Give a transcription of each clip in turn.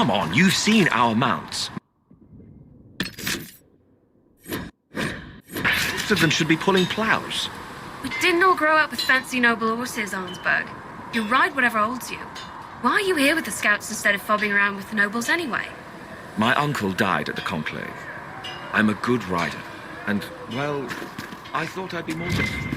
Come on, you've seen our mounts. Most of them should be pulling plows. We didn't all grow up with fancy noble horses, Arnsberg. You ride whatever holds you. Why are you here with the scouts instead of fobbing around with the nobles anyway? My uncle died at the conclave. I'm a good rider. And, well, I thought I'd be more different.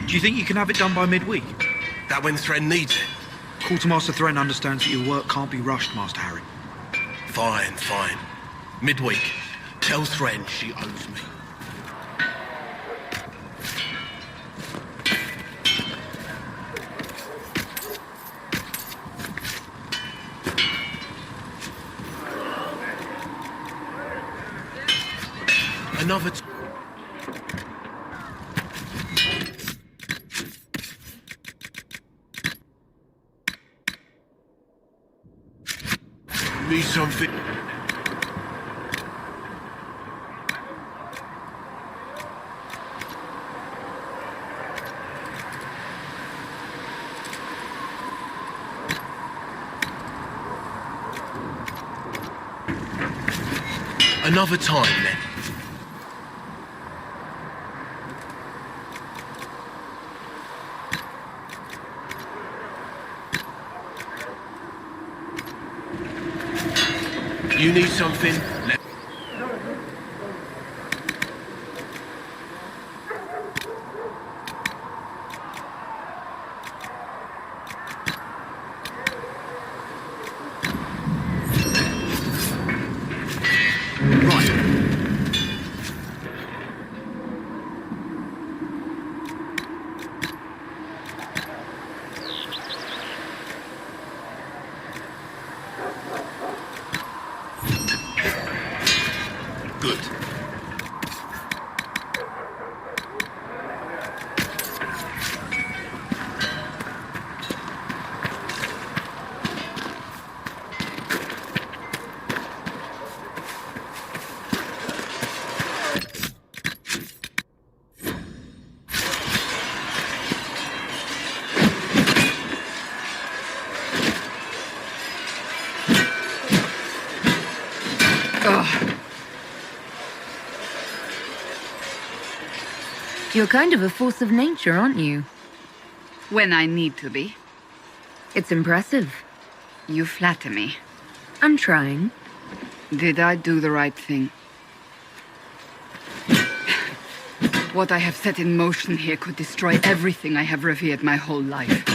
Do you think you can have it done by midweek? That when Thren needs it? Quartermaster Thren understands that your work can't be rushed, Master Harry. Fine, fine. Midweek. Tell Thren she owes me. Another need something. Another time, then. You need something? Good. You're kind of a force of nature, aren't you? When I need to be. It's impressive. You flatter me. I'm trying. Did I do the right thing? What I have set in motion here could destroy everything I have revered my whole life.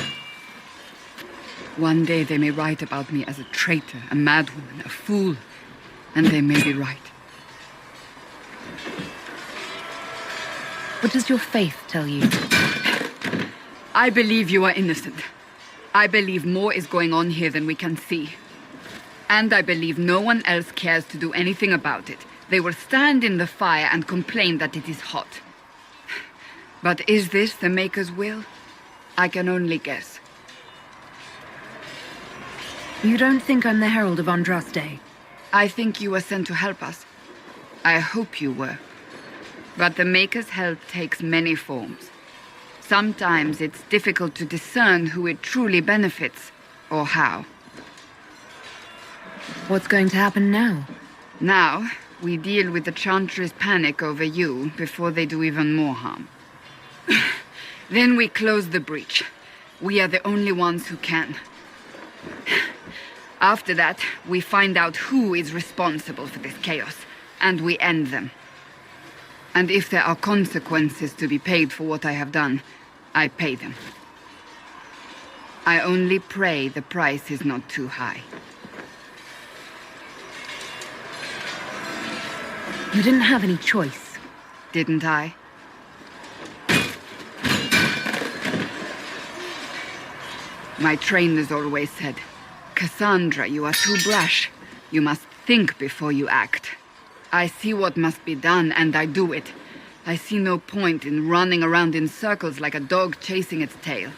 One day they may write about me as a traitor, a madwoman, a fool, and they may be right. What does your faith tell you? I believe you are innocent. I believe more is going on here than we can see. And I believe no one else cares to do anything about it. They will stand in the fire and complain that it is hot. But is this the Maker's will? I can only guess. You don't think I'm the Herald of Andraste? I think you were sent to help us. I hope you were. But the Maker's help takes many forms. Sometimes it's difficult to discern who it truly benefits, or how. What's going to happen now? Now, we deal with the Chantry's panic over you before they do even more harm. Then we close the breach. We are the only ones who can. After that, we find out who is responsible for this chaos, and we end them. And if there are consequences to be paid for what I have done, I pay them. I only pray the price is not too high. You didn't have any choice. Didn't I? My trainers always said, Cassandra, you are too brash. You must think before you act. I see what must be done, and I do it. I see no point in running around in circles like a dog chasing its tail.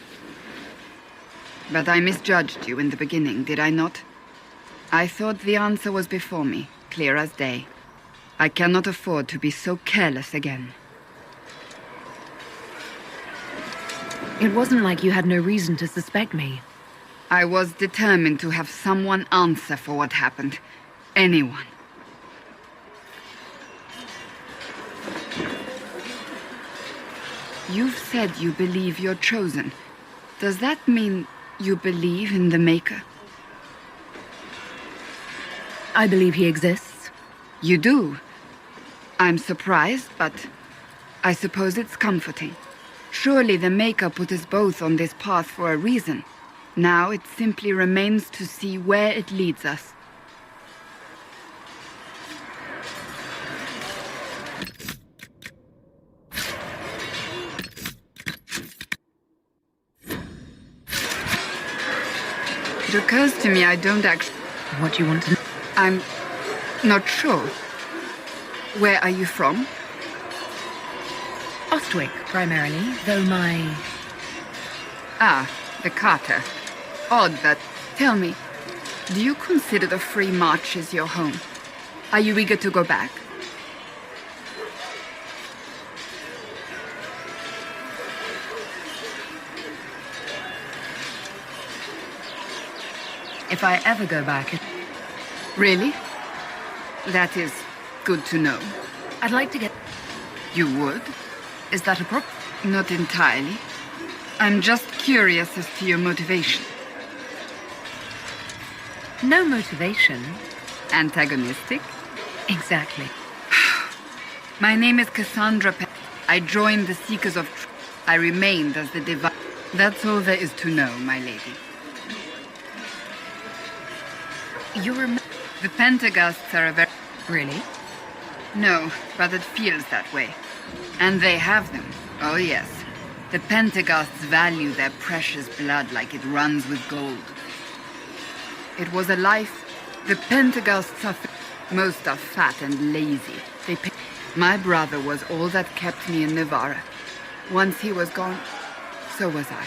But I misjudged you in the beginning, did I not? I thought the answer was before me, clear as day. I cannot afford to be so careless again. It wasn't like you had no reason to suspect me. I was determined to have someone answer for what happened. Anyone. You've said you believe you're chosen. Does that mean you believe in the Maker? I believe he exists. You do? I'm surprised, but I suppose it's comforting. Surely the Maker put us both on this path for a reason. Now it simply remains to see where it leads us. It occurs to me I don't actually... What do you want to know? I'm not sure. Where are you from? Ostwick, primarily, though my... Ah, the Carter. Odd that... Tell me, do you consider the Free Marches your home? Are you eager to go back? If I ever go back, Really? That is good to know. I'd like to get... You would? Is that a problem? Not entirely. I'm just curious as to your motivation. No motivation. Antagonistic? Exactly. My name is Cassandra I joined the Seekers of Truth. I remained as the Divine. That's all there is to know, my lady. You're a... The Pentaghasts are a very... Really? No, but it feels that way. And they have them. Oh, yes. The Pentaghasts value their precious blood like it runs with gold. It was a life... The Pentaghasts are... Most are fat and lazy. They pay... My brother was all that kept me in Navarra. Once he was gone, so was I.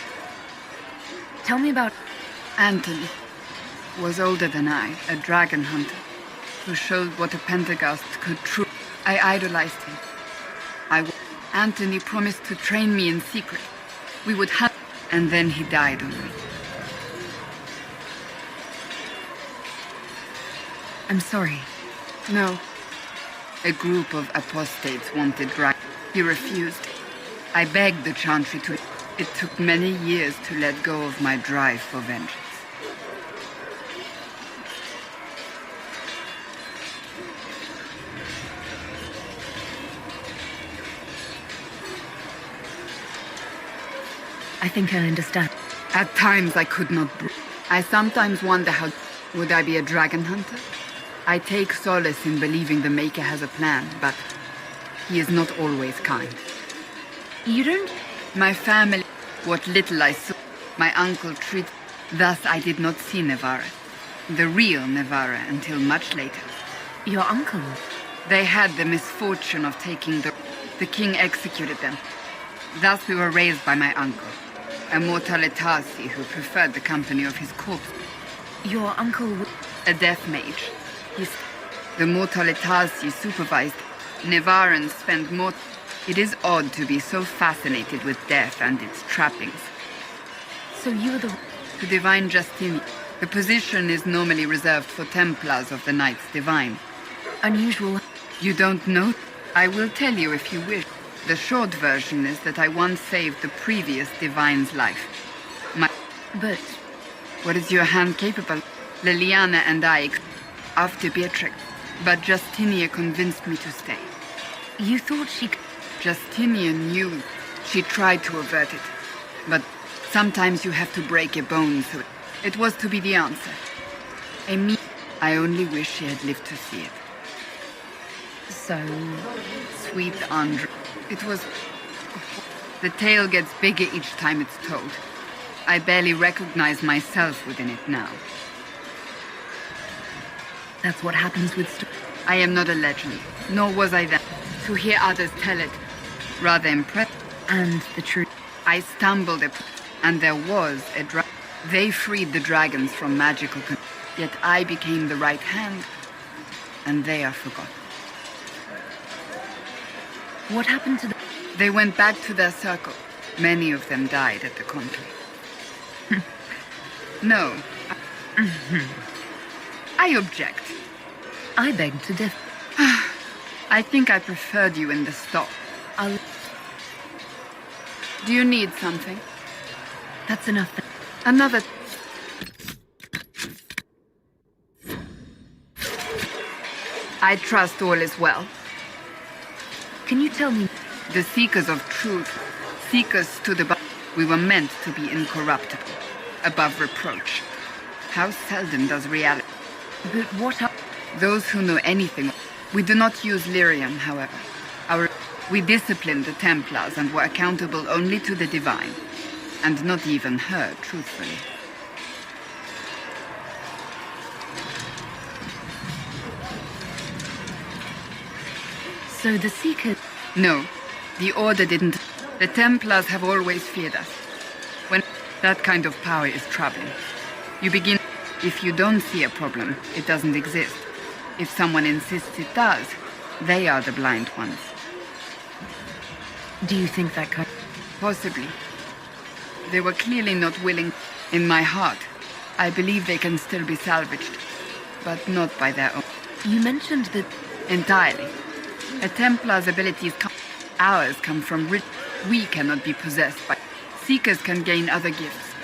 Tell me about... Anthony was older than I, a dragon hunter, who showed what a Pentaghast could truly... I idolized him. Anthony promised to train me in secret. We would have... And then he died on me. I'm sorry. No. A group of apostates wanted dragon. He refused. I begged the Chantry to... It took many years to let go of my drive for vengeance. I think I understand. At times I could not breathe. I sometimes wonder how... Would I be a dragon hunter? I take solace in believing the Maker has a plan, but he is not always kind. You don't... My family, what little I saw, my uncle treated... Thus I did not see Navarra. The real Navarra until much later. Your uncle? They had the misfortune of taking the... The king executed them. Thus we were raised by my uncle, a Mortalitasi who preferred the company of his corpse. Your uncle... A death mage. The Mortalitasi supervised. Navarrans spend more... It is odd to be so fascinated with death and its trappings. So you were the... To Divine Justinian, the position is normally reserved for Templars of the Knights Divine. Unusual... You don't know? I will tell you if you wish. The short version is that I once saved the previous Divine's life. But... What is your hand capable? Liliana and I... After Beatrix. But Justinia convinced me to stay. You thought she... Justinian knew. She tried to avert it. But sometimes you have to break a bone, so it was to be the answer. I only wish she had lived to see it. So... Sweet Andre. It was... The tale gets bigger each time it's told. I barely recognize myself within it now. That's what happens with... I am not a legend, nor was I then. To hear others tell it, rather impressed. And the truth... I stumbled upon... And there was a dragon. They freed the dragons from magical... Yet I became the right hand. and they are forgotten. What happened to the... They went back to their circle. Many of them died at the conclave. No. I object. I beg to differ. I think I preferred you in the stall. I'll... Do you need something? That's enough. Another... I trust all is well. Can you tell me... The seekers of truth, seekers stood above. We were meant to be incorruptible, above reproach. How seldom does reality... But what are... Those who know anything... We do not use lyrium, however. We disciplined the Templars and were accountable only to the divine. And not even her, truthfully. So the Seekers... No, the Order didn't. The Templars have always feared us. When that kind of power is troubling, you begin... If you don't see a problem, it doesn't exist. If someone insists it does, they are the blind ones. Do you think that kind... Possibly. They were clearly not willing. In my heart, I believe they can still be salvaged, but not by their own. You mentioned that... Entirely. A Templar's abilities come... Ours come from rich... We cannot be possessed by... Seekers can gain other gifts,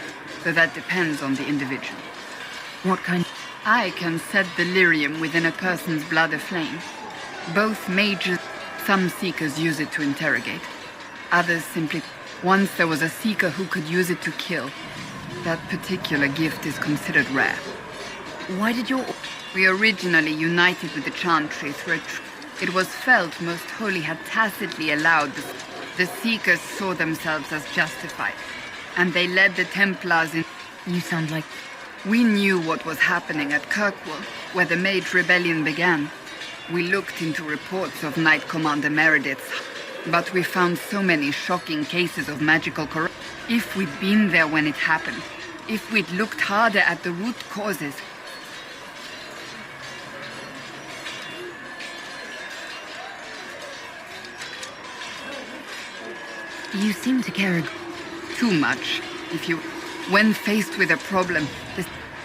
so that depends on the individual. What kind... I can set the lyrium within a person's blood aflame. Both mages... Some Seekers use it to interrogate. Others simply... Once there was a Seeker who could use it to kill. That particular gift is considered rare. Why did your... We originally united with the Chantry through a... It was felt Most Holy had tacitly allowed the Seekers saw themselves as justified. And they led the Templars in... You sound like... We knew what was happening at Kirkwall, where the Mage Rebellion began. We looked into reports of Knight Commander Meredith's, but we found so many shocking cases of magical corruption. If we'd been there when it happened, if we'd looked harder at the root causes... You seem to care... Too much. If you... When faced with a problem,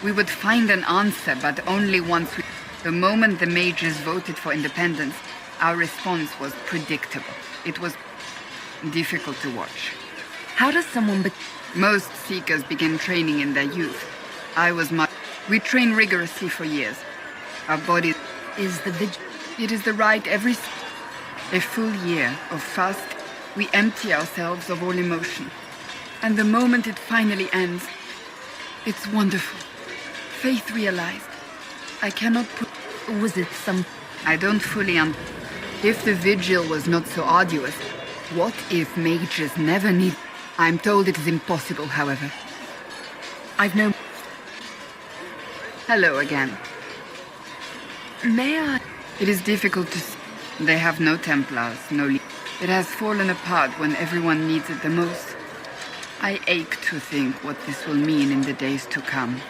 we would find an answer, but only once we... The moment the mages voted for independence, our response was predictable. It was difficult to watch. How does someone... Most Seekers begin training in their youth. I was much... We train rigorously for years. Our bodies... Is the It is the right every... A full year of fast... We empty ourselves of all emotion. And the moment it finally ends, it's wonderful. Faith realized. I cannot put... Was it some... I don't fully If the vigil was not so arduous, what if mages never need... I'm told it is impossible, however. I've no... Hello again. May I... It is difficult to... They have no Templars, no... It has fallen apart when everyone needs it the most. I ache to think what this will mean in the days to come.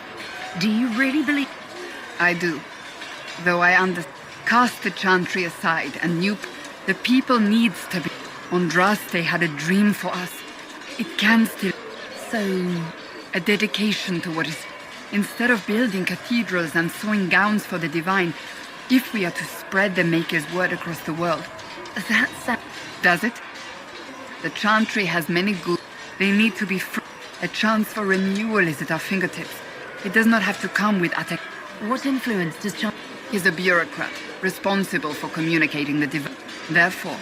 Do you really believe... I do. Though I understand. Cast the Chantry aside and knew the people needs to be... Andraste had a dream for us. It can still... So... A dedication to what is... Instead of building cathedrals and sewing gowns for the divine, if we are to spread the Maker's word across the world... That's... Does it? The Chantry has many good... They need to be free. A chance for renewal is at our fingertips. It does not have to come with attack. What influence does John... He's a bureaucrat, responsible for communicating the divine. Therefore,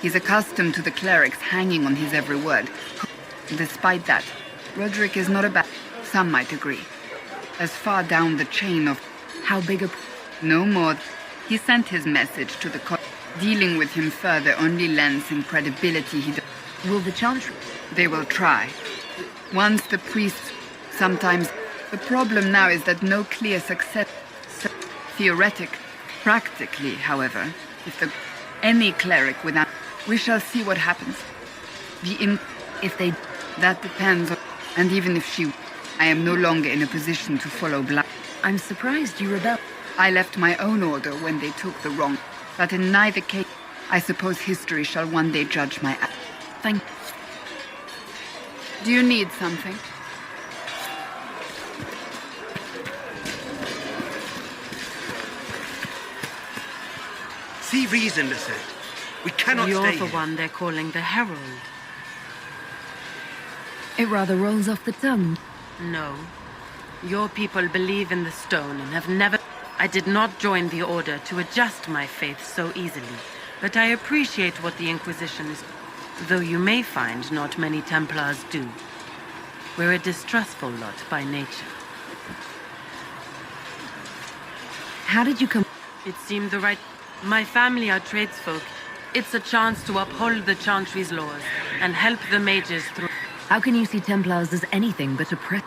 he's accustomed to the clerics hanging on his every word. Despite that, Roderick is not a bad... Some might agree. As far down the chain of... How big a... No more. He sent his message to the... Dealing with him further only lends him credibility. Will the Chantry... They will try. Once the priests... Sometimes... The problem now is that no clear success... Theoretic. Practically, however, any cleric without... We shall see what happens. If they... That depends on... And even if she... I am no longer in a position to follow blind. I'm surprised you rebel. I left my own order when they took the wrong. But in neither case, I suppose history shall one day judge my act. Thank. Do you need something? See reason, Lisette. We cannot You're stay the here. one they're calling the Herald. It rather rolls off the tongue. No. Your people believe in the stone and have never... I did not join the Order to adjust my faith so easily, but I appreciate what the Inquisition is, though you may find not many Templars do. We're a distrustful lot by nature. How did you come? It seemed the right... My family are tradesfolk. It's a chance to uphold the Chantry's laws and help the mages through... How can you see Templars as anything but oppressed?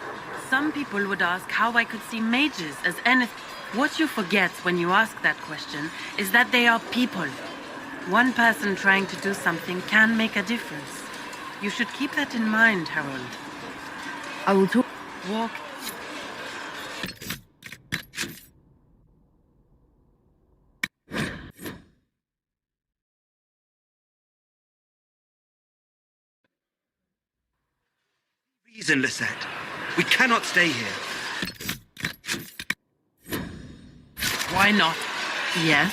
Some people would ask how I could see mages as anything. What you forget when you ask that question is that they are people. One person trying to do something can make a difference. You should keep that in mind, Harold. I will talk. Walk. Reason, Lisette. We cannot stay here. Why not? Yes.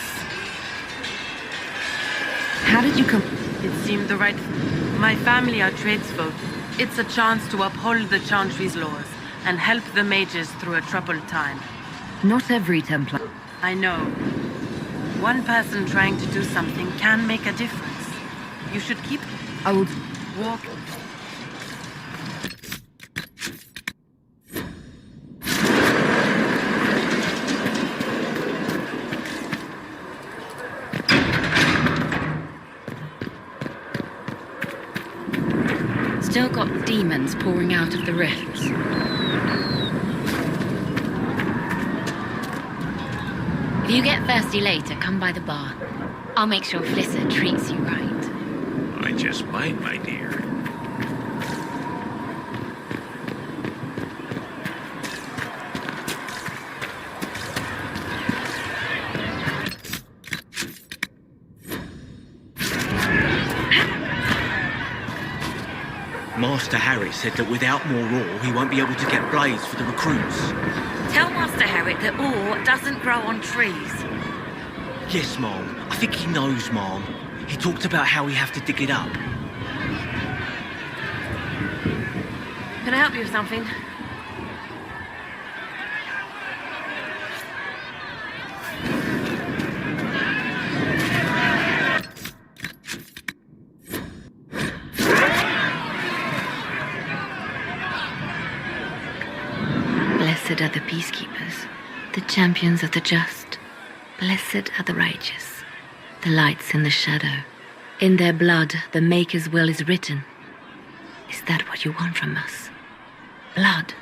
How did you come? It seemed the right... My family are tradesfolk. It's a chance to uphold the Chantry's laws and help the mages through a troubled time. Not every Templar. I know. One person trying to do something can make a difference. You should keep... I will Walk... Still got demons pouring out of the rifts. If you get thirsty later, come by the bar. I'll make sure Flissa treats you right. I just might, my dear. Master Harry said that without more ore, he won't be able to get blades for the recruits. Tell Master Herrick that ore doesn't grow on trees. Yes, Mom. I think he knows, Mom. He talked about how we have to dig it up. Can I help you with something? Blessed are the peacekeepers, the champions of the just. Blessed are the righteous, the lights in the shadow. In their blood, the Maker's will is written. Is that what you want from us? Blood?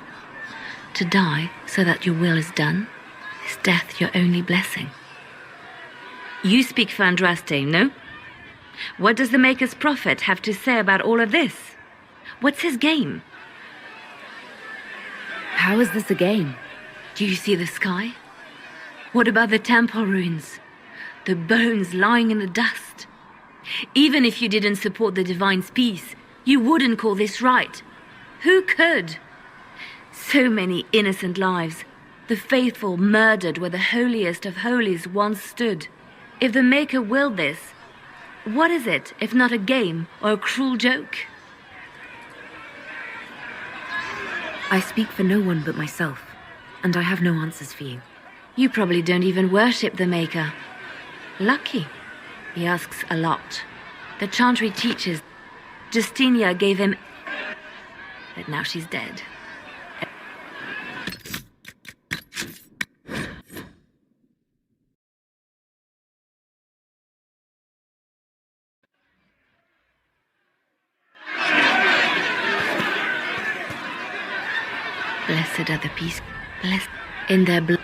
To die so that your will is done? Is death your only blessing? You speak for Andraste, no? What does the Maker's prophet have to say about all of this? What's his game? How is this a game? Do you see the sky? What about the temple ruins? The bones lying in the dust? Even if you didn't support the Divine's peace, you wouldn't call this right. Who could? So many innocent lives. The faithful murdered where the holiest of holies once stood. If the Maker willed this, what is it if not a game or a cruel joke? I speak for no one but myself, and I have no answers for you. You probably don't even worship the Maker. Lucky. He asks a lot. The Chantry teaches. Justinia gave him... But now she's dead. Blessed are the peace. Blessed in their blood.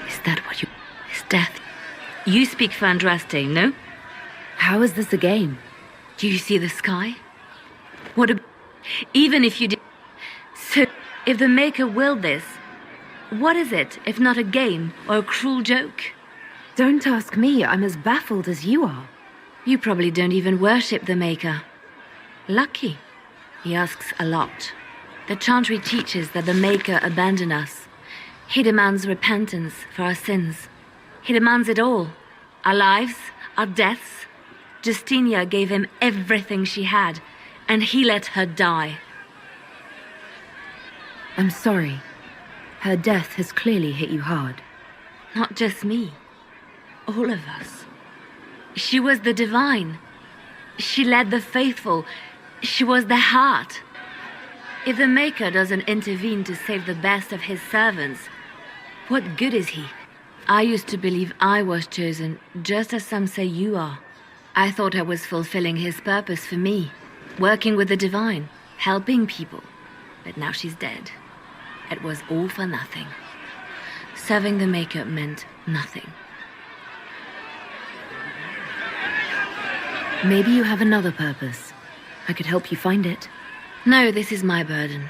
Is that what you... Is death? You speak for Andraste, no? How is this a game? Do you see the sky? What a... Even if you did... So, if the Maker willed this, What is it, if not a game or a cruel joke? Don't ask me, I'm as baffled as you are. You probably don't even worship the Maker. Lucky. He asks a lot. The Chantry teaches that the Maker abandoned us. He demands repentance for our sins. He demands it all. Our lives, our deaths. Justinia gave him everything she had, and he let her die. I'm sorry. Her death has clearly hit you hard. Not just me. All of us. She was the divine. She led the faithful. She was their heart. If the Maker doesn't intervene to save the best of his servants, what good is he? I used to believe I was chosen, just as some say you are. I thought I was fulfilling his purpose for me, working with the divine, helping people. But now she's dead. It was all for nothing. Serving the Maker meant nothing. Maybe you have another purpose. I could help you find it. No, this is my burden.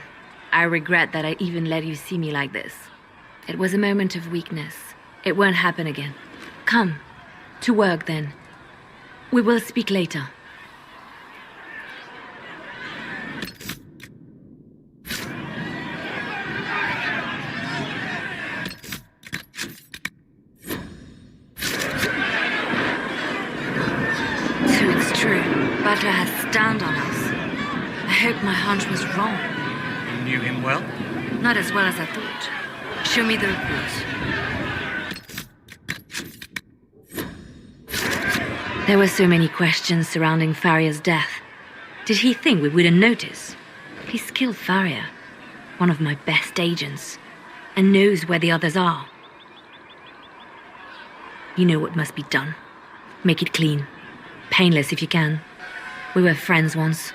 I regret that I even let you see me like this. It was a moment of weakness. It won't happen again. Come, to work then. We will speak later. So it's true. Butler has stand on us. I hope my hunch was wrong. You knew him well? Not as well as I thought. Show me the report. There were so many questions surrounding Faria's death. Did he think we wouldn't notice? He's killed Faria, one of my best agents, and knows where the others are. You know what must be done. Make it clean. Painless if you can. We were friends once.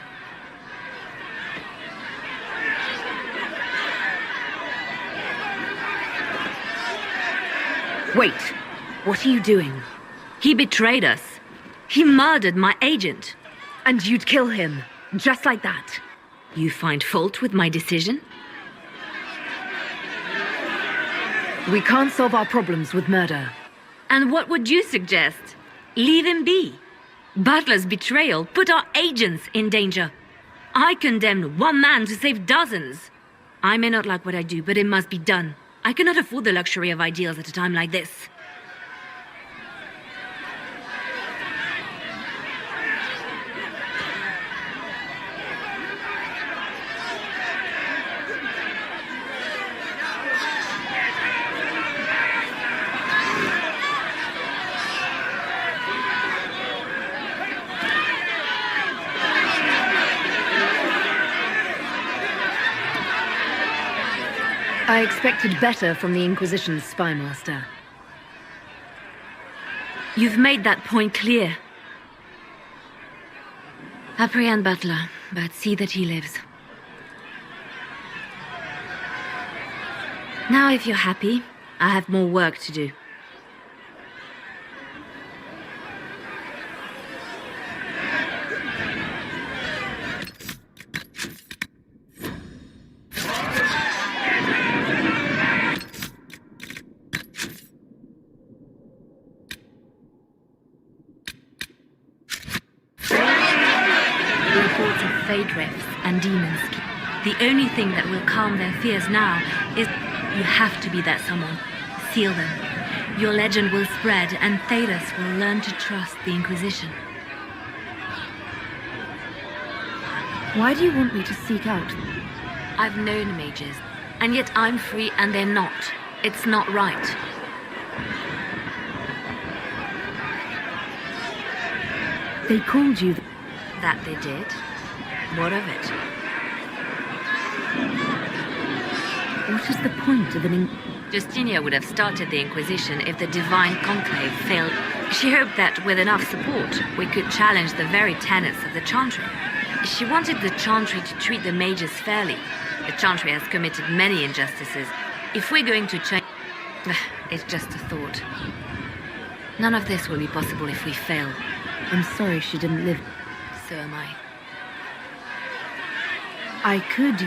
Wait, what are you doing? He betrayed us. He murdered my agent. And you'd kill him, just like that. You find fault with my decision? We can't solve our problems with murder. And what would you suggest? Leave him be. Butler's betrayal put our agents in danger. I condemned one man to save dozens. I may not like what I do, but it must be done. I cannot afford the luxury of ideals at a time like this. I expected better from the Inquisition's spy master. You've made that point clear. Apprehend Butler, but see that he lives. Now, if you're happy, I have more work to do. Reports of fate rifts and demons. The only thing that will calm their fears now is you have to be that someone. Seal them. Your legend will spread, and Thedas will learn to trust the Inquisition. Why do you want me to seek out? I've known mages, and yet I'm free and they're not. It's not right. They called you... That they did? What of it? What is the point of an... Justinia would have started the Inquisition if the Divine Conclave failed. She hoped that with enough support, we could challenge the very tenets of the Chantry. She wanted the Chantry to treat the mages fairly. The Chantry has committed many injustices. If we're going to change... It's just a thought. None of this will be possible if we fail. I'm sorry she didn't live. So am I. I could...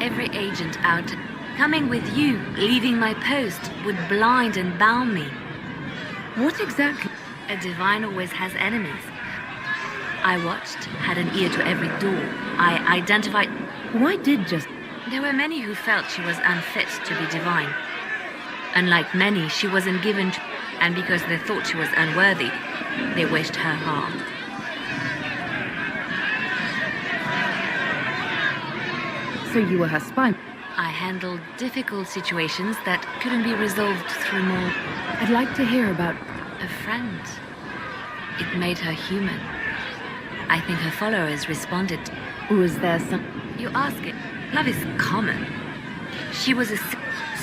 Every agent out... Coming with you, leaving my post, would blind and bound me. What exactly? A divine always has enemies. I watched, had an ear to every door. I identified... Why did just... There were many who felt she was unfit to be divine. Unlike many, she wasn't given to... And because they thought she was unworthy, they wished her harm. So you were her spy? I handled difficult situations that couldn't be resolved through more... I'd like to hear about... A friend. It made her human. I think her followers responded. Was there some... You ask it. Love is common. She was a...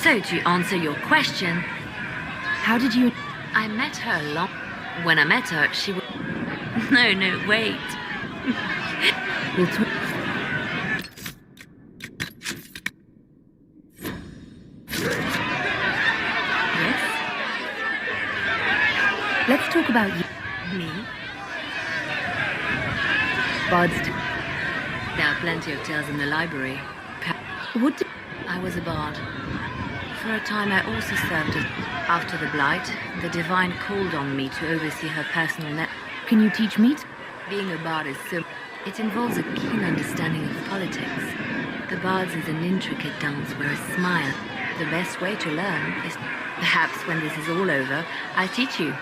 So to answer your question... How did you... I met her long... When I met her, she was... No, wait. Yes? Let's talk about you. Me? Bards. There are plenty of tales in the library. What did... I was a bard. For a time I also served as... After the Blight, the Divine called on me to oversee her personal net. Can you teach me? Being a bard is so... It involves a keen understanding of politics. The Bard's is an intricate dance where a smile... The best way to learn is... Perhaps when this is all over, I'll teach you.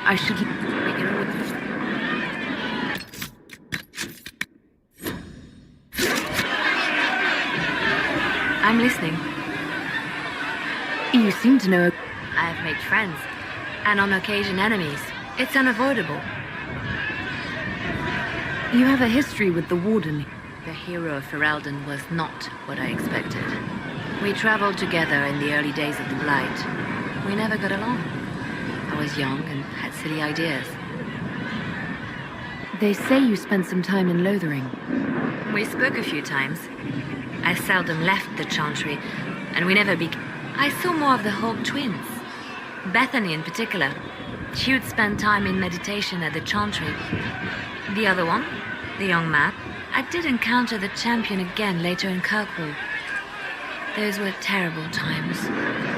I should... We can always... I'm listening. You seem to know... I have made friends, and on occasion enemies. It's unavoidable. You have a history with the Warden. The hero of Ferelden was not what I expected. We traveled together in the early days of the Blight. We never got along. I was young and had silly ideas. They say you spent some time in Lothering. We spoke a few times. I seldom left the Chantry, and we never I saw more of the Hawk twins. Bethany in particular. She would spend time in meditation at the Chantry. The other one, the young man, I did encounter the champion again later in Kirkwall. Those were terrible times.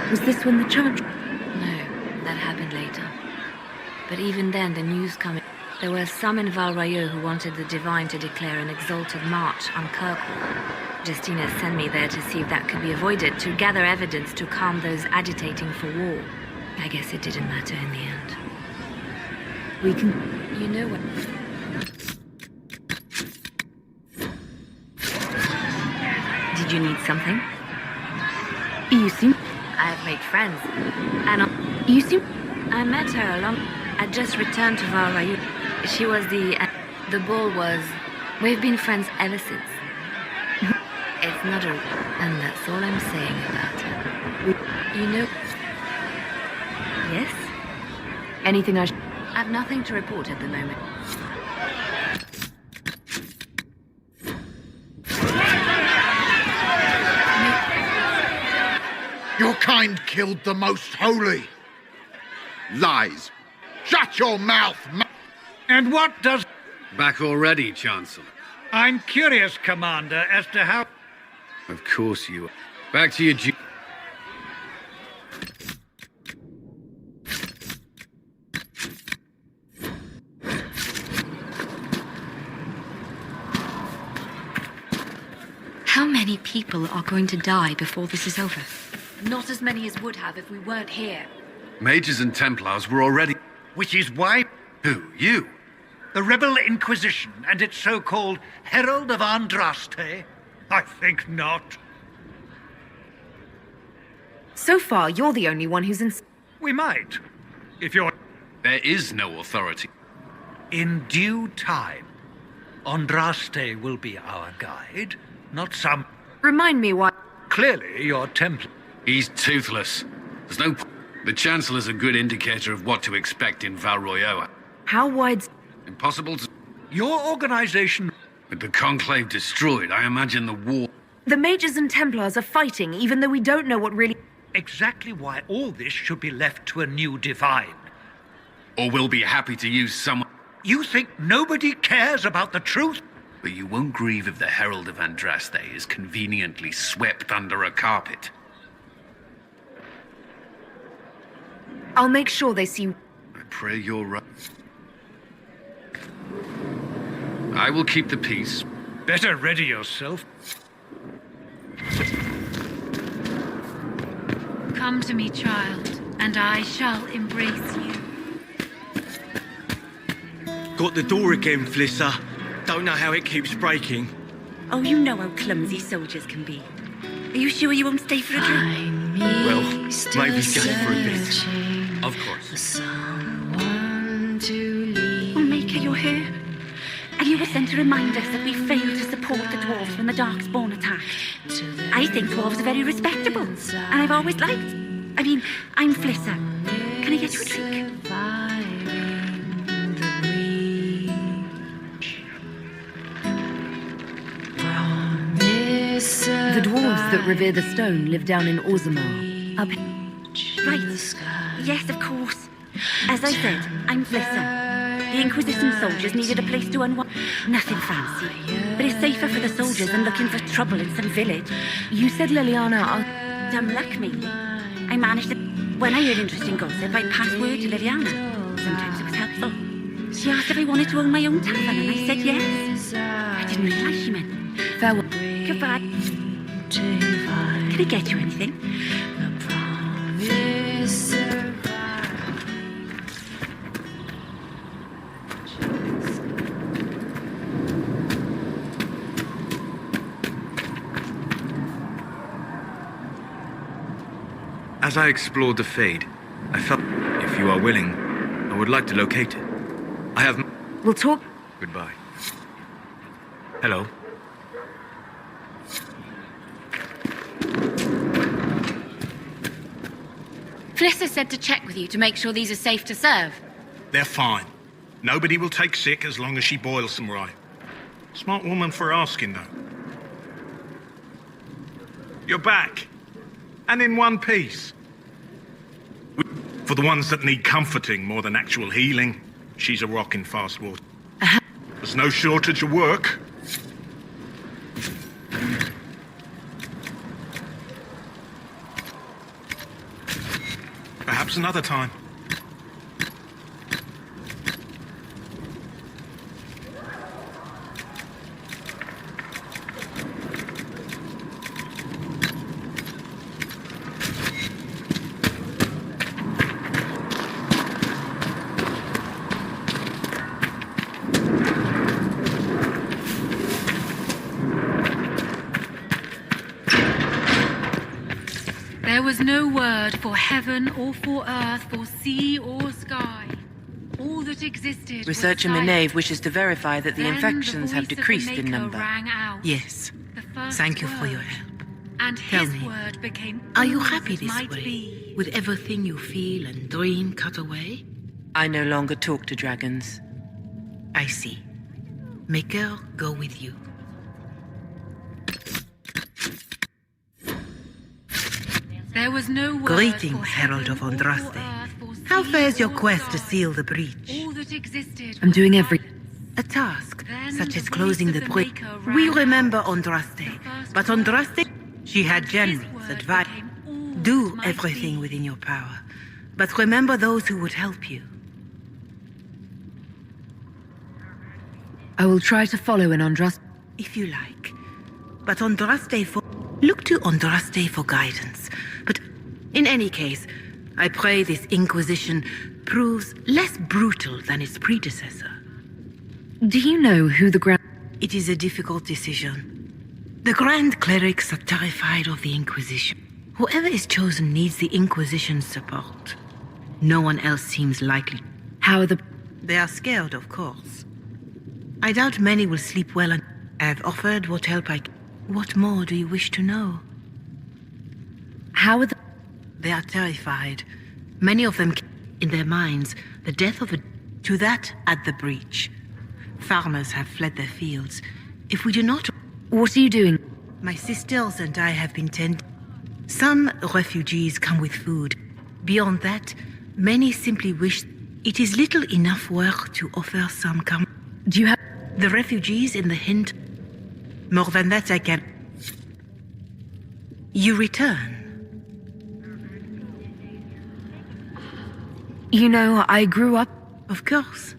Was this when the Chantry... No, that happened later. But even then, the news coming... There were some in Val Royeaux who wanted the Divine to declare an exalted march on Kirkwall. Justina sent me there to see if that could be avoided, to gather evidence to calm those agitating for war. I guess it didn't matter in the end. We can... You know what... Did you need something? You seem... I have made friends. And You seem... I met her along... I just returned to Val Royeaux. She was the ball was... We've been friends ever since. It's not a... And that's all I'm saying about it. You know... Yes? Anything I I've nothing to report at the moment. Your kind killed the most holy. Lies. Shut your mouth, And what does... Back already, Chancellor? I'm curious, Commander, as to how... Of course you are. Back to your duty. How many people are going to die before this is over? Not as many as would have if we weren't here. Mages and Templars were already... Which is why Who? You? the Rebel Inquisition and its so-called Herald of Andraste? I think not. So far, you're the only one who's in... We might, if you're... There is no authority. In due time, Andraste will be our guide, not some... Remind me why... Clearly, your Templar. He's toothless. There's no... The Chancellor's a good indicator of what to expect in Val Royeaux. How wide... Impossible to... Your organization... With the Conclave destroyed, I imagine the war... The Mages and Templars are fighting, even though we don't know what really... Exactly why all this should be left to a new divine. Or we'll be happy to use someone... You think nobody cares about the truth? But you won't grieve if the Herald of Andraste is conveniently swept under a carpet. I'll make sure they see... I pray you're right. I will keep the peace. Better ready yourself. Come to me, child, and I shall embrace you. Got the door again, Flissa. Don't know how it keeps breaking. Oh, you know how clumsy soldiers can be. Are you sure you won't stay for a drink? Well, maybe just for a bit. Of course. Oh, Maker, you're here. And you were sent to remind us that we failed to support the dwarves when the Darkspawn attacked. I think dwarves are very respectable, and I've always liked. I mean, I'm Flissa. Can I get you a drink? The dwarves that revere the stone live down in Orzammar. Up... Right. Yes, of course. As I said, I'm Flissa. The Inquisition soldiers needed a place to unwind. Nothing fancy, but it's safer for the soldiers than looking for trouble in some village. You said Liliana... Dumb luck, mainly. I managed to... When I heard interesting gossip, I'd pass word to Liliana. Sometimes it was helpful. She asked if I wanted to own my own tavern, and I said yes. I didn't realize she meant... Farewell. Goodbye. Can I get you anything? As I explored the Fade, I felt, if you are willing, I would like to locate it. I have... We'll talk... Goodbye. Hello. Flissa said to check with you to make sure these are safe to serve. They're fine. Nobody will take sick as long as she boils them right. Smart woman for asking, though. You're back. And in one piece. For the ones that need comforting more than actual healing, she's a rock in fast water. There's no shortage of work. Perhaps another time. There was no word for heaven or for earth, for sea or sky. All that existed Researcher was Minave wishes to verify that the Then infections the have voice of the decreased in Maker number. rang out. Yes. The first Thank you for word. your help. And Tell his me, word became are you all happy that this might way? be. With everything you feel and dream cut away? I no longer talk to dragons. I see. Maker, go with you. There was no word Greetings, for Herald heaven of or for Andraste. earth, for How sea fares your or quest to sky. seal the breach? All that existed I'm was doing light. every... A task, Then such the as closing voice the of the breach. Maker We rang remember out. Andraste, first but word. Andraste, she had generous word advice. became all Do that might everything be. within your power, but remember those who would help you. I will try to follow in Andraste. If you like. But Andraste for... Look to Andraste for guidance. But in any case, I pray this Inquisition proves less brutal than its predecessor. Do you know who the Grand... It is a difficult decision. The Grand Clerics are terrified of the Inquisition. Whoever is chosen needs the Inquisition's support. No one else seems likely. How are the... They are scared, of course. I doubt many will sleep well, and I have offered what help I can. What more do you wish to know? How are the... They are terrified. Many of them, in their minds, the death of a... To that, at the breach. Farmers have fled their fields. If we do not... What are you doing? My sisters and I have been tending. Some refugees come with food. Beyond that, many simply wish... It is little enough work to offer some Do you have... The refugees in the hint... More than that I can... You return. You know, I grew up... Of course.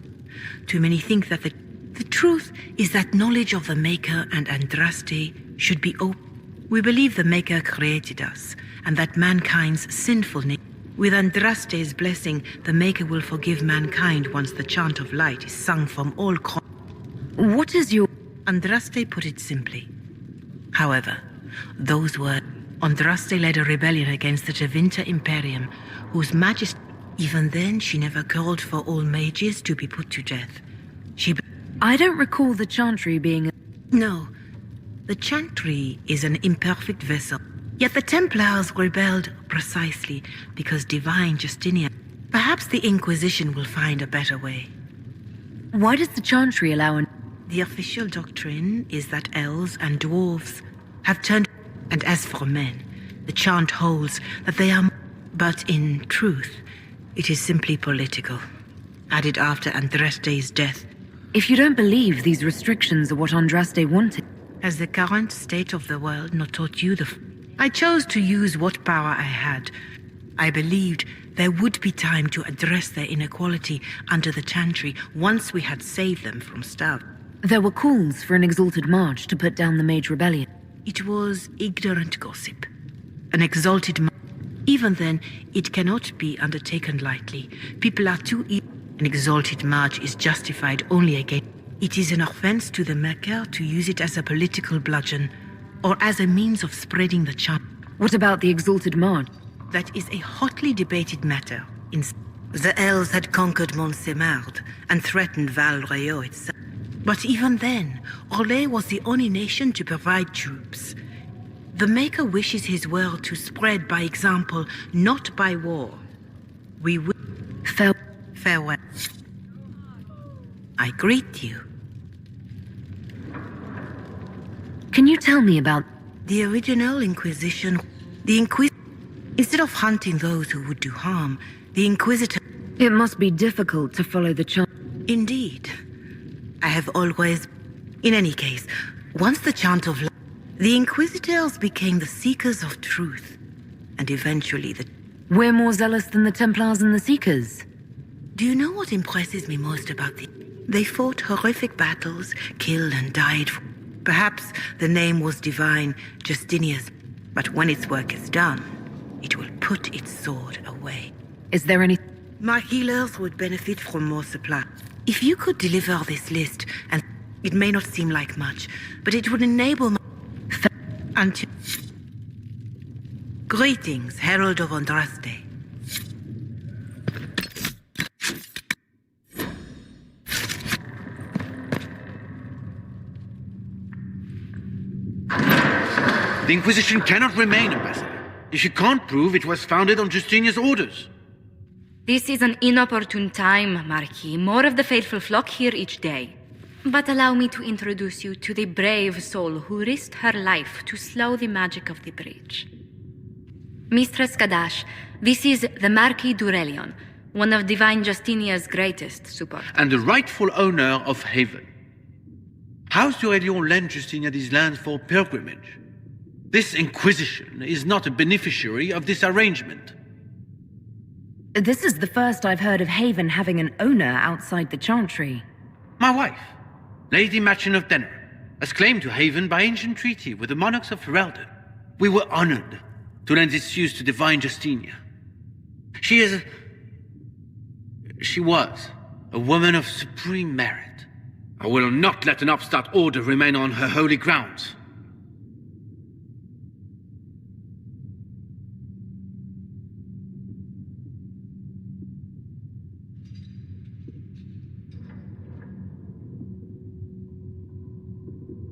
Too many think that the truth is that knowledge of the Maker and Andraste should be open. We believe the Maker created us, and that mankind's sinful nature. With Andraste's blessing, the Maker will forgive mankind once the chant of light is sung from all What is your... Andraste put it simply. However, those words... Andraste led a rebellion against the Tevinter Imperium, whose majesty... Even then, she never called for all mages to be put to death. I don't recall the Chantry being... No. The Chantry is an imperfect vessel. Yet the Templars rebelled precisely because divine Justinian... Perhaps the Inquisition will find a better way. Why does the Chantry allow The official doctrine is that elves and dwarves have turned... And as for men, the chant holds that they are... But in truth, it is simply political. Added after Andraste's death. If you don't believe these restrictions are what Andraste wanted... Has the current state of the world not taught you I chose to use what power I had. I believed there would be time to address their inequality under the Chantry once we had saved them from starving. There were calls for an exalted march to put down the Mage Rebellion. It was ignorant gossip. An exalted march. Even then, it cannot be undertaken lightly. People are too An exalted march is justified only against... It is an offense to the Maker to use it as a political bludgeon, or as a means of spreading the chant. What about the exalted march? That is a hotly debated matter. The elves had conquered Montsemard and threatened Val Rayo itself. But even then, Orlais was the only nation to provide troops. The Maker wishes his world to spread by example, not by war. We will... Farewell. I greet you. Can you tell me about... The original Inquisition... Instead of hunting those who would do harm, the Inquisitor... It must be difficult to follow the chant. Indeed. I have always... In any case, once the chant of... The Inquisitors became the seekers of truth, and eventually the... We're more zealous than the Templars and the Seekers. Do you know what impresses me most about them? They fought horrific battles, killed and died. Perhaps the name was divine, Justinian's, but when its work is done, it will put its sword away. Is there any... My healers would benefit from more supply. If you could deliver this list, and it may not seem like much, but it would enable my... Until... Greetings, Herald of Andraste. The Inquisition cannot remain, Ambassador, if you can't prove it was founded on Justinian's orders. This is an inopportune time, Marquis. More of the faithful flock here each day. But allow me to introduce you to the brave soul who risked her life to slow the magic of the breach. Mistress Kadash, this is the Marquis d'Aurelion, one of Divine Justinia's greatest supporters. And the rightful owner of Haven. House d'Aurelion lent Justinia these lands for pilgrimage. This Inquisition is not a beneficiary of this arrangement. This is the first I've heard of Haven having an owner outside the Chantry. My wife, Lady Machin of Denerim, has claimed to Haven by ancient treaty with the monarchs of Ferelden. We were honored to lend its use to Divine Justinia. She was a woman of supreme merit. I will not let an upstart order remain on her holy grounds.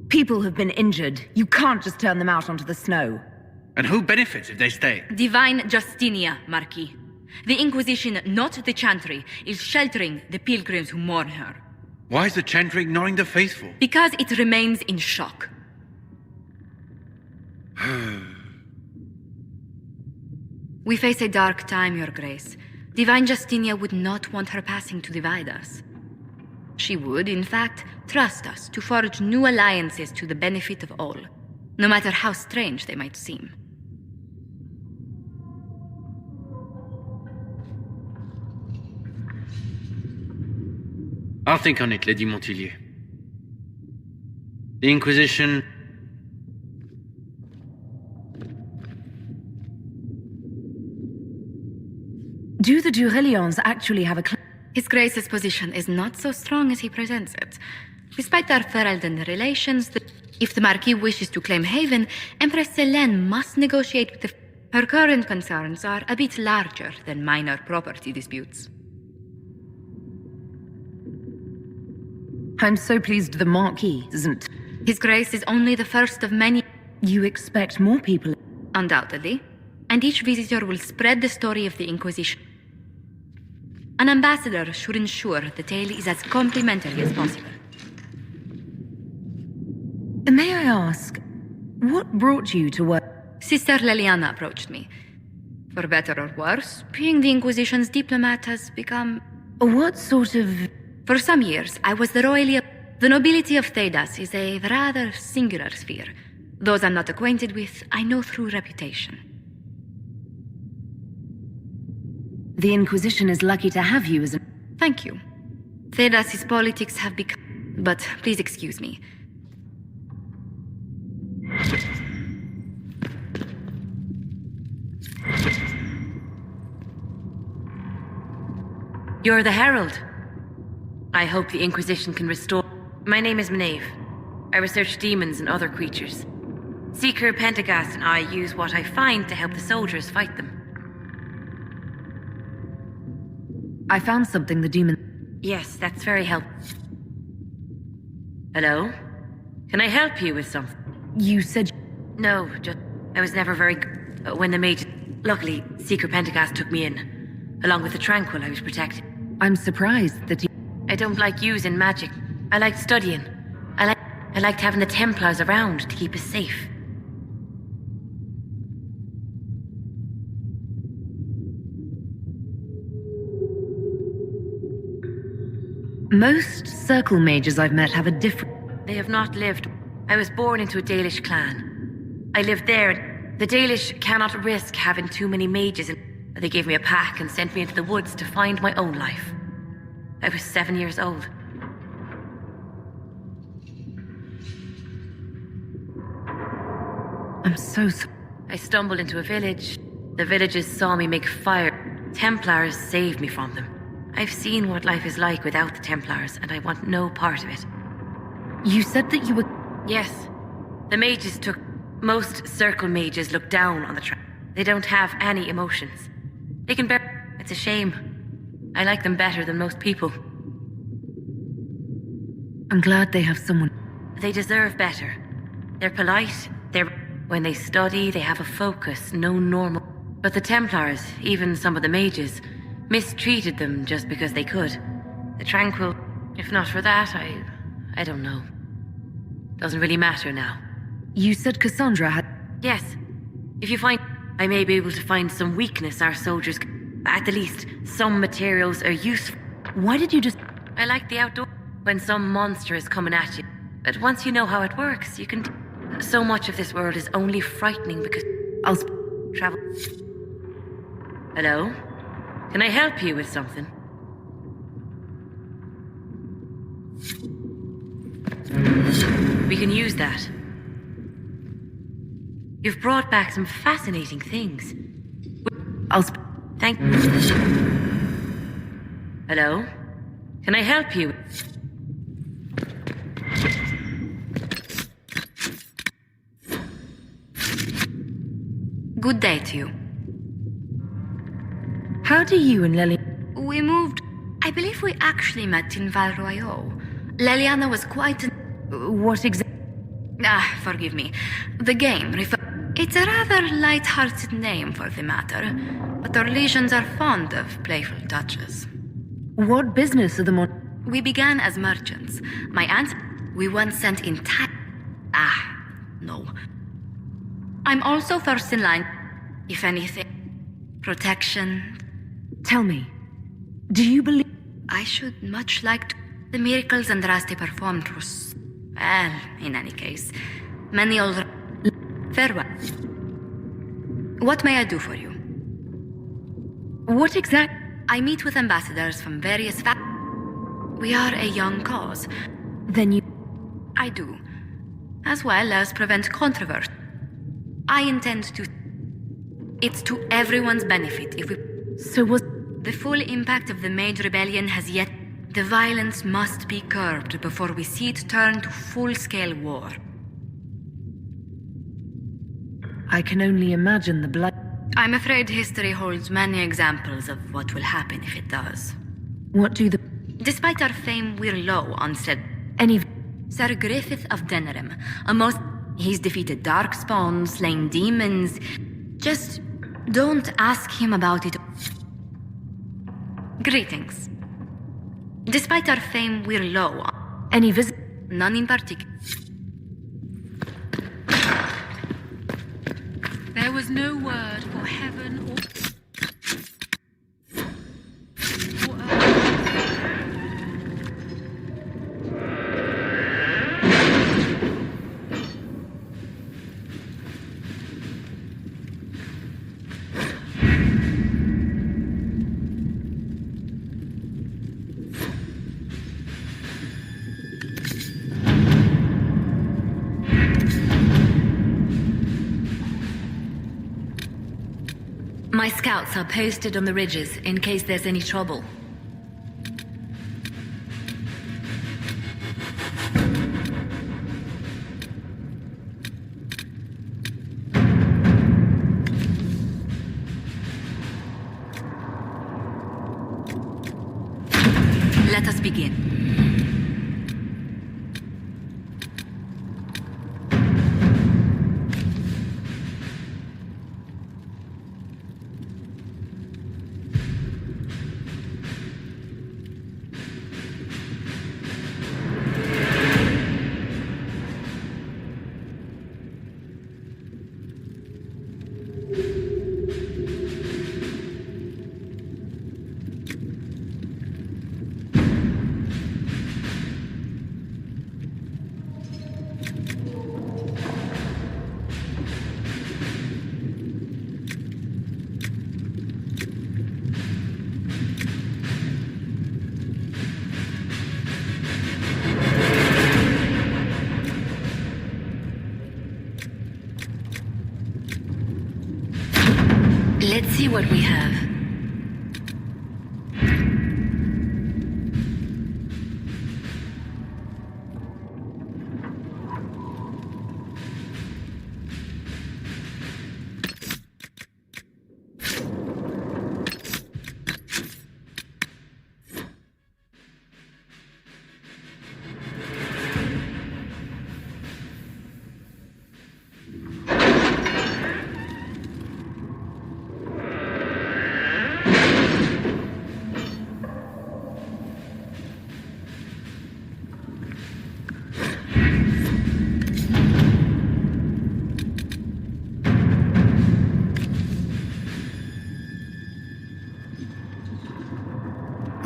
People have been injured. You can't just turn them out onto the snow. And who benefits if they stay? Divine Justinia, Marquis. The Inquisition, not the Chantry, is sheltering the pilgrims who mourn her. Why is the Chantry ignoring the faithful? Because it remains in shock. We face a dark time, Your Grace. Divine Justinia would not want her passing to divide us. She would, in fact, trust us to forge new alliances to the benefit of all, no matter how strange they might seem. I'll think on it, Lady Montillier. The Inquisition... Do the Durelions actually have a His Grace's position is not so strong as he presents it. Despite our Ferelden relations, if the Marquis wishes to claim Haven, Empress Selene must negotiate with the... Her current concerns are a bit larger than minor property disputes. I'm so pleased the Marquis isn't. His Grace is only the first of many... You expect more people? Undoubtedly. And each visitor will spread the story of the Inquisition. An ambassador should ensure the tale is as complimentary as possible. May I ask, what brought you to work? Sister Leliana approached me. For better or worse, being the Inquisition's diplomat has become... What sort of... For some years, I was the royally... The nobility of Thedas is a rather singular sphere. Those I'm not acquainted with, I know through reputation. The Inquisition is lucky to have you as a... Thank you. Thedas's politics have become... But please excuse me. You're the Herald. I hope the Inquisition can restore... My name is Maeve. I research demons and other creatures. Seeker Pentagast and I use what I find to help the soldiers fight them. I found something the demon... Yes, that's very helpful. Hello? Can I help you with something? You said... No, just... I was never very... When the mage... Luckily, Seeker Pentagast took me in. Along with the Tranquil I was protected. I'm surprised that you... I don't like using magic. I like studying. I liked having the Templars around to keep us safe. Most circle mages I've met have a different... They have not lived. I was born into a Dalish clan. I lived there. The Dalish cannot risk having too many mages, and they gave me a pack and sent me into the woods to find my own life. I was 7 years old. I'm so I stumbled into a village. The villagers saw me make fire. Templars saved me from them. I've seen what life is like without the Templars, and I want no part of it. You said that you were... Yes. The mages took... Most circle mages look down on the They don't have any emotions. They can bear... It's a shame. I like them better than most people. I'm glad they have someone... They deserve better. They're polite, when they study, they have a focus, no normal... But the Templars, even some of the mages, mistreated them just because they could. The Tranquil, if not for that, I don't know. Doesn't really matter now. You said Cassandra had... Yes. If you find... I may be able to find some weakness our soldiers... At the least, some materials are useful. Why did you just... I like the outdoor... When some monster is coming at you. But once you know how it works, you can... So much of this world is only frightening because... I'll... Travel... Hello? Can I help you with something? We can use that. You've brought back some fascinating things. I'll... Thank... Hello? Can I help you? Good day to you. How do you and Lily... We moved... I believe we actually met in Val Royaux. Leliana was quite an... What exactly... Forgive me. The game It's a rather light-hearted name for the matter, but our legions are fond of playful touches. What business are the We began as merchants. My aunt... We once sent in no. I'm also first in line. If anything... Protection... Tell me, do you believe... I should much like to... The miracles Andraste performed was... Well, in any case, many old... Farewell. What may I do for you? What exact... I meet with ambassadors from various We are a young cause. Then you... I do. As well as prevent controversy. I intend to... It's to everyone's benefit if we... So was... The full impact of the Mage Rebellion has yet... The violence must be curbed before we see it turn to full-scale war. I can only imagine the blood... I'm afraid history holds many examples of what will happen if it does. What do the... Despite our fame, we're low on said... Any... Sir Griffith of Denerim, a most... He's defeated darkspawn, slain demons. Just don't ask him about it. Greetings. Despite our fame, we're low. Any visit? None in particular. There was no word for heaven or... My scouts are posted on the ridges in case there's any trouble. Let us begin. Let's see what we have.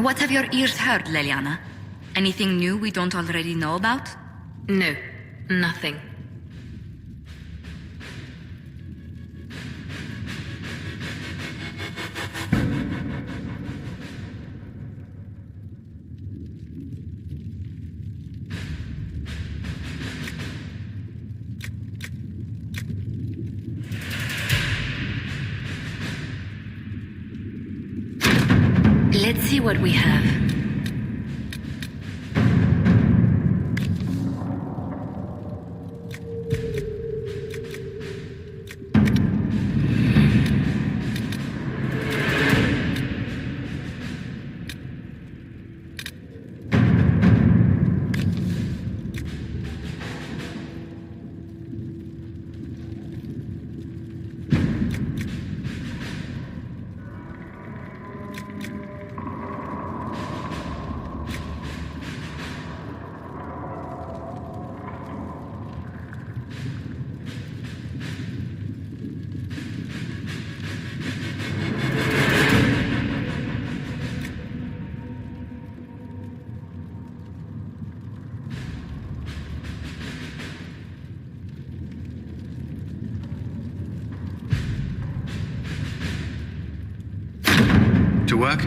What have your ears heard, Leliana? Anything new we don't already know about? No, nothing. Let's see what we have. To work?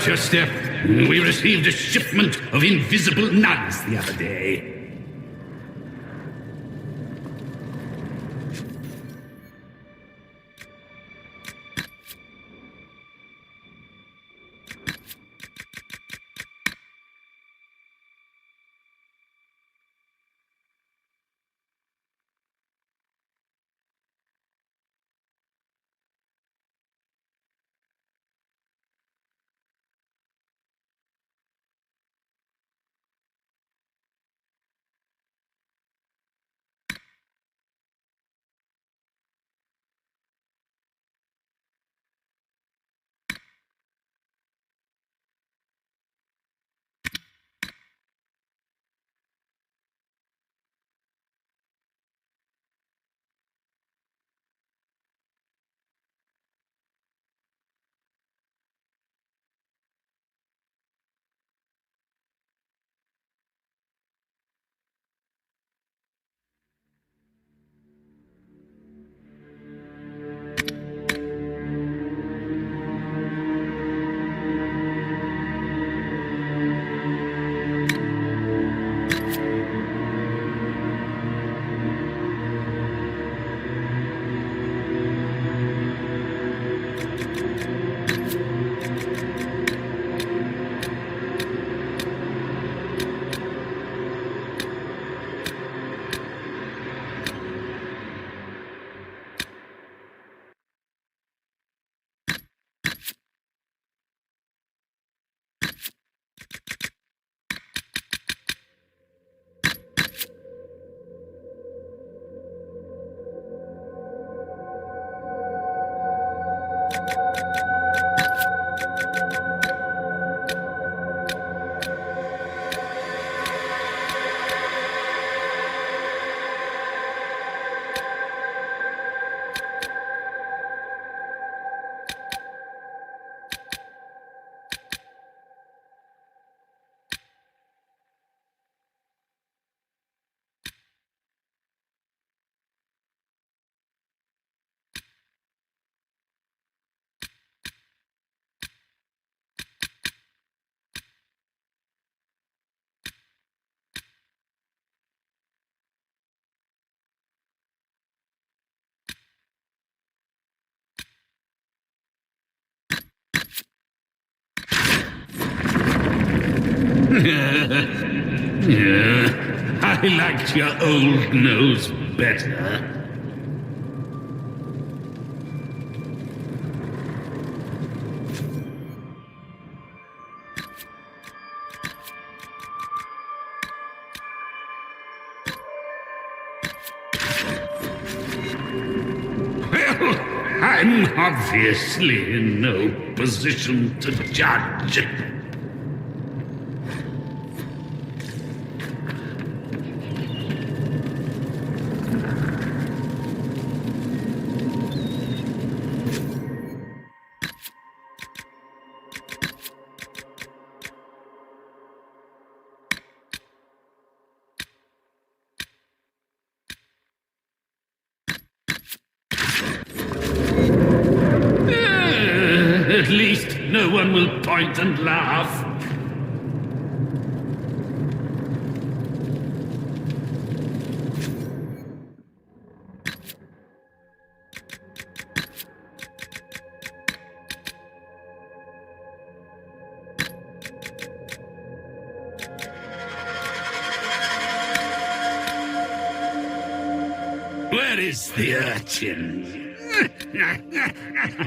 about your step. We received a shipment of invisible nuns the other day. Yeah, I liked your old nose better. Well, I'm obviously in no position to judge. At least no one will point and laugh. Where is the urchin?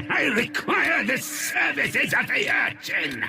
I require the services of the urchin!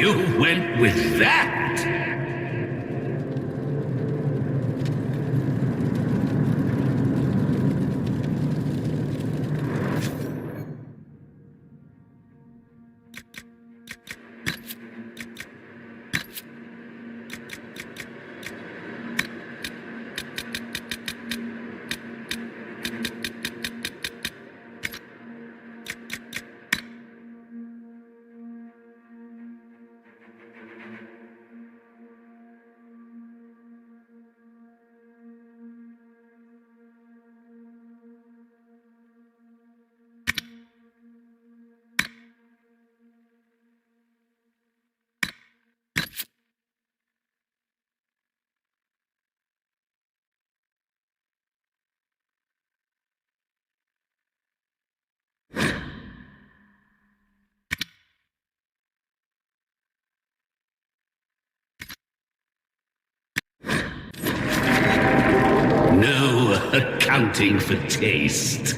You went with that? No accounting for taste.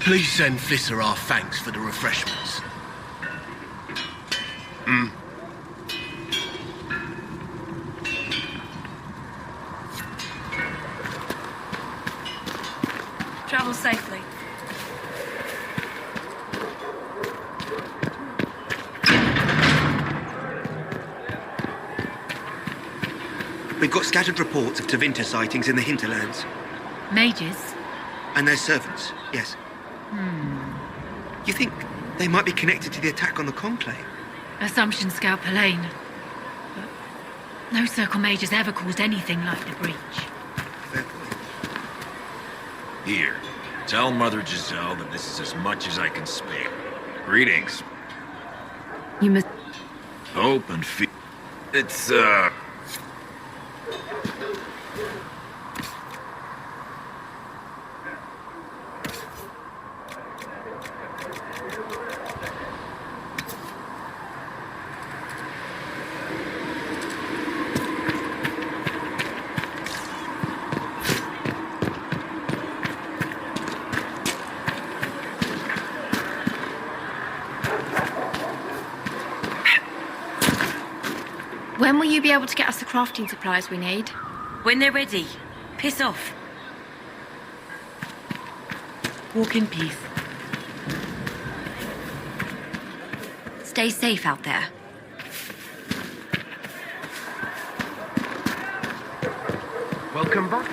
Please send Flisser our thanks for the refreshments. Travel safely. We've got scattered reports of Tevinter sightings in the hinterlands. Mages? And their servants, yes. You think they might be connected to the attack on the Conclave? Assumption Scout Pelaine. But no Circle Mage has ever caused anything like the breach. Fair point. Here, tell Mother Giselle that this is as much as I can spare. Greetings. You must... Hope and fear. It's, When will you be able to get us the crafting supplies we need? When they're ready. Piss off. Walk in peace. Stay safe out there. welcome back.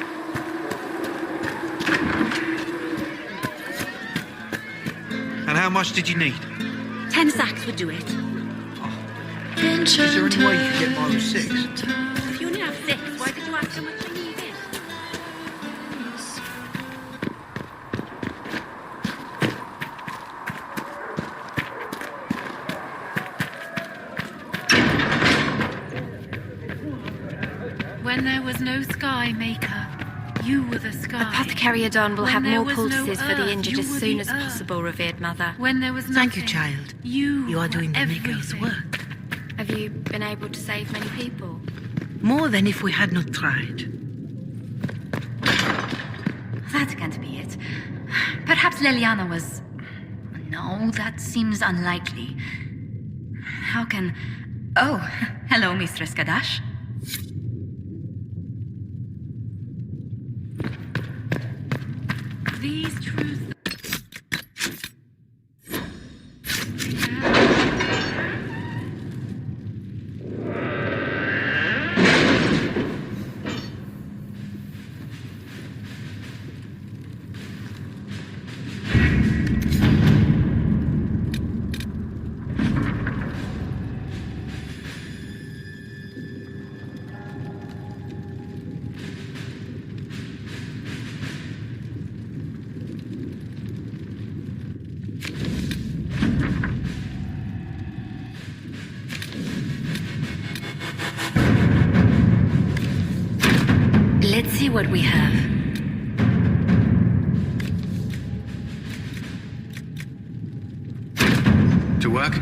And how much did you need? 10 sacks would do it. Is there any way you could get by with 6? If you only have 6, why did you ask how much I needed? When there was no sky, Maker, you were the sky. Apothecary Adon will When have there more was poultices no for the earth, injured you as were soon the as earth. possible, revered mother. When there was Thank you, nothing, child. You are doing the Maker's everything. work. Have you been able to save many people? More than if we had not tried. That can't be it. Perhaps Liliana was... No, that seems unlikely. How can... Oh, hello, Mistress Kadash. These truths... Let's see what we have. To work?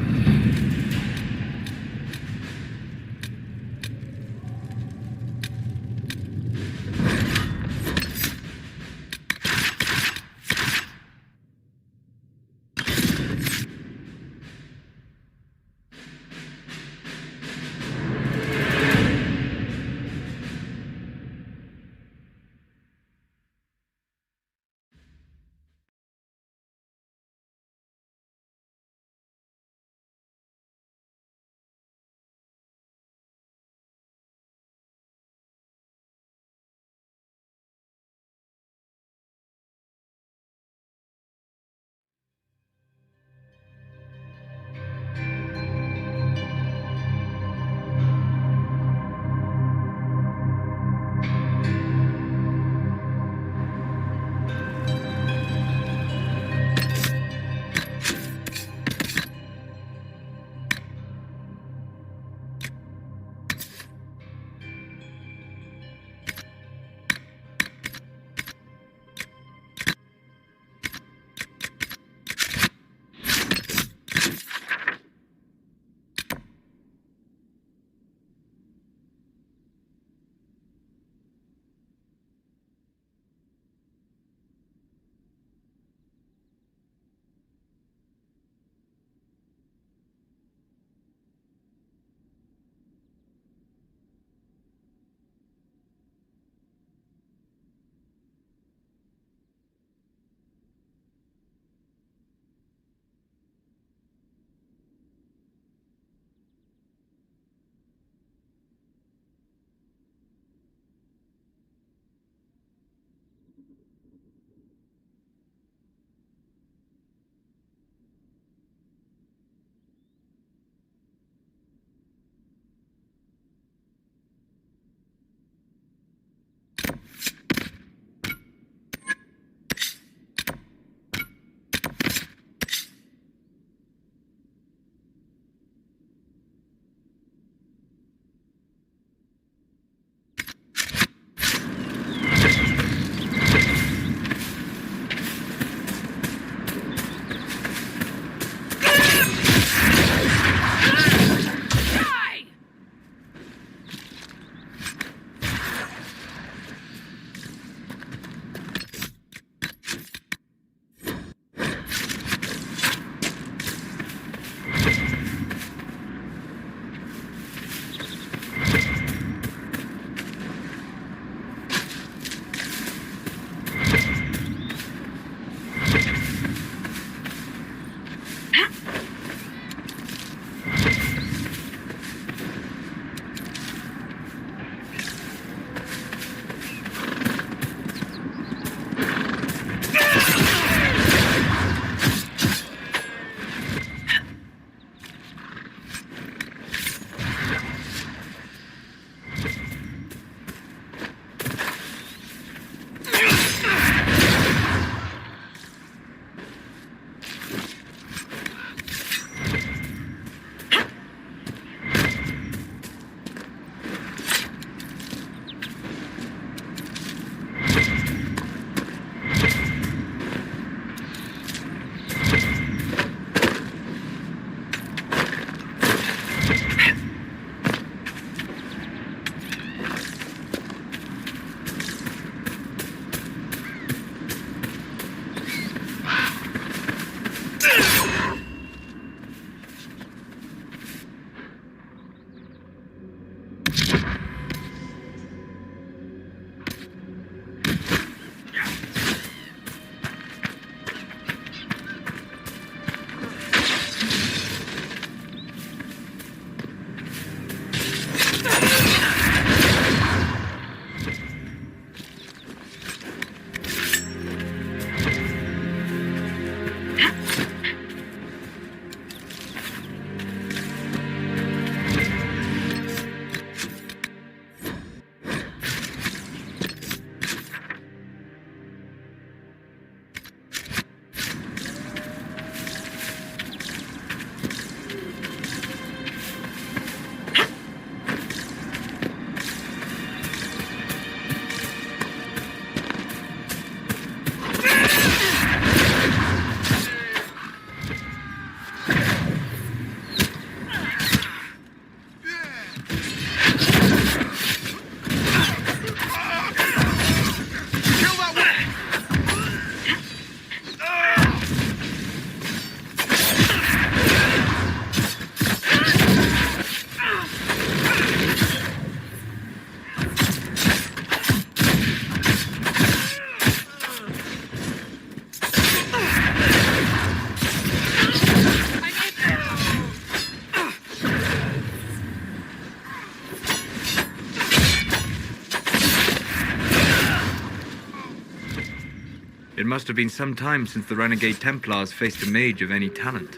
It must have been some time since the renegade Templars faced a mage of any talent.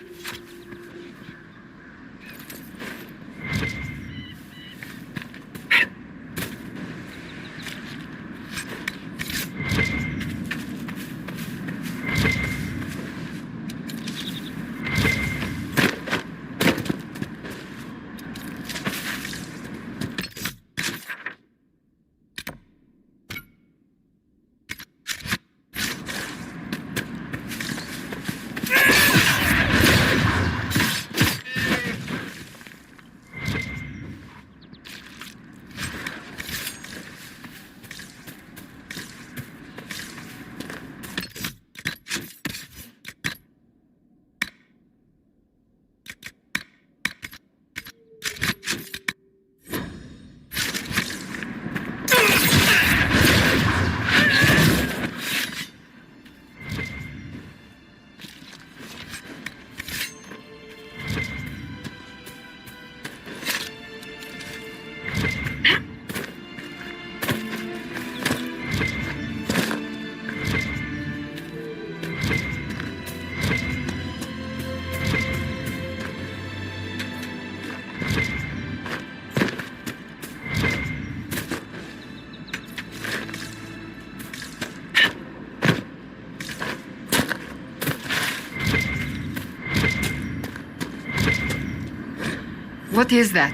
What is that?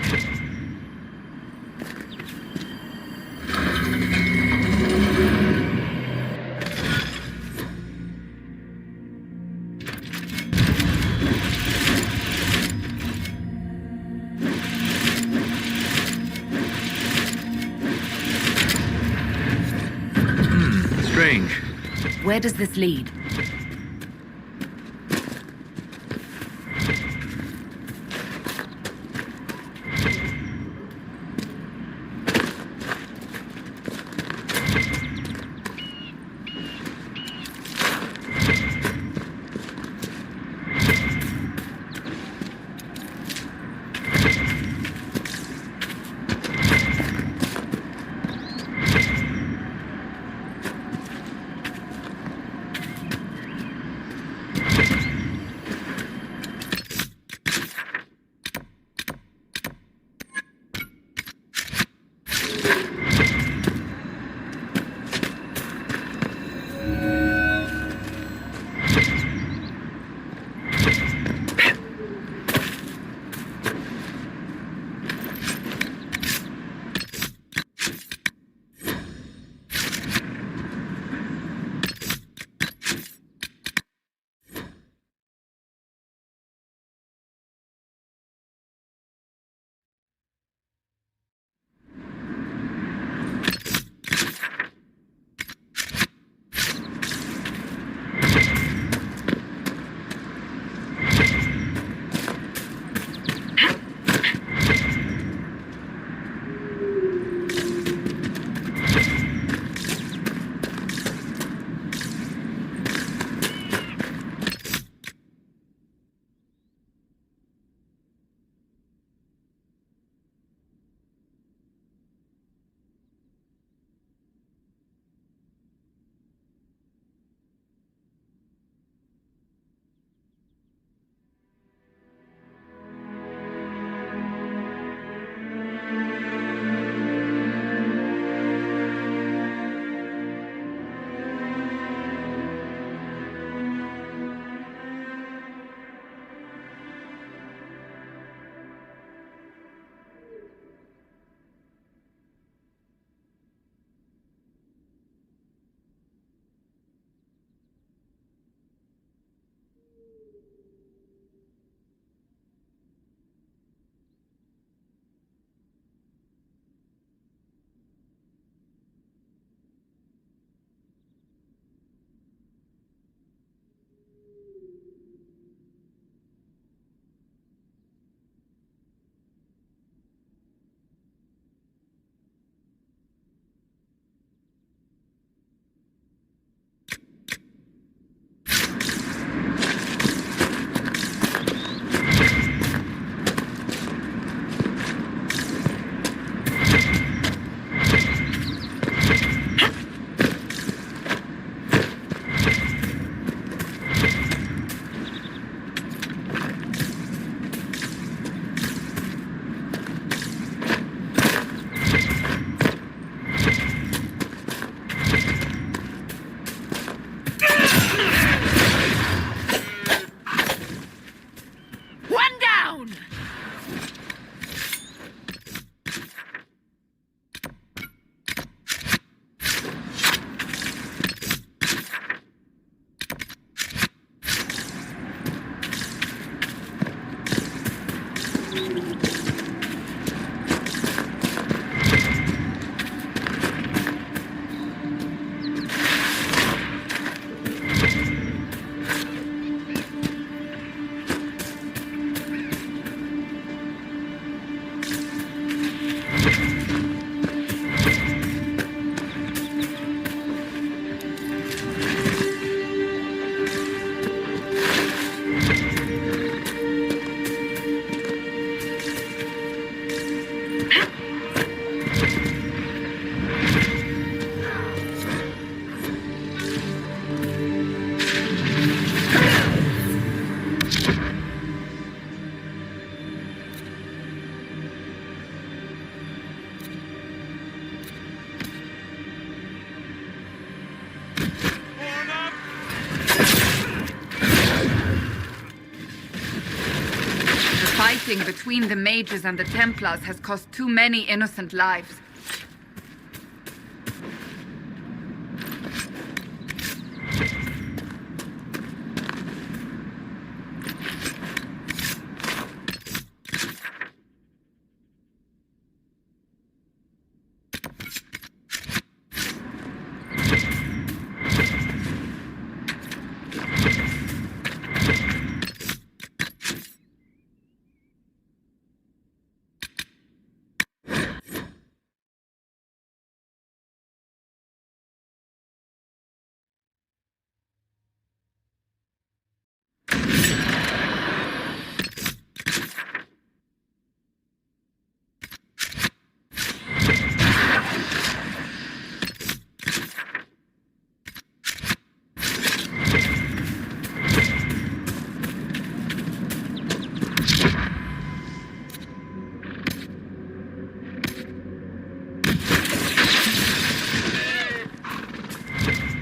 Strange. Where does this lead? fighting between the mages and the Templars has cost too many innocent lives.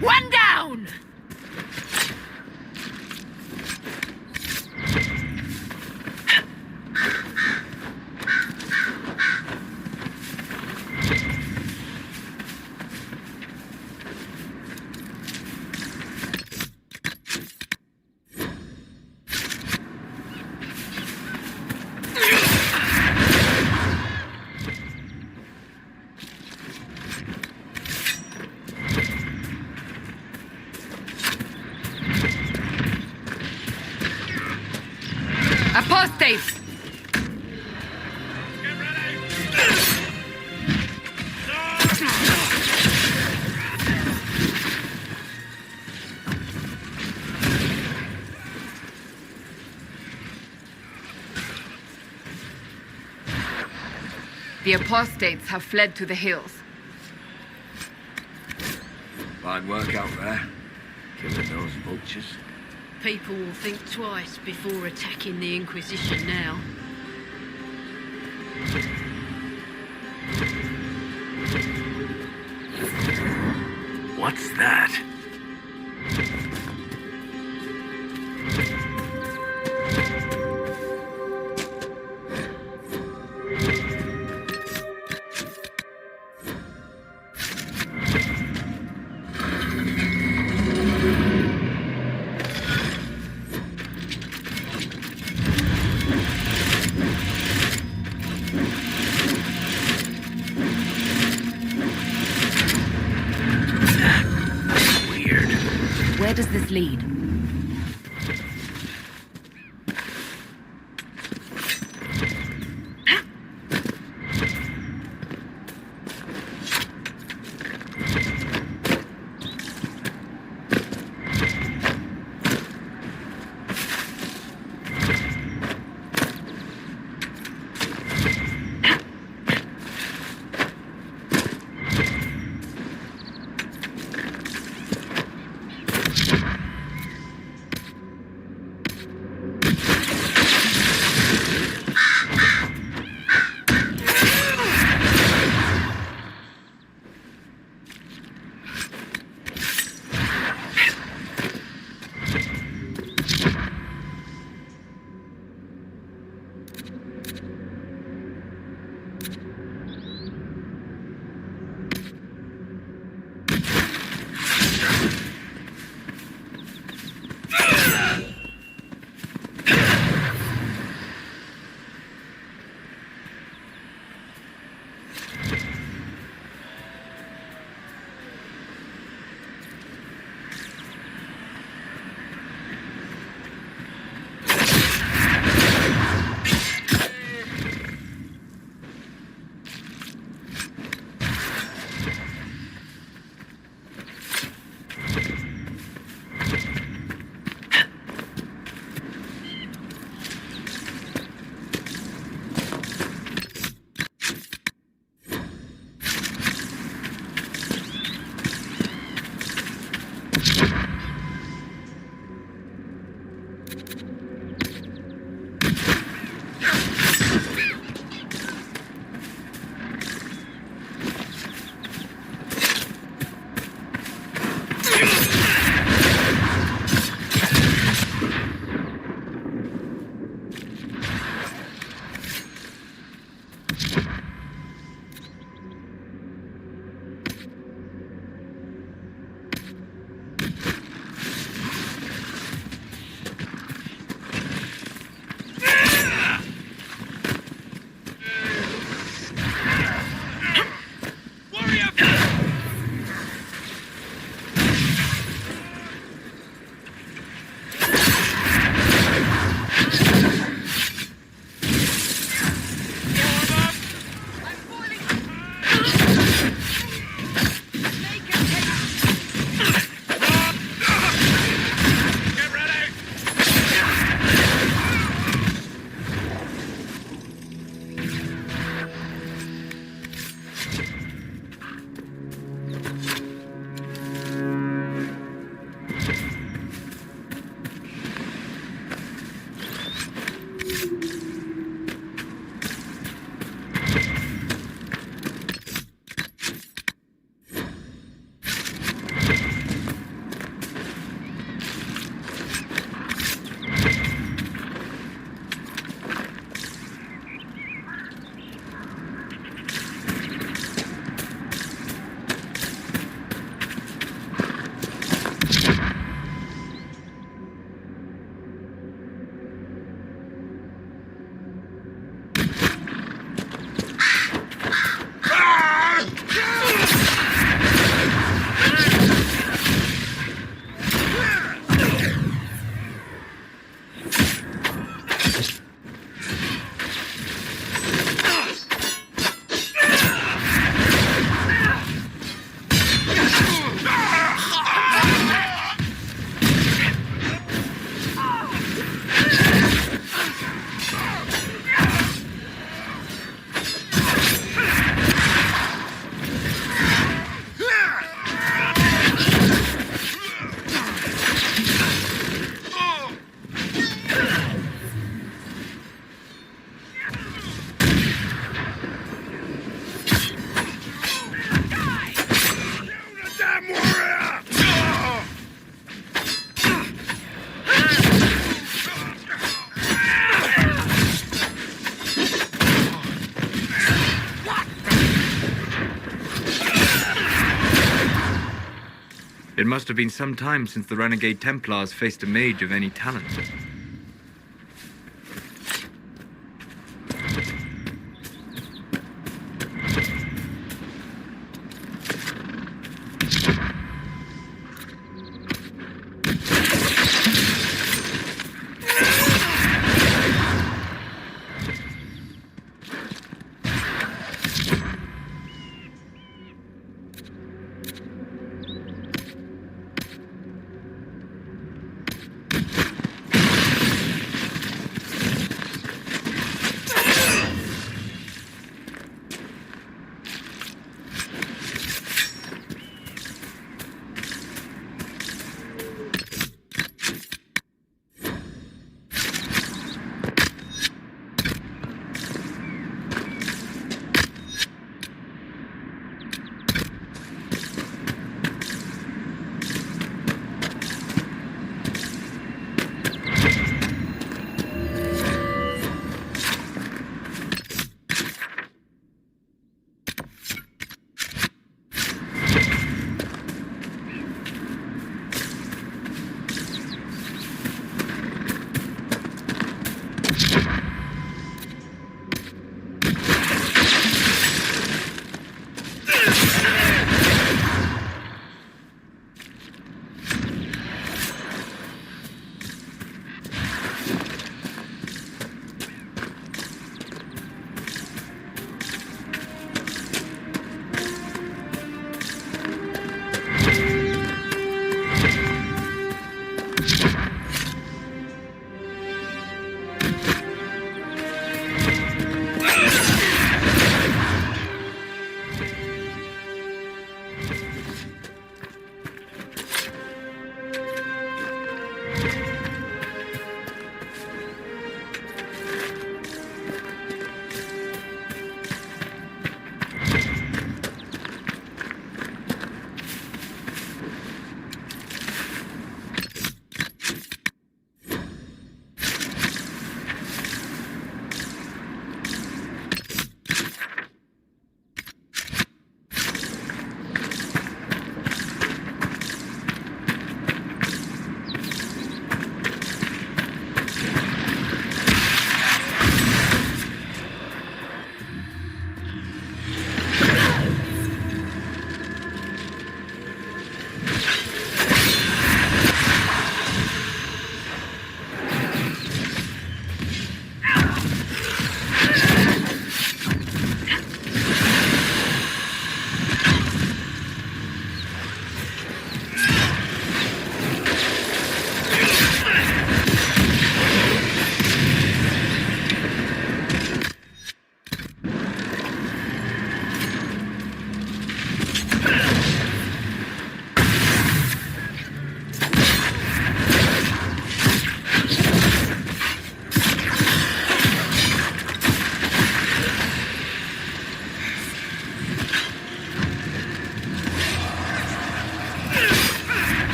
One down! Apostates! The apostates have fled to the hills. Fine work out there, killing those vultures. People will think twice before attacking the Inquisition now. What's that? Where does this lead? It must have been some time since the renegade Templars faced a mage of any talent.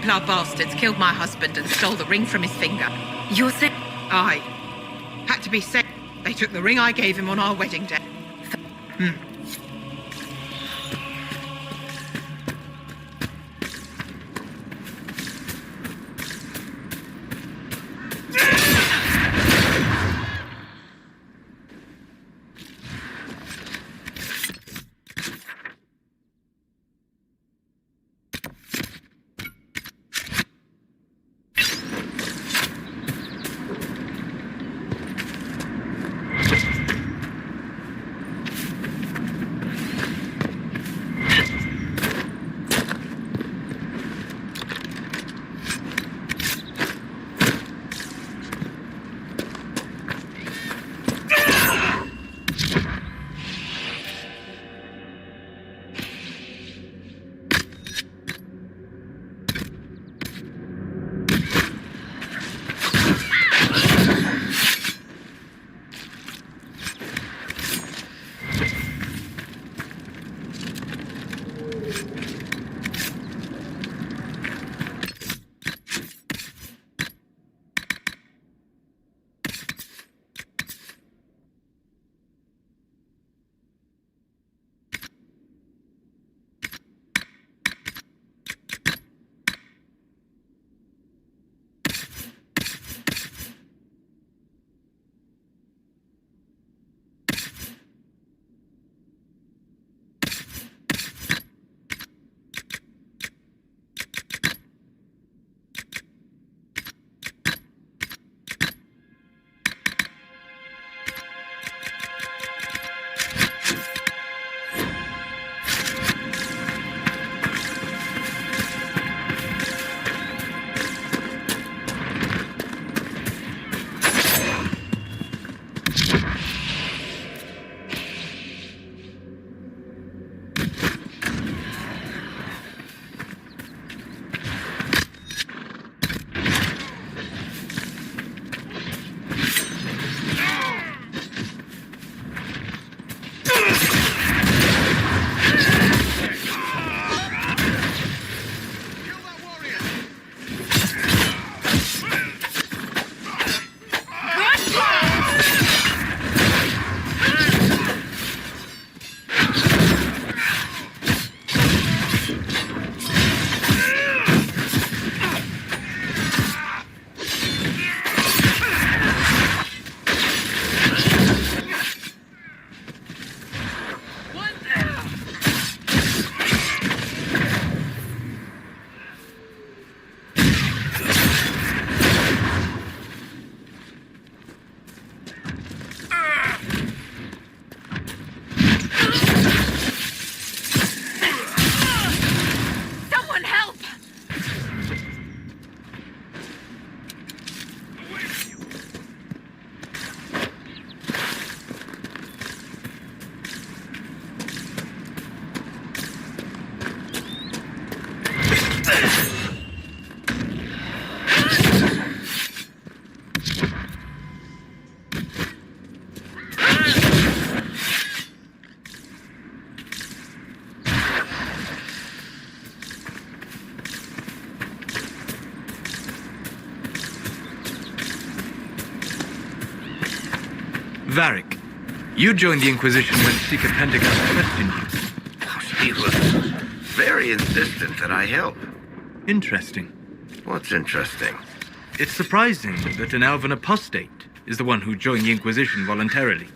Templar bastards killed my husband and stole the ring from his finger. You're saying... Aye. Had to be said. They took the ring I gave him on our wedding day. Varric, you joined the Inquisition when Seeker Pendergast questioned you. He was very insistent that I help. Interesting. What's interesting? It's surprising that an elven apostate is the one who joined the Inquisition voluntarily.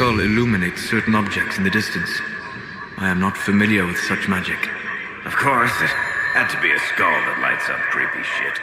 skull illuminates certain objects in the distance. I am not familiar with such magic. Of course, it had to be a skull that lights up creepy shit.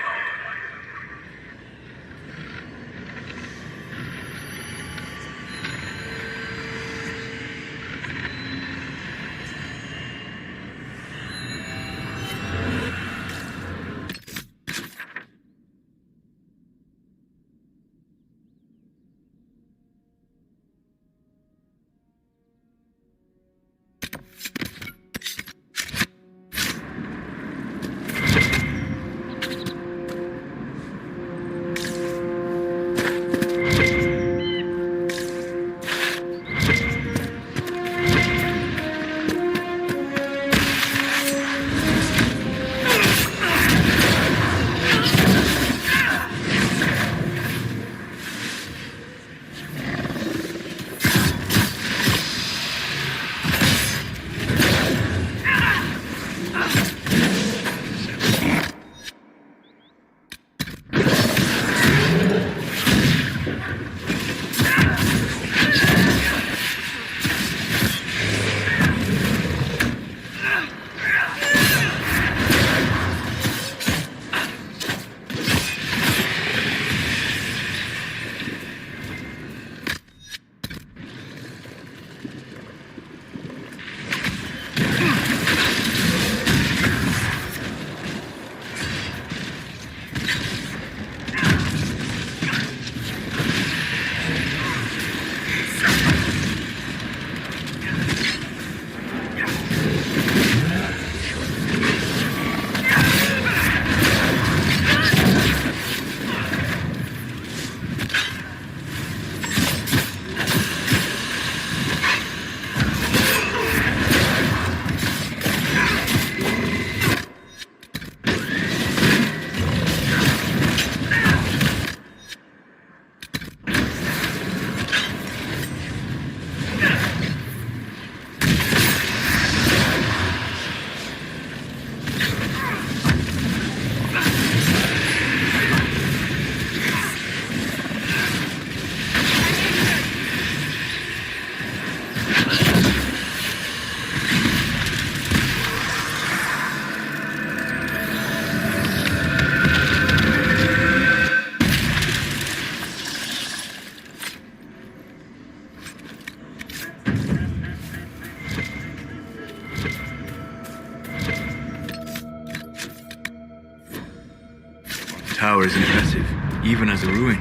Tower is impressive, even as a ruin.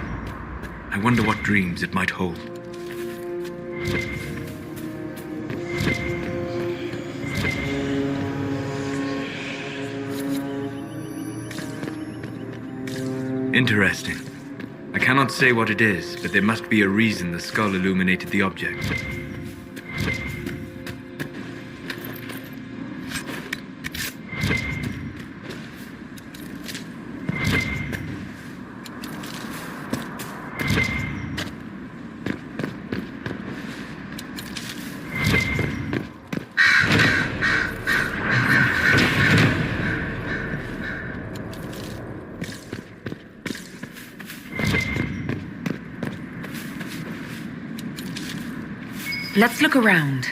I wonder what dreams it might hold. Interesting. I cannot say what it is, but there must be a reason the skull illuminated the object. Let's look around.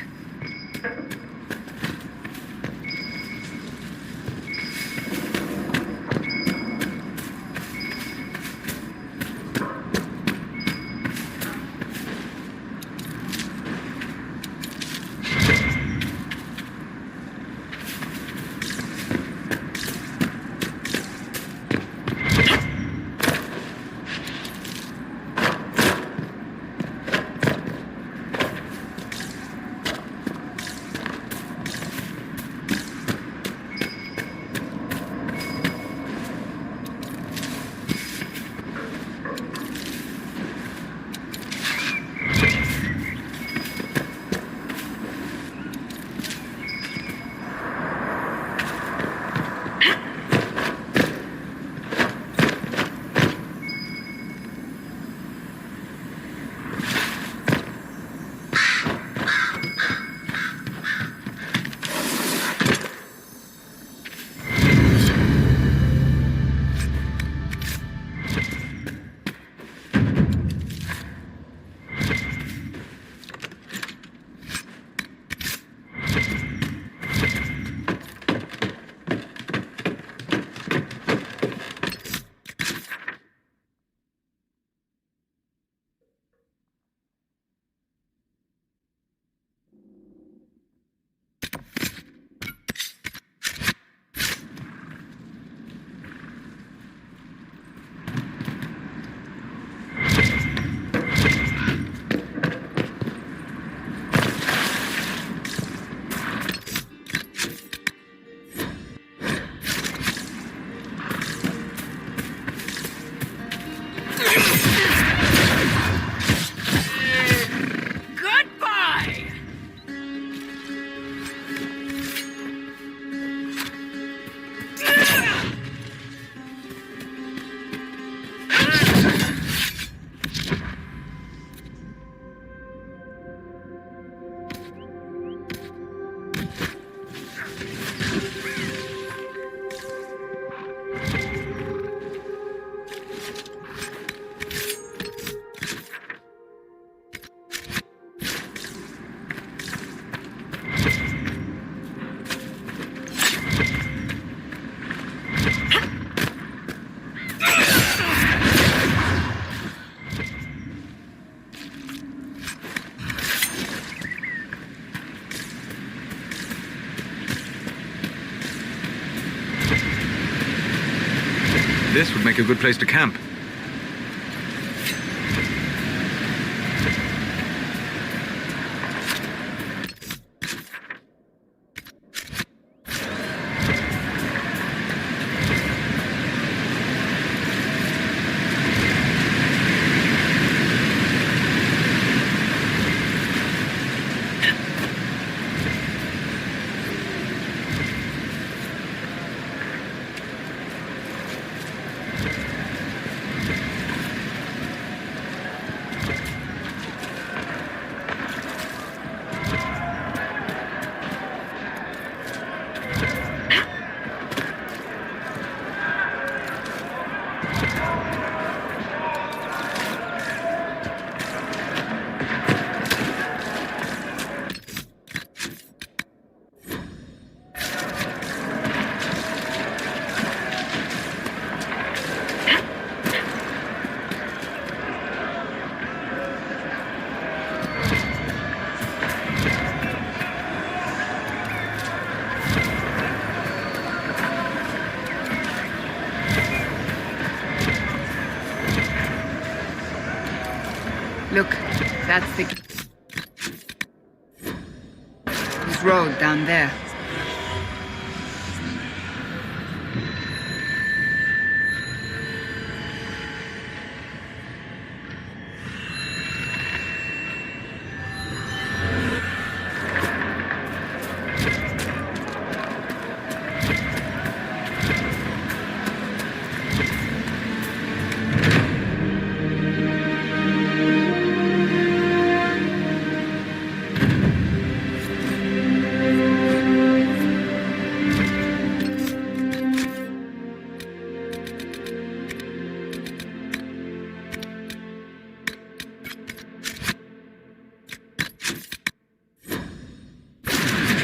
This would make a good place to camp. Look, that's the... This road down there.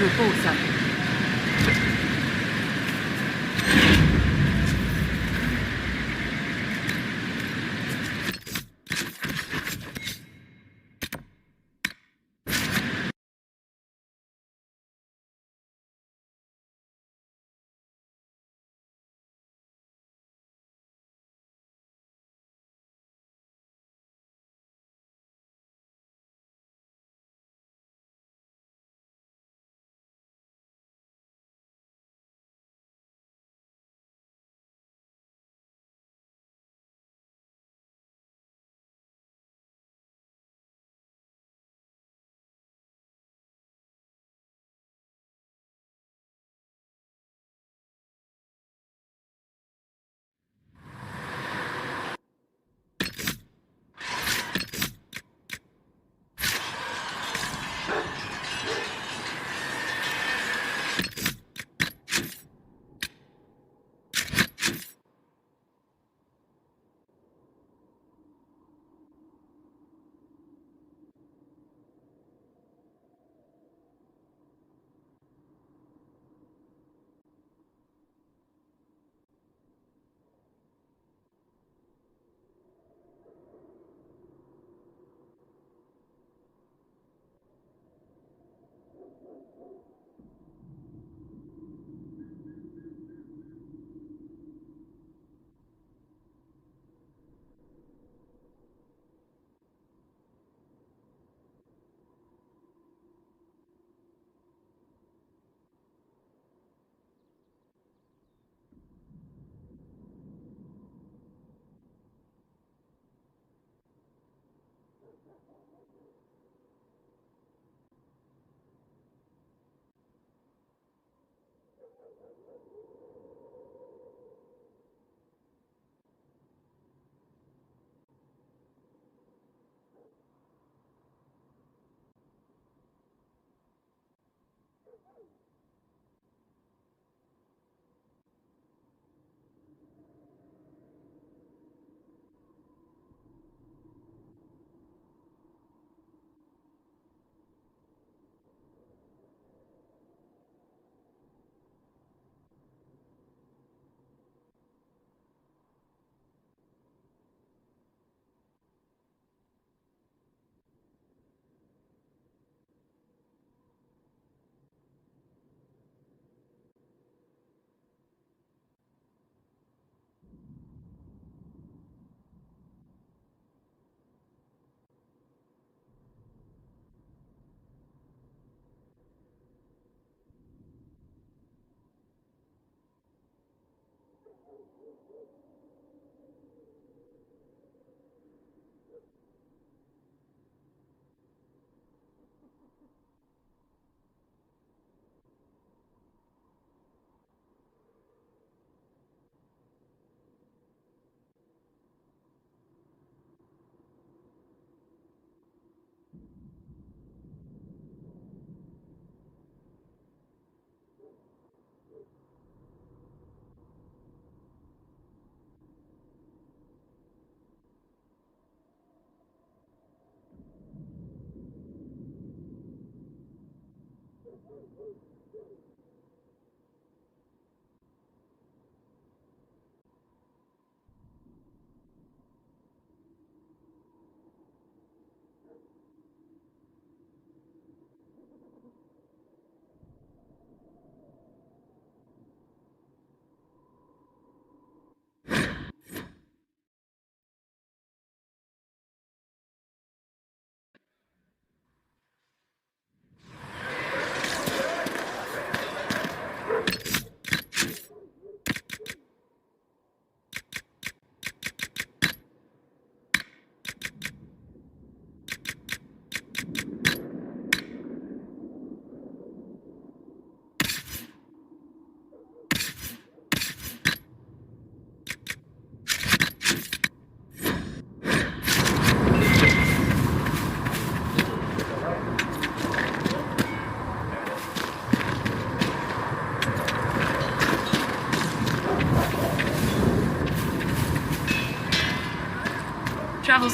Report something.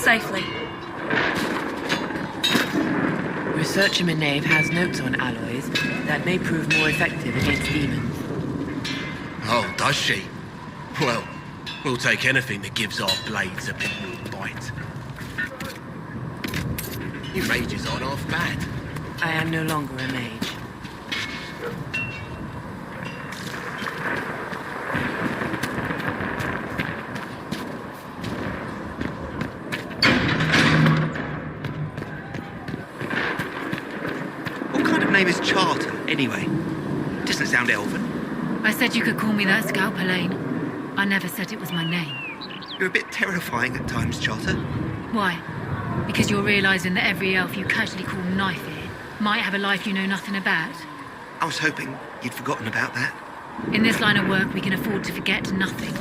safely. Researcher Minave has notes on alloys that may prove more effective against demons. Oh, does she? Well, we'll take anything that gives our blades a bit more bite. You mages aren't half bad. I am no longer a mage. What kind of name is Charter, anyway? Doesn't sound elven. I said you could call me that, Scalp Elaine. I never said it was my name. You're a bit terrifying at times, Charter. Why? Because you're realizing that every elf you casually call Knife here might have a life you know nothing about? I was hoping you'd forgotten about that. In this line of work, we can afford to forget nothing.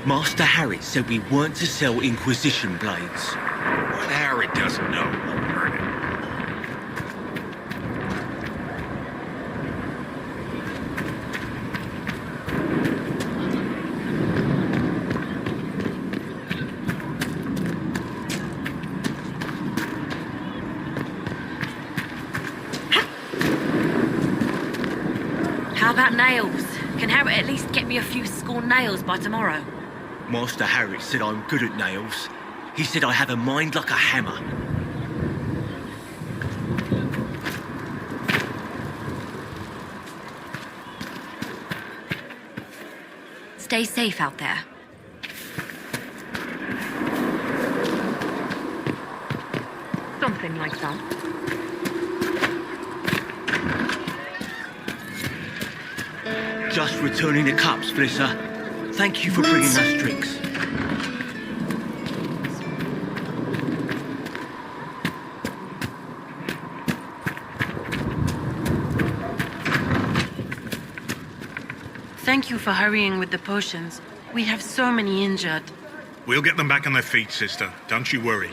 Master Harry said we weren't to sell Inquisition blades. What Harry doesn't know won't hurt him. How about nails? Can Harry at least get me a few scorn nails by tomorrow? Master Harry said I'm good at nails. He said I have a mind like a hammer. Stay safe out there. Something like that. Just returning the cups, Felissa. Thank you for bringing us drinks. Thank you for hurrying with the potions. We have so many injured. We'll get them back on their feet, sister. Don't you worry.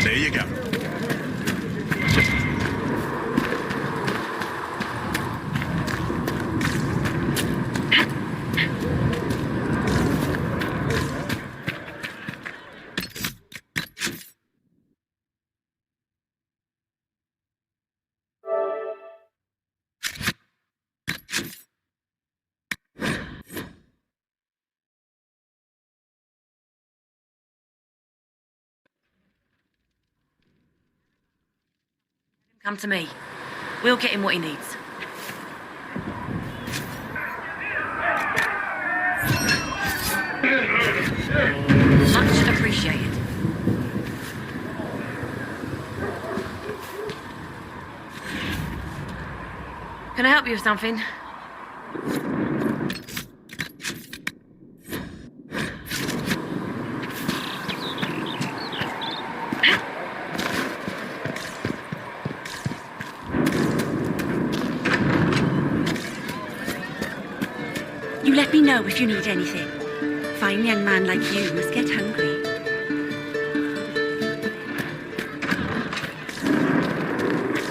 There you go. Come to me. We'll get him what he needs. Much appreciated. Can I help you with something? know if you need anything. Fine young man like you must get hungry.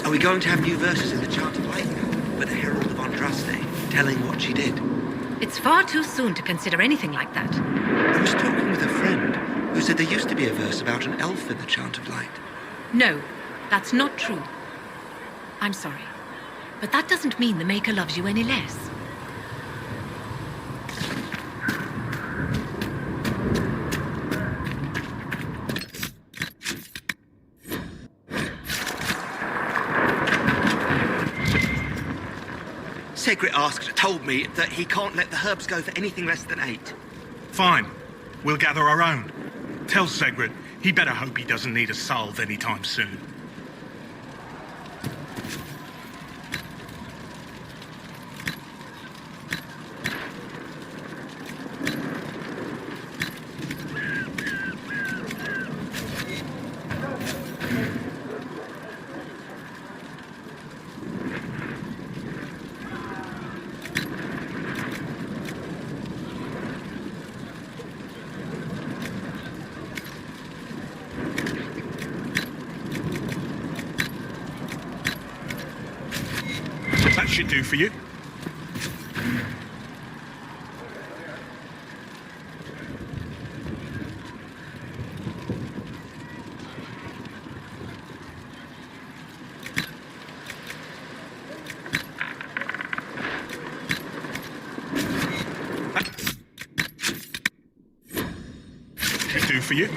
Are we going to have new verses in the Chant of Light now, with the Herald of Andraste telling what she did? It's far too soon to consider anything like that. I was talking with a friend who said there used to be a verse about an elf in the Chant of Light. No, that's not true. I'm sorry, but that doesn't mean the Maker loves you any less. Segrit told me that he can't let the herbs go for anything less than 8. Fine. We'll gather our own. Tell Segrit he better hope he doesn't need a salve anytime soon. That should do for you. Should do for you.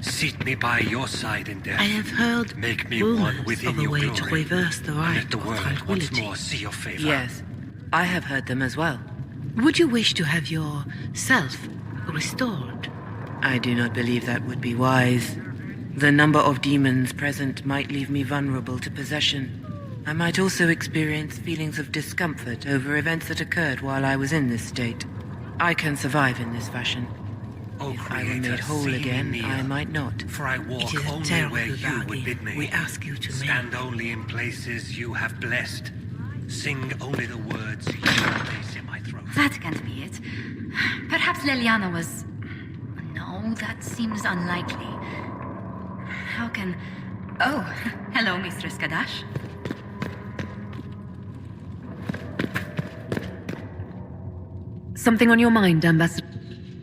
Seat me by your side in death. I have heard Make me one within of a your way glory. to reverse the right Let the of world tranquility. once more see your favor. Yes, I have heard them as well. Would you wish to have your self restored? I do not believe that would be wise. The number of demons present might leave me vulnerable to possession. I might also experience feelings of discomfort over events that occurred while I was in this state. I can survive in this fashion. If I were made whole again, I might not. For I walk It is a only terrible where you bargain. would bid me. We ask you to stand only in places you have blessed. Sing only the words you place in my throat. That can't be it. Perhaps Leliana was... No, that seems unlikely. How can... Oh, hello, Mistress Kadash. Something on your mind, Ambassador?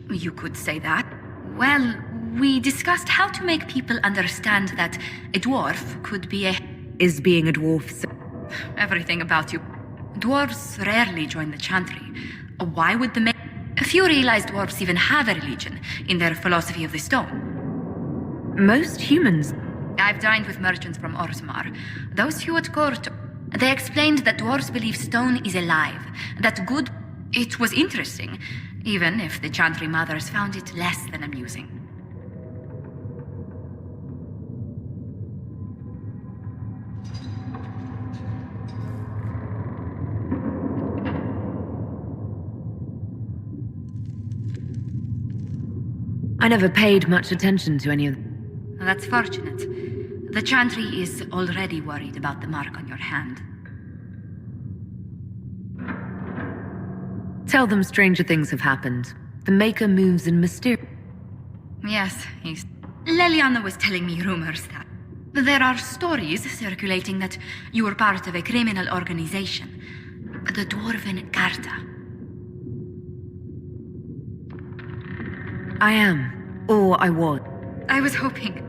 You could say that. Well, we discussed how to make people understand that a dwarf could be a... Is being a dwarf so... Everything about you. Dwarves rarely join the chantry. Why would the Few realize dwarves even have a religion in their philosophy of the stone. Most humans... I've dined with merchants from Orzammar. Those few at court, they explained that dwarves believe stone is alive, that good... It was interesting, even if the chantry mothers found it less than amusing. I never paid much attention to any of them. That's fortunate. The chantry is already worried about the mark on your hand. Tell them stranger things have happened. The Maker moves in mysterious... Yes, Leliana was telling me rumors that there are stories circulating that you were part of a criminal organization, the Dwarven Carta. I am. Or I was. I was hoping.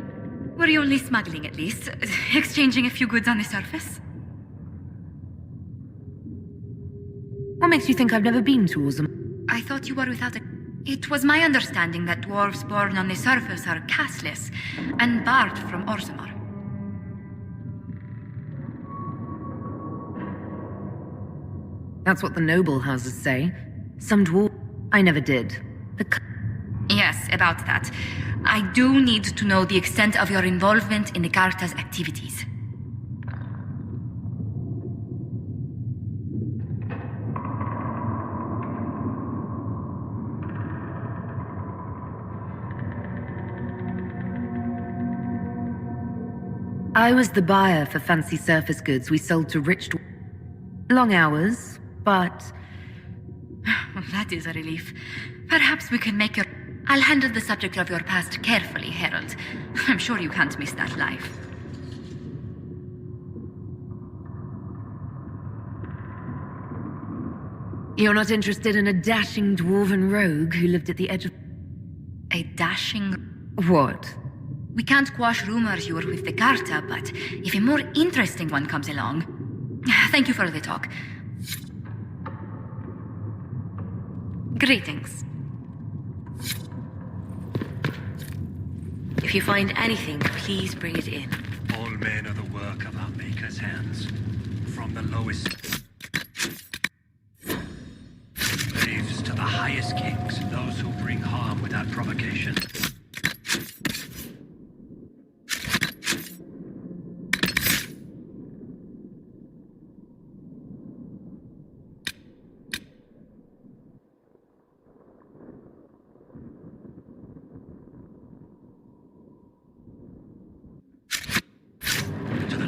Were you only smuggling at least? Exchanging a few goods on the surface? What makes you think I've never been to Orzammar? I thought you were without a... It was my understanding that dwarves born on the surface are casteless and barred from Orzammar. That's what the noble houses say. Some dwarf... I never did. Yes, about that. I do need to know the extent of your involvement in the Carta's activities. I was the buyer for fancy surface goods we sold to rich... Long hours, but... That is a relief. Perhaps we can make your... I'll handle the subject of your past carefully, Herald. I'm sure you can't miss that life. You're not interested in a dashing dwarven rogue who lived at the edge of... A dashing... What? We can't quash rumors you were with the Carta, but if a more interesting one comes along... Thank you for the talk. Greetings. If you find anything, please bring it in. All men are the work of our Maker's hands. From the lowest slaves to the highest kings, those who bring harm without provocation.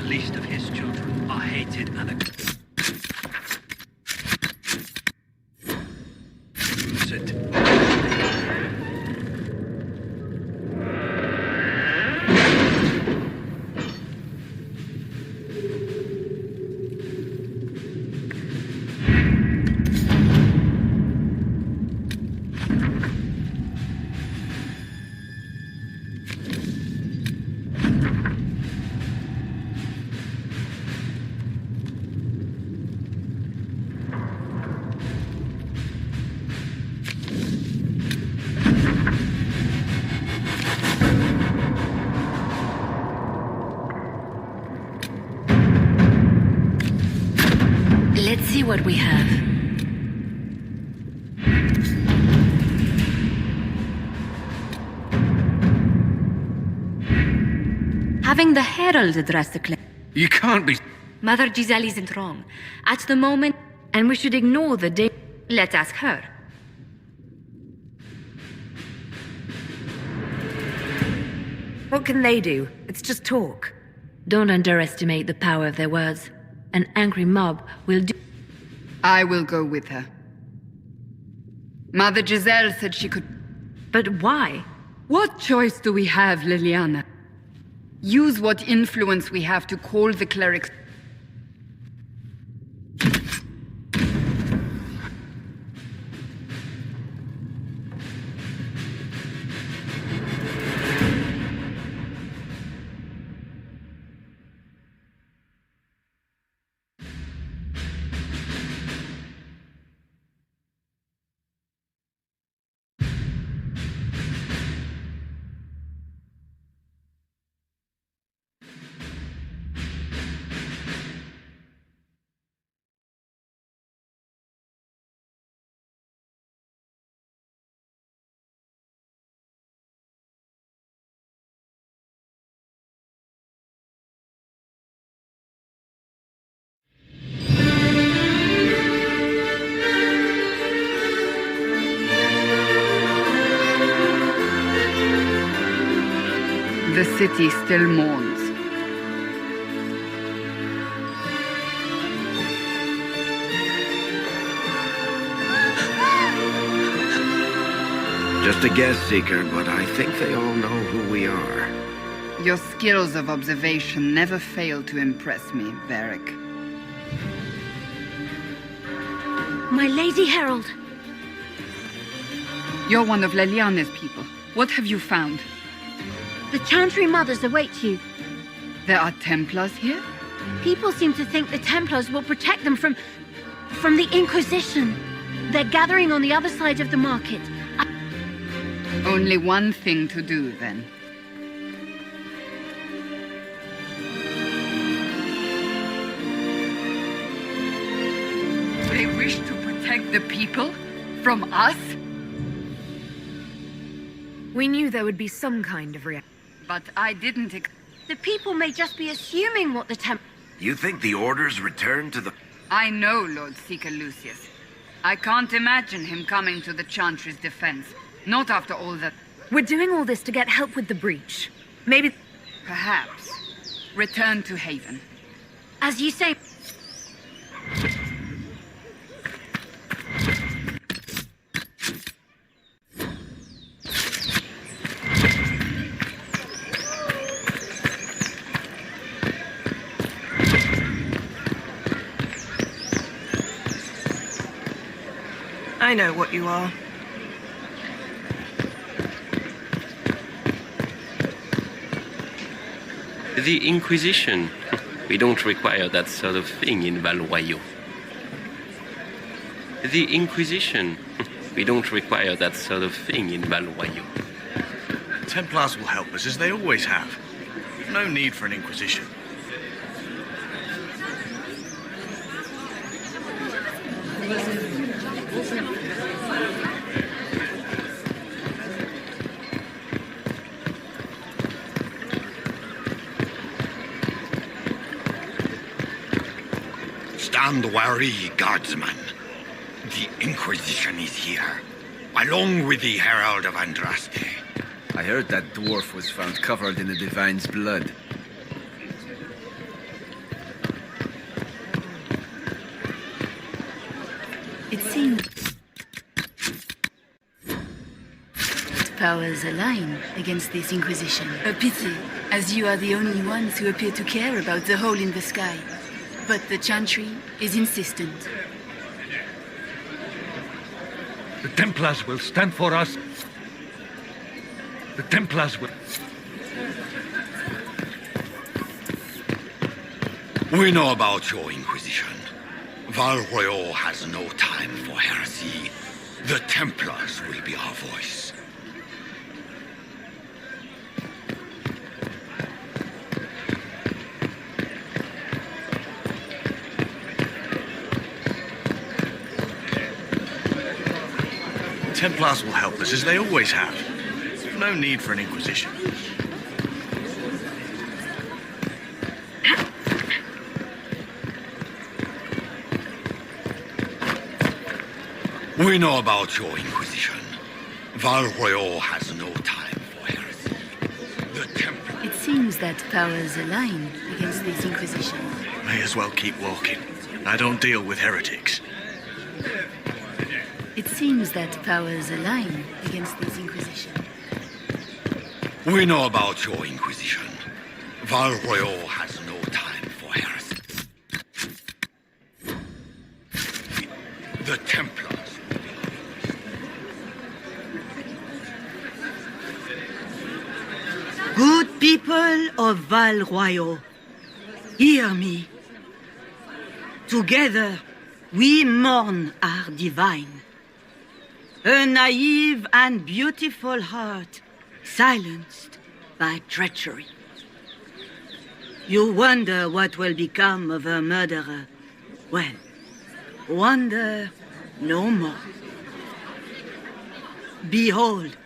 Least of his children are hated and Let's see what we have. Having the Herald address the claim. You can't be... Mother Giselle isn't wrong. At the moment, and we should ignore the day. Let's ask her. What can they do? It's just talk. Don't underestimate the power of their words. An angry mob will do... I will go with her. Mother Giselle said she could... But why? What choice do we have, Liliana? Use what influence we have to call the clerics... The city still mourns. Just a guess, Seeker, but I think they all know who we are. Your skills of observation never fail to impress me, Varric. My Lady Herald. You're one of Leliana's people. What have you found? The Chantry Mothers await you. There are Templars here? People seem to think the Templars will protect them from the Inquisition. They're gathering on the other side of the market. Only one thing to do, then. They wish to protect the people? From us? We knew there would be some kind of reaction. But I didn't... The people may just be assuming what the You think the orders returned to the... I know Lord Seeker Lucius. I can't imagine him coming to the Chantry's defense. Not after all that... We're doing all this to get help with the breach. Maybe... Perhaps. Return to Haven. As you say. I know what you are. The Inquisition. We don't require that sort of thing in Val Royeaux. The Inquisition. We don't require that sort of thing in Val Royeaux. Templars will help us, as they always have. No need for an Inquisition. Stand wary, guardsman. The Inquisition is here, along with the Herald of Andraste. I heard that dwarf was found covered in the Divine's blood. It seems powers align against this Inquisition. A pity, as you are the only ones who appear to care about the hole in the sky. But the Chantry is insistent. The Templars will stand for us. The Templars will... We know about your Inquisition. Val Royeaux has no time for heresy. The Templars will be our voice. Templars will help us, as they always have. No need for an Inquisition. We know about your Inquisition. Val Royeaux has no time for heresy. The Templars... It seems that powers align against this Inquisition. May as well keep walking. I don't deal with heretics. It seems that powers align against this Inquisition. We know about your Inquisition. Val Royeaux has no time for heresy. The Templars... Good people of Val Royeaux, hear me. Together, we mourn our divine. A naive and beautiful heart, silenced by treachery. You wonder what will become of a murderer. Well, wonder no more. Behold,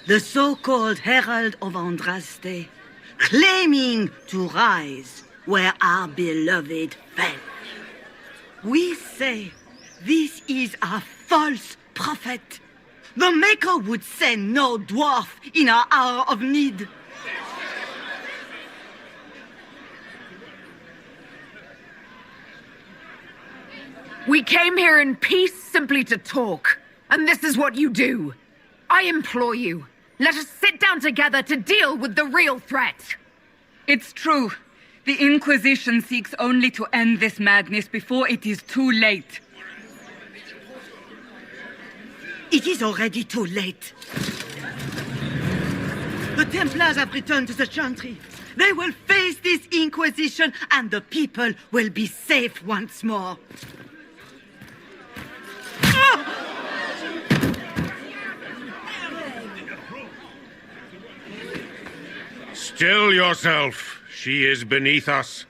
the so-called Herald of Andraste, claiming to rise where our beloved fell. We say this is a false prophet. The Maker would send no dwarf in our hour of need. We came here in peace simply to talk, and this is what you do. I implore you, let us sit down together to deal with the real threat. It's true. The Inquisition seeks only to end this madness before it is too late. It is already too late. The Templars have returned to the Chantry. They will face this Inquisition, and the people will be safe once more. Still yourself. She is beneath us.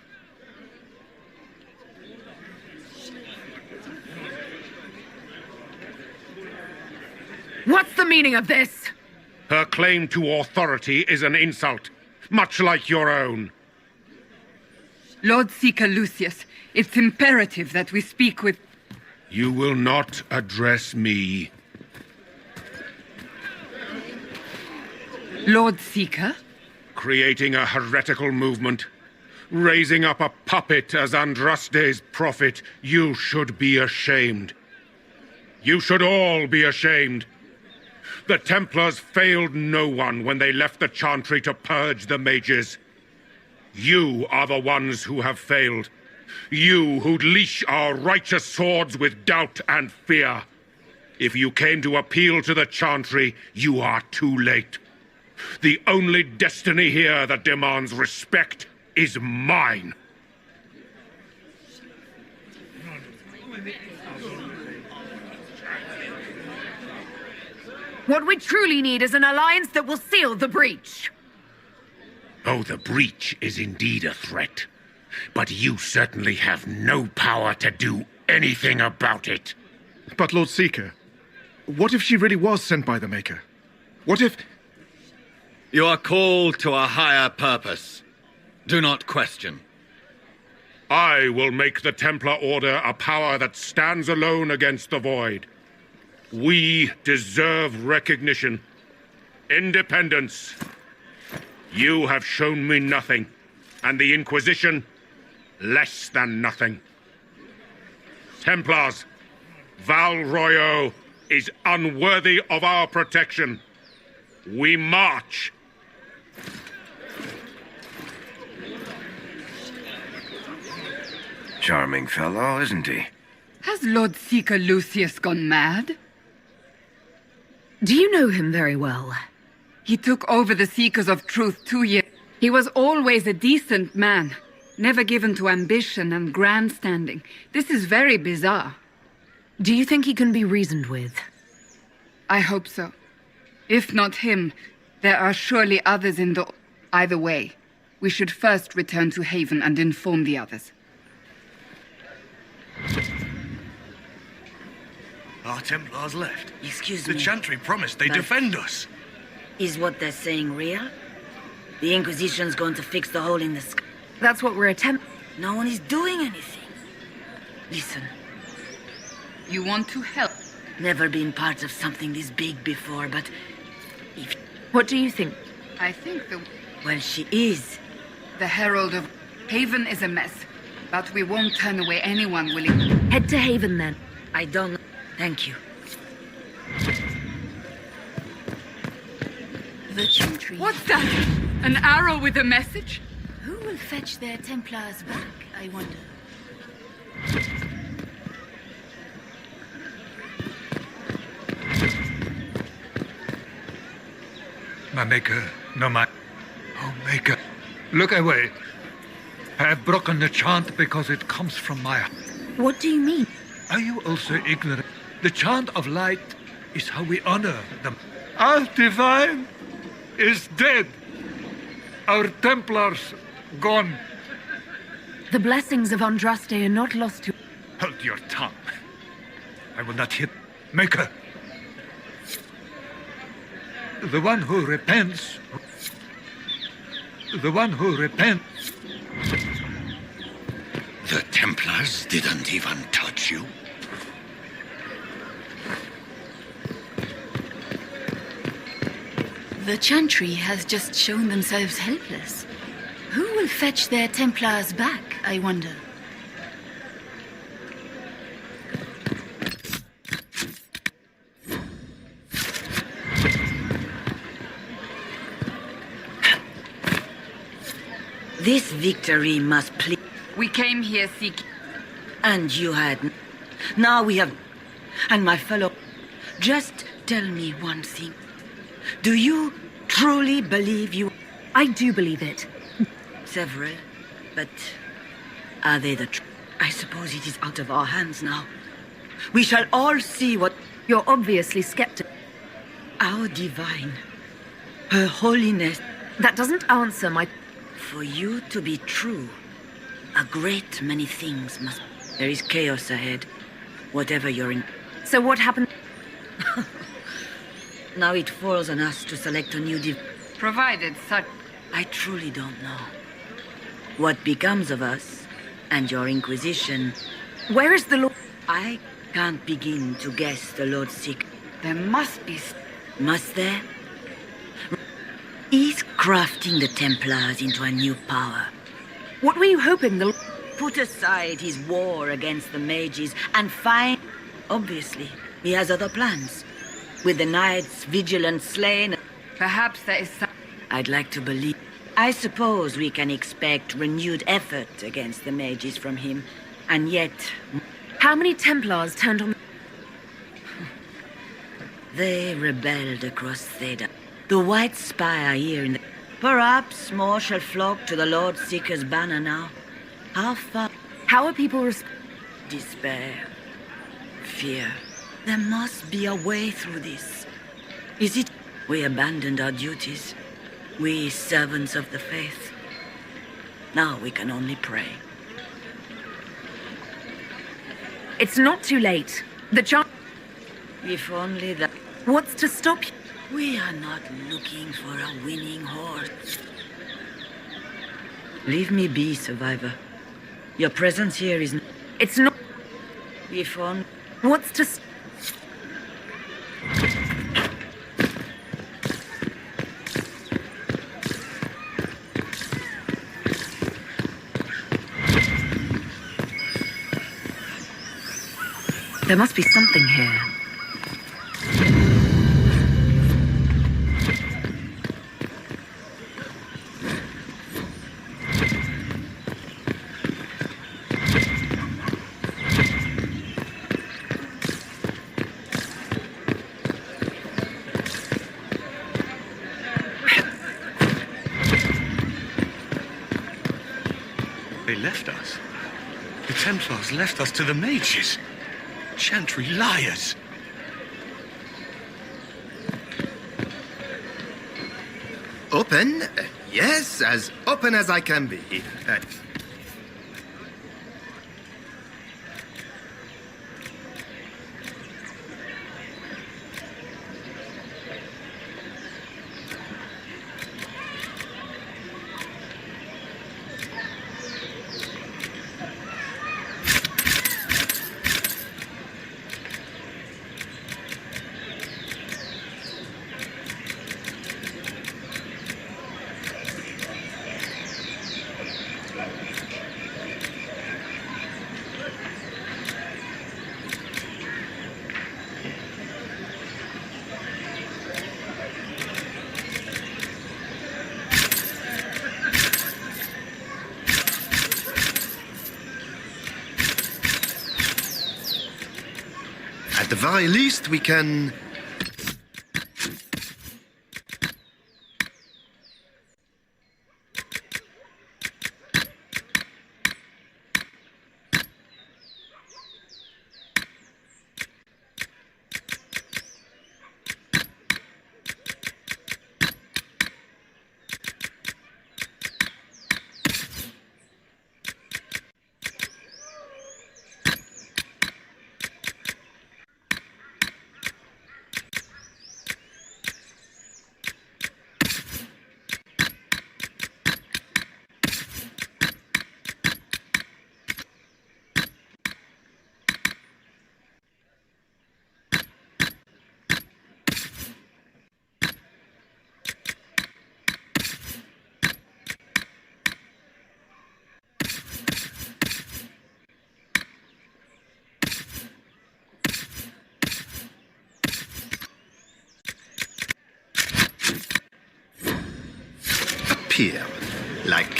What's the meaning of this? Her claim to authority is an insult, much like your own. Lord Seeker Lucius, it's imperative that we speak with... You will not address me. Lord Seeker? Creating a heretical movement. Raising up a puppet as Andraste's prophet, you should be ashamed. You should all be ashamed. The Templars failed no one when they left the Chantry to purge the mages. You are the ones who have failed. You who'd leash our righteous swords with doubt and fear. If you came to appeal to the Chantry, you are too late. The only destiny here that demands respect is mine. What we truly need is an alliance that will seal the breach. Oh, the breach is indeed a threat. But you certainly have no power to do anything about it. But Lord Seeker, what if she really was sent by the Maker? What if... You are called to a higher purpose. Do not question. I will make the Templar Order a power that stands alone against the Void. We deserve recognition. Independence. You have shown me nothing, and the Inquisition, less than nothing. Templars, Val Royeaux is unworthy of our protection. We march. Charming fellow, isn't he? Has Lord Seeker Lucius gone mad? Do you know him very well? He took over the Seekers of Truth 2 years. He was always a decent man, never given to ambition and grandstanding. This is very bizarre. Do you think he can be reasoned with? I hope so. If not him, there are surely others in the... Either way, we should first return to Haven and inform the others. Our Templars left. Excuse The me. Chantry promised they'd But- defend us. Is what they're saying real? The Inquisition's going to fix the hole in the sky. That's what we're attempting. No one is doing anything. Listen. You want to help? Never been part of something this big before, but if... What do you think? I think the... Well, she is. The Herald of Haven is a mess, but we won't turn away anyone willing. Head to Haven, then. I don't... Thank you. The Chantry. What's that? An arrow with a message? Who will fetch their Templars back, I wonder? My Maker, no my... Oh, Maker, look away. I have broken the chant because it comes from my... What do you mean? Are you also ignorant? The chant of light is how we honor them. Our divine is dead. Our Templars gone. The blessings of Andraste are not lost to... Hold your tongue. I will not hit Maker. The one who repents... The one who repents... The Templars didn't even touch you. The Chantry has just shown themselves helpless. Who will fetch their Templars back, I wonder? This victory must please... We came here seeking... And you had... Now we have... And my fellow... Just tell me one thing. Do you truly believe you... I do believe it. Several, but... Are they the truth? I suppose it is out of our hands now. We shall all see what... You're obviously skeptical. Our divine... Her holiness... That doesn't answer my... For you to be true, a great many things must... There is chaos ahead, whatever you're in. So what happened? Now it falls on us to select a new Provided such... I truly don't know. What becomes of us, and your Inquisition... Where is the Lord? I can't begin to guess the Lord's secret. There must be... Must there? He's crafting the Templars into a new power. What were you hoping the... Put aside his war against the mages and find... Obviously, he has other plans. With the knights vigilant slain... Perhaps there is some... I'd like to believe... I suppose we can expect renewed effort against the mages from him. And yet... How many Templars turned on... They rebelled across Theda. The White Spire here in the... Perhaps more shall flock to the Lord Seeker's banner now. How far? How are people Despair. Fear. There must be a way through this. Is it... We abandoned our duties. We servants of the faith. Now we can only pray. It's not too late. The chance... If only that... What's to stop you? We are not looking for a winning horse. Leave me be, survivor. Your presence here is... It's not... If only... What's to... There must be something here. They left us. The Templars left us to the mages. Chantry liars. Open? Yes, as open as I can be. At the very least, we can... appear like...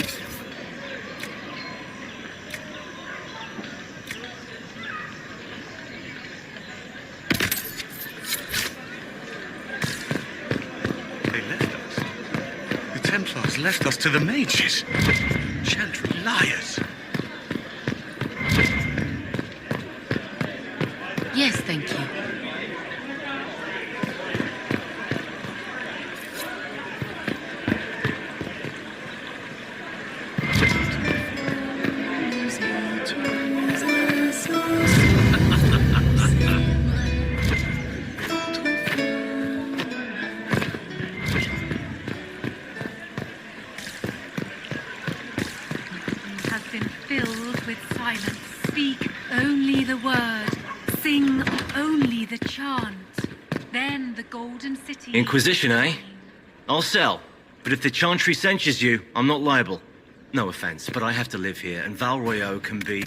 They left us. The Templars left us to the mages. Chantry liars. Yes, thank you. Has been filled with silence. Speak only the word. Sing only the chant. Then the golden city... Inquisition, eh? I'll sell. But if the Chantry censures you, I'm not liable. No offense, but I have to live here, and Val Royeaux can be...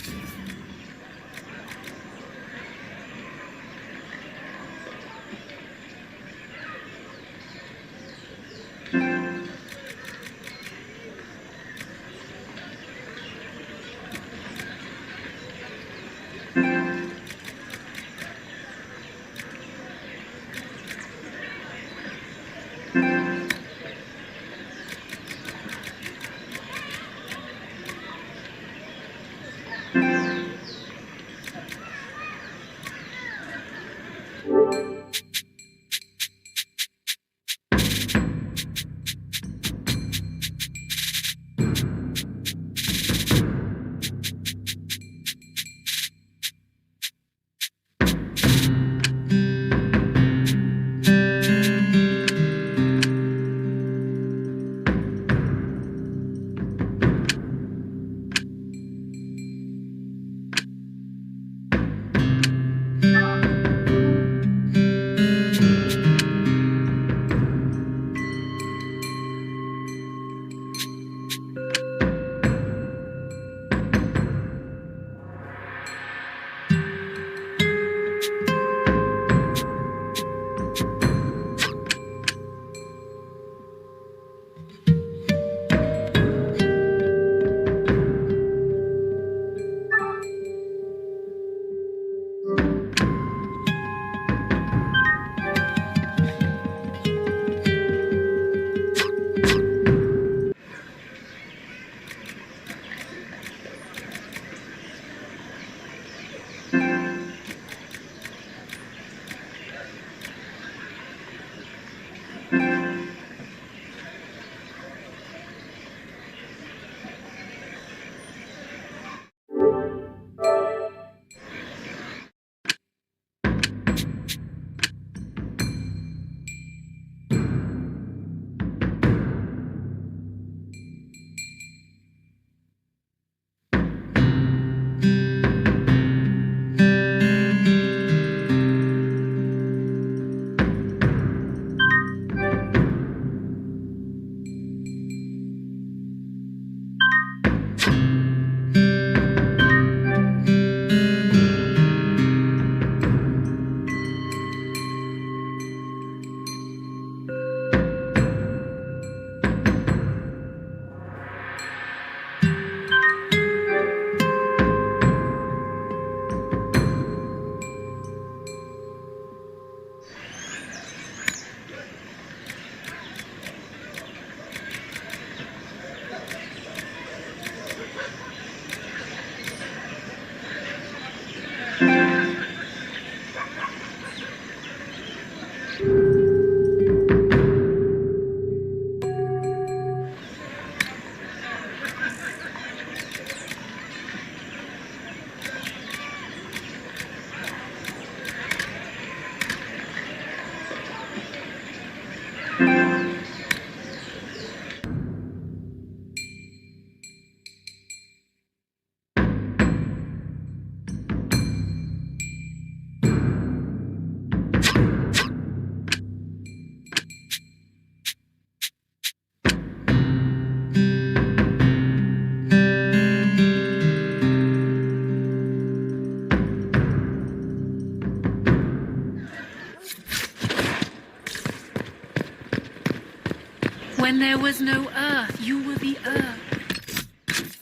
When there was no earth, you were the earth.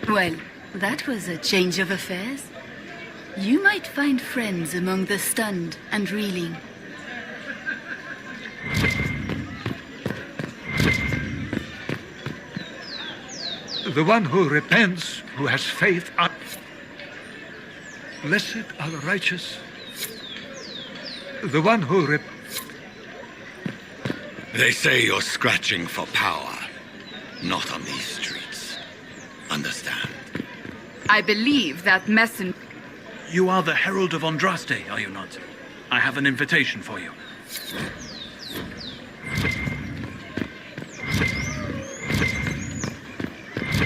Well, that was a change of affairs. You might find friends among the stunned and reeling. The one who repents, who has faith, blessed are the righteous. The one who They say you're scratching for power. Not on these streets. Understand? I believe that messenger... You are the Herald of Andraste, are you not? I have an invitation for you.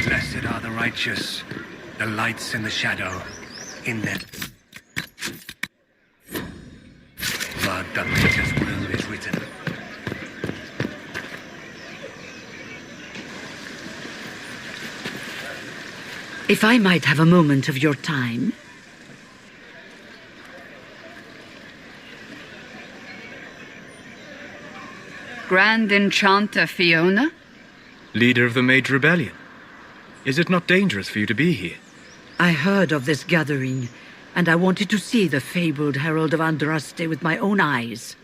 Blessed are the righteous, the lights in the shadow, in their... blood, the Maker's will is written. If I might have a moment of your time. Grand Enchanter Fiona? Leader of the Mage Rebellion. Is it not dangerous for you to be here? I heard of this gathering, and I wanted to see the fabled Herald of Andraste with my own eyes.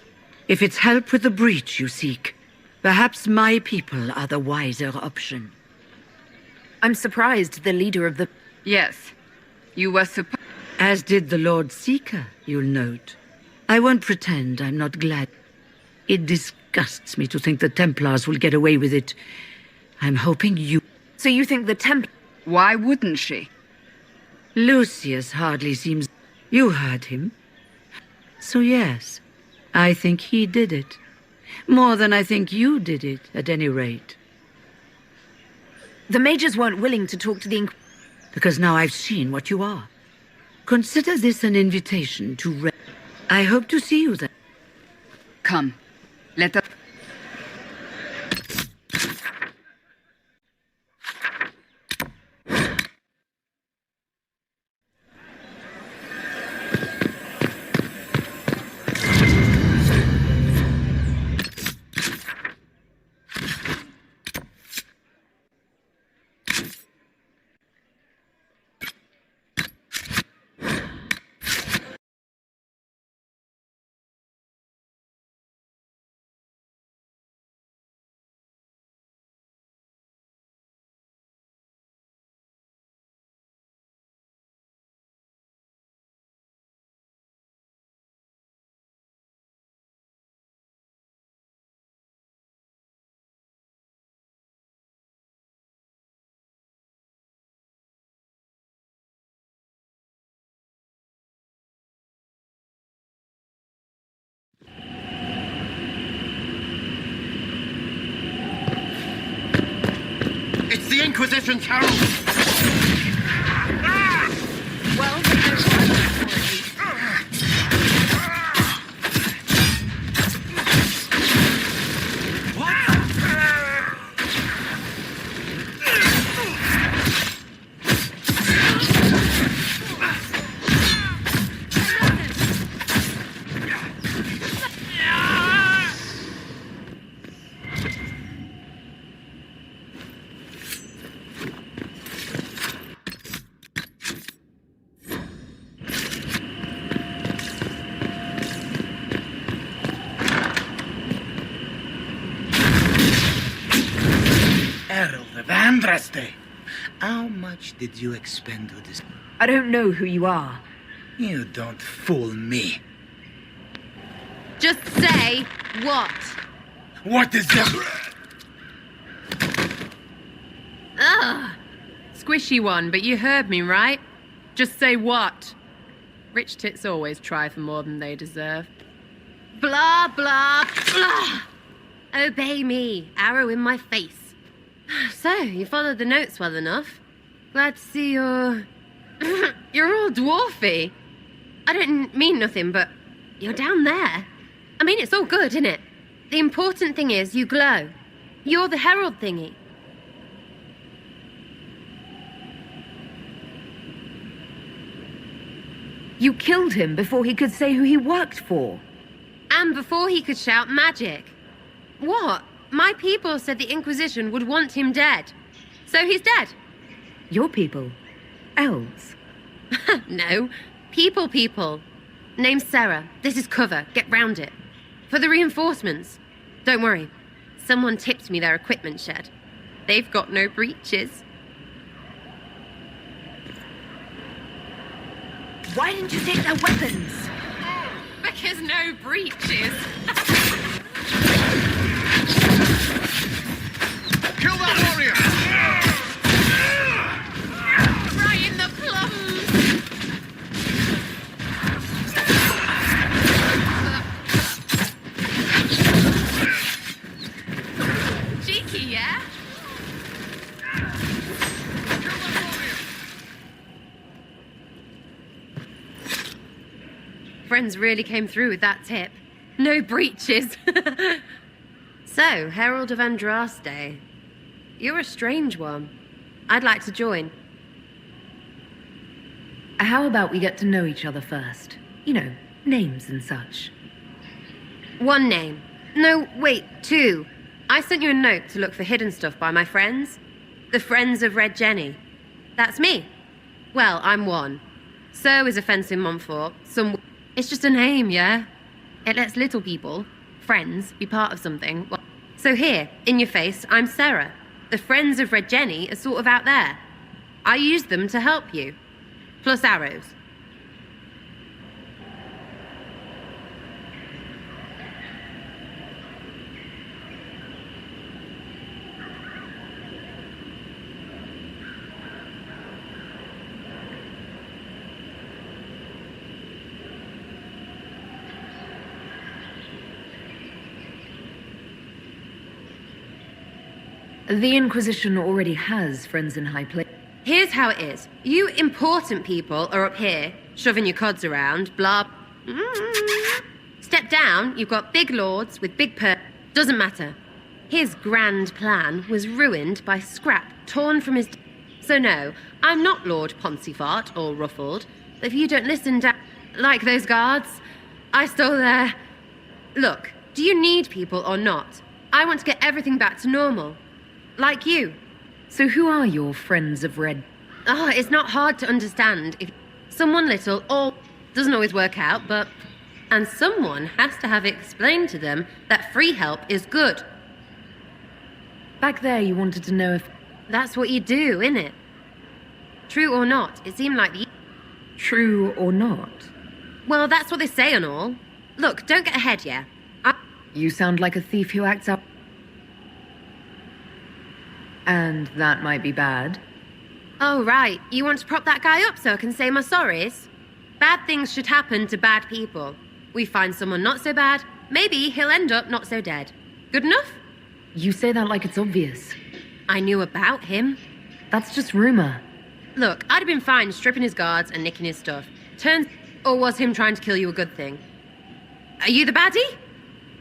If it's help with the breach you seek, perhaps my people are the wiser option. I'm surprised the leader of the... Yes. You were supposed... As did the Lord Seeker, you'll note. I won't pretend I'm not glad. It disgusts me to think the Templars will get away with it. I'm hoping you... So you think the Why wouldn't she? Lucius hardly seems... You heard him. So yes, I think he did it. More than I think you did it, at any rate. The mages weren't willing to talk to the Because now I've seen what you are. Consider this an invitation to I hope to see you then. Come, let us... It's the Inquisition's herald! Well, there's no argument for it. Herald of Andraste. How much did you expend to this? I don't know who you are. You don't fool me. Just say what? What is that? Ugh. Squishy one, but you heard me, right? Just say what? Rich tits always try for more than they deserve. Blah, blah, blah. Obey me. Arrow in my face. So, you followed the notes well enough. Glad to see you're... you're all dwarfy. I don't mean nothing, but you're down there. I mean, it's all good, isn't it? The important thing is you glow. You're the herald thingy. You killed him before he could say who he worked for. And before he could shout magic. What? My people said the Inquisition would want him dead. So he's dead. Your people? Elves? No. People. Name's Sarah. This is cover. Get round it. For the reinforcements. Don't worry. Someone tipped me their equipment shed. They've got no breaches. Why didn't you take their weapons? Because no breaches. Kill that warrior! Right in the plums! Cheeky, yeah? Friends really came through with that tip. No breaches. So, Herald of Andraste. You're a strange one. I'd like to join. How about we get to know each other first? You know, names and such. One name. No, wait, two. I sent you a note to look for hidden stuff by my friends. The Friends of Red Jenny. That's me. Well, I'm one. So is a fence in Montfort. It's just a name, yeah? It lets little people, friends, be part of something. So here, in your face, I'm Sarah. The Friends of Red Jenny are sort of out there. I use them to help you. Plus arrows. The Inquisition already has friends in high place. Here's how it is. You important people are up here, shoving your cods around, blah. Step down, you've got big lords with big Doesn't matter. His grand plan was ruined by scrap torn from his... So no, I'm not Lord Poncyfart or Ruffled. If you don't listen to... Like those guards, I stole their... Look, do you need people or not? I want to get everything back to normal. Like you. So who are your Friends of Red? Oh, it's not hard to understand if someone little or doesn't always work out, but... And someone has to have explained to them that free help is good. Back there you wanted to know if... That's what you do, innit? True or not, it seemed like the... True or not? Well, that's what they say and all. Look, don't get ahead, yeah? You sound like a thief who acts up. And that might be bad. Oh, right. You want to prop that guy up so I can say my sorries? Bad things should happen to bad people. We find someone not so bad, maybe he'll end up not so dead. Good enough? You say that like it's obvious. I knew about him. That's just rumor. Look, I'd have been fine stripping his guards and nicking his stuff. Or was him trying to kill you a good thing? Are you the baddie?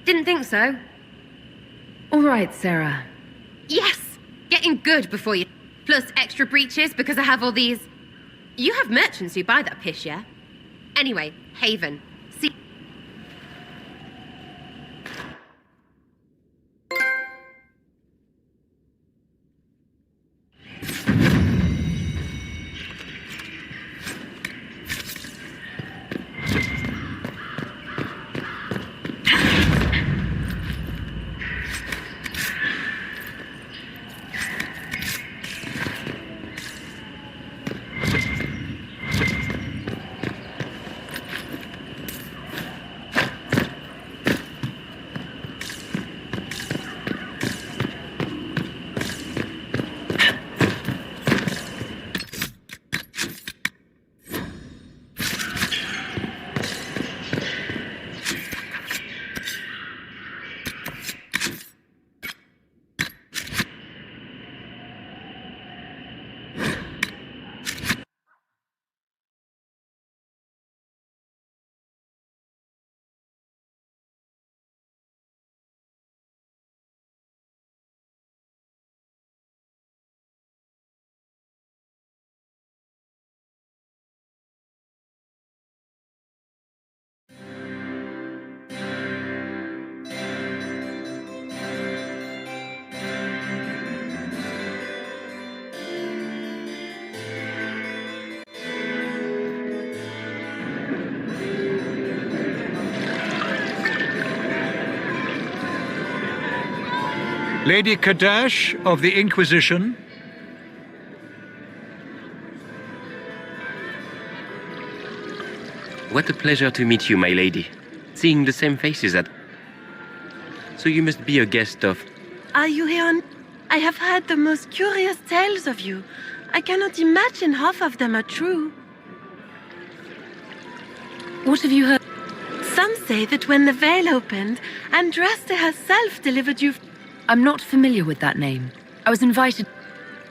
Didn't think so. All right, Sarah. Yes! Getting good before you... Plus extra breaches because I have all these... You have merchants who buy that piss, yeah? Anyway, Haven. See... Lady Kadash of the Inquisition. What a pleasure to meet you, my lady. Seeing the same faces at... So you must be a guest of... Are you here? I have heard the most curious tales of you. I cannot imagine half of them are true. What have you heard? Some say that when the veil opened, Andraste herself delivered you... I'm not familiar with that name. I was invited...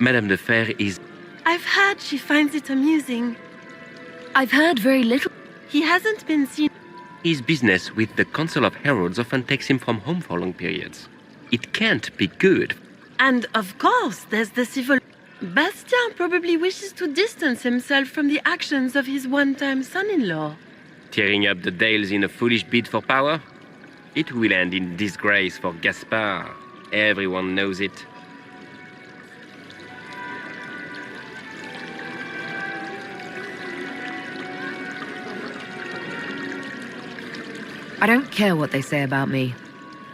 Madame de Fer is... I've heard she finds it amusing. I've heard very little. He hasn't been seen... His business with the Council of Heralds often takes him from home for long periods. It can't be good. And of course, there's the civil. Bastien probably wishes to distance himself from the actions of his one-time son-in-law. Tearing up the Dales in a foolish bid for power? It will end in disgrace for Gaspard. Everyone knows it. I don't care what they say about me.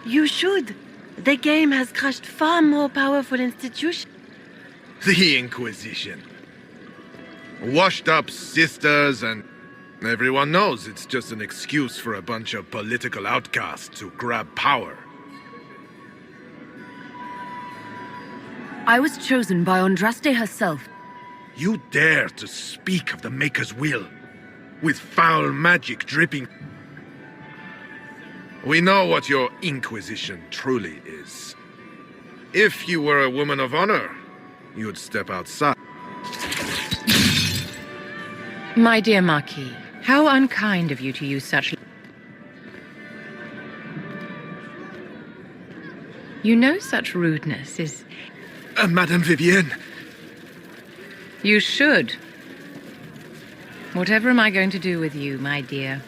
You should. The game has crushed far more powerful institutions. The Inquisition. Washed up sisters, and everyone knows it's just an excuse for a bunch of political outcasts to grab power. I was chosen by Andraste herself. You dare to speak of the Maker's will, with foul magic dripping. We know what your Inquisition truly is. If you were a woman of honor, you'd step outside. My dear Marquis, how unkind of you to use such... You know such rudeness is... Madame Vivienne. You should. Whatever am I going to do with you, my dear?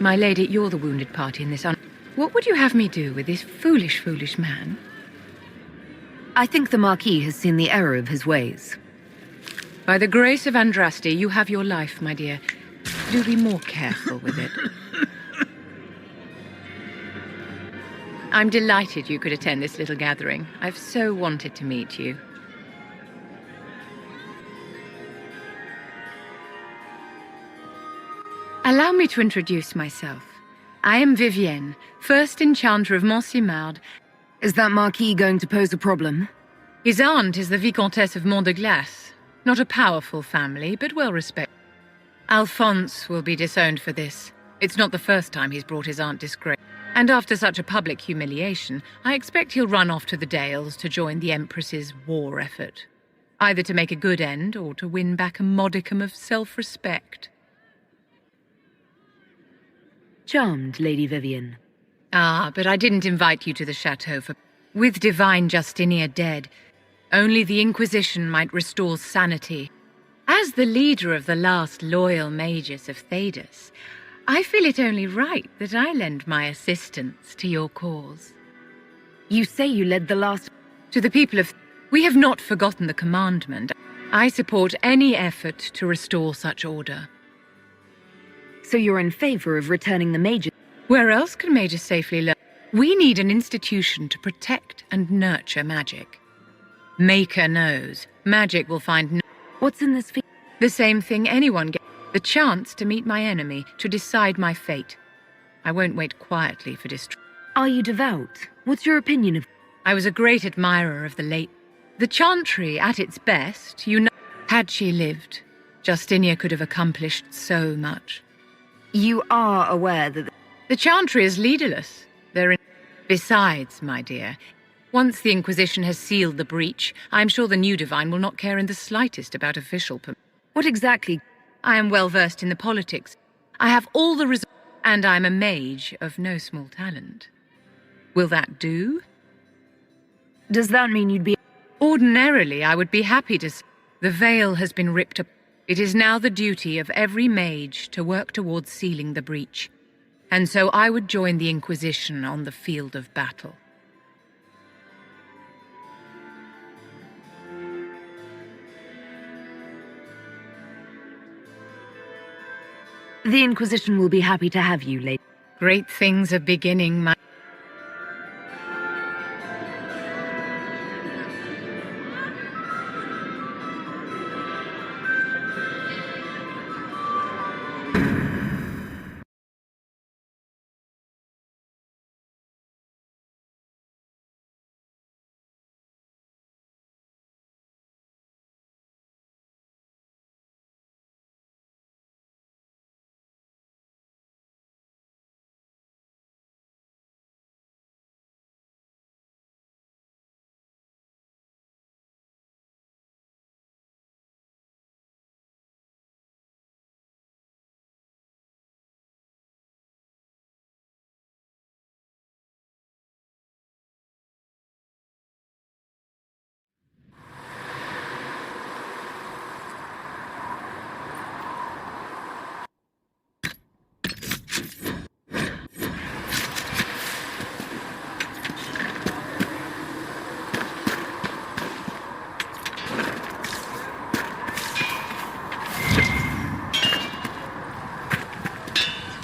My lady, you're the wounded party in this What would you have me do with this foolish, foolish man? I think the Marquis has seen the error of his ways. By the grace of Andraste, you have your life, my dear. Do be more careful with it. I'm delighted you could attend this little gathering. I've so wanted to meet you. Allow me to introduce myself. I am Vivienne, first enchanter of Montsimard. Is that Marquis going to pose a problem? His aunt is the Vicomtesse of Mont de Glace. Not a powerful family, but well respected. Alphonse will be disowned for this. It's not the first time he's brought his aunt disgrace. And after such a public humiliation, I expect he'll run off to the Dales to join the Empress's war effort. Either to make a good end, or to win back a modicum of self-respect. Charmed, Lady Vivienne. Ah, but I didn't invite you to the chateau for... With divine Justinia dead, only the Inquisition might restore sanity. As the leader of the last loyal mages of Thedas, I feel it only right that I lend my assistance to your cause. You say you led the last... To the people of... We have not forgotten the commandment. I support any effort to restore such order. So you're in favor of returning the mages? Where else can mages safely learn? We need an institution to protect and nurture magic. Maker knows. Magic will find no... What's in this field? The same thing anyone gets. The chance to meet my enemy, to decide my fate. I won't wait quietly for destruction. Are you devout? What's your opinion of... I was a great admirer of the late... The Chantry, at its best, you know... Had she lived, Justinia could have accomplished so much. You are aware that... The Chantry is leaderless. They're in... Besides, my dear, once the Inquisition has sealed the breach, I'm sure the new divine will not care in the slightest about official permission. What exactly? I am well versed in the politics. I have all the resources, and I'm a mage of no small talent. Will that do? Does that mean you'd be... Ordinarily, I would be happy to... The veil has been ripped up. It is now the duty of every mage to work towards sealing the breach. And so I would join the Inquisition on the field of battle. The Inquisition will be happy to have you, lady. Great things are beginning, my...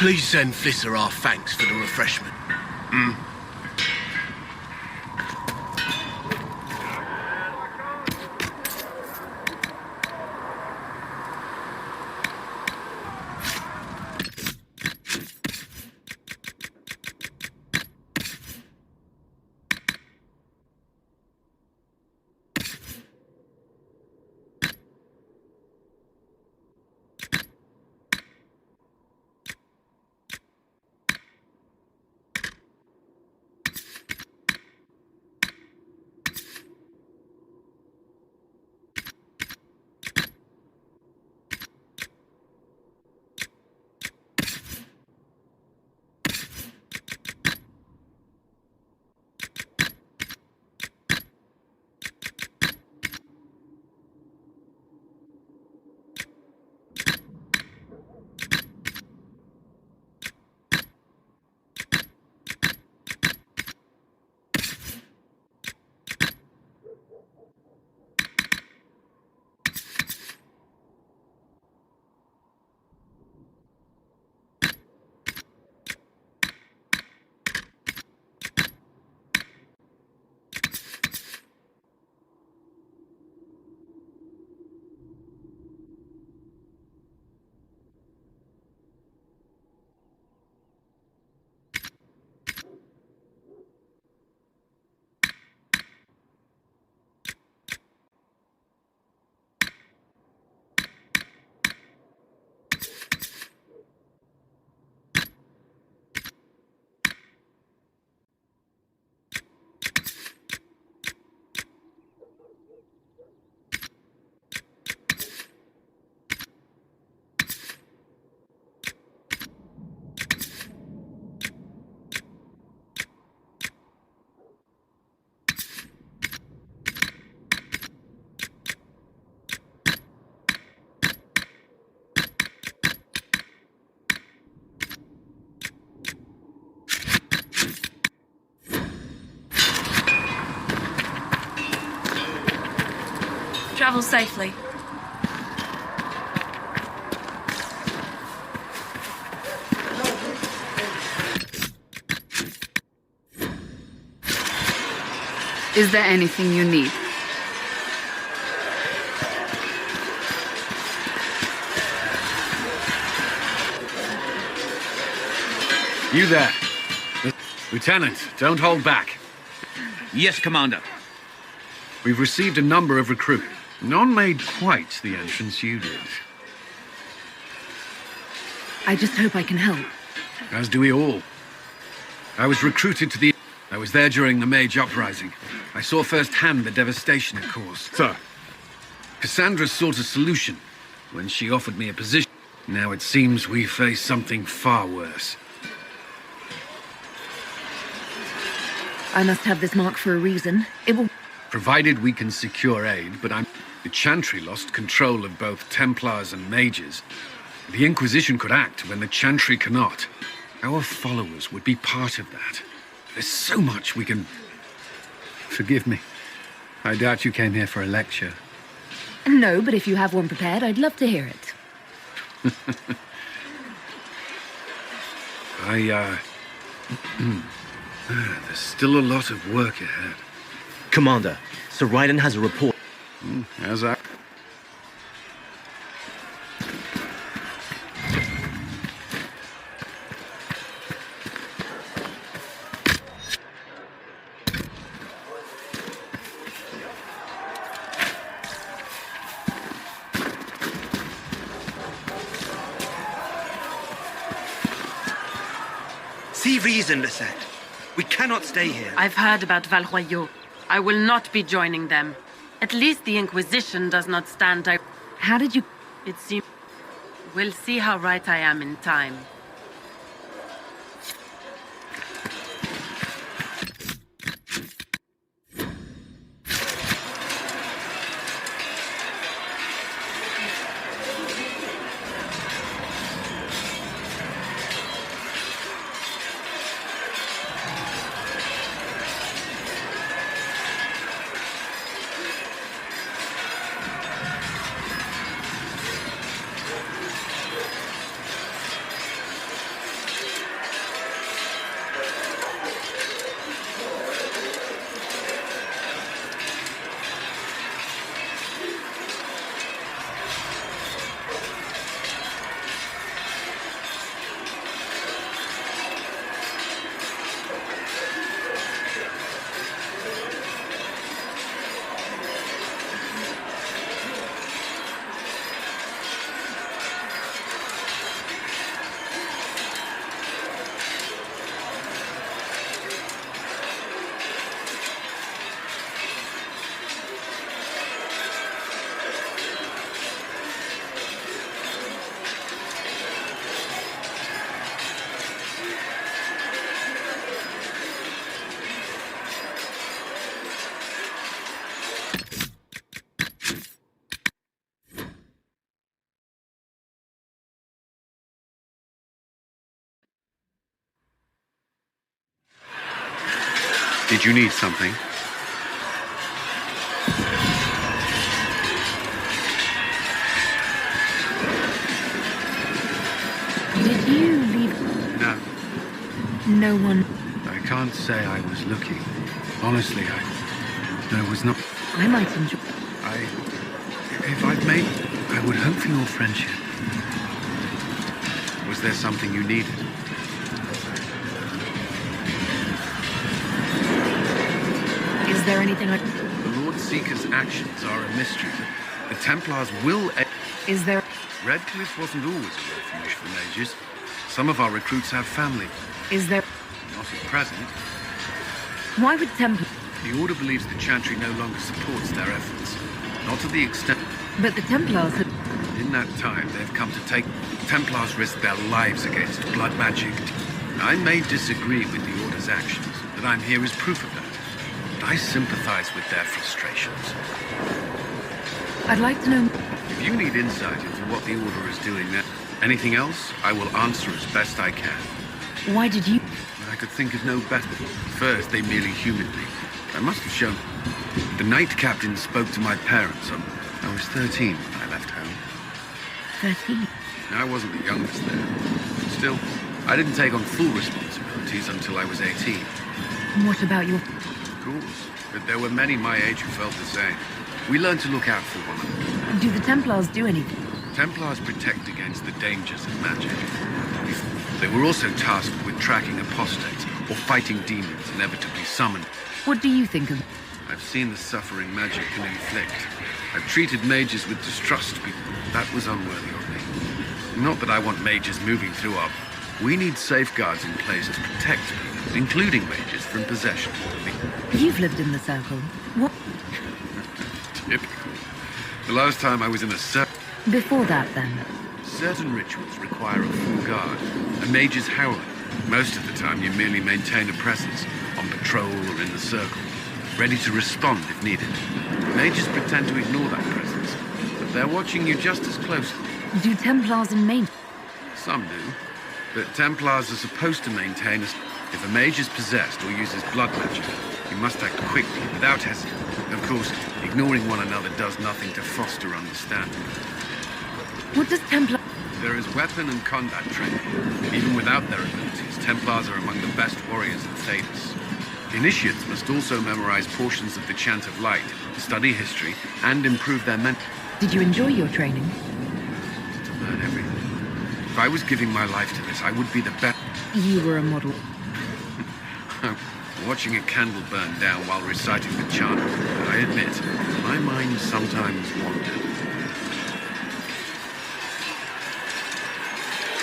Please send Flisser our thanks for the refreshment. Travel safely. Is there anything you need? You there. Lieutenant, don't hold back. Yes, Commander. We've received a number of recruits. None made quite the entrance you did. I just hope I can help. As do we all. I was recruited to the... I was there during the Mage Uprising. I saw firsthand the devastation it caused. Sir. Cassandra sought a solution when she offered me a position. Now it seems we face something far worse. I must have this mark for a reason. It will... Provided we can secure aid, but the Chantry lost control of both Templars and Mages. The Inquisition could act when the Chantry cannot. Our followers would be part of that. There's so much we can... Forgive me. I doubt you came here for a lecture. No, but if you have one prepared, I'd love to hear it. There's still a lot of work ahead. Commander, Sir Raiden has a report. As I... See reason, Lisette. We cannot stay here. I've heard about Valroyaux. I will not be joining them. At least the Inquisition does not stand out. How did you... It seems... We'll see how right I am in time. Did you need something? Did you leave? No. No one. I can't say I was looking. Honestly, I was not. I might enjoy. If I'd made, I would hope for your friendship. Was there something you needed? Is there anything I... The Lord Seeker's actions are a mystery. The Templars will... Is there... Redcliffe wasn't always a refuge for mages. Some of our recruits have family. Is there... Not at present. Why would Templar... The Order believes the Chantry no longer supports their efforts. Not to the extent... But the Templars have... In that time, they've come to take... Templars risk their lives against blood magic. I may disagree with the Order's actions. That I'm here is proof of that. But I sympathize with their frustrations. I'd like to know... If you need insight into what the Order is doing now, anything else, I will answer as best I can. Why did you... I could think of no better. First, they merely humored me. I must have shown... The Knight Captain spoke to my parents. I was 13 when I left home. 13? I wasn't the youngest there. Still, I didn't take on full responsibilities until I was 18. What about your... Of course, but there were many my age who felt the same. We learned to look out for one another. Do the Templars do anything? Templars protect against the dangers of magic. They were also tasked with tracking apostates or fighting demons inevitably summoned. What do you think of... I've seen the suffering magic can inflict. I've treated mages with distrust. That was unworthy of me. Not that I want mages moving through our... We need safeguards in place to protect people, including mages, from possession. You've lived in the Circle. What... Typical. The last time I was in a circle... Before that, then? Certain rituals require a full guard. A mage's howler. Most of the time, you merely maintain a presence, on patrol or in the circle, ready to respond if needed. Mages pretend to ignore that presence, but they're watching you just as closely. Do Templars and mages... Some do, but Templars are supposed to maintain a... If a mage is possessed or uses blood magic, you must act quickly, without hesitation. Of course, ignoring one another does nothing to foster understanding. What does Templar... There is weapon and combat training. Even without their abilities, Templars are among the best warriors in Thedas. Initiates must also memorize portions of the Chant of Light, study history, and improve their mental... Did you enjoy your training? To learn everything. If I was giving my life to this, I would be the best... You were a model. Watching a candle burn down while reciting the chant, I admit, my mind sometimes wandered.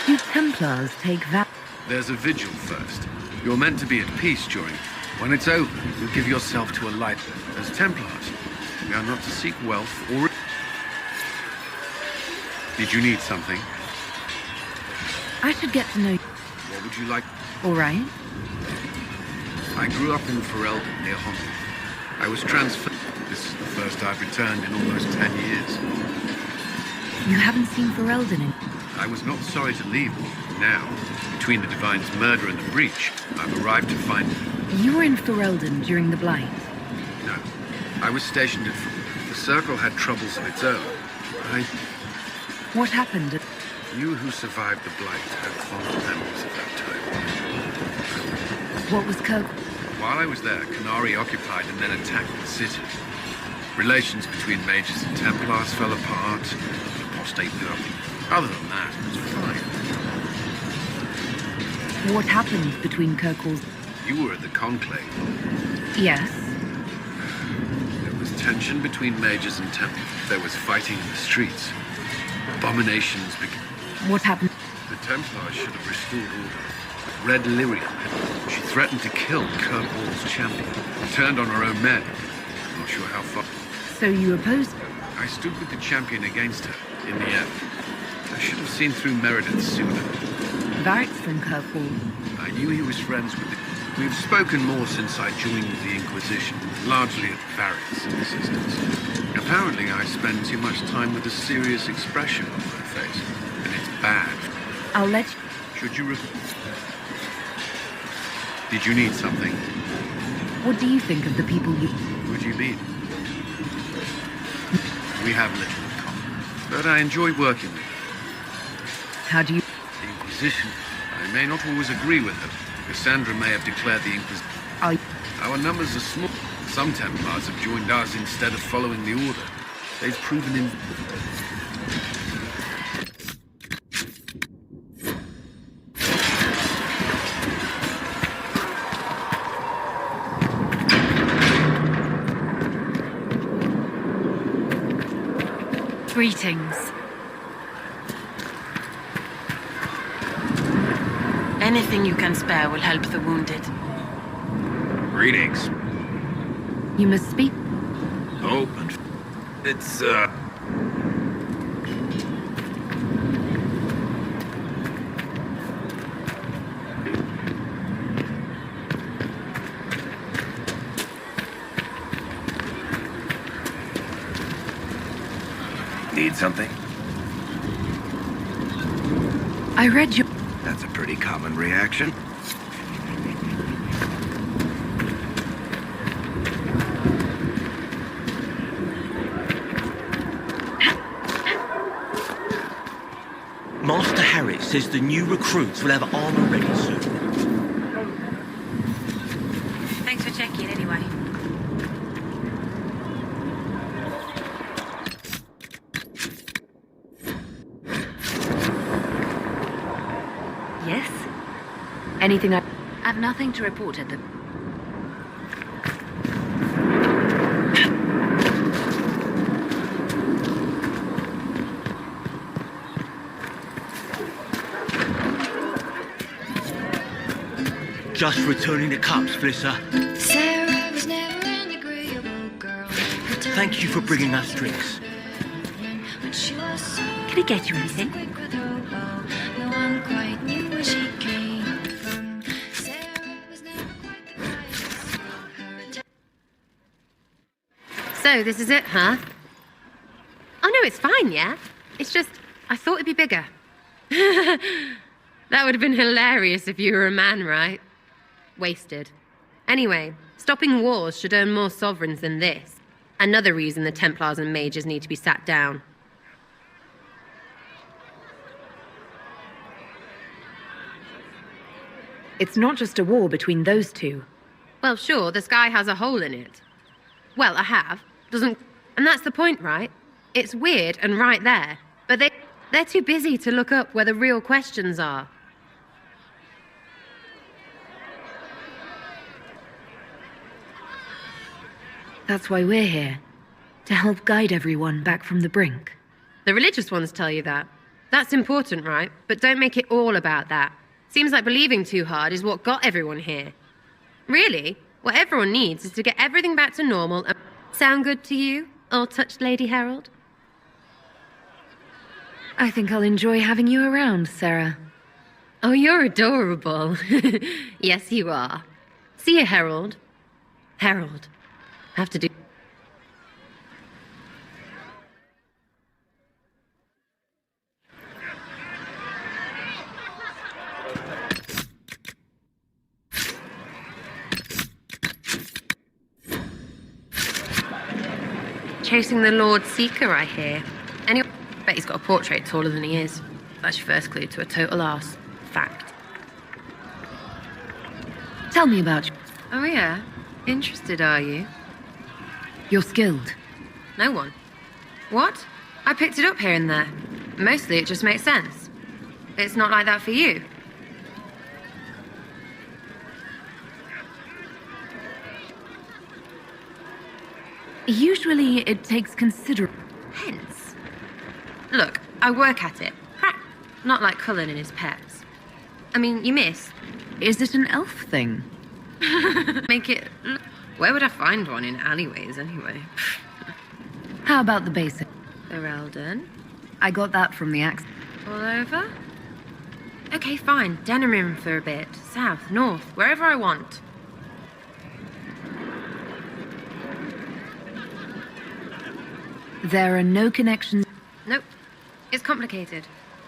Do Templars take that? There's a vigil first. You're meant to be at peace during. When it's over, you give yourself to a light. As Templars, we are not to seek wealth or... Did you need something? I should get to know you. What would you like? All right. I grew up in Ferelden, near Hong. I was transferred. This is the first I've returned in almost 10 years. You haven't seen Ferelden in... I was not sorry to leave. Now, between the Divine's murder and the breach, I've arrived to find... You were in Ferelden during the Blight? No. I was stationed at... The Circle had troubles of its own. What happened? You who survived the Blight have fond memories of that time. What was Kirk? While I was there, Canary occupied and then attacked the city. Relations between mages and Templars fell apart. The apostate blew up. Other than that, it was fine. What happened between Kirkles? You were at the Conclave. Yes. There was tension between mages and Templars. There was fighting in the streets. Abominations began. What happened? The Templars should have restored order. Red Lyrium, she threatened to kill Kirkwall's champion. Turned on her own men. I'm not sure how far. So you opposed her? I stood with the champion against her, in the end. I should have seen through Meredith sooner. Varric's from Kirkwall. I knew he was friends with the... We've spoken more since I joined the Inquisition, largely at Varric's insistence. Apparently I spend too much time with a serious expression on my face, and it's bad. I'll let you... Should you... Did you need something? What do you think of the people you... Would you be? We have little in common, but I enjoy working with them. How do you... The Inquisition. I may not always agree with them. Cassandra may have declared the Inquisition. Our numbers are small. Some Templars have joined us instead of following the Order. They've proven in... Greetings. Anything you can spare will help the wounded. Greetings. You must speak. Oh, it's, Need something? I read your... That's a pretty common reaction. Master Harris says the new recruits will have armor ready soon. Thanks for checking anyway. Yes? Anything I've nothing to report at the... Just returning the cups, Flisser. Sarah was never an agreeable girl. Thank you for bringing us drinks. Can I get you anything? No one quite knew where she came from. Sarah was never quite the So, this is it, huh? Oh no, it's fine, yeah? It's just, I thought it'd be bigger. That would have been hilarious if you were a man, right? Wasted. Anyway, stopping wars should earn more sovereigns than this. Another reason the Templars and mages need to be sat down. It's not just a war between those two. Well, sure, the sky has a hole in it. Well, I have. Doesn't... And that's the point, right? It's weird and right there. But they're too busy to look up where the real questions are. That's why we're here. To help guide everyone back from the brink. The religious ones tell you that. That's important, right? But don't make it all about that. Seems like believing too hard is what got everyone here. Really, what everyone needs is to get everything back to normal and... Sound good to you, all-touched Lady Herald? I think I'll enjoy having you around, Sarah. Oh, you're adorable. Yes, you are. See you, Herald. Herald. Have to do... Chasing the Lord Seeker, I hear. Anyway, bet he's got a portrait taller than he is. That's your first clue to a total arse. Fact. Tell me about you. Oh yeah? Interested, are you? You're skilled. No one. What? I picked it up here and there. Mostly it just makes sense. It's not like that for you. Usually it takes considerable... Hence. Look, I work at it. Not like Cullen and his pets. I mean, you miss. Is it an elf thing? Make it... Where would I find one in alleyways, anyway? How about the basic? Ferelden? I got that from the accent. All over? Okay, fine. Denerim for a bit. South, north, wherever I want. There are no connections. Nope. It's complicated.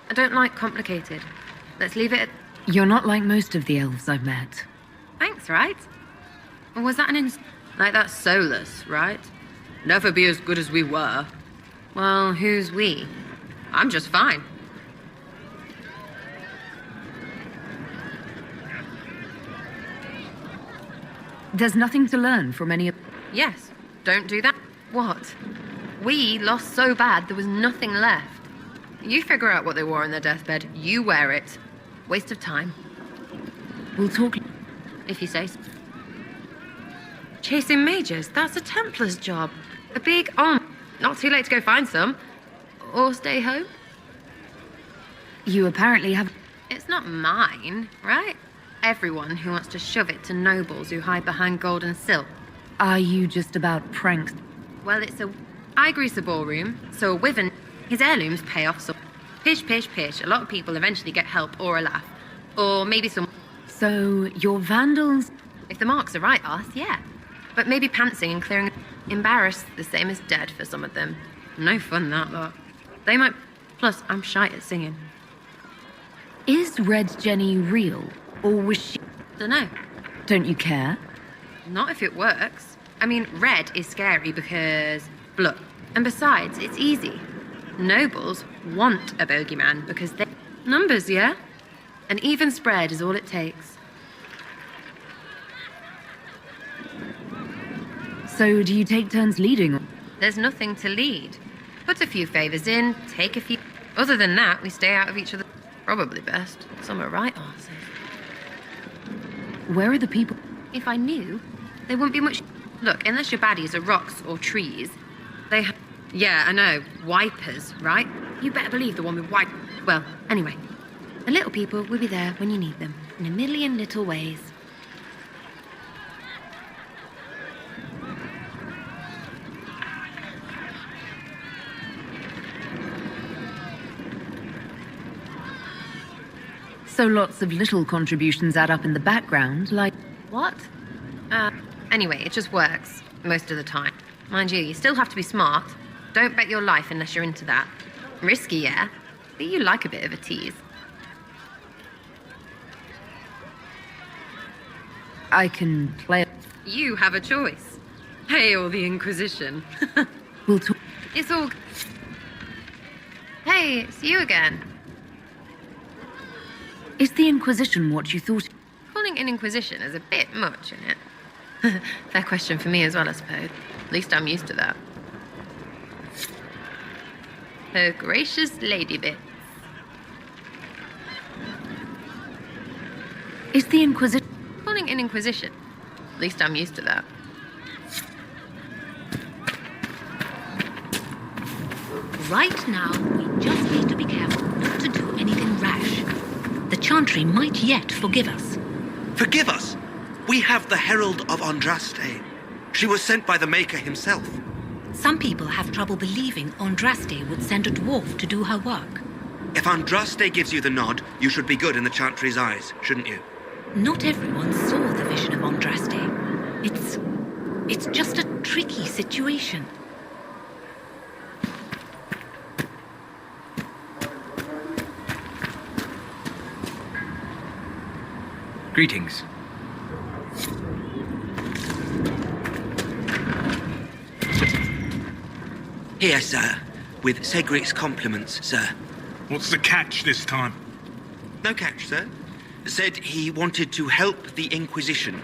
I don't like complicated. Let's leave it at... You're not like most of the elves I've met. Thanks, right? Or was that like that's soulless, right? Never be as good as we were. Well, who's we? I'm just fine. There's nothing to learn from any of... Yes, don't do that. What? We lost so bad there was nothing left. You figure out what they wore on their deathbed. You wear it. Waste of time. We'll talk... If you say so. Chasing mages, that's a Templar's job. A big not too late to go find some. Or stay home. You apparently have... It's not mine, right? Everyone who wants to shove it to nobles who hide behind gold and silk. Are you just about pranks? Well, I grease a ballroom, so a wyvern, his heirlooms pay off some. Pish, pish, pish. A lot of people eventually get help or a laugh. Or maybe some... So, your vandals... If the marks are right, Arth, yeah. But maybe pantsing and clearing... Embarrassed, the same as dead for some of them. No fun, that lot. They might... Plus, I'm shite at singing. Is Red Jenny real? Or was she... Dunno. Don't you care? Not if it works. I mean, red is scary because... blood. And besides, it's easy. Nobles want a bogeyman because they... Numbers, yeah? An even spread is all it takes. So, do you take turns leading? There's nothing to lead. Put a few favors in, take a few... Other than that, we stay out of each other. Probably best. Some are right arses. Where are the people? If I knew, there wouldn't be much... Look, unless your baddies are rocks or trees, they have... Yeah, I know. Wipers, right? You better believe the one with white... Well, anyway. The little people will be there when you need them, in a million little ways. So lots of little contributions add up in the background, like... What? Anyway, it just works, most of the time. Mind you still have to be smart. Don't bet your life unless you're into that. Risky, yeah, but you like a bit of a tease. I can play... You have a choice. Hail the Inquisition. We'll talk... It's all... Hey, it's you again. Is the Inquisition what you thought? Calling an Inquisition is a bit much, isn't it? Fair question for me as well, I suppose. At least I'm used to that. Her gracious lady bit. Is the Inquisition... Calling an Inquisition. At least I'm used to that. Right now, we just need to be careful not to do anything rash. The Chantry might yet forgive us. Forgive us? We have the Herald of Andraste. She was sent by the Maker himself. Some people have trouble believing Andraste would send a dwarf to do her work. If Andraste gives you the nod, you should be good in the Chantry's eyes, shouldn't you? Not everyone saw the vision of Andraste. It's just a tricky situation. Greetings. Here, sir. With Cedric's compliments, sir. What's the catch this time? No catch, sir. Said he wanted to help the Inquisition.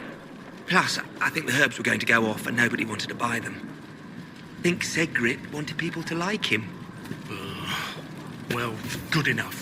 Plus, I think the herbs were going to go off and nobody wanted to buy them. Think Cedric wanted people to like him. Well, good enough.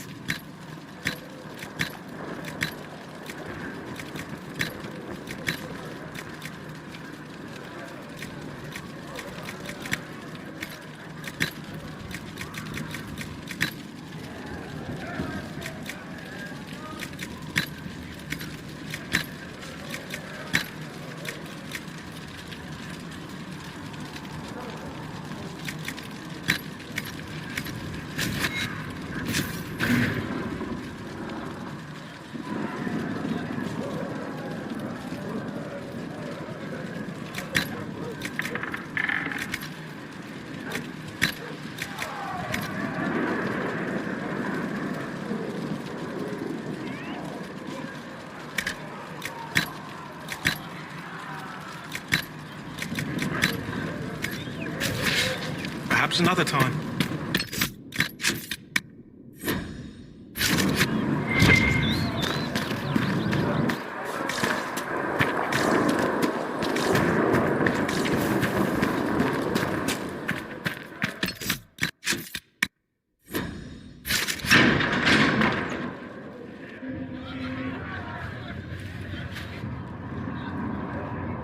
Perhaps another time.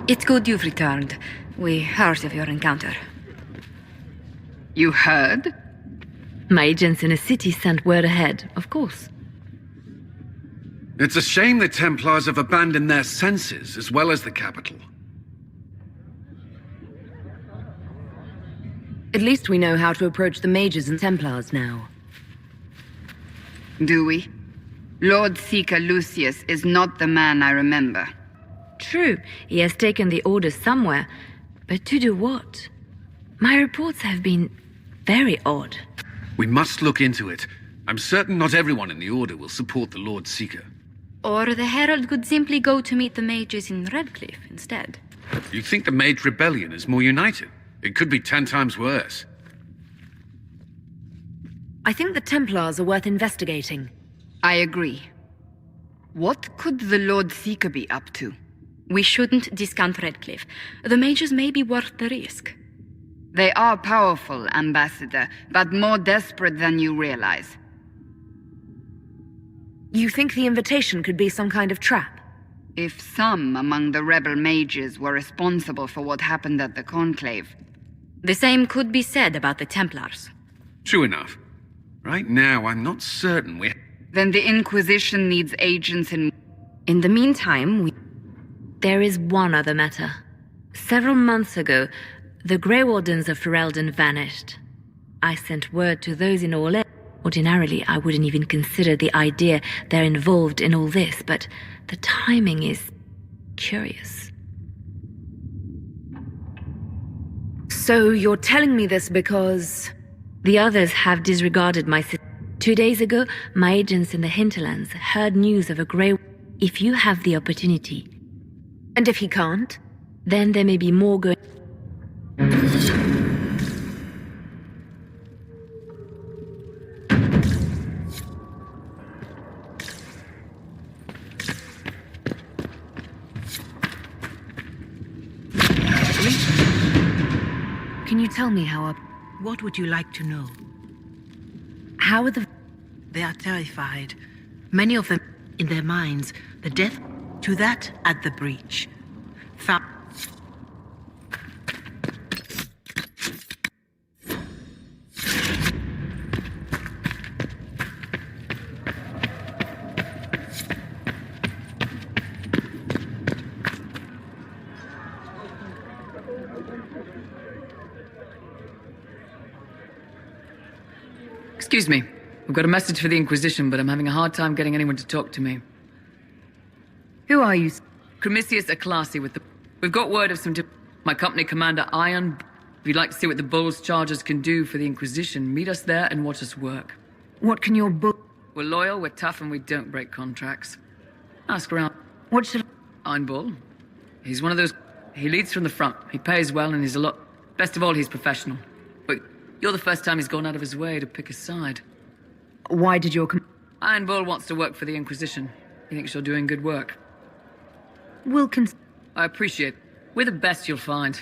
It's good you've returned. We heard of your encounter. You heard? My agents in the city sent word ahead, of course. It's a shame the Templars have abandoned their senses as well as the capital. At least we know how to approach the mages and Templars now. Do we? Lord Seeker Lucius is not the man I remember. True, he has taken the orders somewhere, but to do what? My reports have been very odd. We must look into it. I'm certain not everyone in the Order will support the Lord Seeker. Or the Herald could simply go to meet the mages in Redcliffe instead. You think the Mage Rebellion is more united? It could be 10 times worse. I think the Templars are worth investigating. I agree. What could the Lord Seeker be up to? We shouldn't discount Redcliffe. The mages may be worth the risk. They are powerful, Ambassador, but more desperate than you realize. You think the invitation could be some kind of trap? If some among the rebel mages were responsible for what happened at the Conclave. The same could be said about the Templars. True enough. Right now, I'm not certain we... Then the Inquisition needs agents in... In the meantime, there is one other matter. Several months ago, the Grey Wardens of Ferelden vanished. I sent word to those in Orlais. Ordinarily, I wouldn't even consider the idea they're involved in all this, but the timing is curious. So you're telling me this because... The others have disregarded my... 2 days ago, my agents in the hinterlands heard news of a Grey... If you have the opportunity... And if he can't? Then there may be more going... Can you tell me how What would you like to know? How are the... They are terrified. Many of them, in their minds, the death to that at the breach. Excuse me. We've got a message for the Inquisition, but I'm having a hard time getting anyone to talk to me. Who are you? Cremisius Aclassi with the... We've got word of my company commander, Iron. If you'd like to see what the Bull's charges can do for the Inquisition, meet us there and watch us work. What can your Bull... We're loyal, we're tough, and we don't break contracts. Ask around. What should... Iron Bull. He's one of those... He leads from the front. He pays well, and he's a lot... Best of all, he's professional. But you're the first time he's gone out of his way to pick a side. Why did your... Iron Bull wants to work for the Inquisition. He thinks you're doing good work. Wilkins... I appreciate it. We're the best you'll find.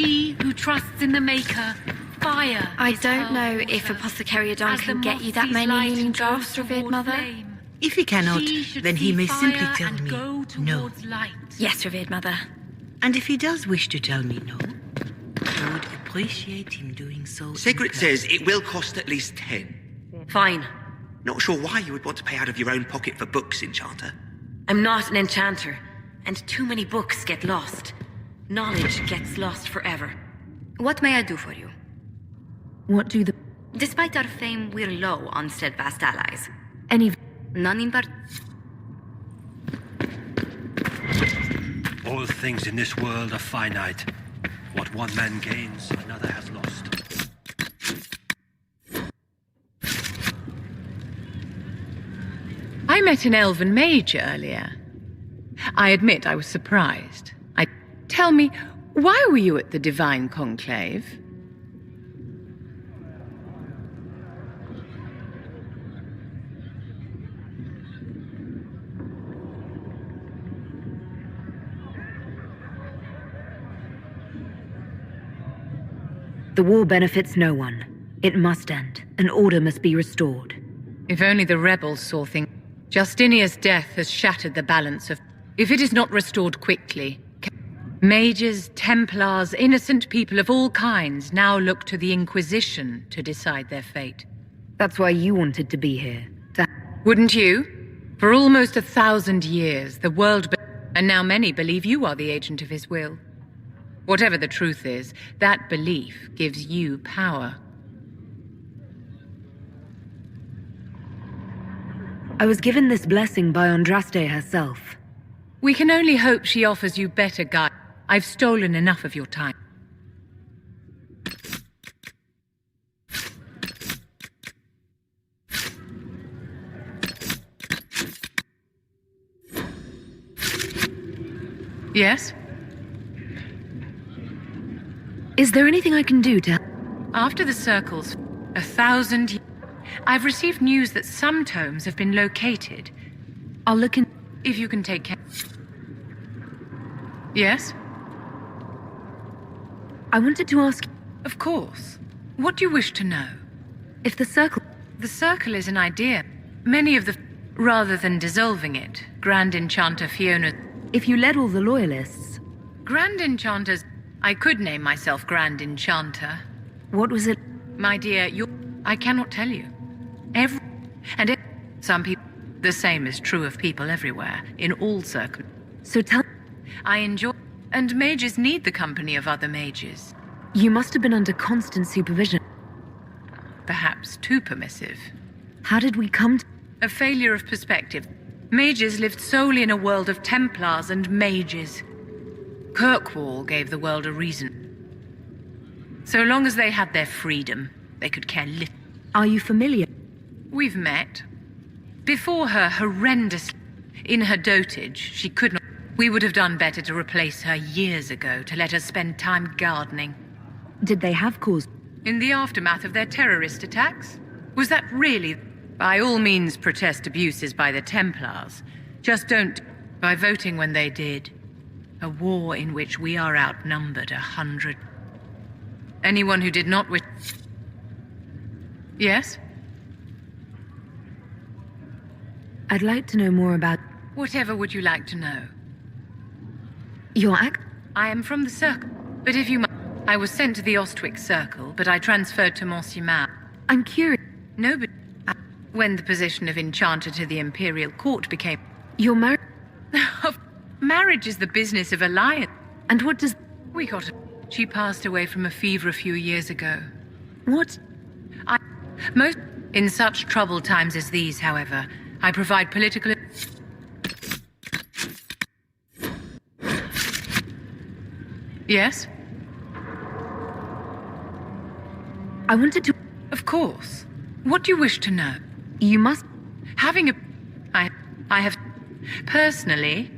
she who trusts in the Maker, fire. I is don't her know if water. Apothecary Adon As can the get you moth that sees many light healing and drafts, goes Revered toward Mother. flame, If he cannot, she should then he see may simply fire tell and me go no. towards light. Yes, Revered Mother. And if he does wish to tell me no, I would appreciate him doing so. Sigrid says it will cost at least 10. Fine. Not sure why you would want to pay out of your own pocket for books, Enchanter. I'm not an enchanter, and too many books get lost. Knowledge gets lost forever. What may I do for you? What do the... Despite our fame, we're low on steadfast allies. Any... None in part... All things in this world are finite. What one man gains, another has lost. I met an elven mage earlier. I admit I was surprised. Tell me, why were you at the Divine Conclave? The war benefits no one. It must end, and order must be restored. If only the rebels saw things. Justinia's death has shattered the balance of... If it is not restored quickly, mages, Templars, innocent people of all kinds now look to the Inquisition to decide their fate. That's why you wanted to be here. Wouldn't you? For almost 1,000 years, the world... And now many believe you are the agent of his will. Whatever the truth is, that belief gives you power. I was given this blessing by Andraste herself. We can only hope she offers you better guidance. I've stolen enough of your time. Yes? Is there anything I can do to... After the circles, 1,000 years, I've received news that some tomes have been located. I'll look in... If you can take care... Yes? I wanted to ask... Of course. What do you wish to know? If the circle... The circle is an idea. Many of the... Rather than dissolving it, Grand Enchanter Fiona... If you led all the Loyalists... Grand Enchanters... I could name myself Grand Enchanter. What was it? My dear, I cannot tell you. Some people... The same is true of people everywhere, in all circles. So tell... I enjoy... And mages need the company of other mages. You must have been under constant supervision. Perhaps too permissive. How did we come to... A failure of perspective. Mages lived solely in a world of Templars and mages. Kirkwall gave the world a reason. So long as they had their freedom, they could care little. Are you familiar? We've met. Before her horrendous... In her dotage, she could not... We would have done better to replace her years ago, to let her spend time gardening. Did they have cause? In the aftermath of their terrorist attacks? Was that really... By all means protest abuses by the Templars. Just don't... By voting when they did. A war in which we are outnumbered 100. Anyone who did not wish... Yes? I'd like to know more about... Whatever would you like to know? Your act? I am from the Circle, but if you... I was sent to the Ostwick Circle, but I transferred to Monsignor. I'm curious. No, but... When the position of Enchanter to the Imperial Court became... You're married? Marriage is the business of alliance. And what does... We got... She passed away from a fever a few years ago. What? Most... In such troubled times as these, however, I provide political... Yes? I wanted to... Of course. What do you wish to know? You must... Having a... I have... Personally...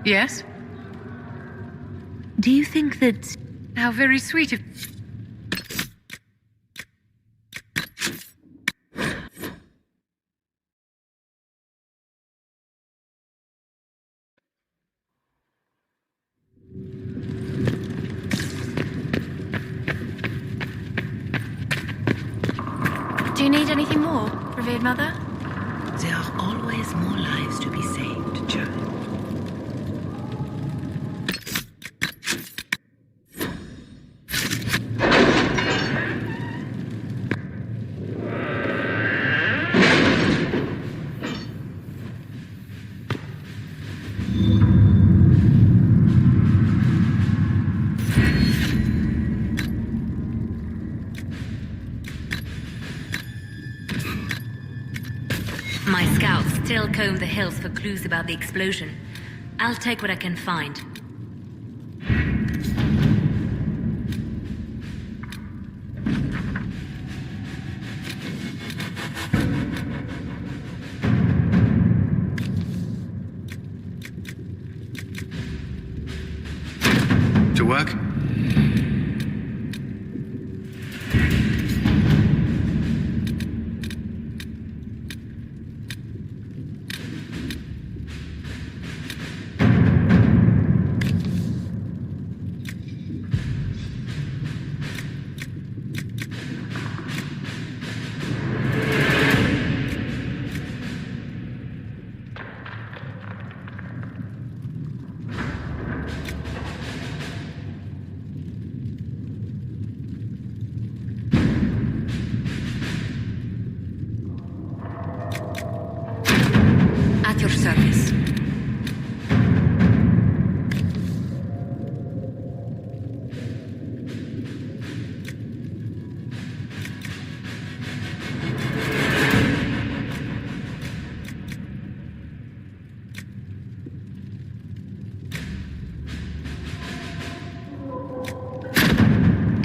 Yes? Do you think that... How very sweet of... you need anything more, revered mother? There are always more lives to be saved, child. My scouts still comb the hills for clues about the explosion. I'll take what I can find. To work? At your service.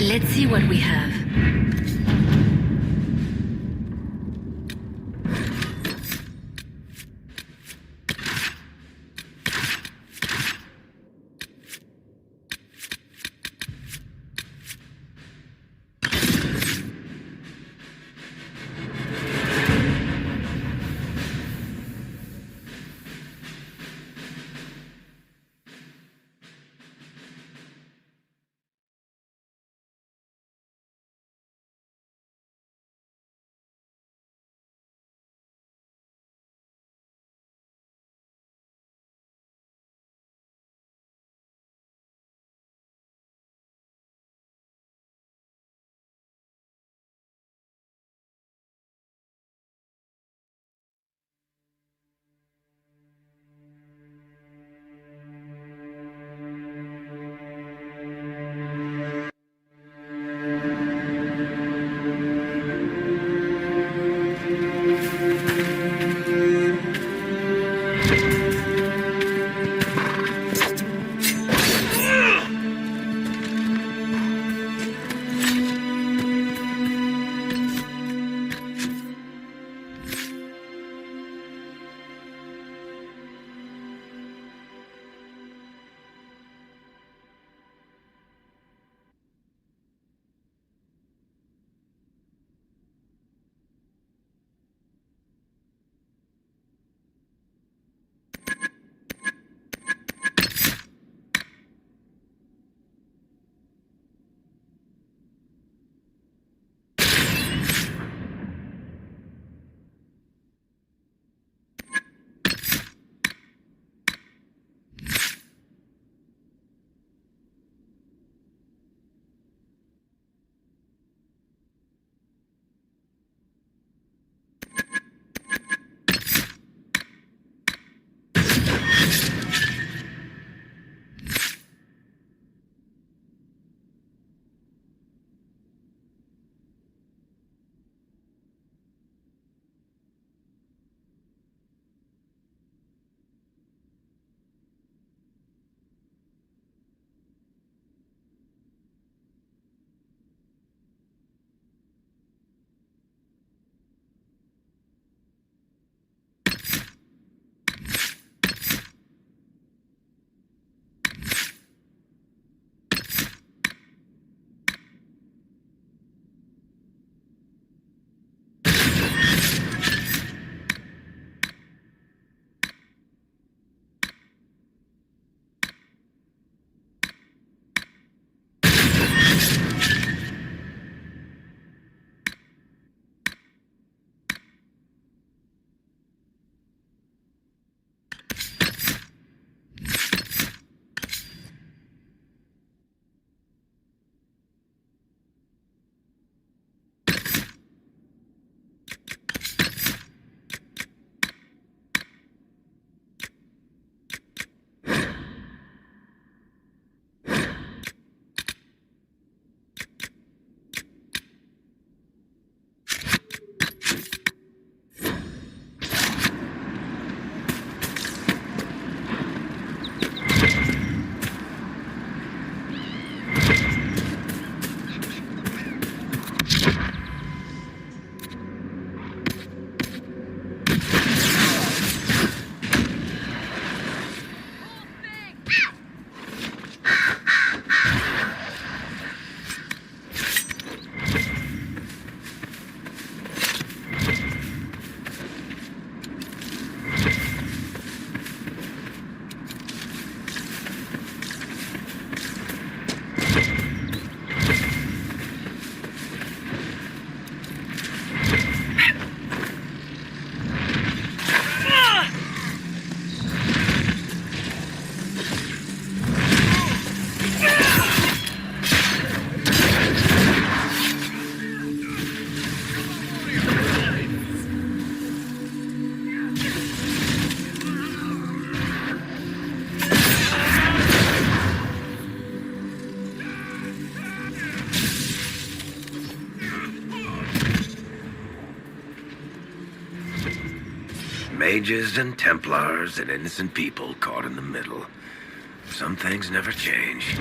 Let's see what we have. Mages and Templars and innocent people caught in the middle. Some things never change.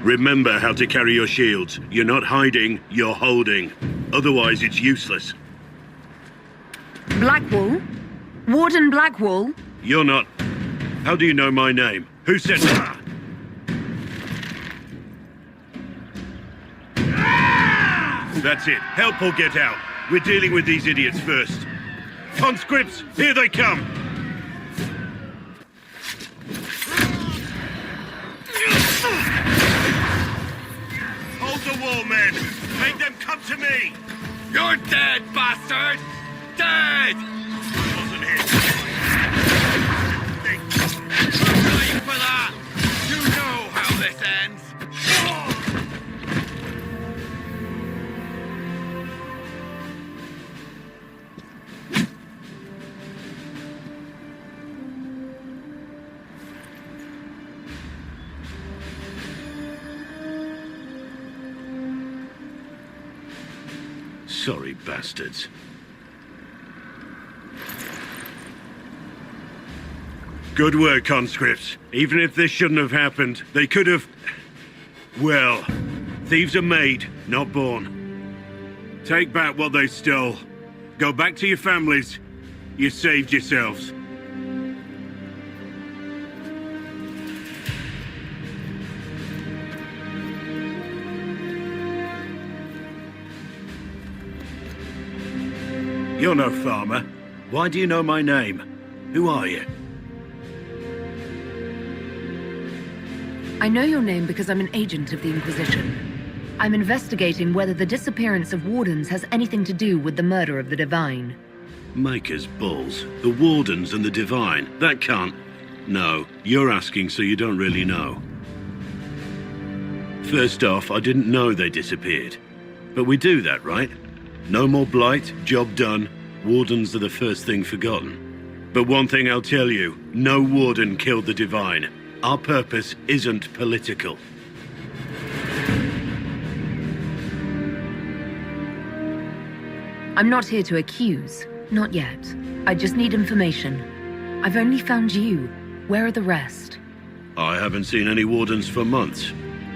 Remember how to carry your shields. You're not hiding, you're holding. Otherwise, it's useless. Blackwall? Warden Blackwall? You're not... How do you know my name? Who said that? That's it. Help or get out. We're dealing with these idiots first. Conscripts, here they come! Hold the wall, men! Make them come to me! You're dead, bastard! Dead! I wasn't here. Dying for that! You know how this ends! Sorry, bastards. Good work, conscripts. Even if this shouldn't have happened, they could have... Well, thieves are made, not born. Take back what they stole. Go back to your families. You saved yourselves. You're no farmer. Why do you know my name? Who are you? I know your name because I'm an agent of the Inquisition. I'm investigating whether the disappearance of Wardens has anything to do with the murder of the Divine. Maker's balls. The Wardens and the Divine. That can't... No, you're asking so you don't really know. First off, I didn't know they disappeared. But we do that, right? No more blight, job done. Wardens are the first thing forgotten. But one thing I'll tell you, no Warden killed the Divine. Our purpose isn't political. I'm not here to accuse. Not yet. I just need information. I've only found you. Where are the rest? I haven't seen any Wardens for months.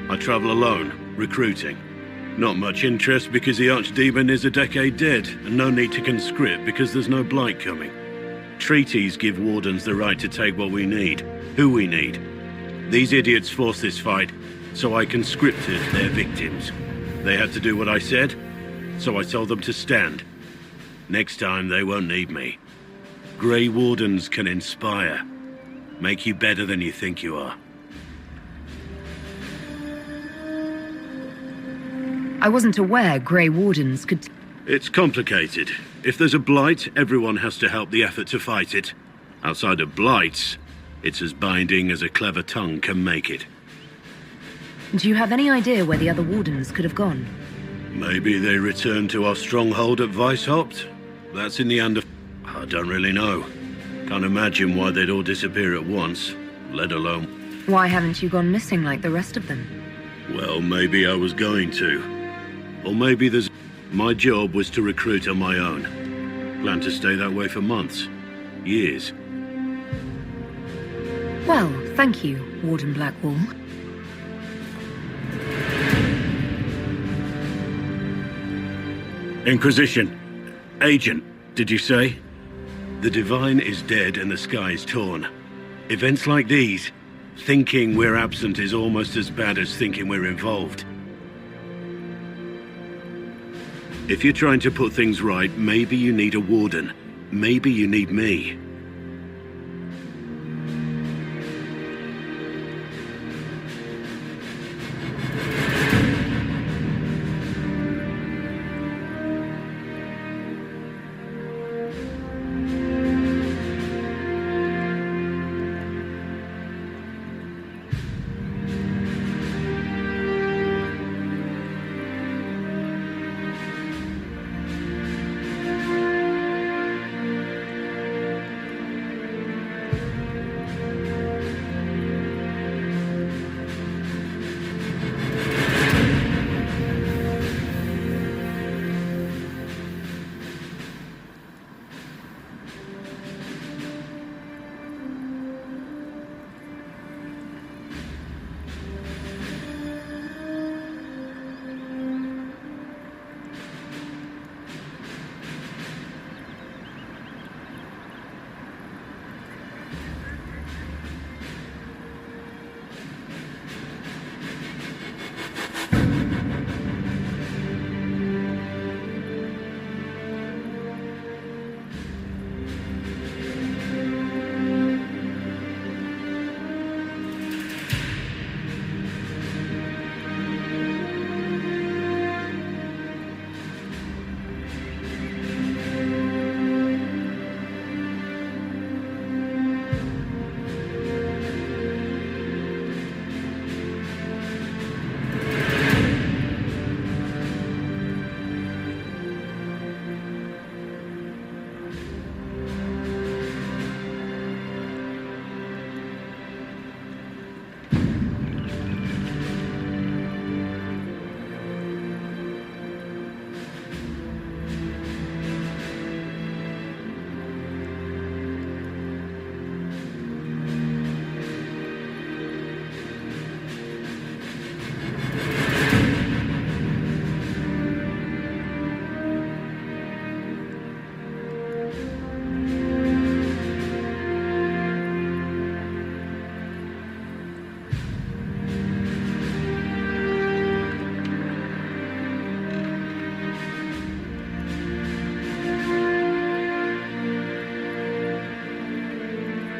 I travel alone, recruiting. Not much interest because the Archdemon is a decade dead, and no need to conscript because there's no blight coming. Treaties give Wardens the right to take what we need, who we need. These idiots forced this fight, so I conscripted their victims. They had to do what I said, so I told them to stand. Next time, they won't need me. Grey Wardens can inspire. Make you better than you think you are. I wasn't aware Grey Wardens could... It's complicated. If there's a blight, everyone has to help the effort to fight it. Outside of blights, it's as binding as a clever tongue can make it. Do you have any idea where the other Wardens could have gone? Maybe they returned to our stronghold at Weishaupt? That's in the under... I don't really know. Can't imagine why they'd all disappear at once, let alone... Why haven't you gone missing like the rest of them? Well, maybe I was going to. Or maybe there's... My job was to recruit on my own. Plan to stay that way for months. Years. Well, thank you, Warden Blackwall. Inquisition. Agent, did you say? The Divine is dead and the sky is torn. Events like these, thinking we're absent is almost as bad as thinking we're involved. If you're trying to put things right, maybe you need a Warden. Maybe you need me.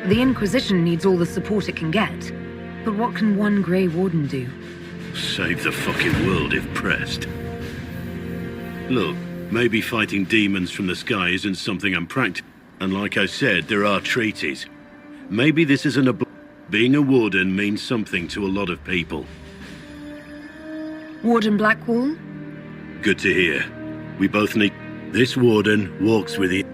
The Inquisition needs all the support it can get. But what can one Grey Warden do? Save the fucking world if pressed. Look, maybe fighting demons from the sky isn't something I'm practicing. And like I said, there are treaties. Maybe this isn't a... Being a warden means something to a lot of people. Warden Blackwall? Good to hear. We both need... This warden walks with it.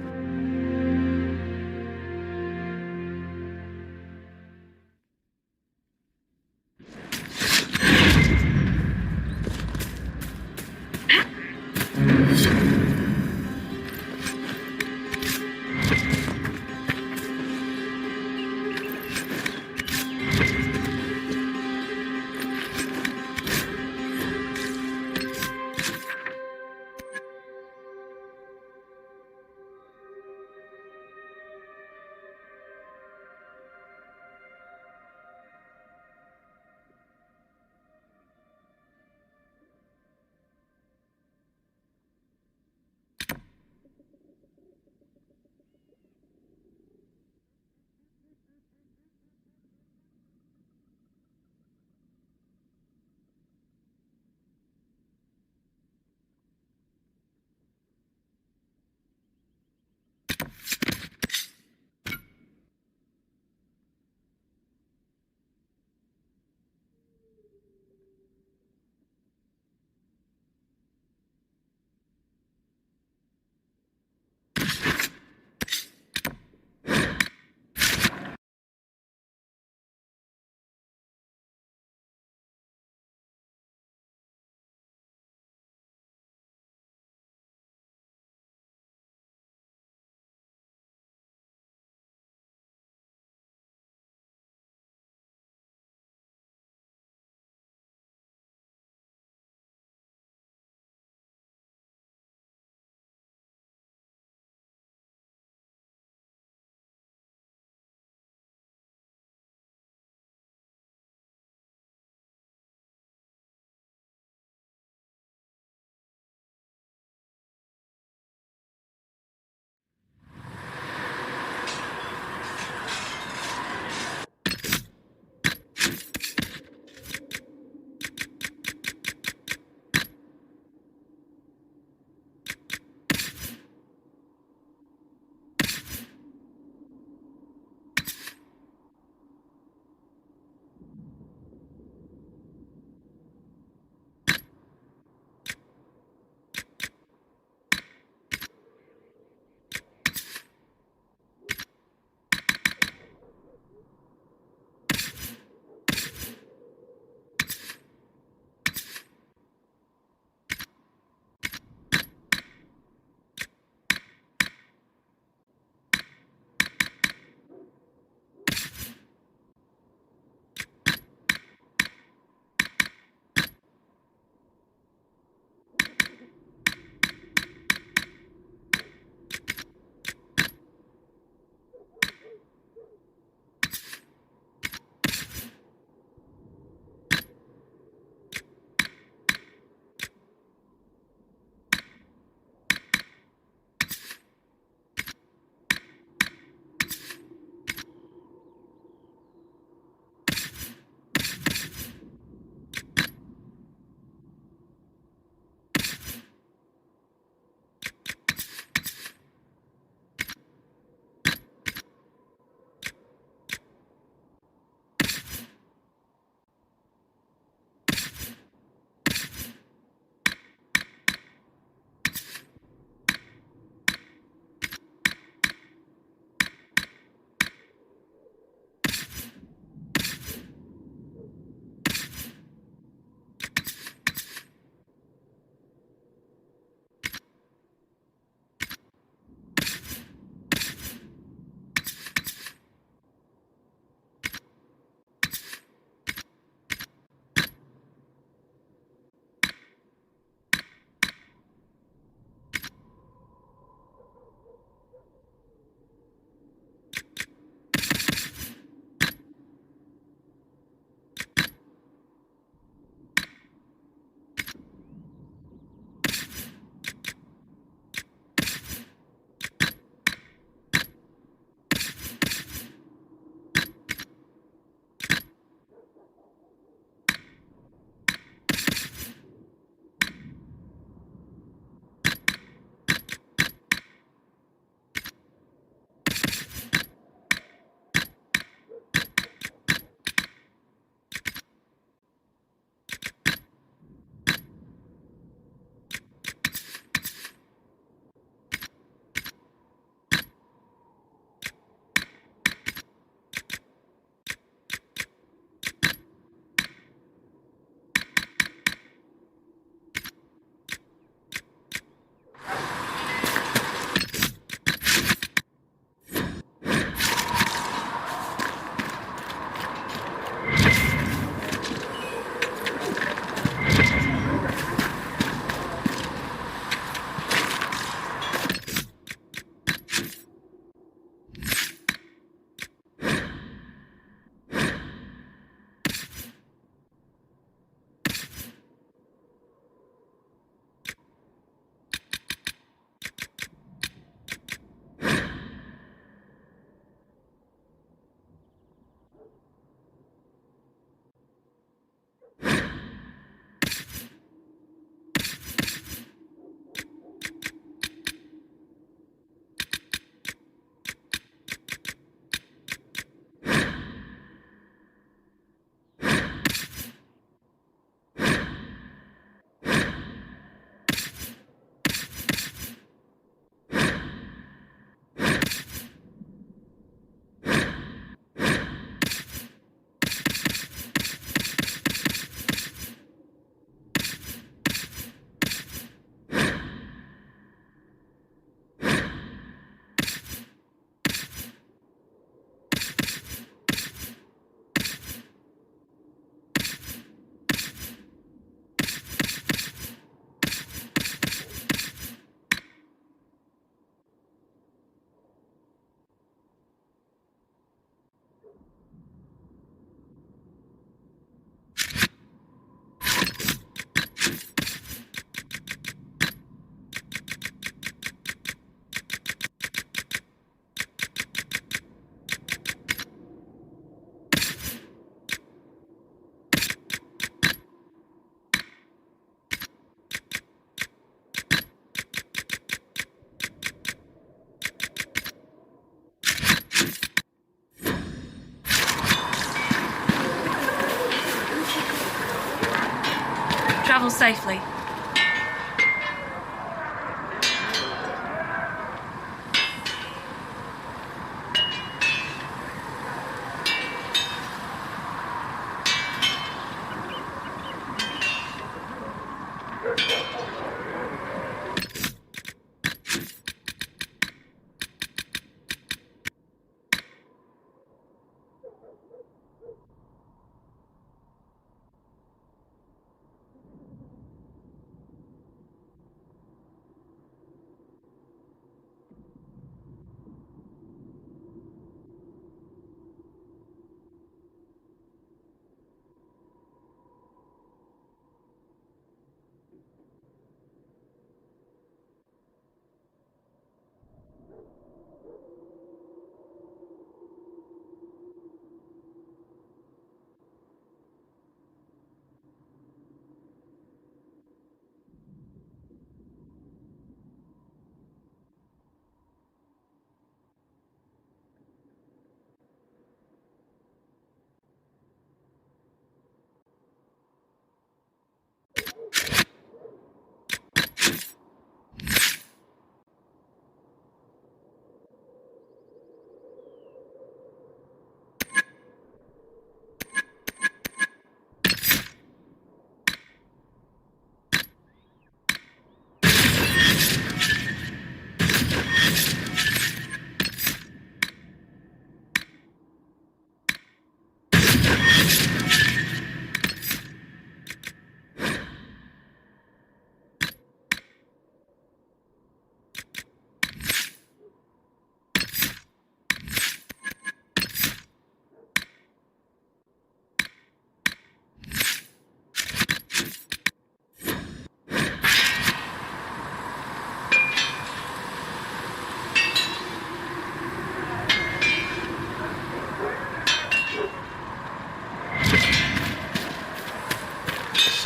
travel safely.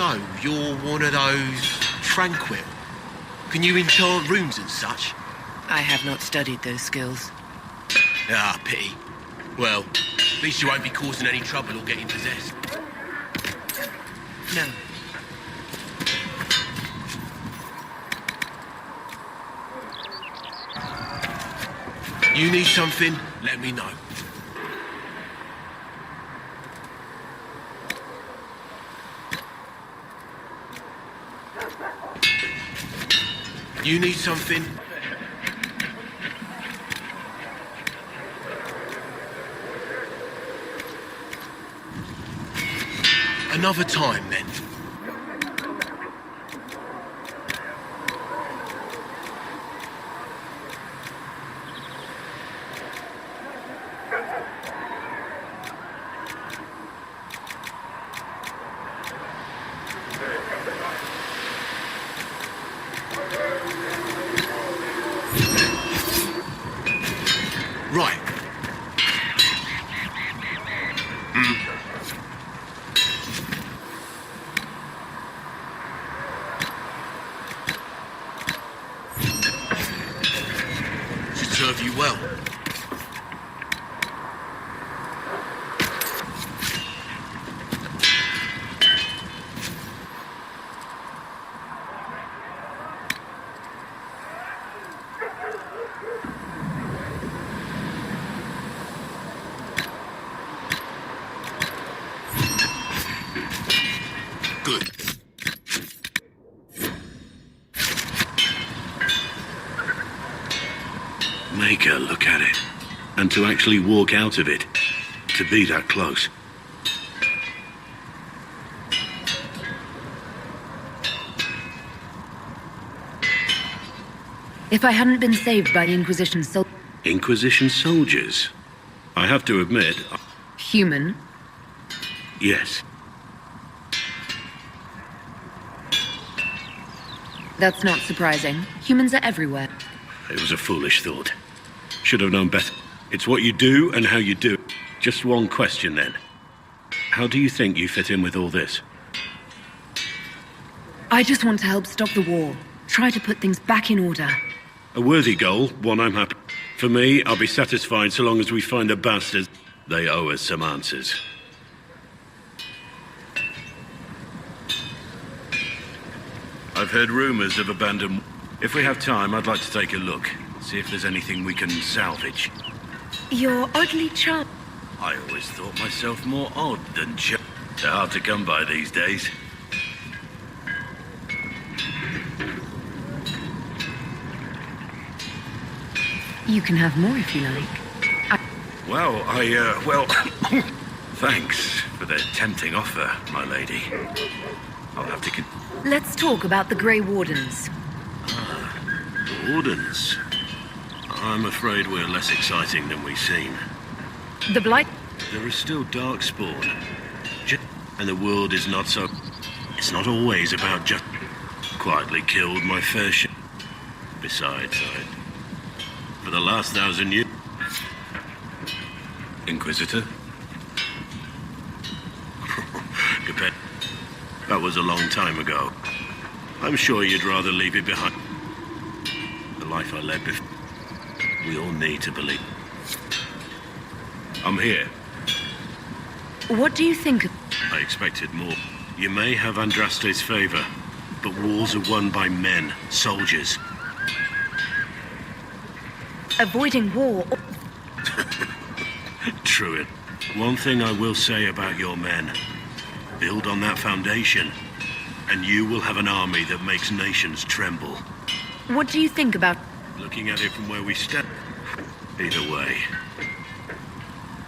So, you're one of those tranquil? Can you enchant rooms and such? I have not studied those skills. Ah, pity. Well, at least you won't be causing any trouble or getting possessed. No. You need something? Let me know. You need something? Another time, then. Right. Should serve you well. Good. Make her look at it. And to actually walk out of it. To be that close. If I hadn't been saved by the Inquisition Inquisition soldiers? I have to admit... Human? Yes. That's not surprising. Humans are everywhere. It was a foolish thought. Should have known better. It's what you do and how you do it. Just one question then. How do you think you fit in with all this? I just want to help stop the war. Try to put things back in order. A worthy goal, one I'm happy. For me, I'll be satisfied so long as we find the bastards. They owe us some answers. I've heard rumors of abandoned... If we have time, I'd like to take a look. See if there's anything we can salvage. You're oddly charming. I always thought myself more odd than They're hard to come by these days. You can have more if you like. Well, well... Thanks for the tempting offer, my lady. I'll have to... Let's talk about the Grey Wardens. Wardens? I'm afraid we're less exciting than we seem. The Blight... There is still Darkspawn. And the world is not so... It's not always about just... Quietly killed my fair share. Besides, for the last 1,000 years... Inquisitor? That was a long time ago. I'm sure you'd rather leave it behind. The life I led before. We all need to believe. I'm here. What do you think of... I expected more. You may have Andraste's favor, but wars are won by men, soldiers. Avoiding war... True it. One thing I will say about your men. Build on that foundation, and you will have an army that makes nations tremble. What do you think about... Looking at it from where we stand. Either way.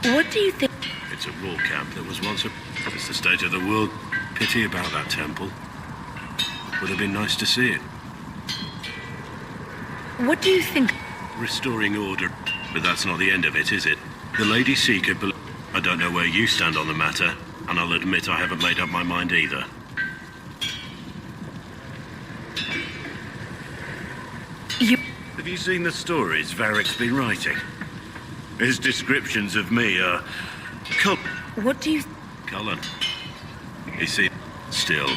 What do you think... It's a war camp that was once a... It's the state of the world. Pity about that temple. Would have been nice to see it. What do you think... Restoring order. But that's not the end of it, is it? The Lady Seeker... I don't know where you stand on the matter, and I'll admit I haven't made up my mind either. Have you seen the stories Varric's been writing? His descriptions of me are... What do you... Cullen. You see, still,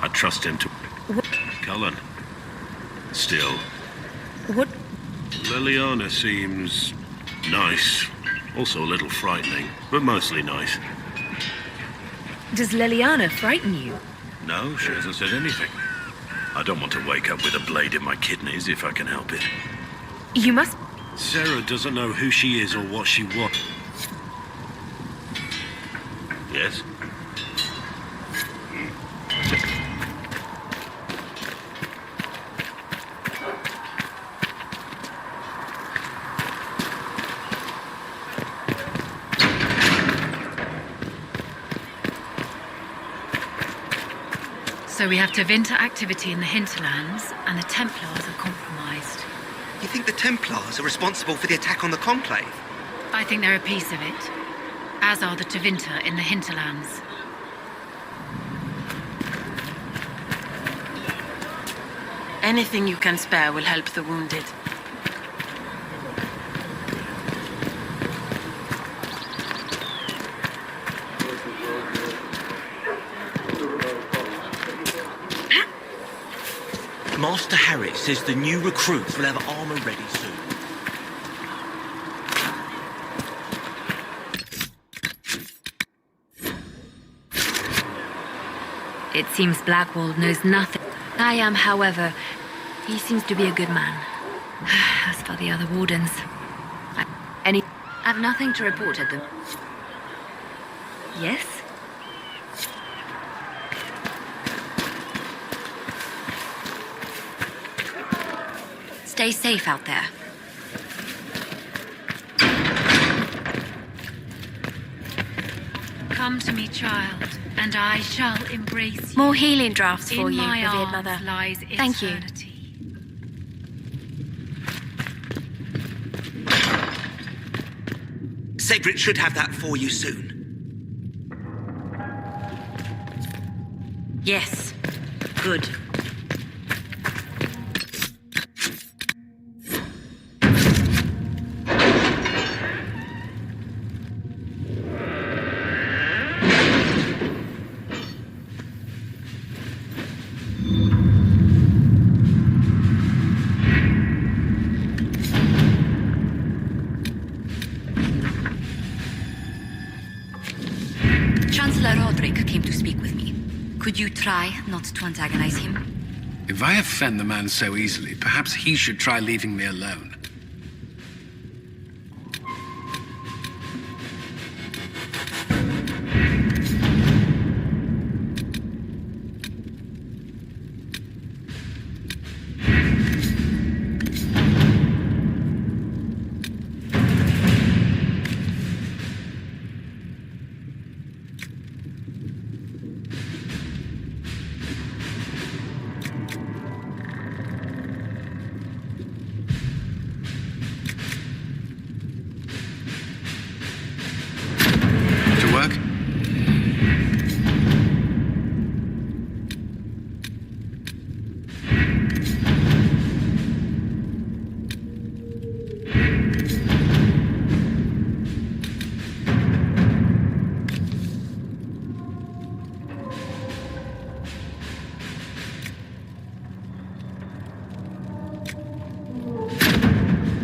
I trust him to... What? Cullen. Still. What? Liliana seems... nice. Also a little frightening, but mostly nice. Does Liliana frighten you? No, she hasn't said anything. I don't want to wake up with a blade in my kidneys if I can help it. You must... Sarah doesn't know who she is or what she wants. Yes? So we have Tevinter activity in the hinterlands, and the Templars are compromised. You think the Templars are responsible for the attack on the Conclave? I think they're a piece of it, as are the Tevinter in the hinterlands. Anything you can spare will help the wounded. Master Harris says the new recruits will have armor ready soon. It seems Blackwall knows nothing. I am, however, he seems to be a good man. As for the other wardens, I have nothing to report at them. Yes? Stay safe out there. Come to me, child, and I shall embrace you. More healing drafts for In you, my revered arms mother. lies Thank you. eternity. Segrit should have that for you soon. Yes. Good. Chancellor Roderick came to speak with me. Could you try not to antagonize him? If I offend the man so easily, perhaps he should try leaving me alone.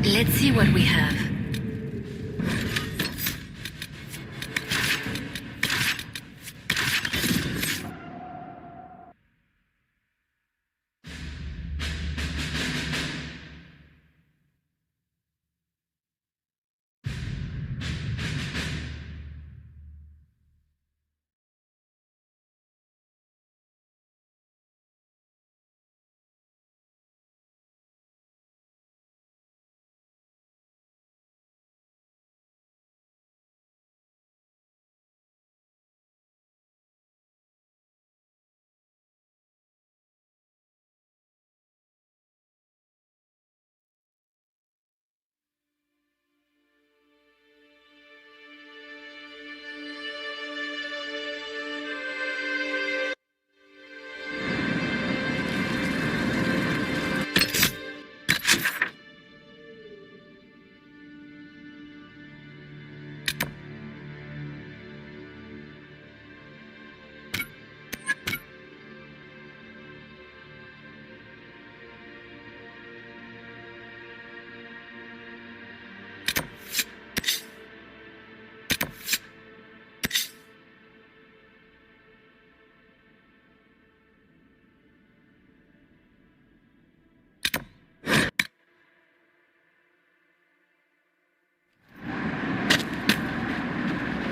Let's see what we have.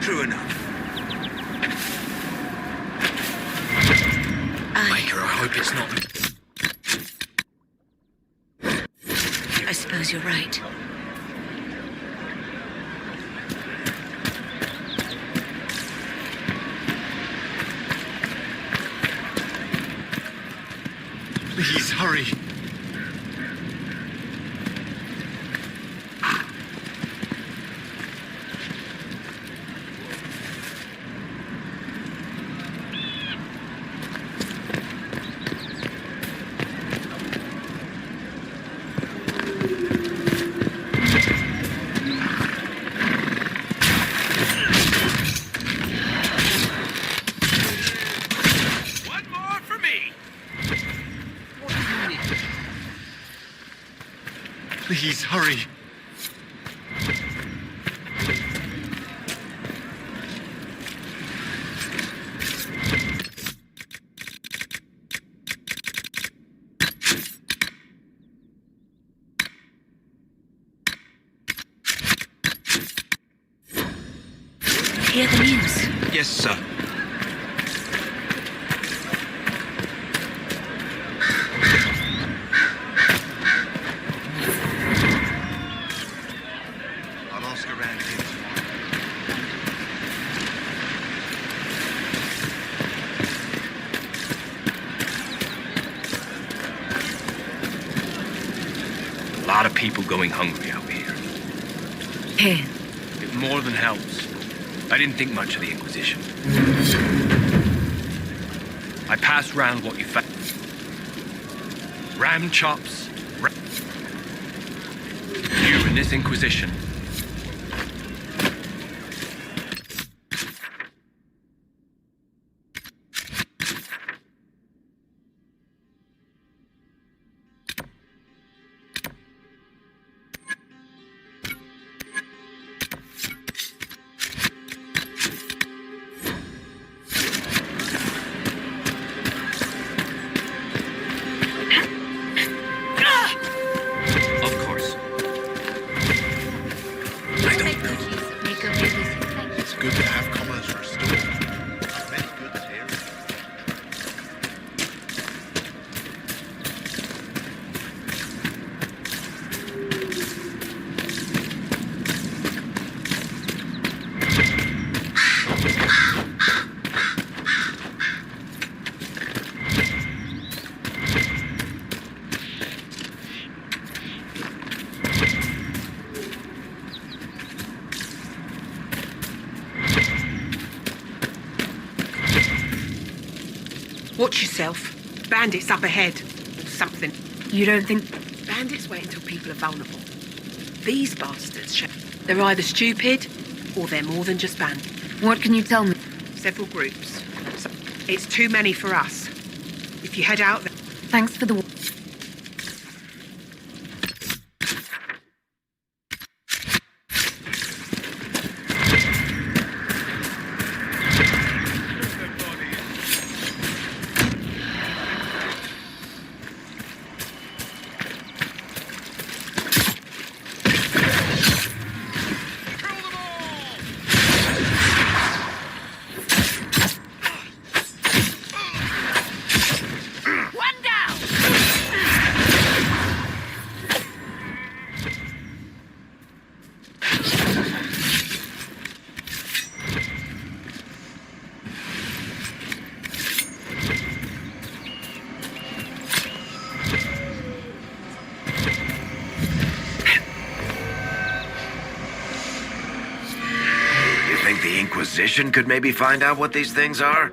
True enough. Maker, I hope it's not. I suppose you're right. Please, hurry. Please, hurry. Hear the news? Yes, sir. I'll ask around here A lot of people going hungry out here. Hey. It more than helps. I didn't think much of the Inquisition. I passed round what you found. Ram chops. You and this Inquisition. good to have commerce restored. Many goods here. Watch yourself. Bandits up ahead. Or something. You don't think... Bandits wait until people are vulnerable. These bastards, they're either stupid or they're more than just bandits. What can you tell me? Several groups. It's too many for us. If you head out there... Thanks for the... The Inquisition could maybe find out what these things are?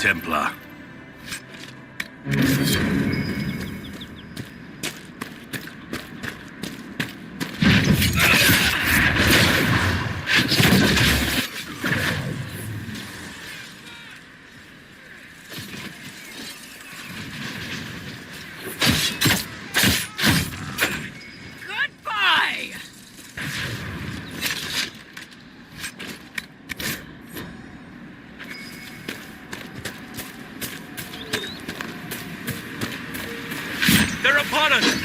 Templar. Goodbye! They're upon us!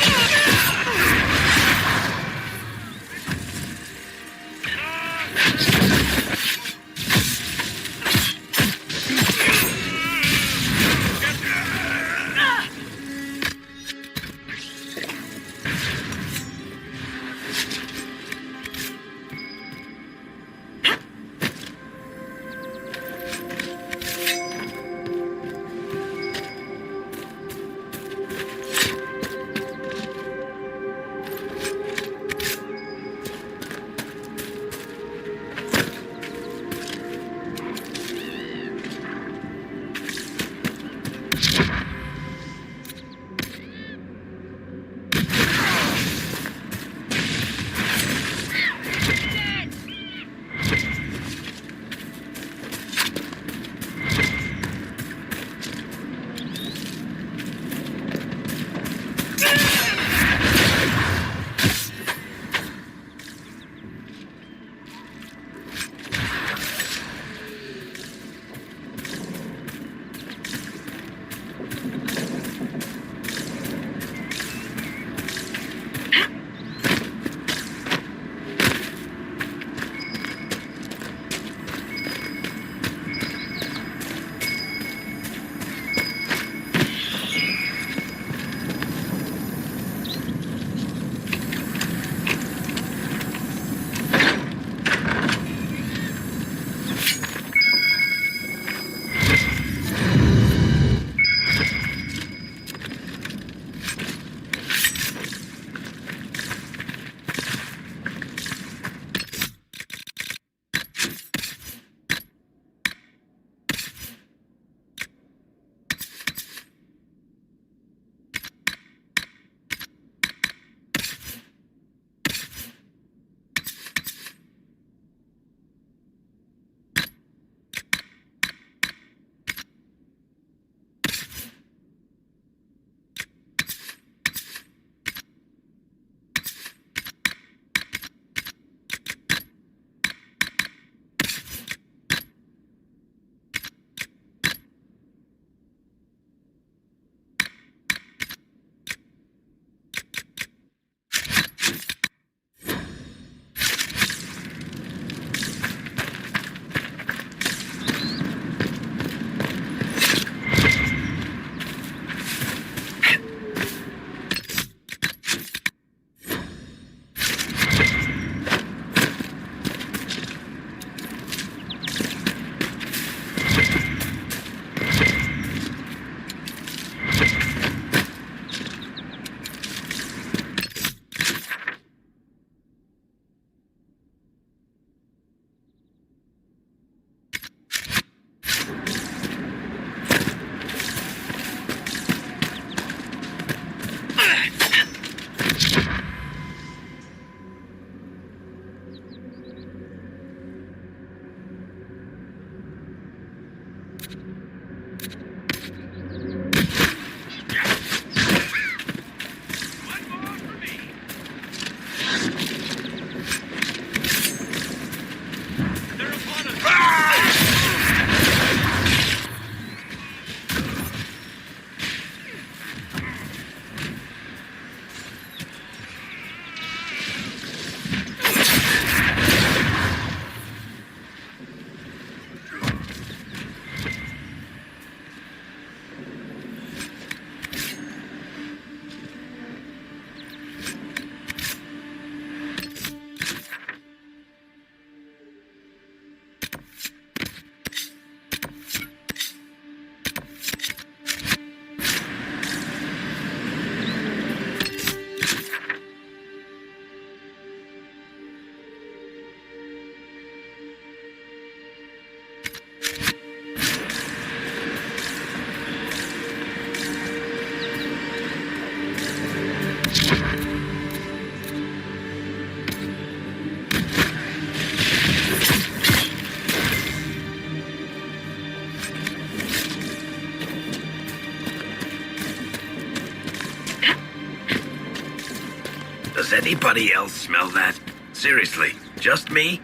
anybody else smell that? Seriously, just me?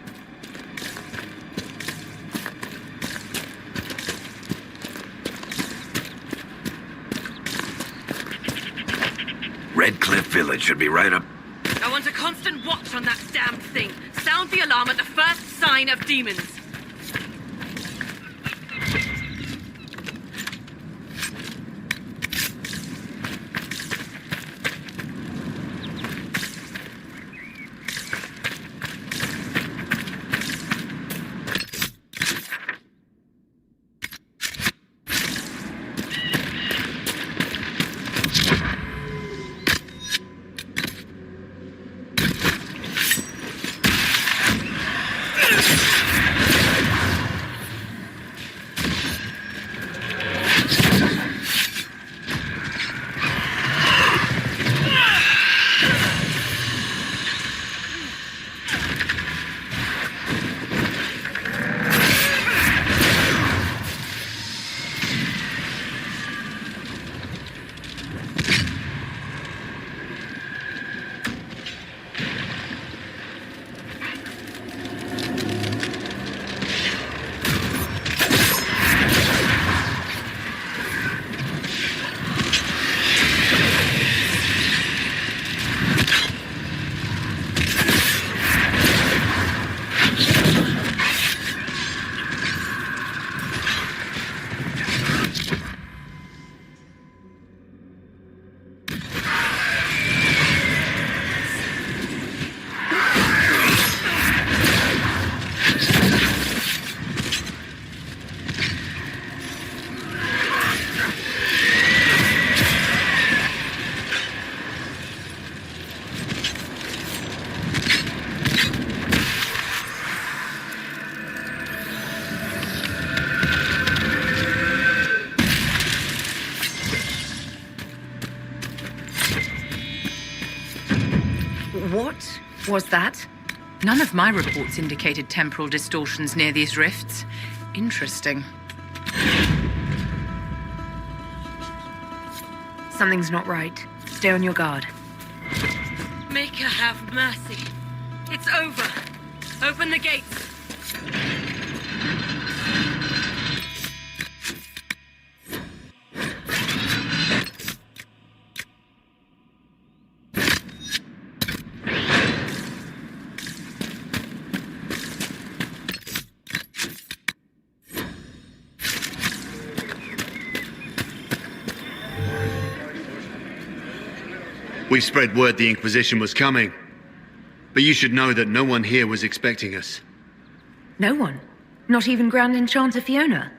Redcliffe Village should be right up. I want a constant watch on that damned thing. Sound the alarm at the first sign of demons. What was that? None of my reports indicated temporal distortions near these rifts. Interesting. Something's not right. Stay on your guard. Make her have mercy. It's over. Open the gates. We spread word the Inquisition was coming. But you should know that no one here was expecting us. No one? Not even Grand Enchanter Fiona?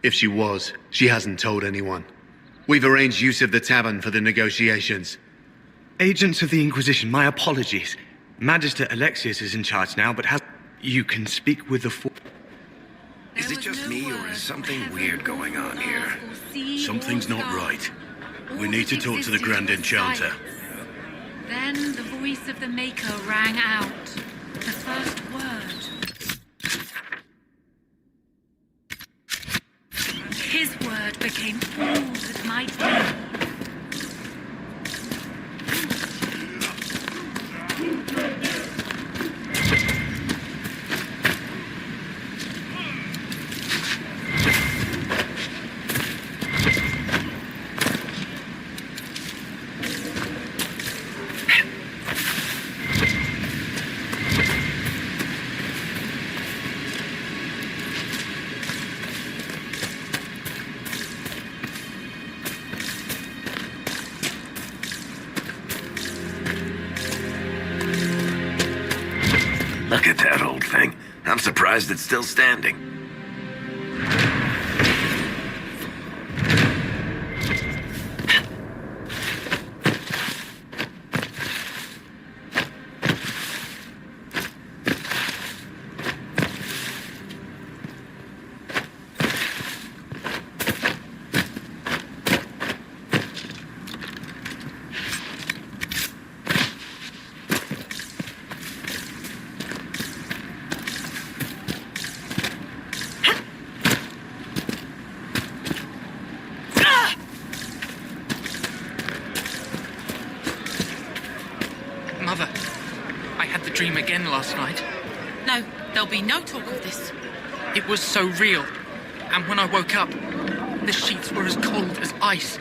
If she was, she hasn't told anyone. We've arranged use of the tavern for the negotiations. Agents of the Inquisition, my apologies. Magister Alexius is in charge now, but has... You can speak with the Is it just me, or is something weird going on here? Something's not right. We need to talk to the Grand Enchanter. Then the voice of the Maker rang out. The first word. His word became all that might be. Look at that old thing. I'm surprised it's still standing. him again last night. No, there'll be no talk of this. It was so real. And when I woke up, the sheets were as cold as ice.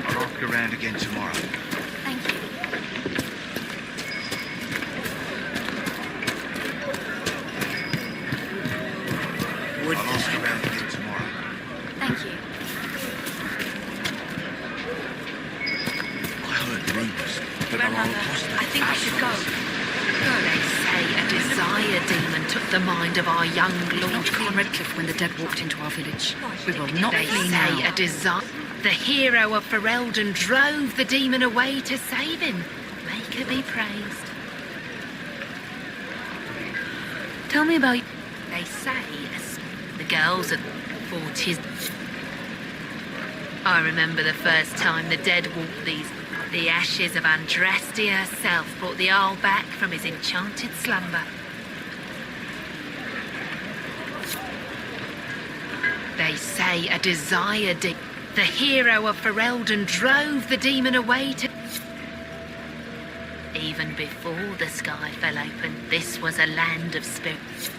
I'll ask around again tomorrow. Thank you. I'll ask around again tomorrow. Thank you. I heard rumours that there are Grandmother, apostate I think we should go. They say a desire demon took the mind of our young Lord Redcliffe when the dead walked into our village. We will not They flee say now. a desire. The hero of Ferelden drove the demon away to save him. Make her be praised. Tell me about. They say the girls at 40s. I remember the first time the dead walked these. The ashes of Andraste herself brought the Jarl back from his enchanted slumber. They say a desire the hero of Ferelden drove the demon away to... Even before the sky fell open, this was a land of spirits.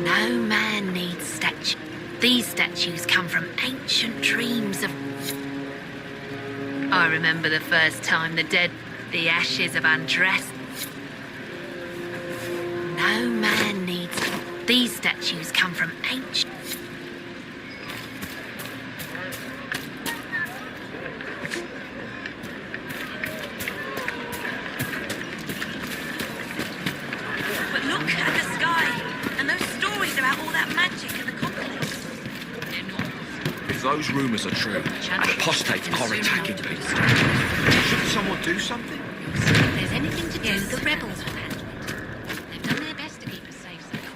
No man needs statues. These statues come from ancient dreams of... I remember the first time the dead... The ashes of Andraste... No man needs... These statues come from ancient... But look at the sky, and those stories about all that magic and the conclave. If those rumours are true, apostates are attacking people. Shouldn't someone do something? If there's anything to do, the rebels will handle it. They've done their best to keep us safe so far.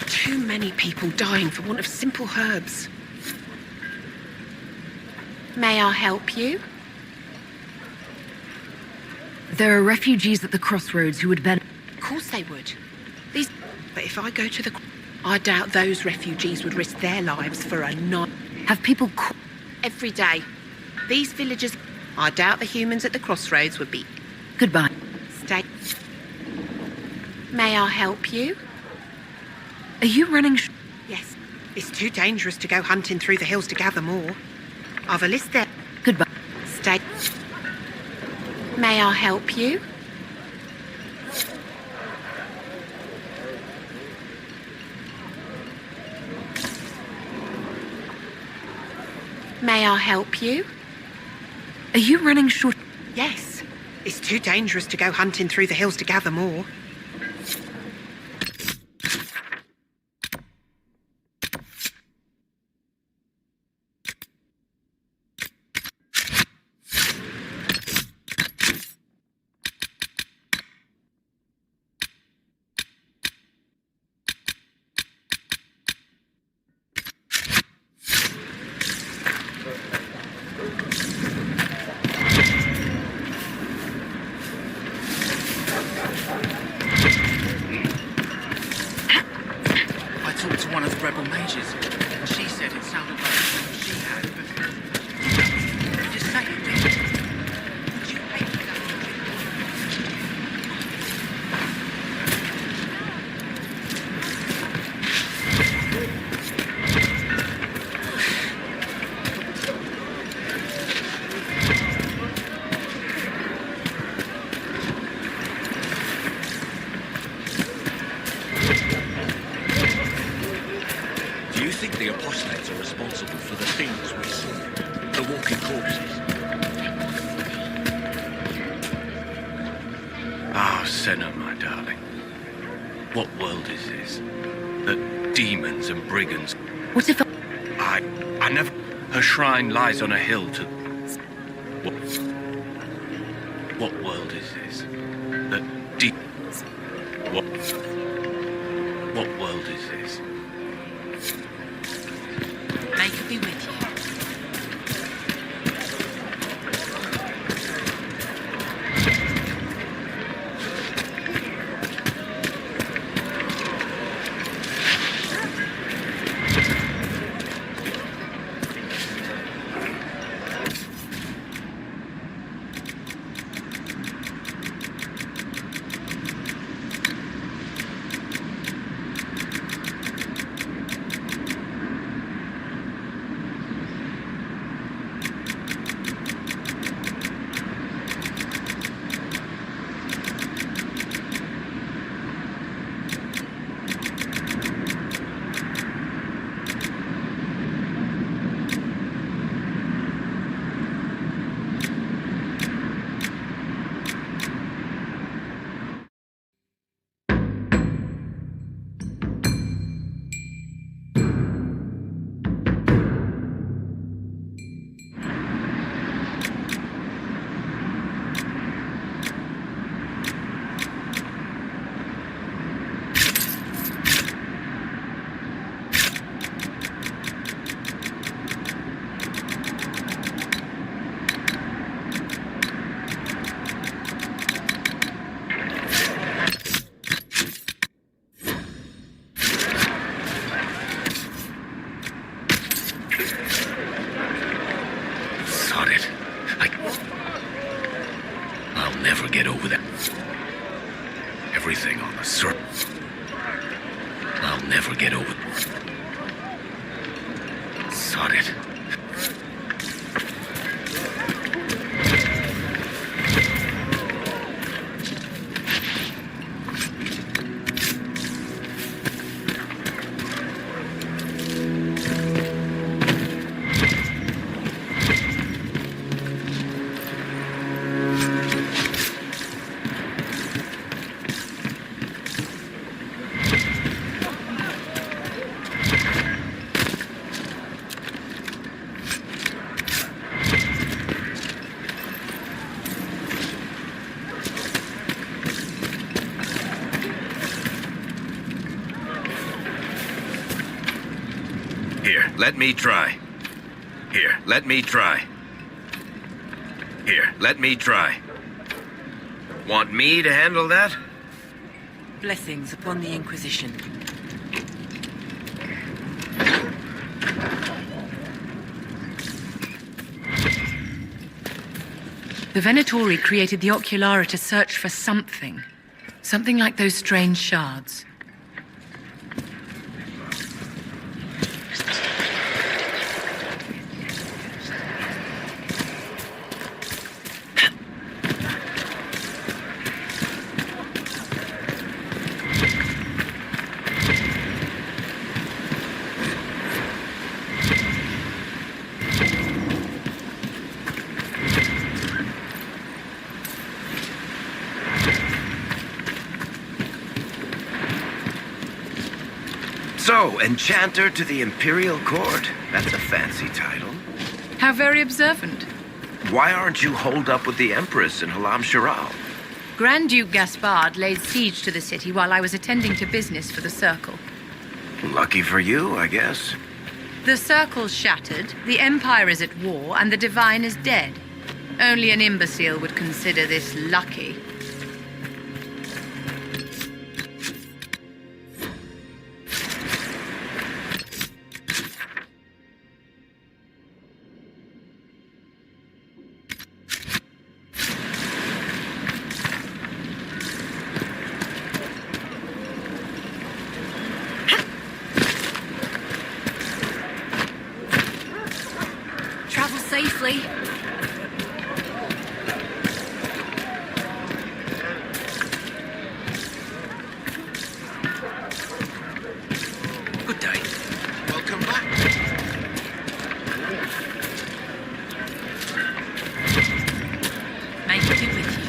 Too many people dying for want of simple herbs. May I help you? There are refugees at the crossroads who would benefit. Of course they would. But if I go to the... I doubt those refugees would risk their lives for a night. Have people Every day. These villagers... I doubt the humans at the crossroads would be... Goodbye. Stay. May I help you? Are you running... Yes. It's too dangerous to go hunting through the hills to gather more. I've a list there. Goodbye. Stay. May I help you? May I help you? Are you running short? Yes. It's too dangerous to go hunting through the hills to gather more. Talked to one of the rebel mages, and she said it sounded like the dream she had before. Just say it, did you? Would you hate that? Do you think the apostates are responsible for the things we see? The walking corpses? Ah, Senna, my darling. What world is this? That demons and brigands... What if I never... Her shrine lies on a hill to... What world is this? That deep. What world is this? May it be with you. I'll never get over that. Everything on the surface. I'll never get over. Sod it. Here, let me try. Here, let me try. Here, let me try. Want me to handle that? Blessings upon the Inquisition. The Venatori created the Oculara to search for something. Something like those strange shards. So, Enchanter to the Imperial Court. That's a fancy title. How very observant. Why aren't you holed up with the Empress in Halam Shiral? Grand Duke Gaspard laid siege to the city while I was attending to business for the Circle. Lucky for you, I guess. The Circle's shattered, the Empire is at war, and the Divine is dead. Only an imbecile would consider this lucky. Travel safely. Good day. Welcome back. May it be with you.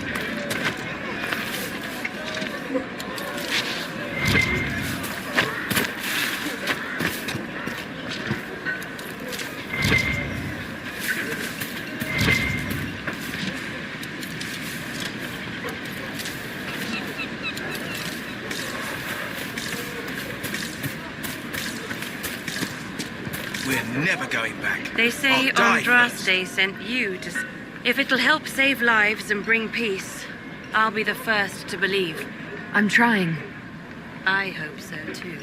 We're never going back. They say I'll die first. Andraste sent you to... If it'll help save lives and bring peace, I'll be the first to believe. I'm trying. I hope so, too.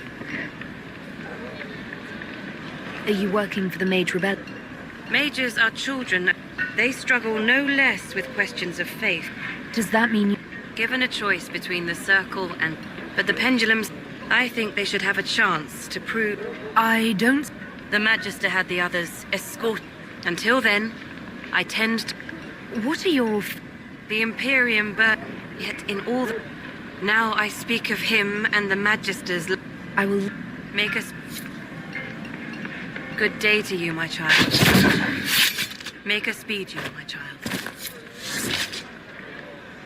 Are you working for the Mage Rebel? Mages are children. They struggle no less with questions of faith. Does that mean you... Given a choice between the Circle and... But the Pendulums, I think they should have a chance to prove... I don't... The Magister had the others escort. Until then, I tend to... What are your... The Imperium yet in all the... Now I speak of him and the Magisters... I will... Make us... Good day to you, my child. Make us speed you, my child.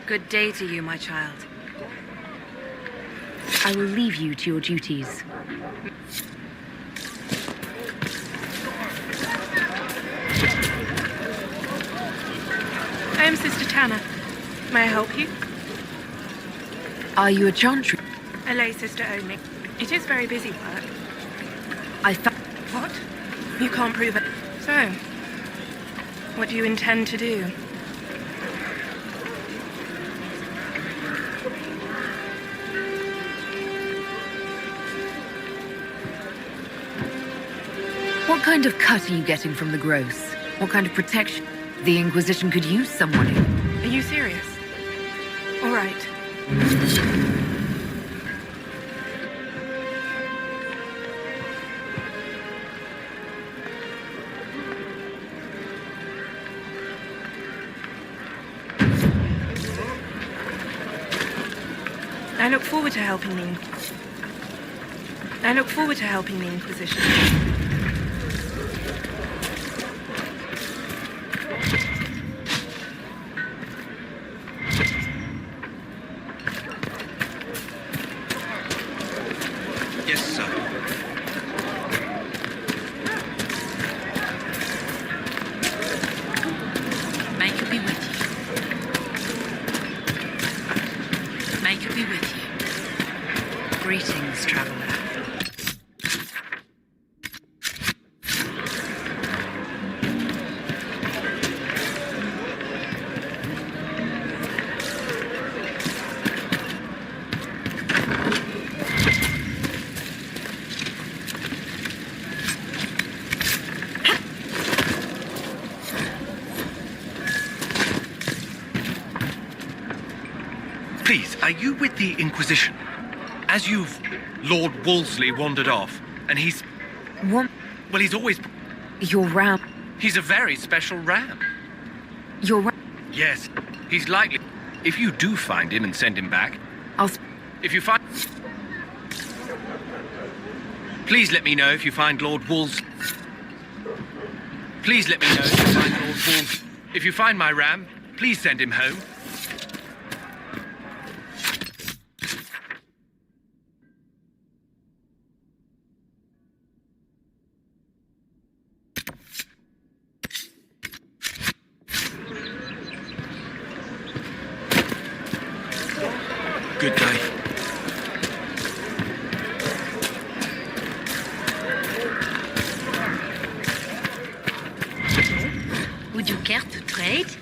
Good day to you, my child. I will leave you to your duties. I am Sister Tanner. May I help you? Are you a chantry? A lay sister only. It is very busy work. I found... What? You can't prove it. So, what do you intend to do? What kind of cut are you getting from the gross? What kind of protection? The Inquisition could use someone who... Are you serious? All right. I look forward to helping the Inquisition. Yes, sir. May it be with you. May it be with you. Greetings, traveler. Please, are you with the Inquisition? As you've... Lord Wolseley wandered off, and he's... What? Well, he's always... Your ram... He's a very special ram. Your ram... Yes, he's likely... If you do find him and send him back... I'll... If you find... Please let me know if you find Lord Wolseley. Please let me know if you find Lord Wolseley. If you find my ram, please send him home. Good day. Would you care to trade?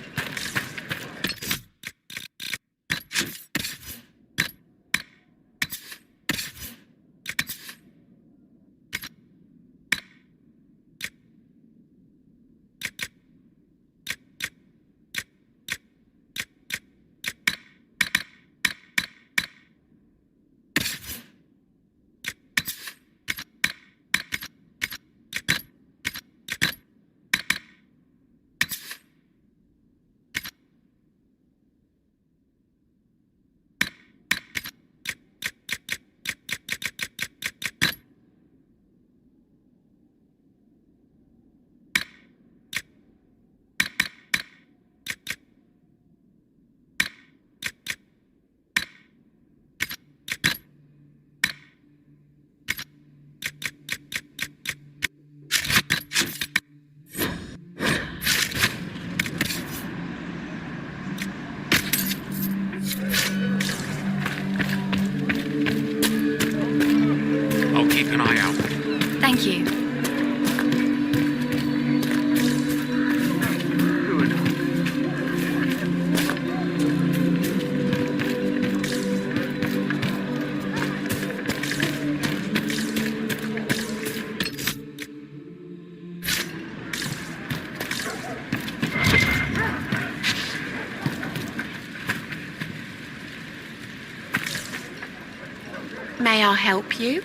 May I help you?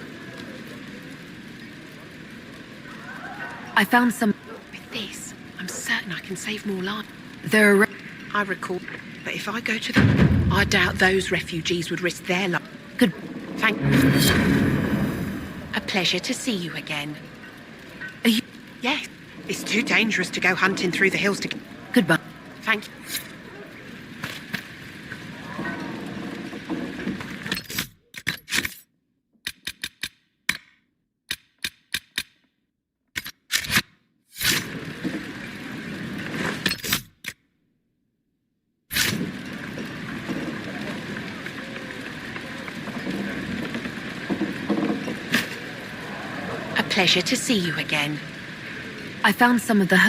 I found some. With this, I'm certain I can save more lives. There are. I recall, but if I go to them, I doubt those refugees would risk their life. Good. Thank. A pleasure to see you again. Are you? Yes. It's too dangerous to go hunting through the hills to. Goodbye. Thank you. Pleasure to see you again. I found some of the.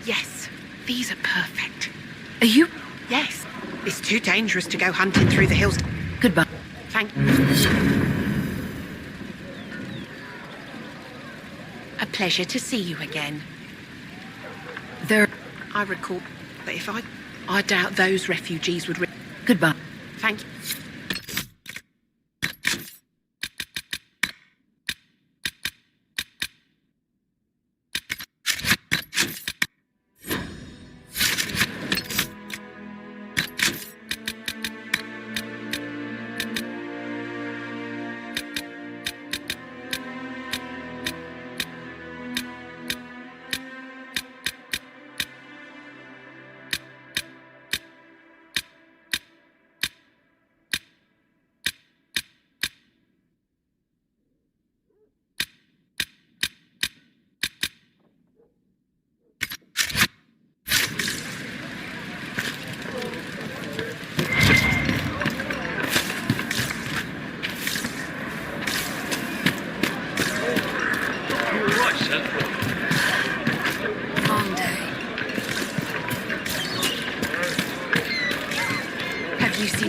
Yes, these are perfect. Are you? Yes. It's too dangerous to go hunting through the hills. Goodbye. Thank. A pleasure to see you again. There. I recall, but if I doubt those refugees would. Goodbye. Thank you.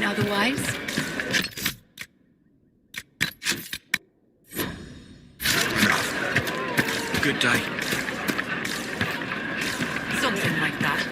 Otherwise? Good day. Something like that.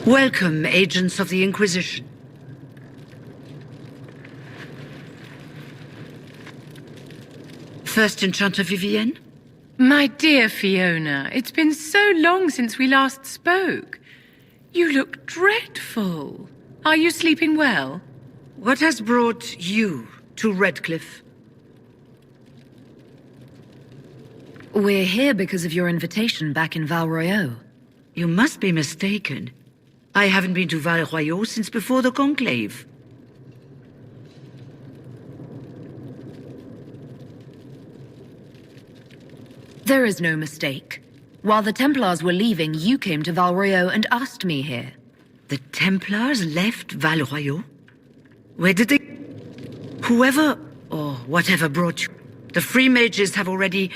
Welcome, agents of the Inquisition. First Enchanter Vivienne? My dear Fiona, it's been so long since we last spoke. You look dreadful. Are you sleeping well? What has brought you to Redcliffe? We're here because of your invitation back in Val Royeaux. You must be mistaken. I haven't been to Val Royeaux since before the Conclave. There is no mistake. While the Templars were leaving, you came to Val Royeaux and asked me here. The Templars left Val Royeaux? Where did they... Whoever or whatever brought you... The Free Mages have already...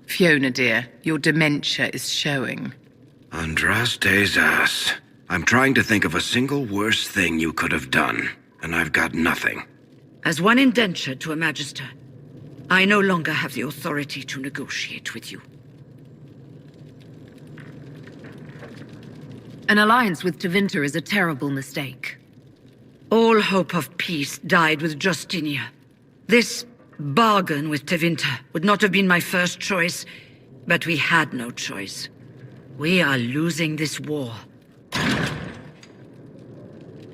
Fiona, dear, your dementia is showing. Andraste's ass. I'm trying to think of a single worse thing you could have done, and I've got nothing. As one indentured to a Magister, I no longer have the authority to negotiate with you. An alliance with Tevinter is a terrible mistake. All hope of peace died with Justinia. This bargain with Tevinter would not have been my first choice, but we had no choice. We are losing this war.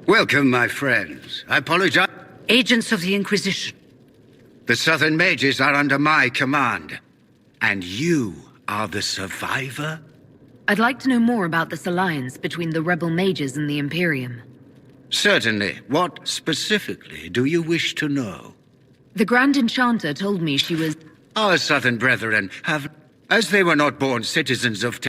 Welcome, my friends. I apologize. Agents of the Inquisition. The Southern Mages are under my command. And you are the survivor? I'd like to know more about this alliance between the rebel mages and the Imperium. Certainly. What specifically do you wish to know? The Grand Enchanter told me she was... Our southern brethren have... As they were not born citizens of...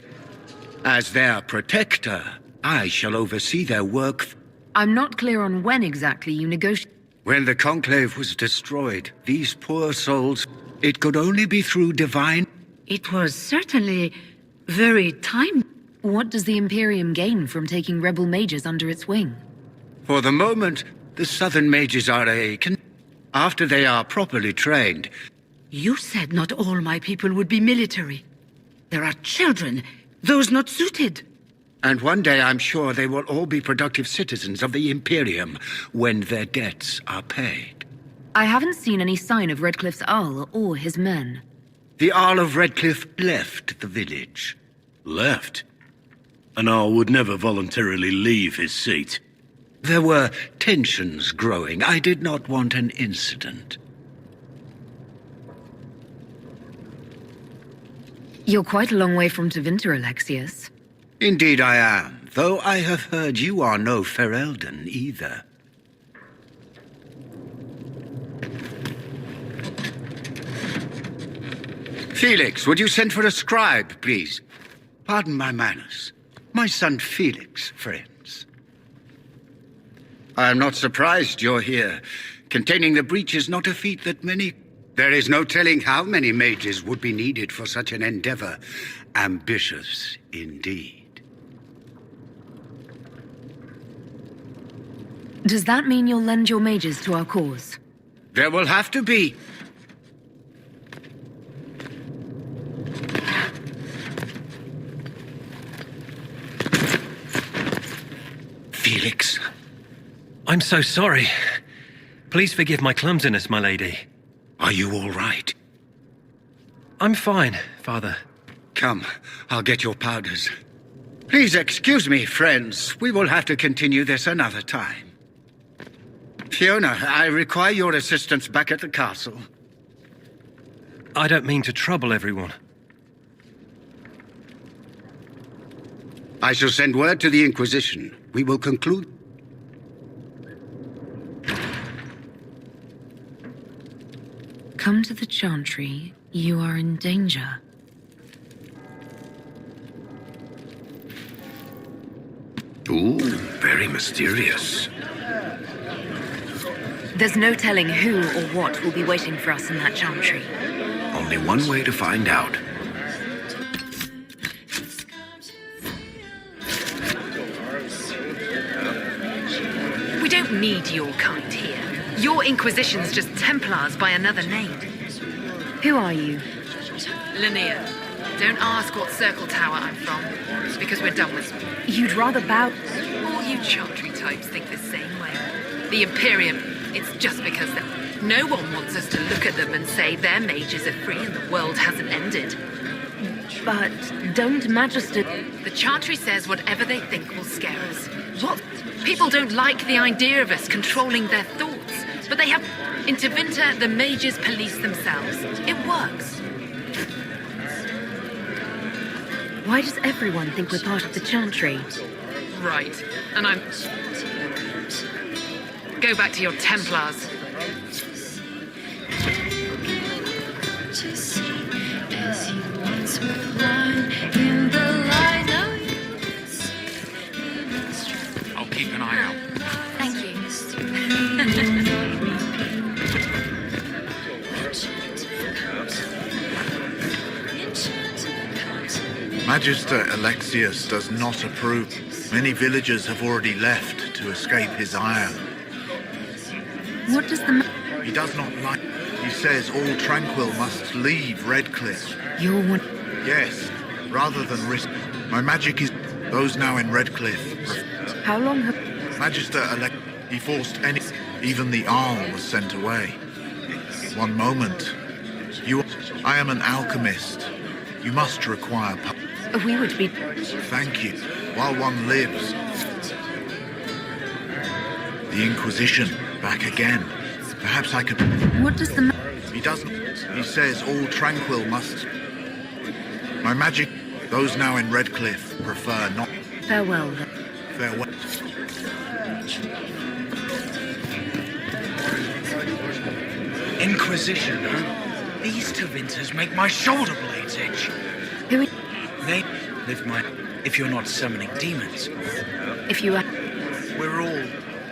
As their protector, I shall oversee their work. I'm not clear on when exactly you negotiated. When the Conclave was destroyed, these poor souls... It could only be through divine... It was certainly very time. What does the Imperium gain from taking rebel mages under its wing? For the moment, the southern mages are after they are properly trained... You said not all my people would be military. There are children, those not suited. And one day I'm sure they will all be productive citizens of the Imperium when their debts are paid. I haven't seen any sign of Redcliffe's Arl or his men. The Arl of Redcliffe left the village. Left? An Arl would never voluntarily leave his seat. There were tensions growing. I did not want an incident. You're quite a long way from Tevinter, Alexius. Indeed I am, though I have heard you are no Ferelden either. Felix, would you send for a scribe, please? Pardon my manners. My son Felix, friends. I am not surprised you're here. Containing the breach is not a feat that many... There is no telling how many mages would be needed for such an endeavor. Ambitious, indeed. Does that mean you'll lend your mages to our cause? There will have to be. Felix. I'm so sorry. Please forgive my clumsiness, my lady. Are you all right? I'm fine, Father. Come, I'll get your powders. Please excuse me, friends. We will have to continue this another time. Fiona, I require your assistance back at the castle. I don't mean to trouble everyone. I shall send word to the Inquisition. We will conclude. Come to the Chantry. You are in danger. Ooh, very mysterious. There's no telling who or what will be waiting for us in that Chantry. Only one way to find out. We don't need your kind here. Your Inquisition's just Templars by another name. Who are you? Linnea. Don't ask what Circle Tower I'm from. It's because we're done with... You'd rather bow... All you Chantry types think the same way. The Imperium, it's just because no one wants us to look at them and say their mages are free and the world hasn't ended. But don't Magister... The Chantry says whatever they think will scare us. What? People don't like the idea of us controlling their thoughts, but they have... In Tevinter, the mages police themselves. It works. Why does everyone think we're part of the Chantry? Right. And I'm... Go back to your Templars. I'll keep an eye out. Thank you. Magister Alexius does not approve. Many villagers have already left to escape his ire. What does the... He does not like... He says all tranquil must leave Redcliffe. You're one... Yes, rather than risk... My magic is... Those now in Redcliffe... How long have... Magister Alexius... He forced any... Even the Arl was sent away. One moment. I am an alchemist. You must require... We would be... Thank you. While one lives. The Inquisition, back again. Perhaps I could... What does the... He doesn't... He says all tranquil must... My magic... Those now in Redcliffe prefer not... Farewell, then. Farewell. Inquisition, huh? These Tevinters make my shoulder blades itch. Who? They live my... If you're not summoning demons. If you are... We're all...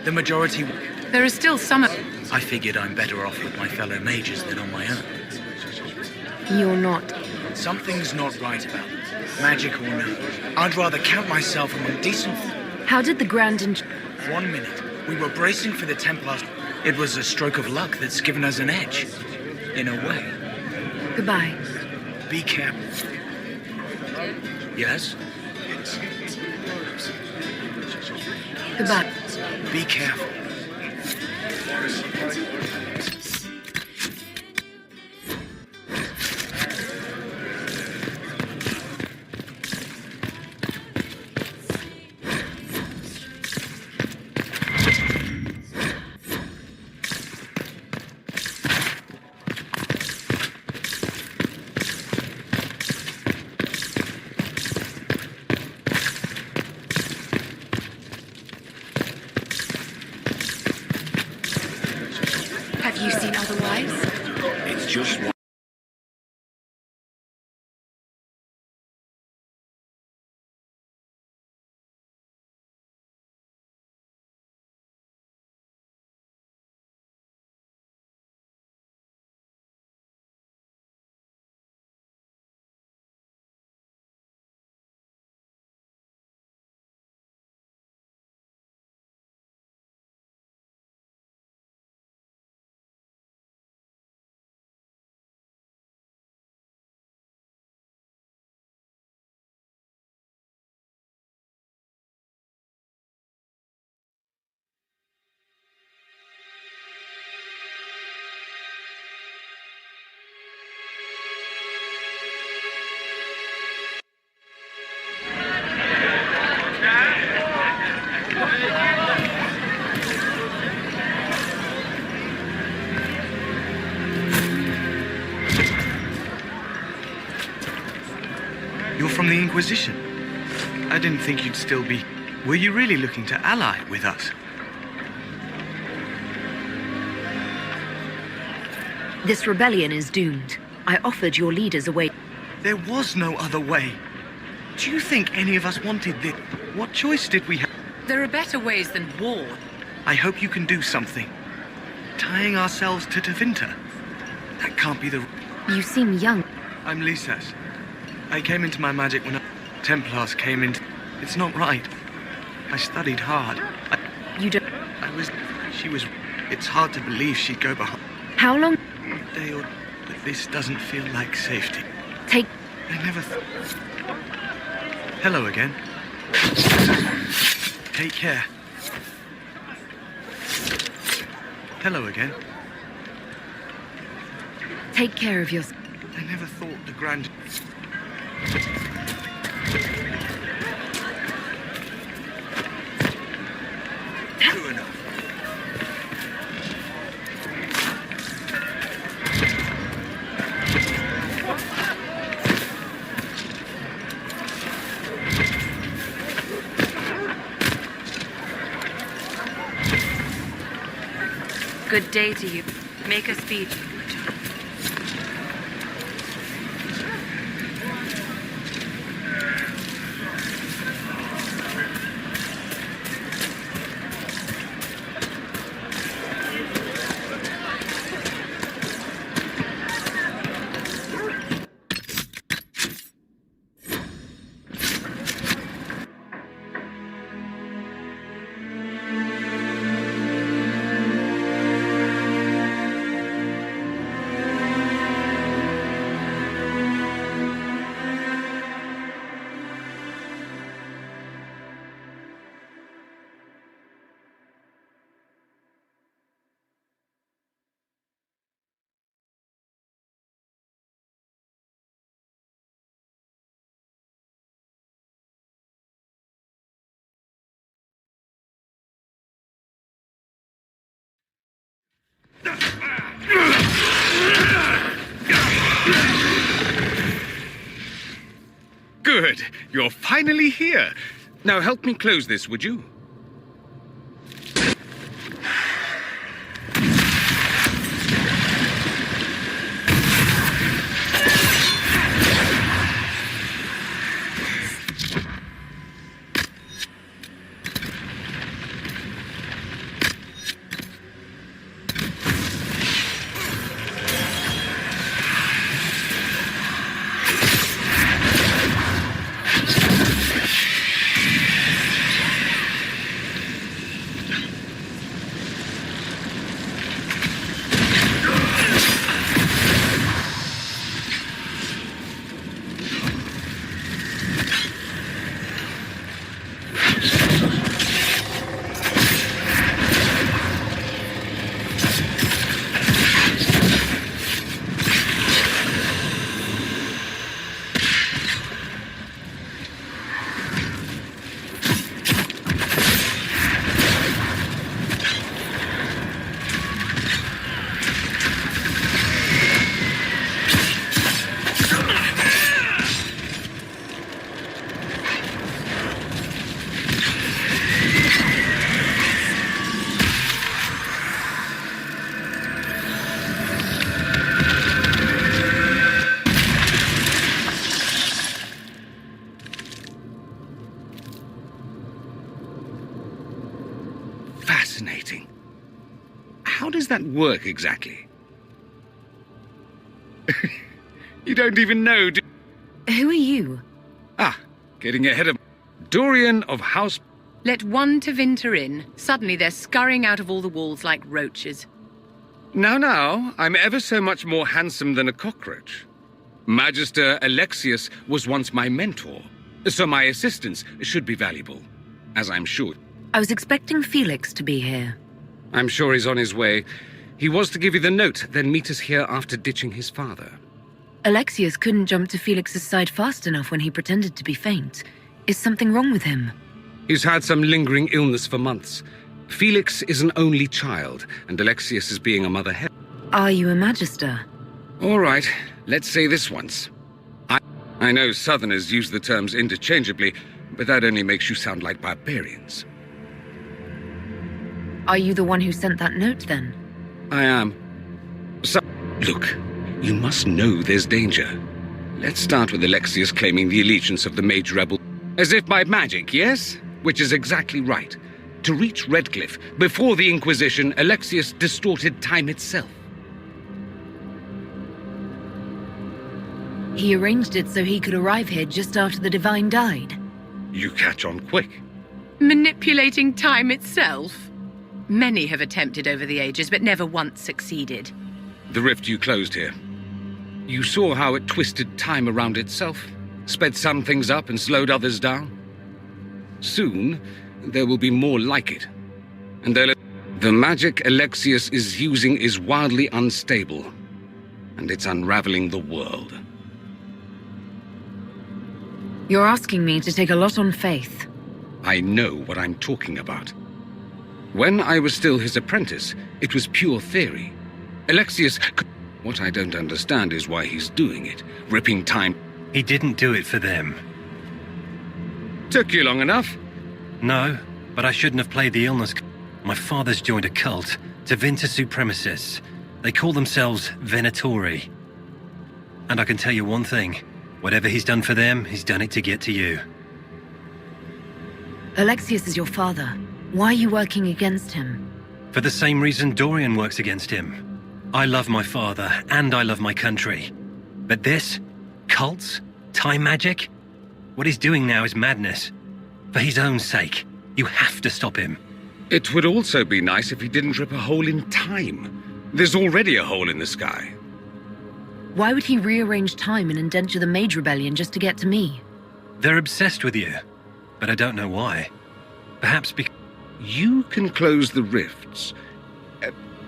The majority... There is still some... I figured I'm better off with my fellow mages than on my own. You're not. Something's not right about it. Magic or no. I'd rather count myself among decent... How did the Grand... 1 minute. We were bracing for the Templars. It was a stroke of luck that's given us an edge. In a way. Goodbye. Be careful. Yes? Goodbye. Be careful. Have you seen otherwise? It's just one. You're from the Inquisition. I didn't think you'd still be... Were you really looking to ally with us? This rebellion is doomed. I offered your leaders a way. There was no other way. Do you think any of us wanted this? What choice did we have? There are better ways than war. I hope you can do something. Tying ourselves to Tevinter. That can't be the... You seem young. I'm Lysas. I came into my magic when Templars came in. It's not right. I studied hard. You don't... She was... It's hard to believe she'd go behind. How long? A day or... But this doesn't feel like safety. Take... I never... Hello again. Take care. Hello again. Take care of yourself. I never thought the Grand... True enough. Good day to you. Make a speech. Good. You're finally here. Now help me close this, would you? that work exactly? You don't even know, do... Who are you? Ah, getting ahead of... Dorian of House... Let one Tevinter in. Suddenly they're scurrying out of all the walls like roaches. Now, I'm ever so much more handsome than a cockroach. Magister Alexius was once my mentor, so my assistance should be valuable, as I'm sure. I was expecting Felix to be here. I'm sure he's on his way. He was to give you the note, then meet us here after ditching his father. Alexius couldn't jump to Felix's side fast enough when he pretended to be faint. Is something wrong with him? He's had some lingering illness for months. Felix is an only child, and Alexius is being a mother hen. Are you a magister? All right, let's say this once. I know Southerners use the terms interchangeably, but that only makes you sound like barbarians. Are you the one who sent that note, then? I am. So, look, you must know there's danger. Let's start with Alexius claiming the allegiance of the mage rebel. As if by magic, yes? Which is exactly right. To reach Redcliffe, before the Inquisition, Alexius distorted time itself. He arranged it so he could arrive here just after the Divine died. You catch on quick. Manipulating time itself? Many have attempted over the ages, but never once succeeded. The rift you closed here. You saw how it twisted time around itself, sped some things up and slowed others down. Soon, there will be more like it. And the magic Alexius is using is wildly unstable, and it's unraveling the world. You're asking me to take a lot on faith. I know what I'm talking about. When I was still his apprentice, it was pure theory. Alexius... What I don't understand is why he's doing it, ripping time... He didn't do it for them. Took you long enough? No, but I shouldn't have played the illness. My father's joined a cult, Tevinter Supremacists. They call themselves Venatori. And I can tell you one thing. Whatever he's done for them, he's done it to get to you. Alexius is your father. Why are you working against him? For the same reason Dorian works against him. I love my father, and I love my country. But this? Cults? Time magic? What he's doing now is madness. For his own sake, you have to stop him. It would also be nice if he didn't rip a hole in time. There's already a hole in the sky. Why would he rearrange time and indenture the Mage Rebellion just to get to me? They're obsessed with you, but I don't know why. Perhaps because... You can close the rifts.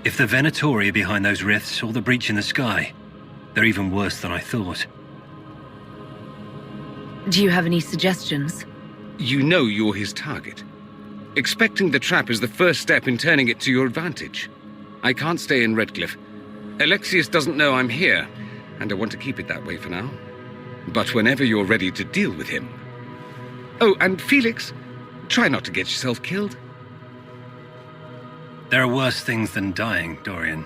If the Venatori are behind those rifts or the breach in the sky, they're even worse than I thought. Do you have any suggestions? You know you're his target. Expecting the trap is the first step in turning it to your advantage. I can't stay in Redcliffe. Alexius doesn't know I'm here, and I want to keep it that way for now. But whenever you're ready to deal with him... Oh, and Felix, try not to get yourself killed. There are worse things than dying, Dorian.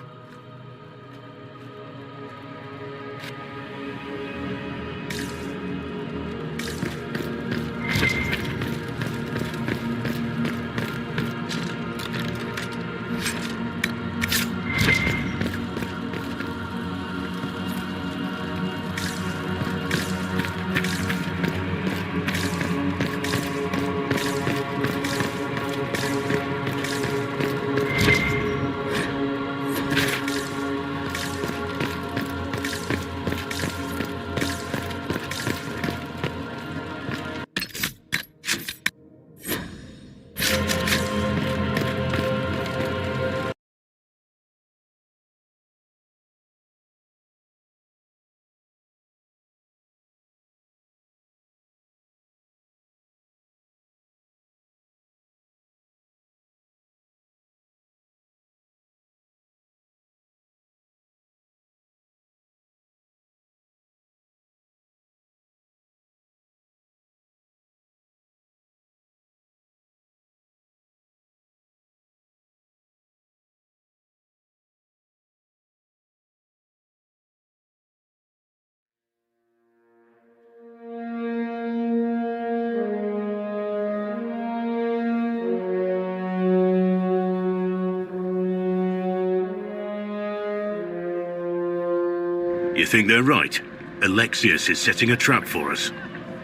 You think they're right? Alexius is setting a trap for us.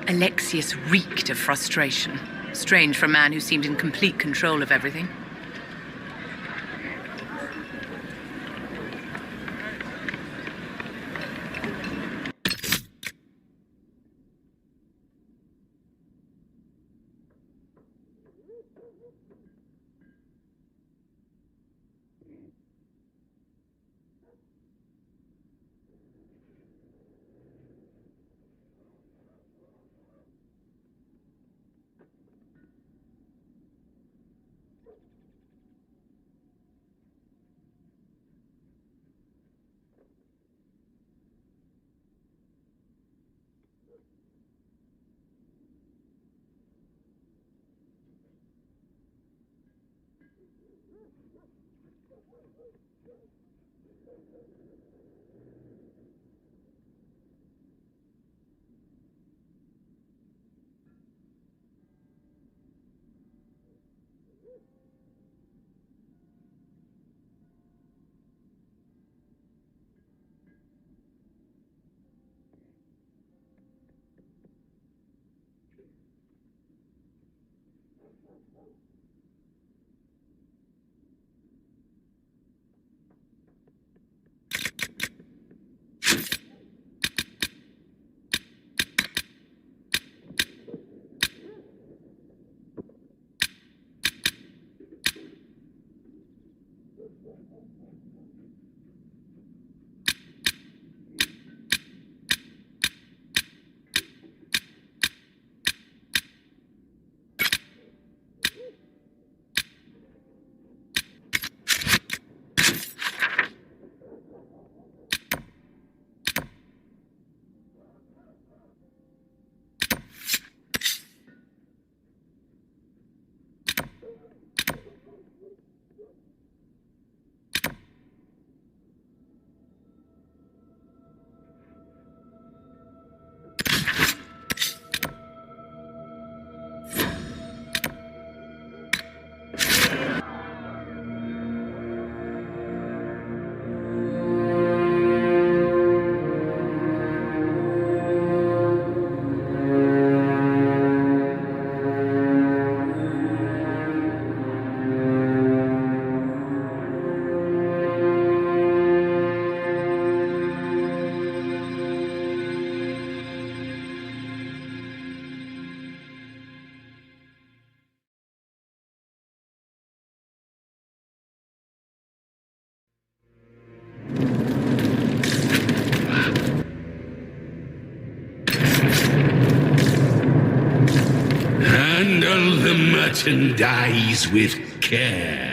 Alexius reeked of frustration. Strange for a man who seemed in complete control of everything. Handle the merchandise with care.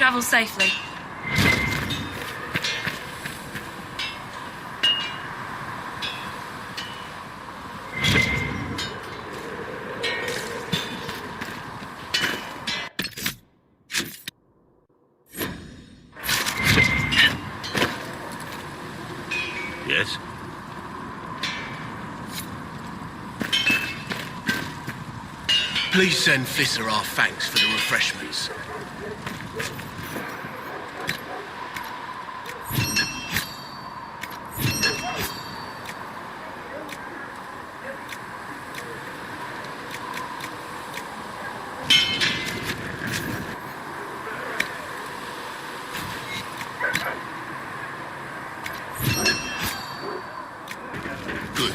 Travel safely. Yes? Please send Fisser our thanks for the refreshments. Good.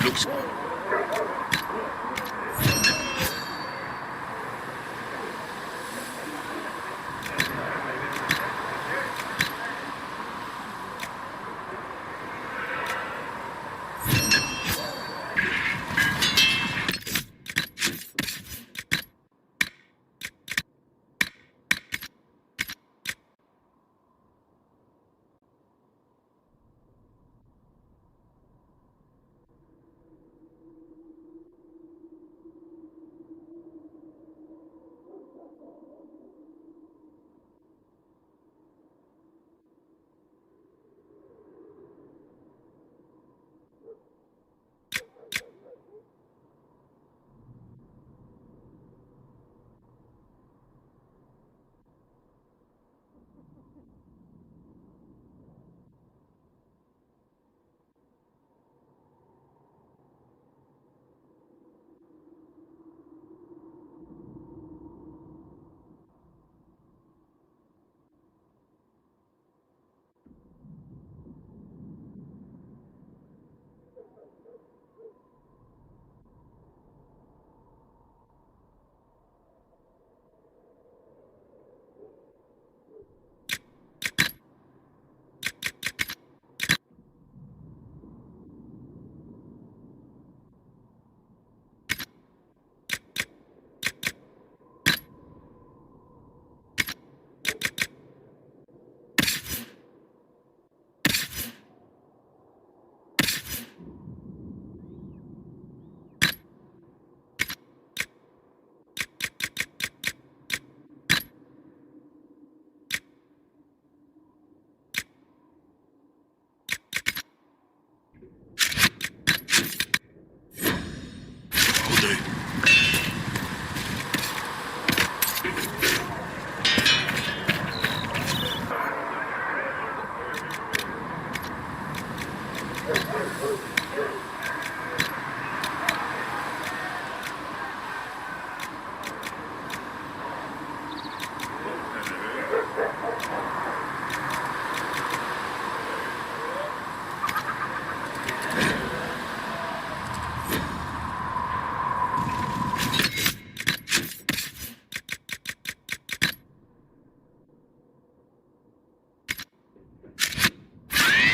Looks...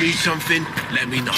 Need something? Let me know.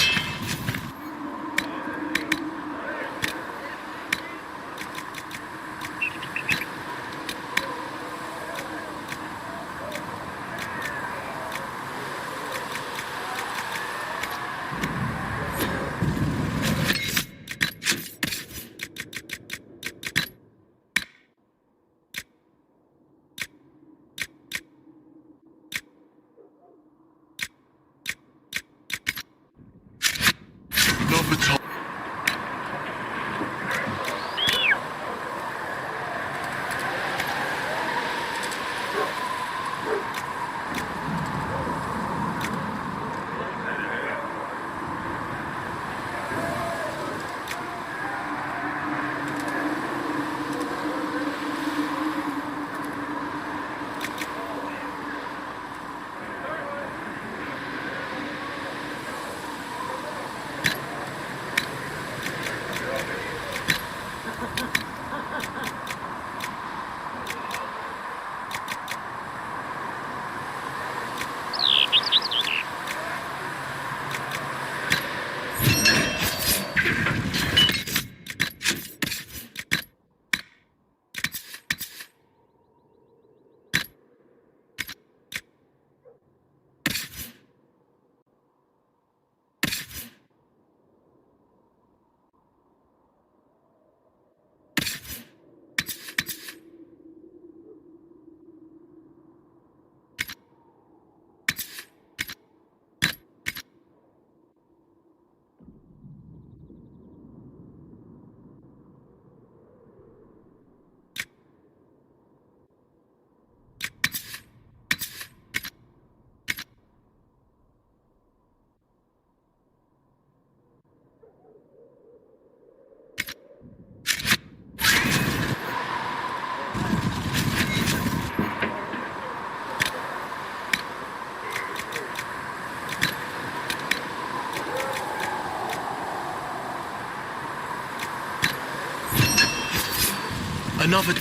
Another...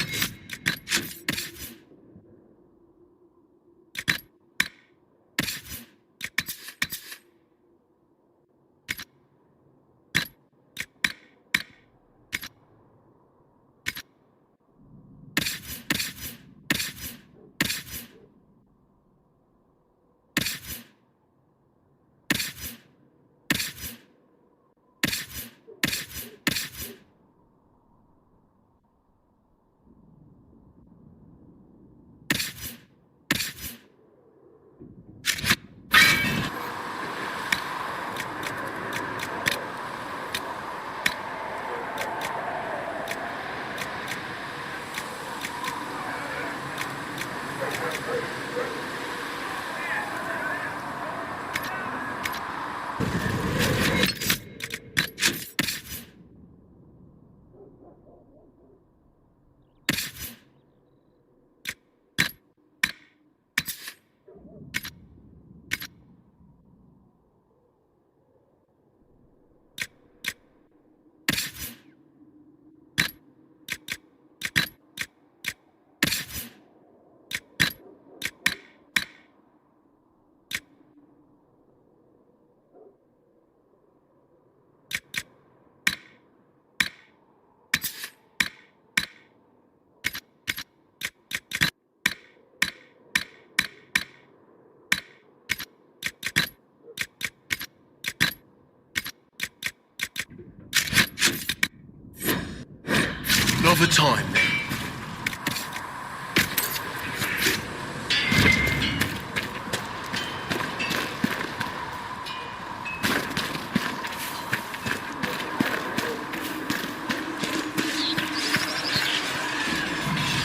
Another time, then.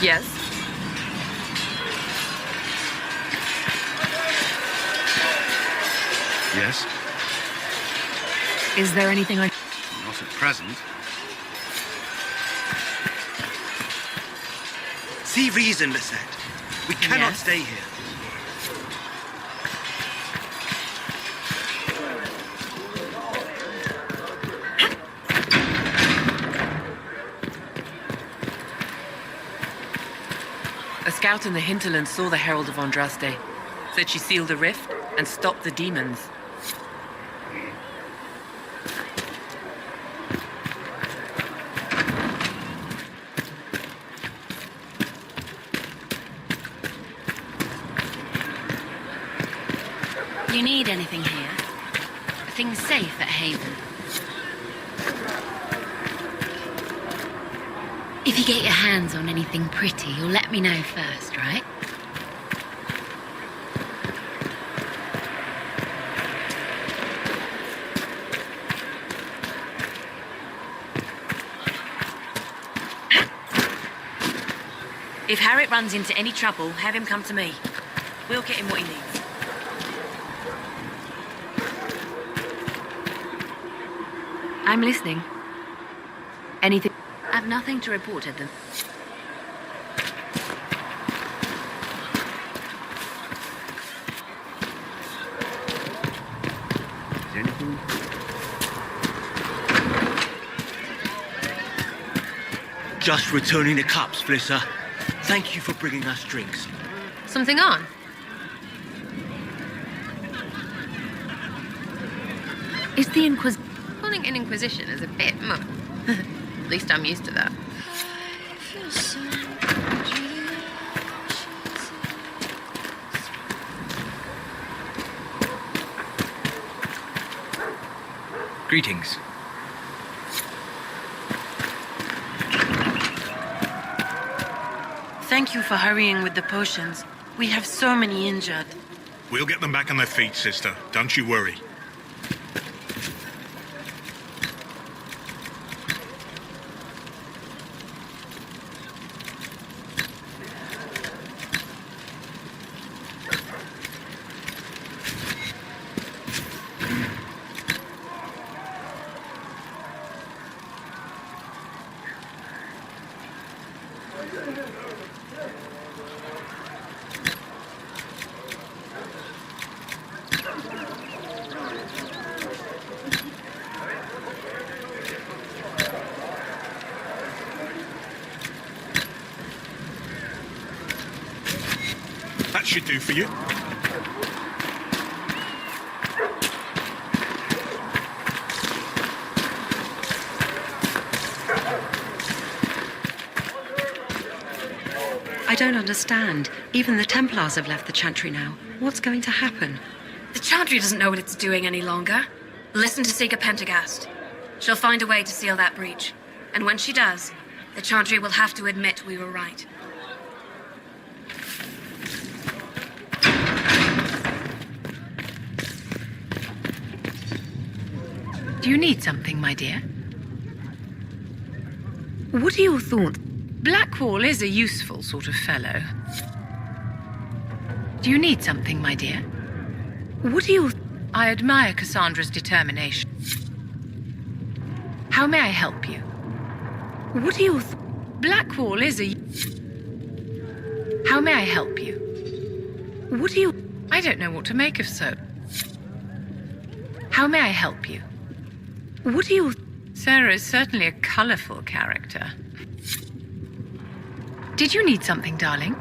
Yes? Yes? Is there anything I... Not at present. See reason, Lisette. We cannot stay here. A scout in the hinterland saw the Herald of Andraste. Said she sealed the rift and stopped the demons. You need anything here? Are things safe at Haven? If you get your hands on anything pretty, you'll let me know first, right? If Harriet runs into any trouble, have him come to me. We'll get him what he needs. I'm listening. Anything? I've nothing to report at them. Is there anything? Just returning the cups, Flissa. Thank you for bringing us drinks. Something on? Is the Inquisition... Calling an Inquisition is a bit much. At least I'm used to that. Greetings. Thank you for hurrying with the potions. We have so many injured. We'll get them back on their feet, sister. Don't you worry. should do for you. I don't understand. Even the Templars have left the Chantry now. What's going to happen? The Chantry doesn't know what it's doing any longer. Listen to Seeker Pentagast. She'll find a way to seal that breach. And when she does, the Chantry will have to admit we were right. Do you need something, my dear? What are your thoughts? Blackwall is a useful sort of fellow. Do you need something, my dear? What are your... I admire Cassandra's determination. How may I help you? What are your... Blackwall is a... How may I help you? What are your... I don't know what to make of so. How may I help you? What are your... Sarah is certainly a colorful character. Did you need something, darling?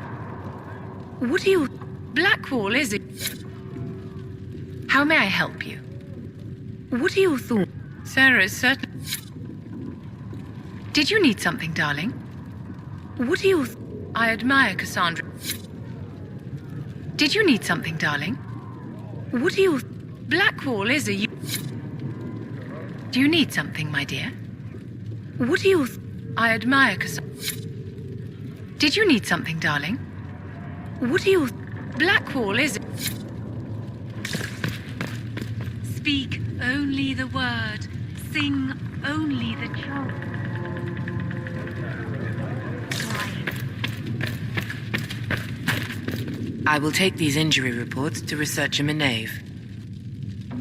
What are your... Blackwall is a... How may I help you? What are your thoughts? Sarah is certain... Did you need something, darling? What are your... I admire Cassandra. Did you need something, darling? What are your... Blackwall is a... Do you need something, my dear? What are your... I admire Cassandra. Did you need something, darling? What are your... Blackwall is... Speak only the word. Sing only the chant. I will take these injury reports to researcher Minave.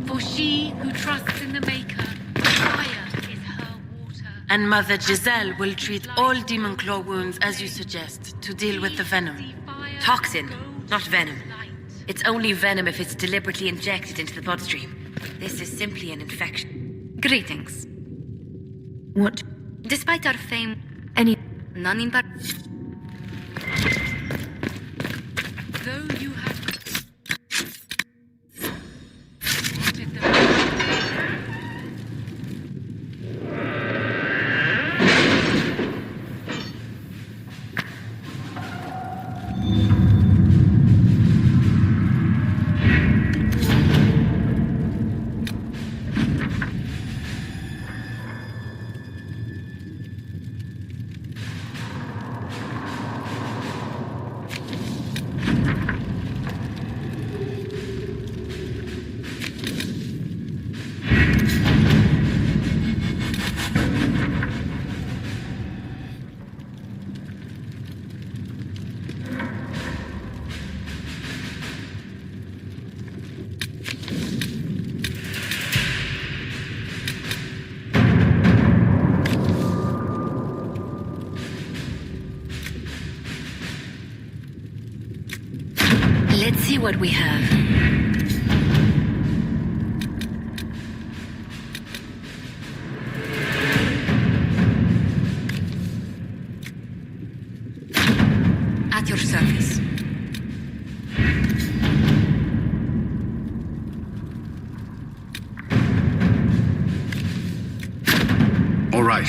For she who trusts in the Maker, fire is her water. And Mother Giselle will treat all demon claw wounds as you suggest, to deal with the venom. Toxin, not venom. It's only venom if it's deliberately injected into the bloodstream. This is simply an infection. Greetings. What? Despite our fame, Any... none in but... Though you have... Let's see what we have. At your service. All right.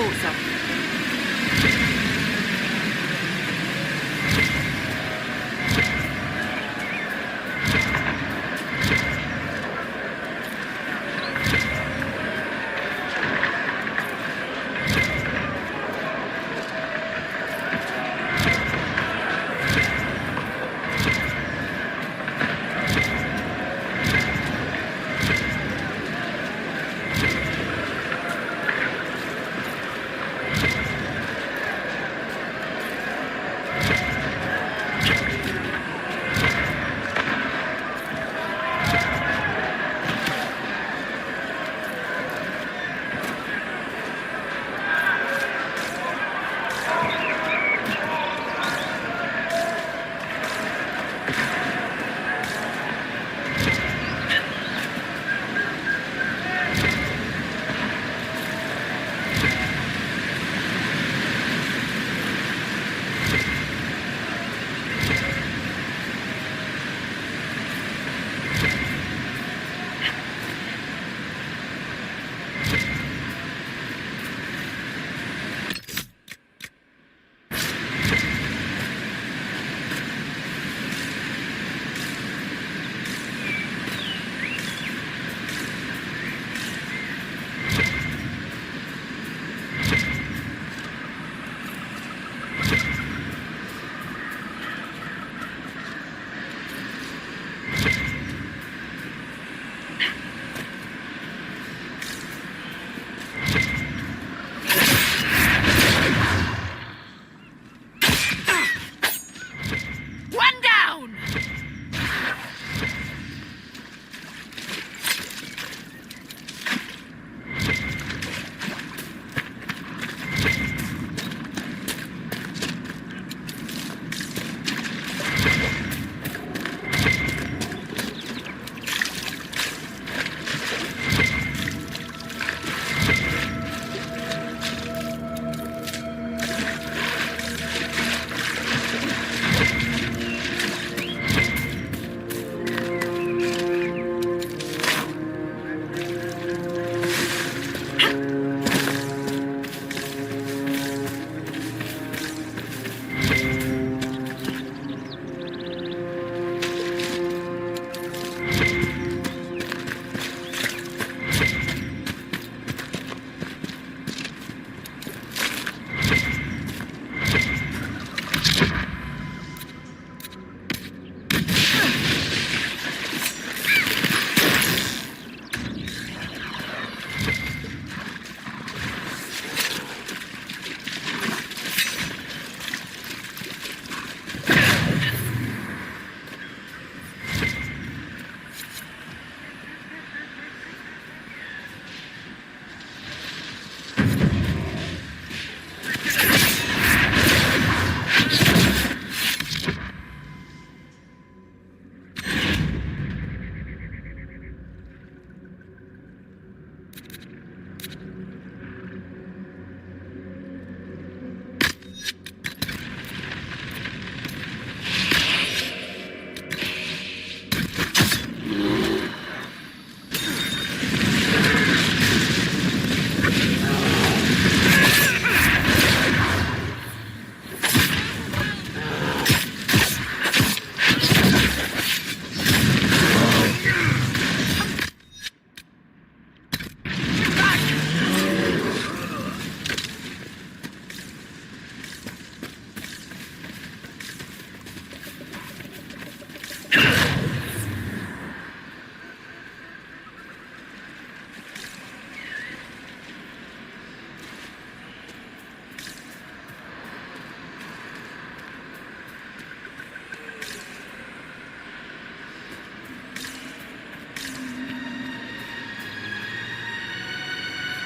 thought so.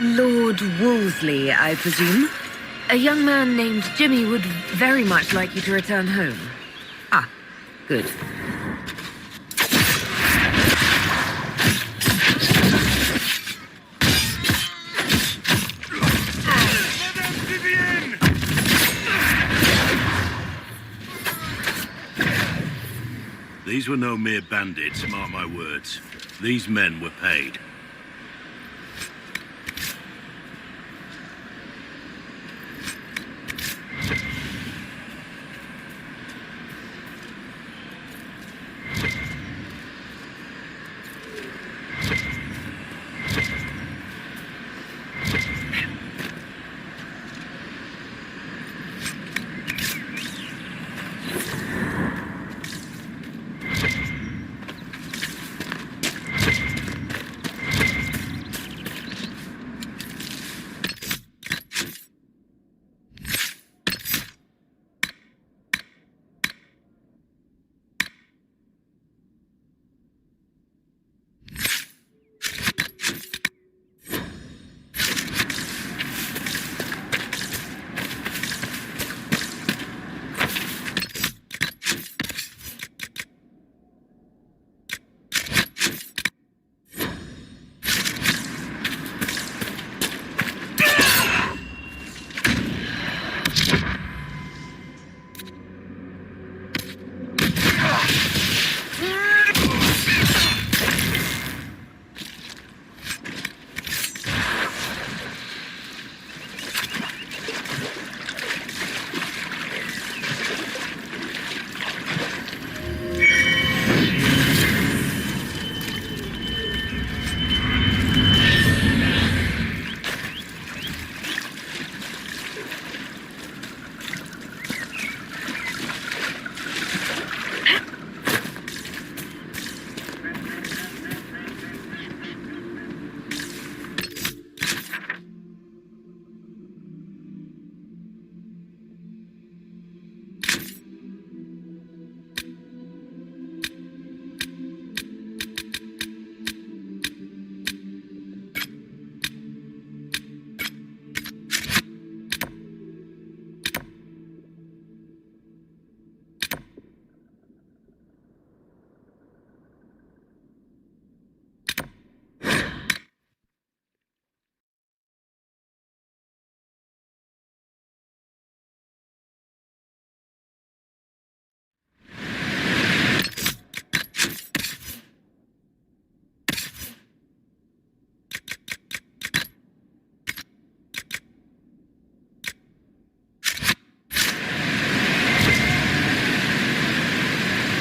Lord Wolseley, I presume? A young man named Jimmy would very much like you to return home. Ah, good. These were no mere bandits, mark my words. These men were paid.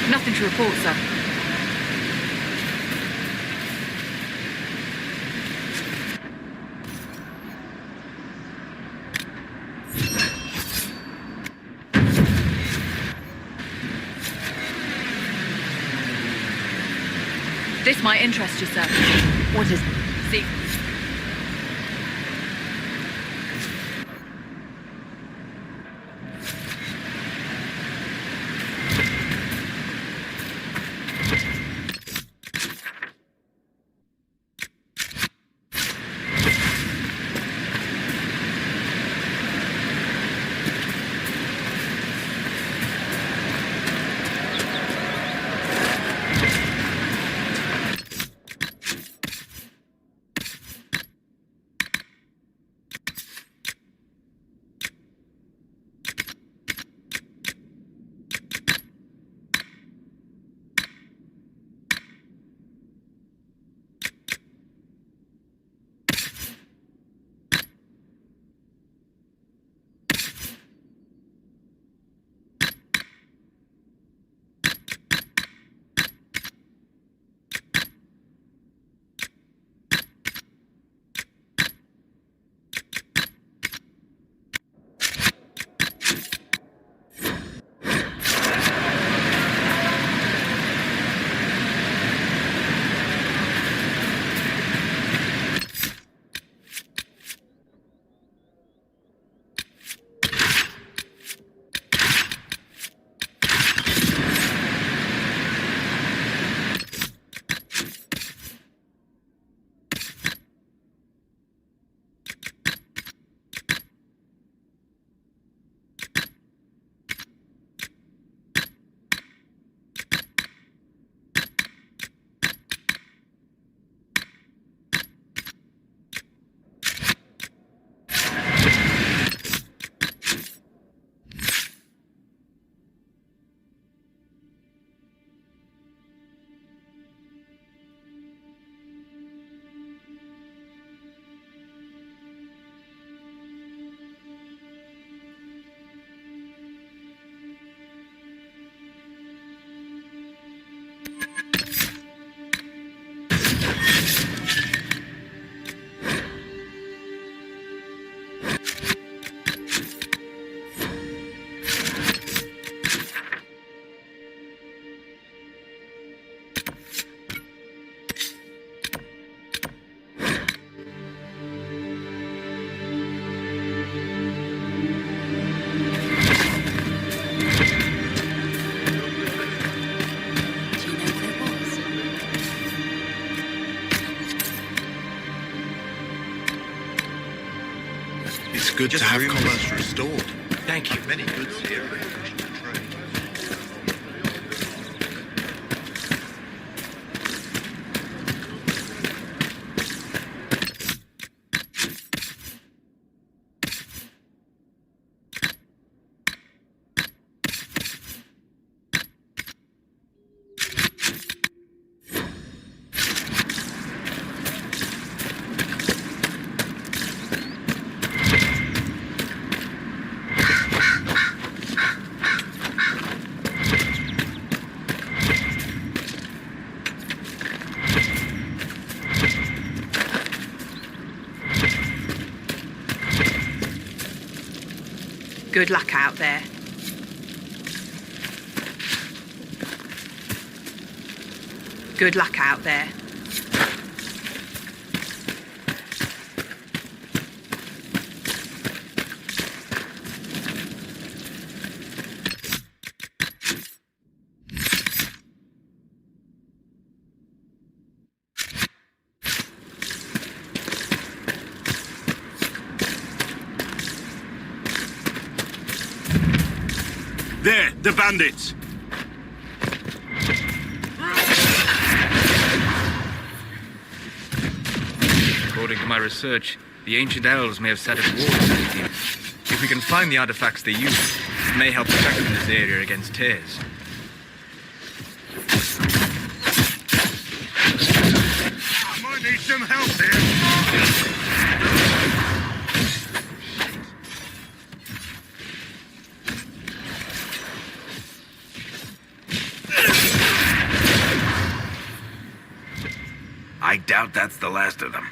Nothing to report, sir. This might interest you, sir. What is... See... It's good to have commerce restored. Thank you. Many goods here. Good luck out there. Good luck out there. There, the bandits! According to my research, the ancient elves may have set up walls against you. If we can find the artifacts they used, it may help protect this area against tears. I might need some help here. doubt that's the last of them.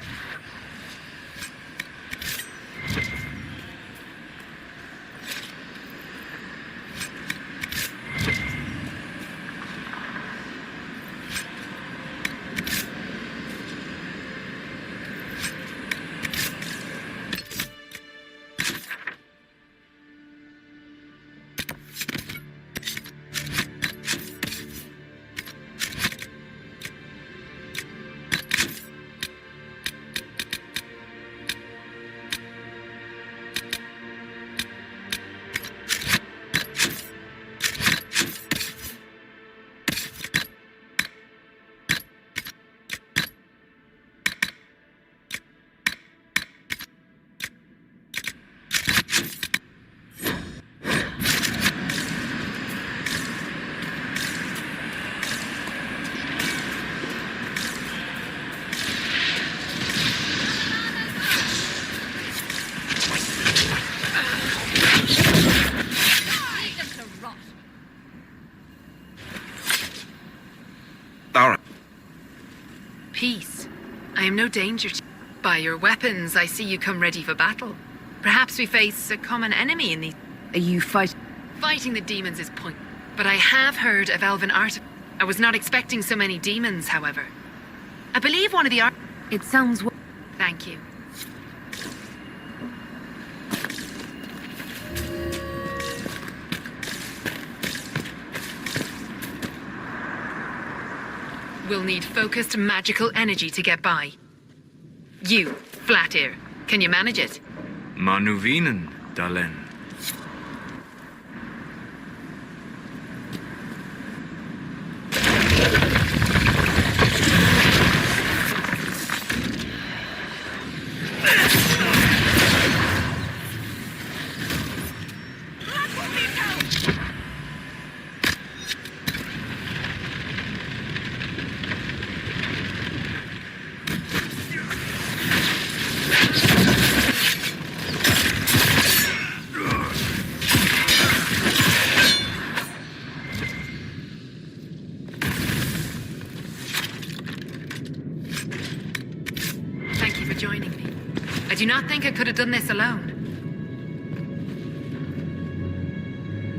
Peace. I am no danger to... By your weapons, I see you come ready for battle. Perhaps we face a common enemy in these... Are you fighting? Fighting the demons is point. But I have heard of elven art. I was not expecting so many demons, however. I believe one of the art... It sounds... Thank you. We'll need focused magical energy to get by. You, Flat Ear, can you manage it? Manuvinen, Dalen. I do not think I could have done this alone.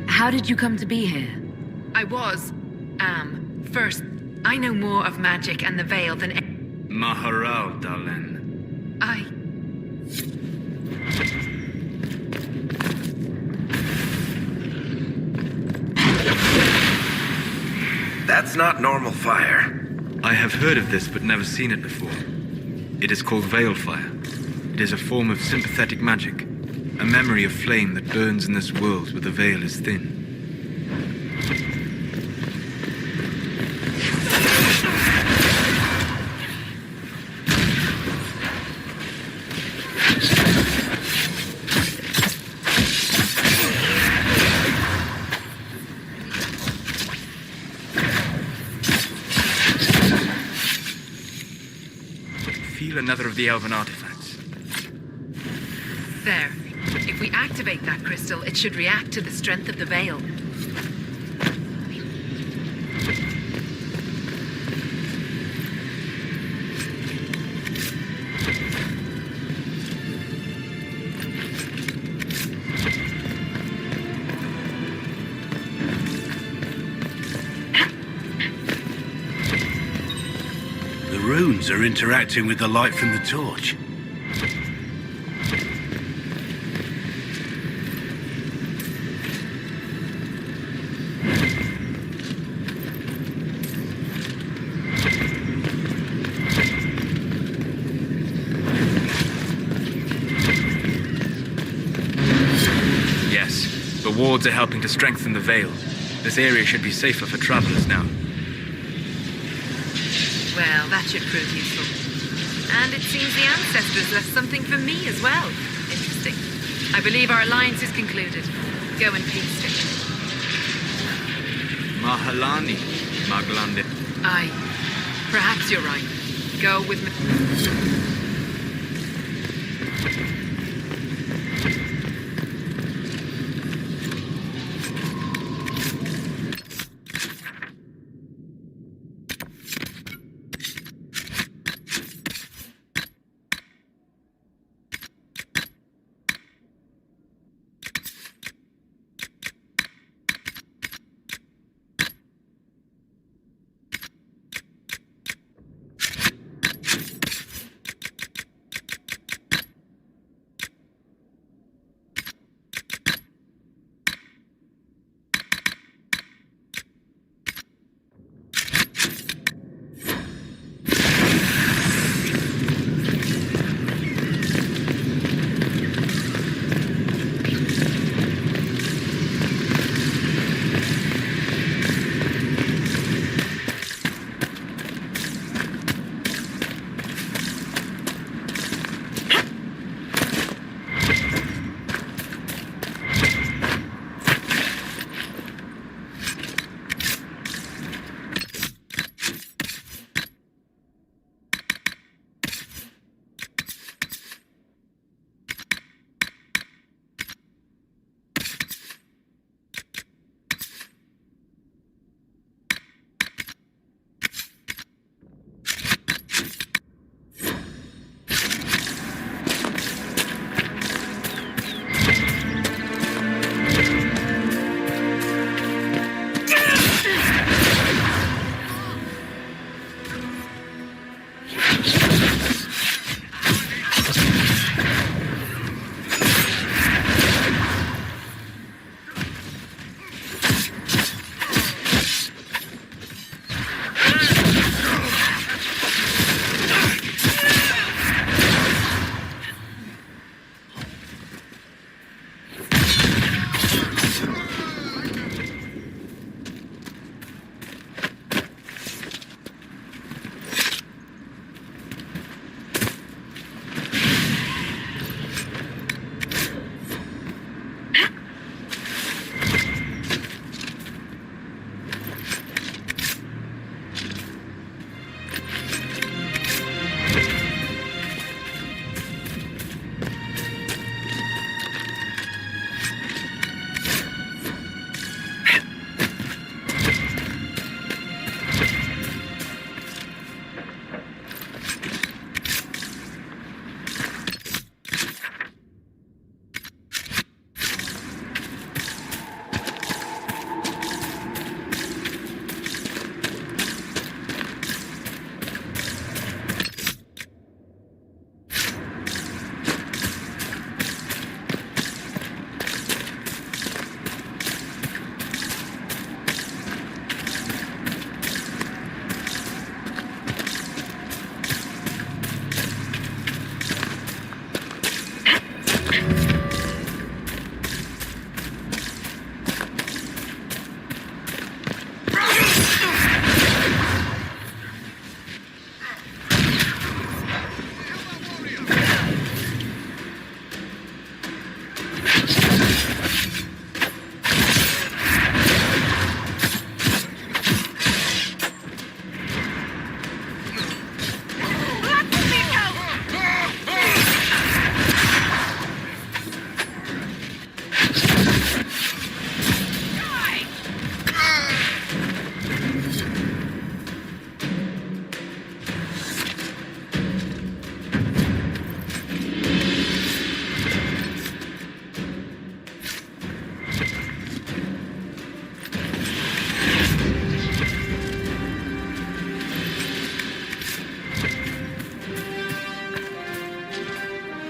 How did you come to be here? I first, I know more of magic and the Veil than... Maharal, Dalen. That's not normal fire. I have heard of this, but never seen it before. It is called Veil Fire. It is a form of sympathetic magic, a memory of flame that burns in this world where the veil is thin. Feel another of the elven artifacts. There. If we activate that crystal, it should react to the strength of the veil. The runes are interacting with the light from the torch. The wards are helping to strengthen the veil. This area should be safer for travelers now. Well, that should prove useful. And it seems the ancestors left something for me as well. Interesting. I believe our alliance is concluded. Go in peace, Victor. Mahalani, Maglande. Aye. Perhaps you're right. Go with me.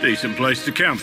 Decent place to camp.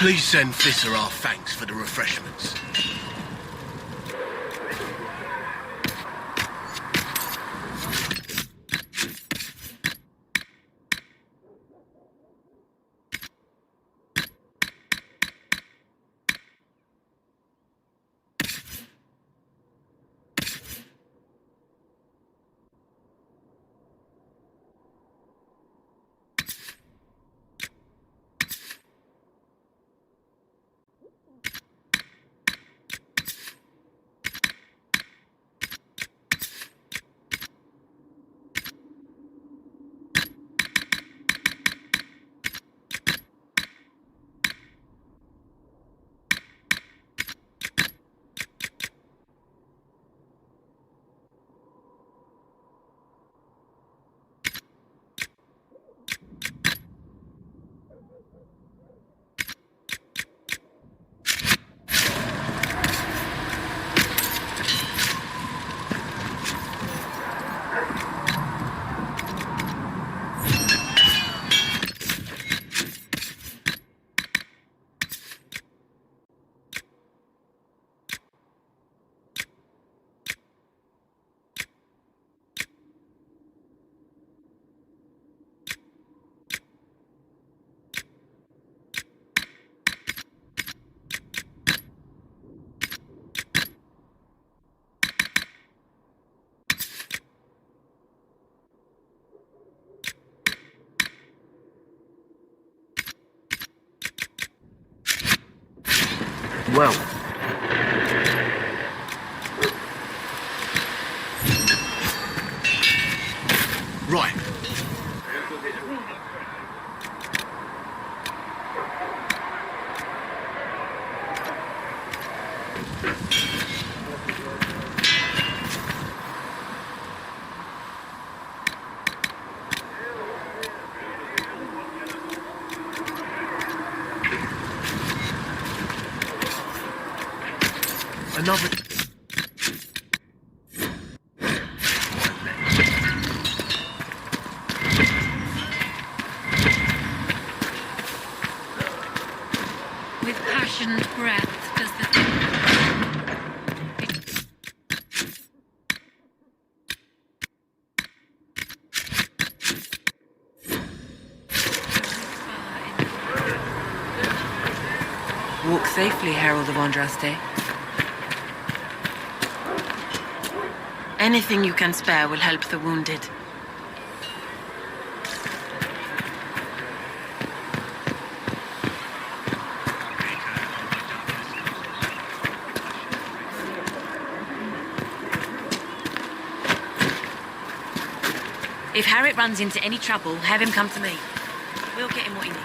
Please send Fisser our thanks for the refreshments. Well. Right. Another... With passionate breath does the... Walk safely, Herald of Andraste. Anything you can spare will help the wounded. If Harriet runs into any trouble, have him come to me. We'll get him what he needs.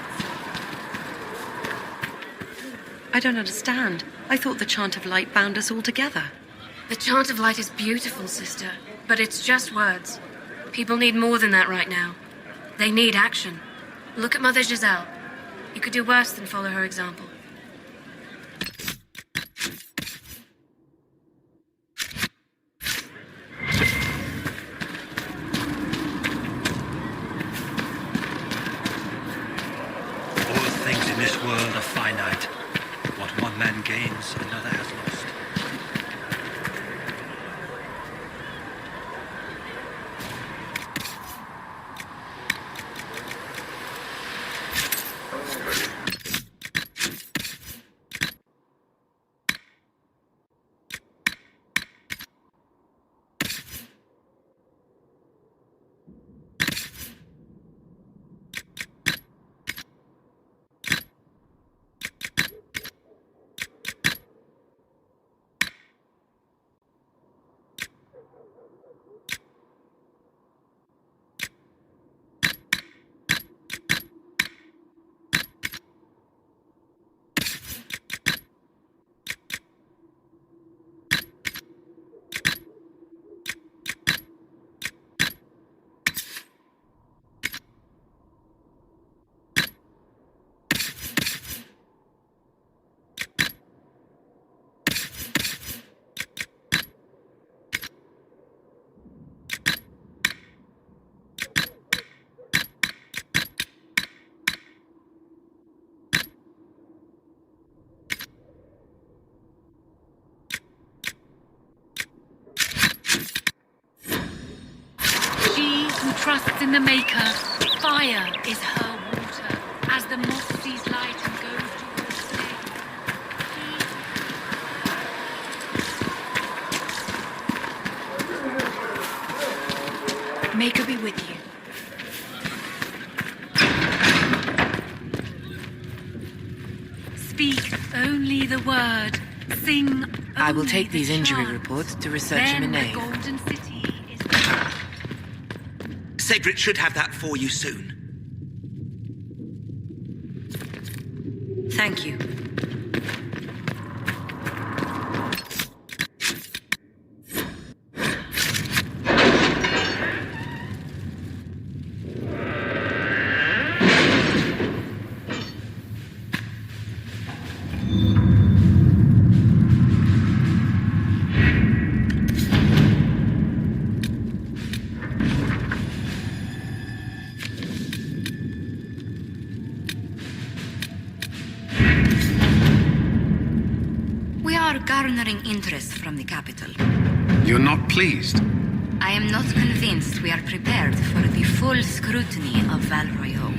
I don't understand. I thought the Chant of Light bound us all together. The Chant of Light is beautiful, sister, but it's just words. People need more than that right now. They need action. Look at Mother Giselle. You could do worse than follow her example. All things in this world are finite. What one man gains, another has lost. trusts in the Maker. Fire is her water. As the moth sees light and goes towards day. Maker be with you. Speak only the word. Sing. I will take only these the injury chant. reports to research Then the Emanate. Golden City is. Cedric should have that for you soon. Thank you. We are garnering interest from the capital. You're not pleased? I am not convinced we are prepared for the full scrutiny of Val Royeaux.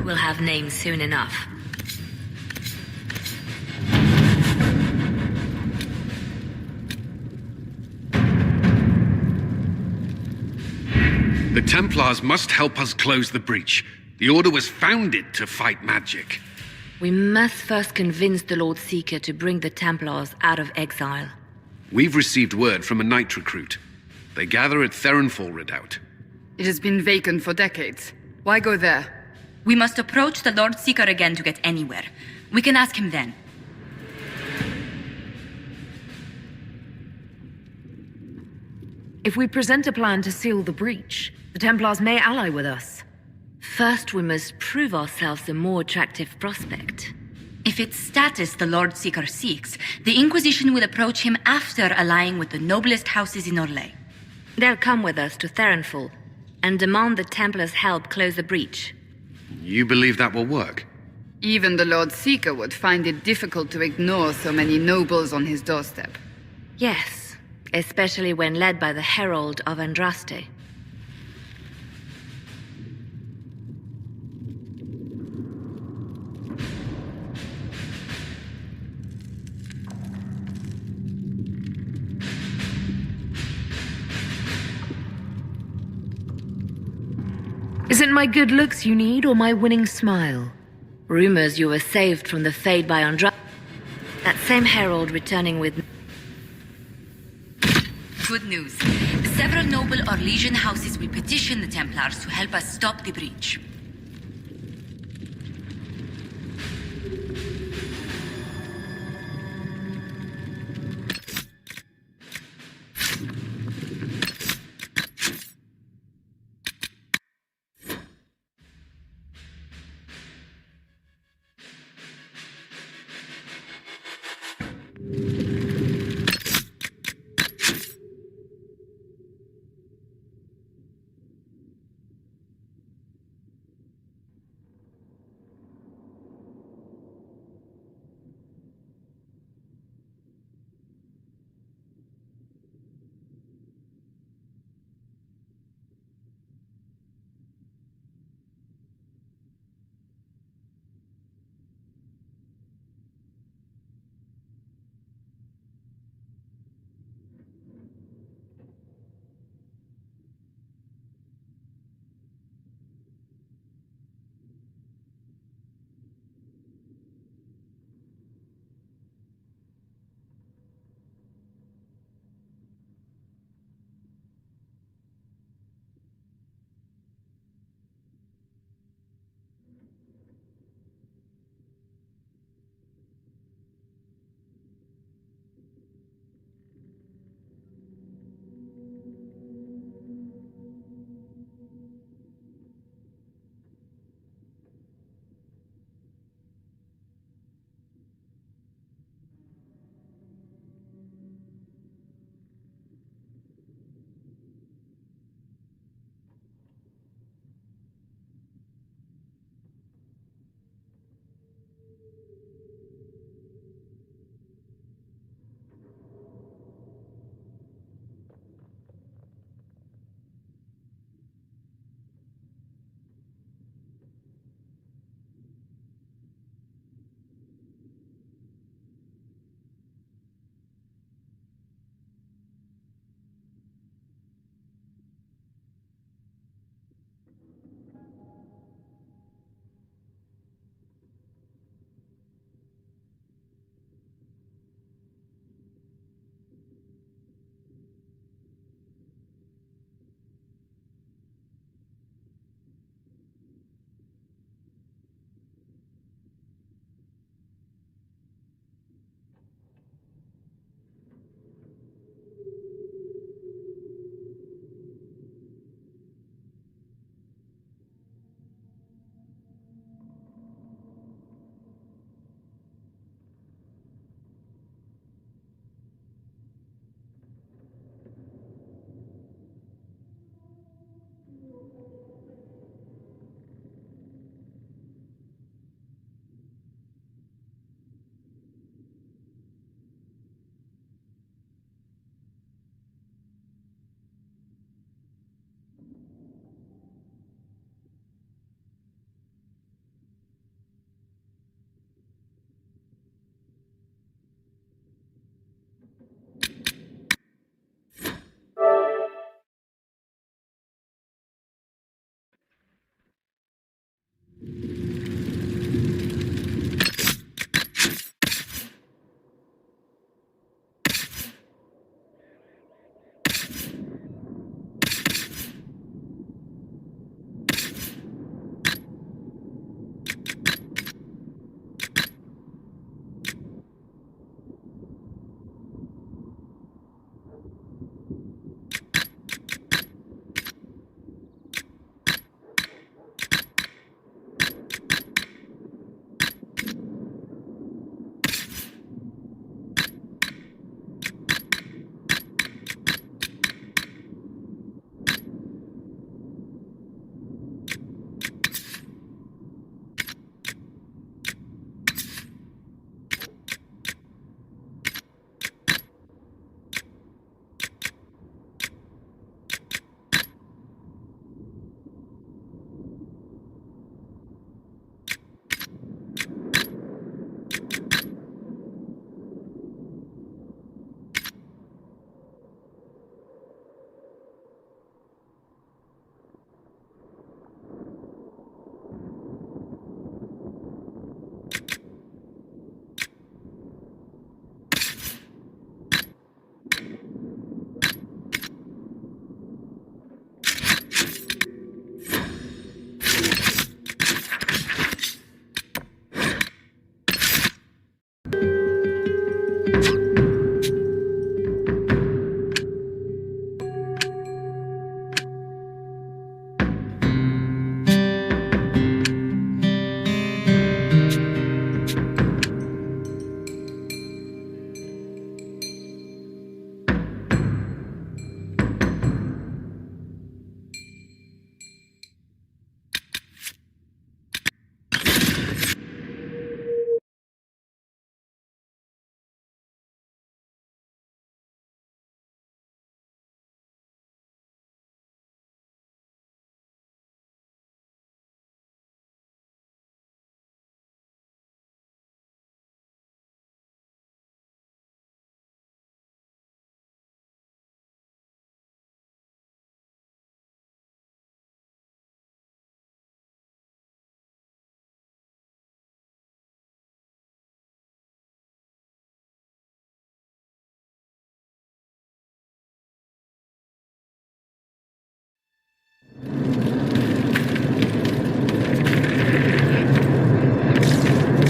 We'll have names soon enough. The Templars must help us close the breach. The Order was founded to fight magic. We must first convince the Lord Seeker to bring the Templars out of exile. We've received word from a knight recruit. They gather at Therenfall Redoubt. It has been vacant for decades. Why go there? We must approach the Lord Seeker again to get anywhere. We can ask him then. If we present a plan to seal the breach, the Templars may ally with us. First, we must prove ourselves a more attractive prospect. If it's status the Lord Seeker seeks, the Inquisition will approach him after allying with the noblest houses in Orlais. They'll come with us to Therenfall and demand the Templars' help close the breach. You believe that will work? Even the Lord Seeker would find it difficult to ignore so many nobles on his doorstep. Yes, especially when led by the Herald of Andraste. Is it my good looks you need, or my winning smile? Rumors you were saved from the Fade by Andraste. That same herald returning with... Good news. Several noble Orlesian houses will petition the Templars to help us stop the breach.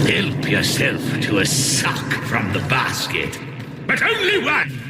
Help yourself to a suck from the basket. But only one!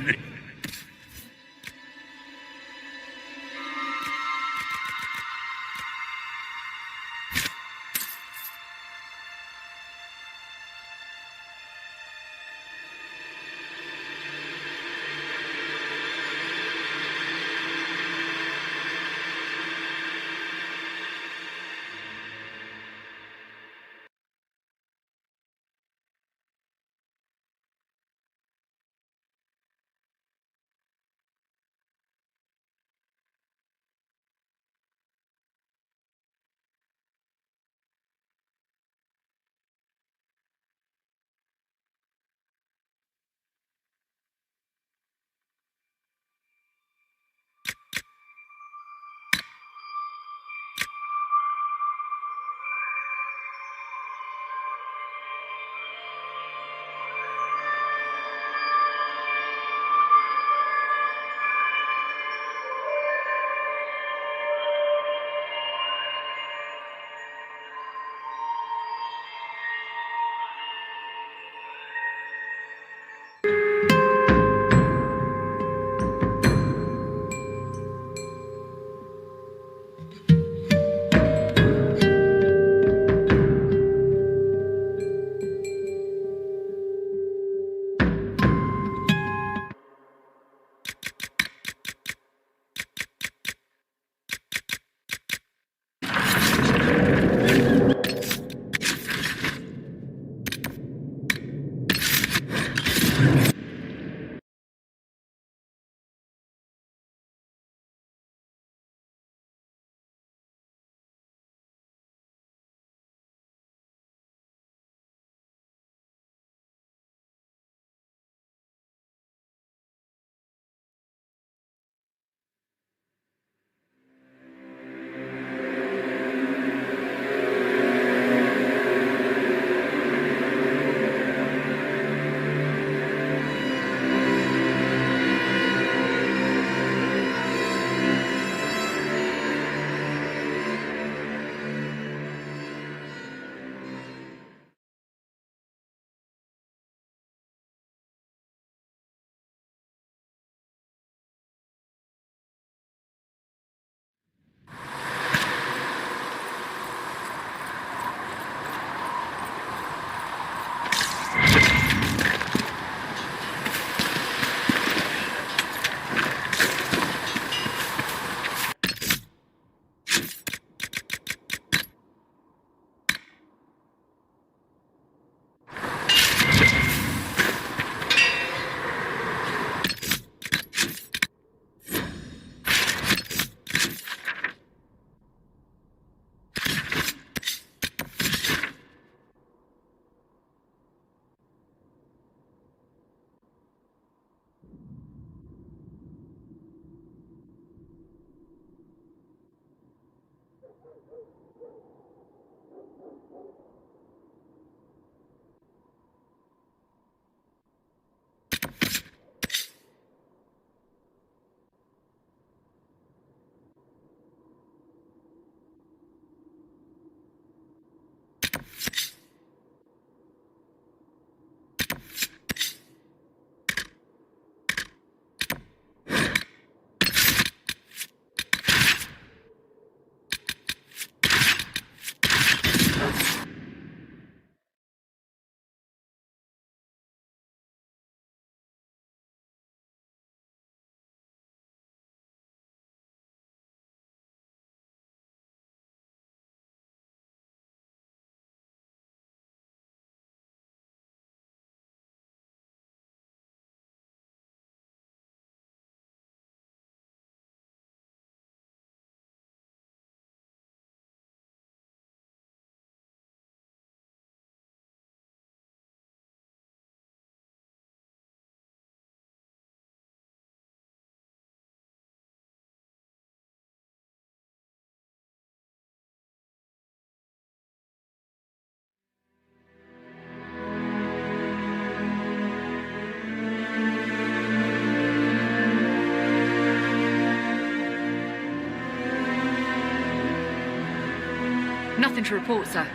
Return to report, sir.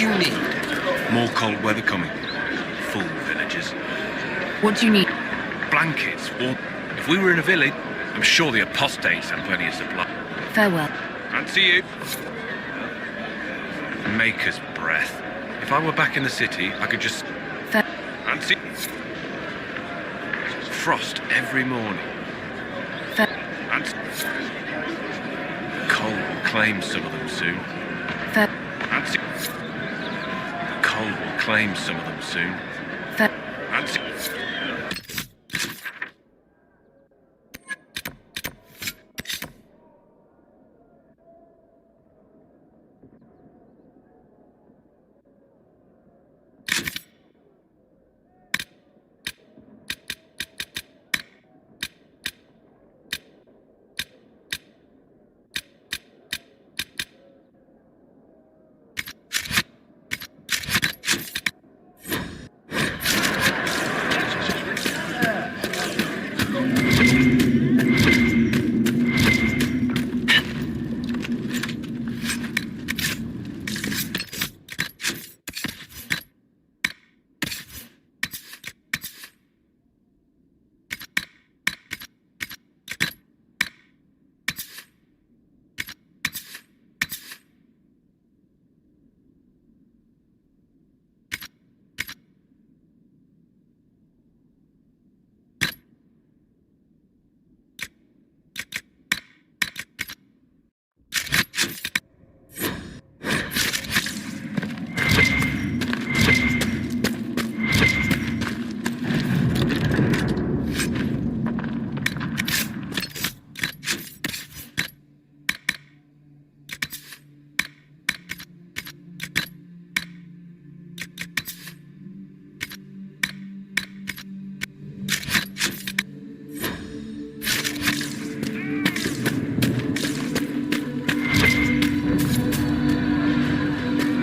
you need? More cold weather coming. Fool villagers. What do you need? Blankets, warm. If we were in a village, I'm sure the apostates have plenty of supply. Farewell. Fancy you. Maker's breath. If I were back in the city, I could just... Fancy... Frost every morning. And... Cold will claim some of them soon. Fancy... Cold will claim some of them soon. Fancy...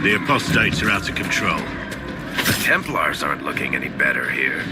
The apostates are out of control. The Templars aren't looking any better here.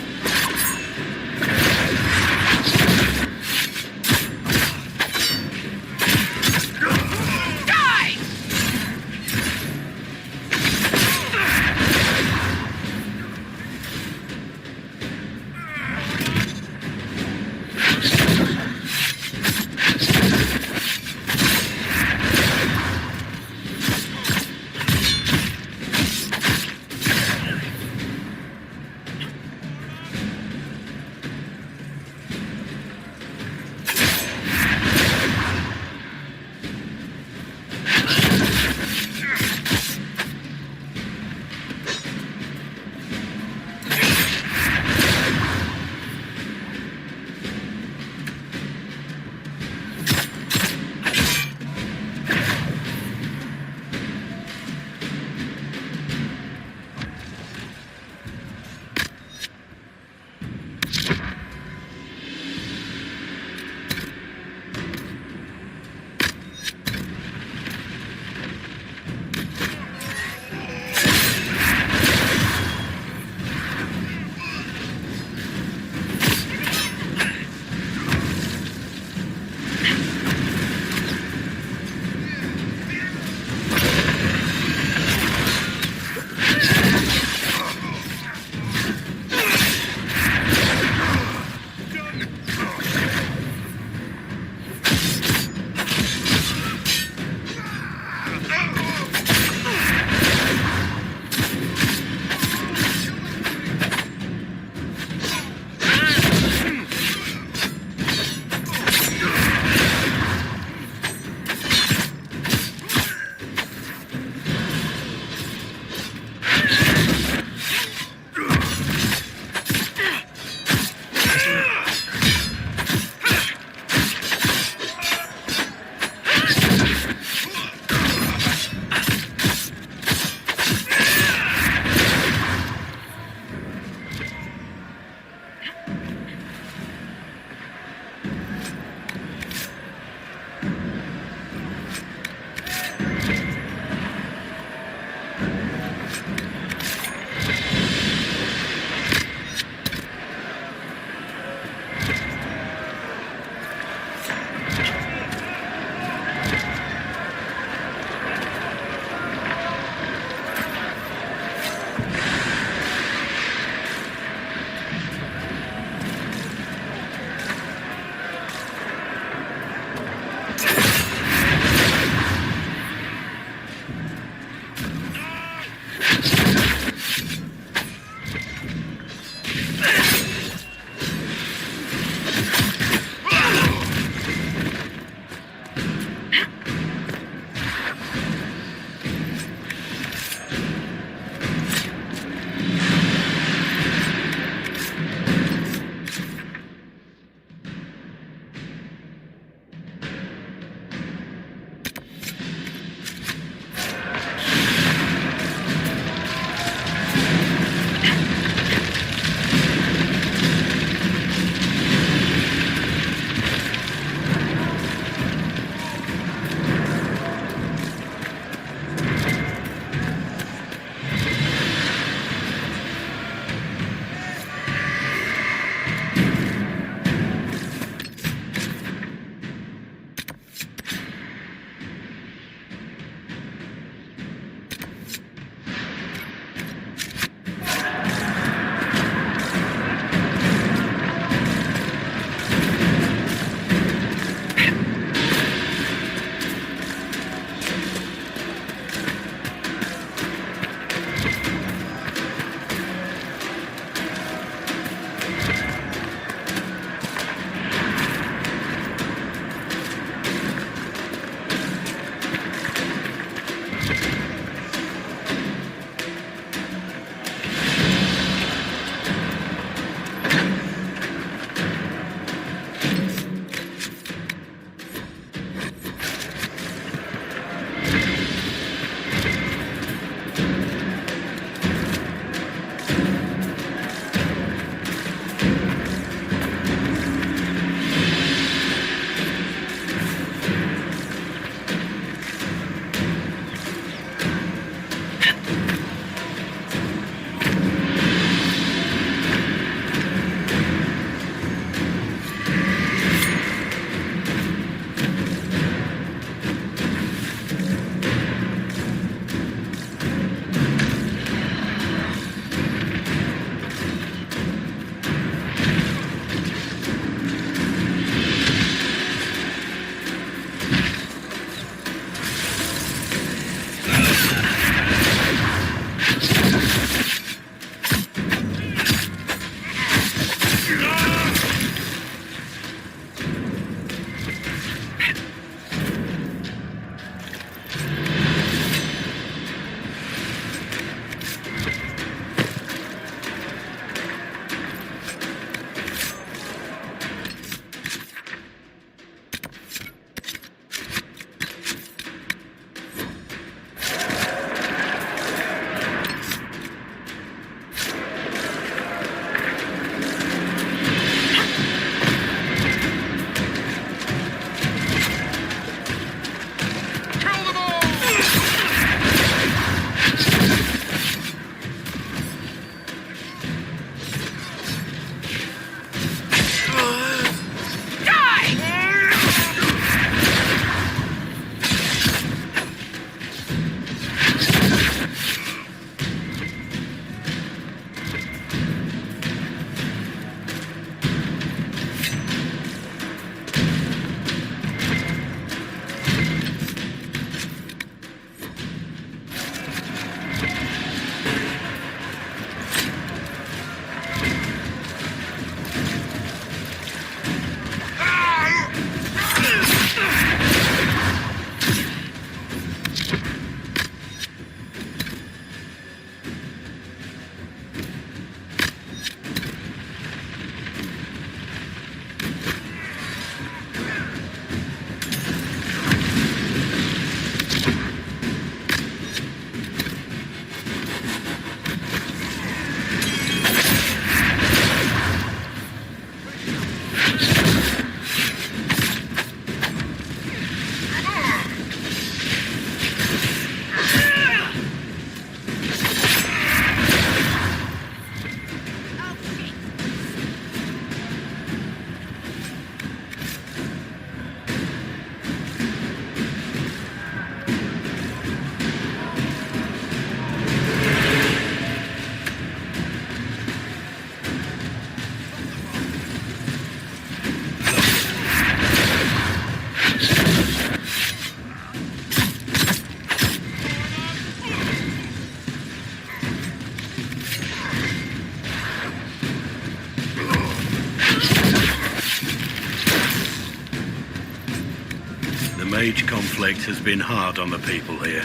The mage conflict has been hard on the people here.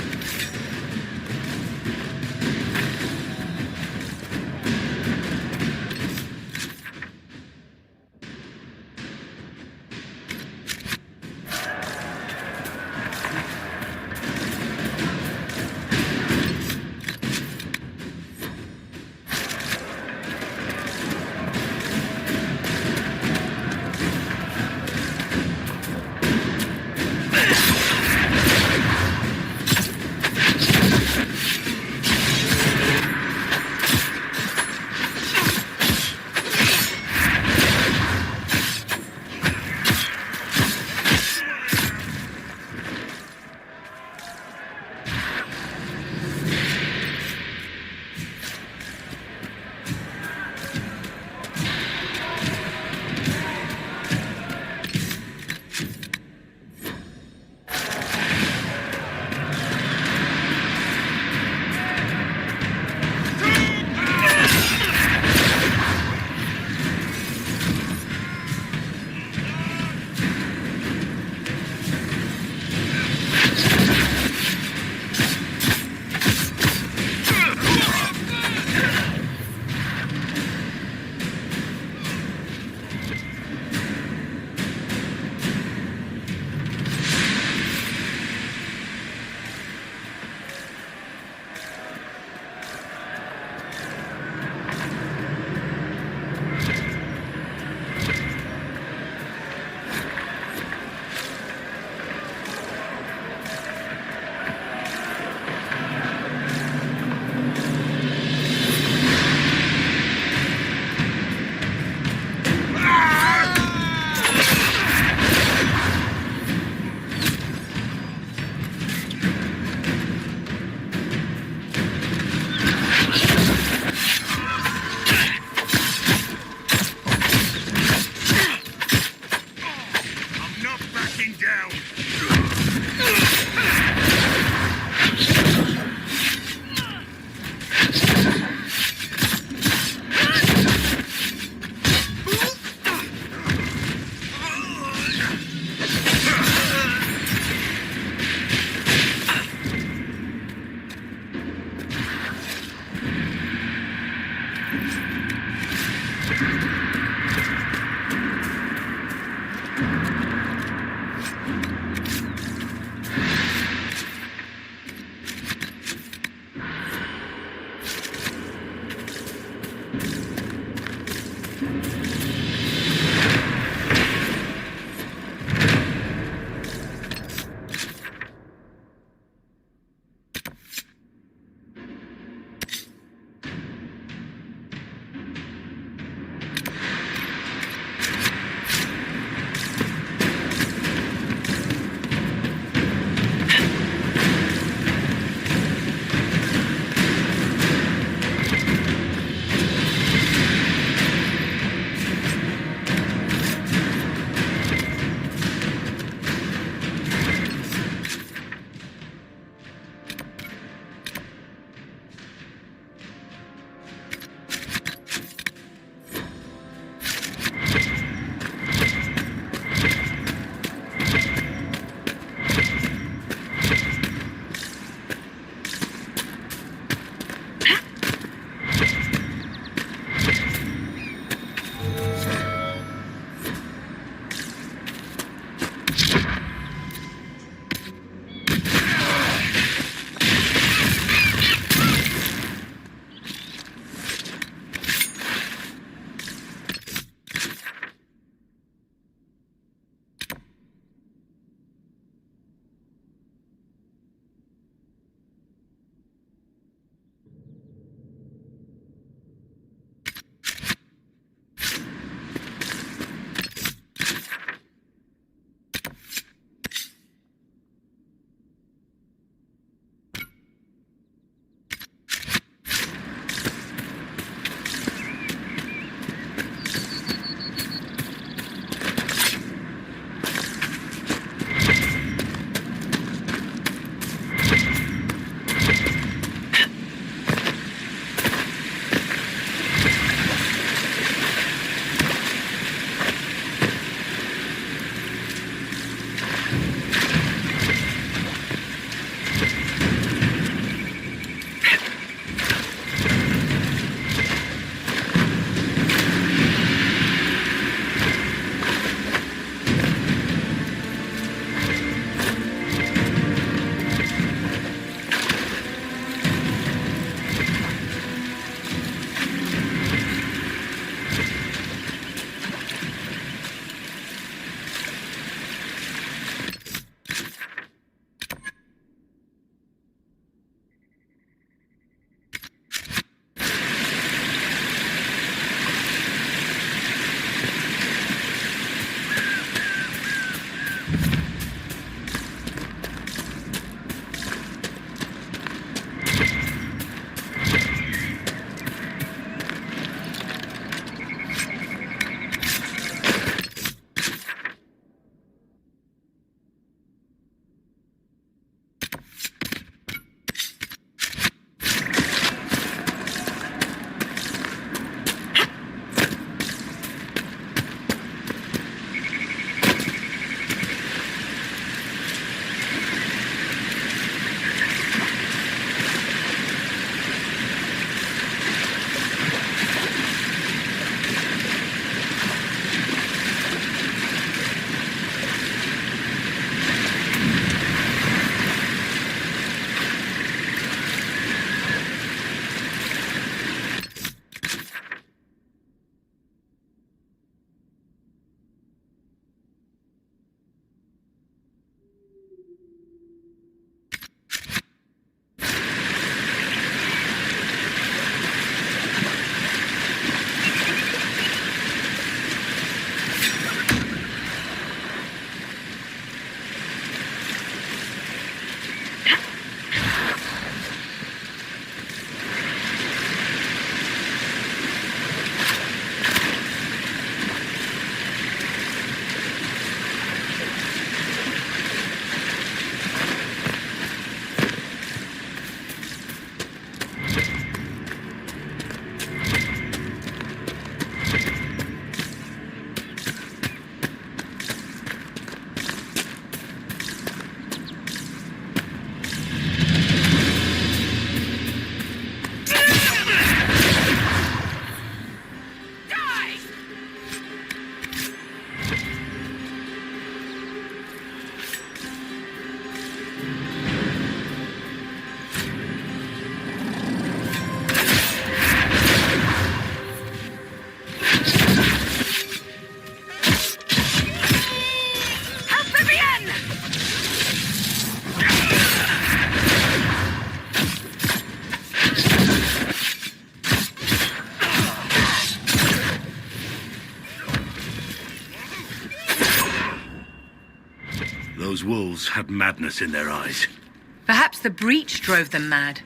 Those wolves have madness in their eyes. Perhaps the breach drove them mad.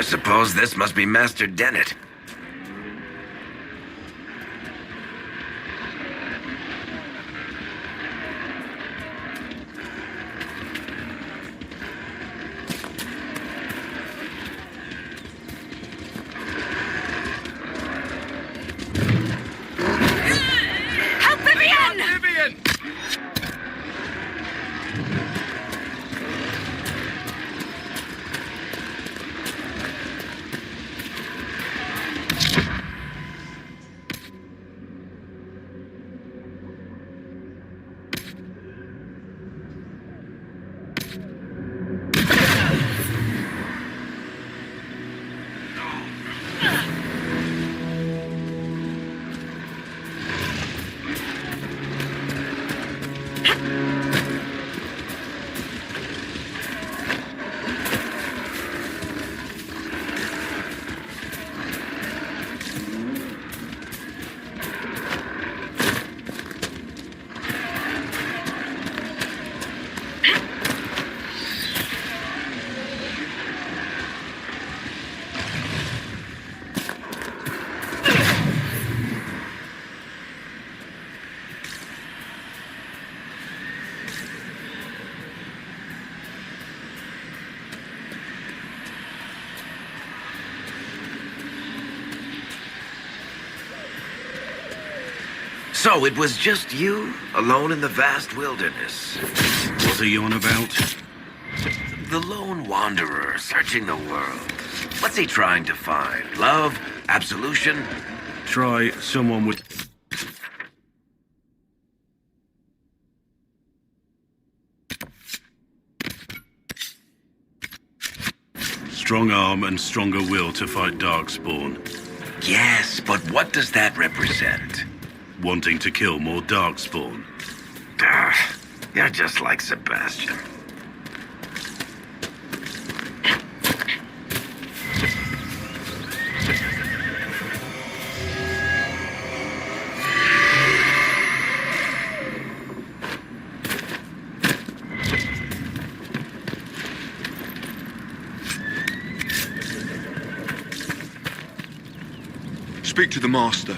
I suppose this must be Master Dennett. So it was just you, alone in the vast wilderness. What are you on about? The lone wanderer searching the world. What's he trying to find? Love? Absolution? Try someone with... strong arm and stronger will to fight Darkspawn. Yes, but what does that represent? Wanting to kill more Darkspawn. You're just like Sebastian. Speak to the master.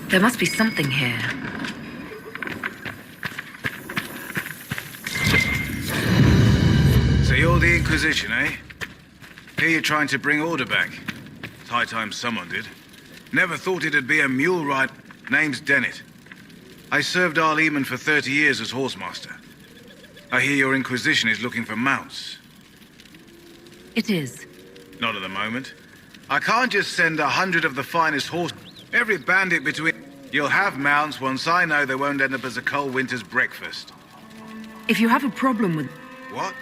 There must be something here. So you're the Inquisition, eh? Here you're trying to bring order back. It's high time someone did. Never thought it'd be a mule ride. Name's Dennett. I served Arl Eamon for 30 years as horsemaster. I hear your Inquisition is looking for mounts. It is. Not at the moment. I can't just send 100 of the finest horse... Every bandit between... You'll have mounts once I know they won't end up as a cold winter's breakfast. If you have a problem with... What?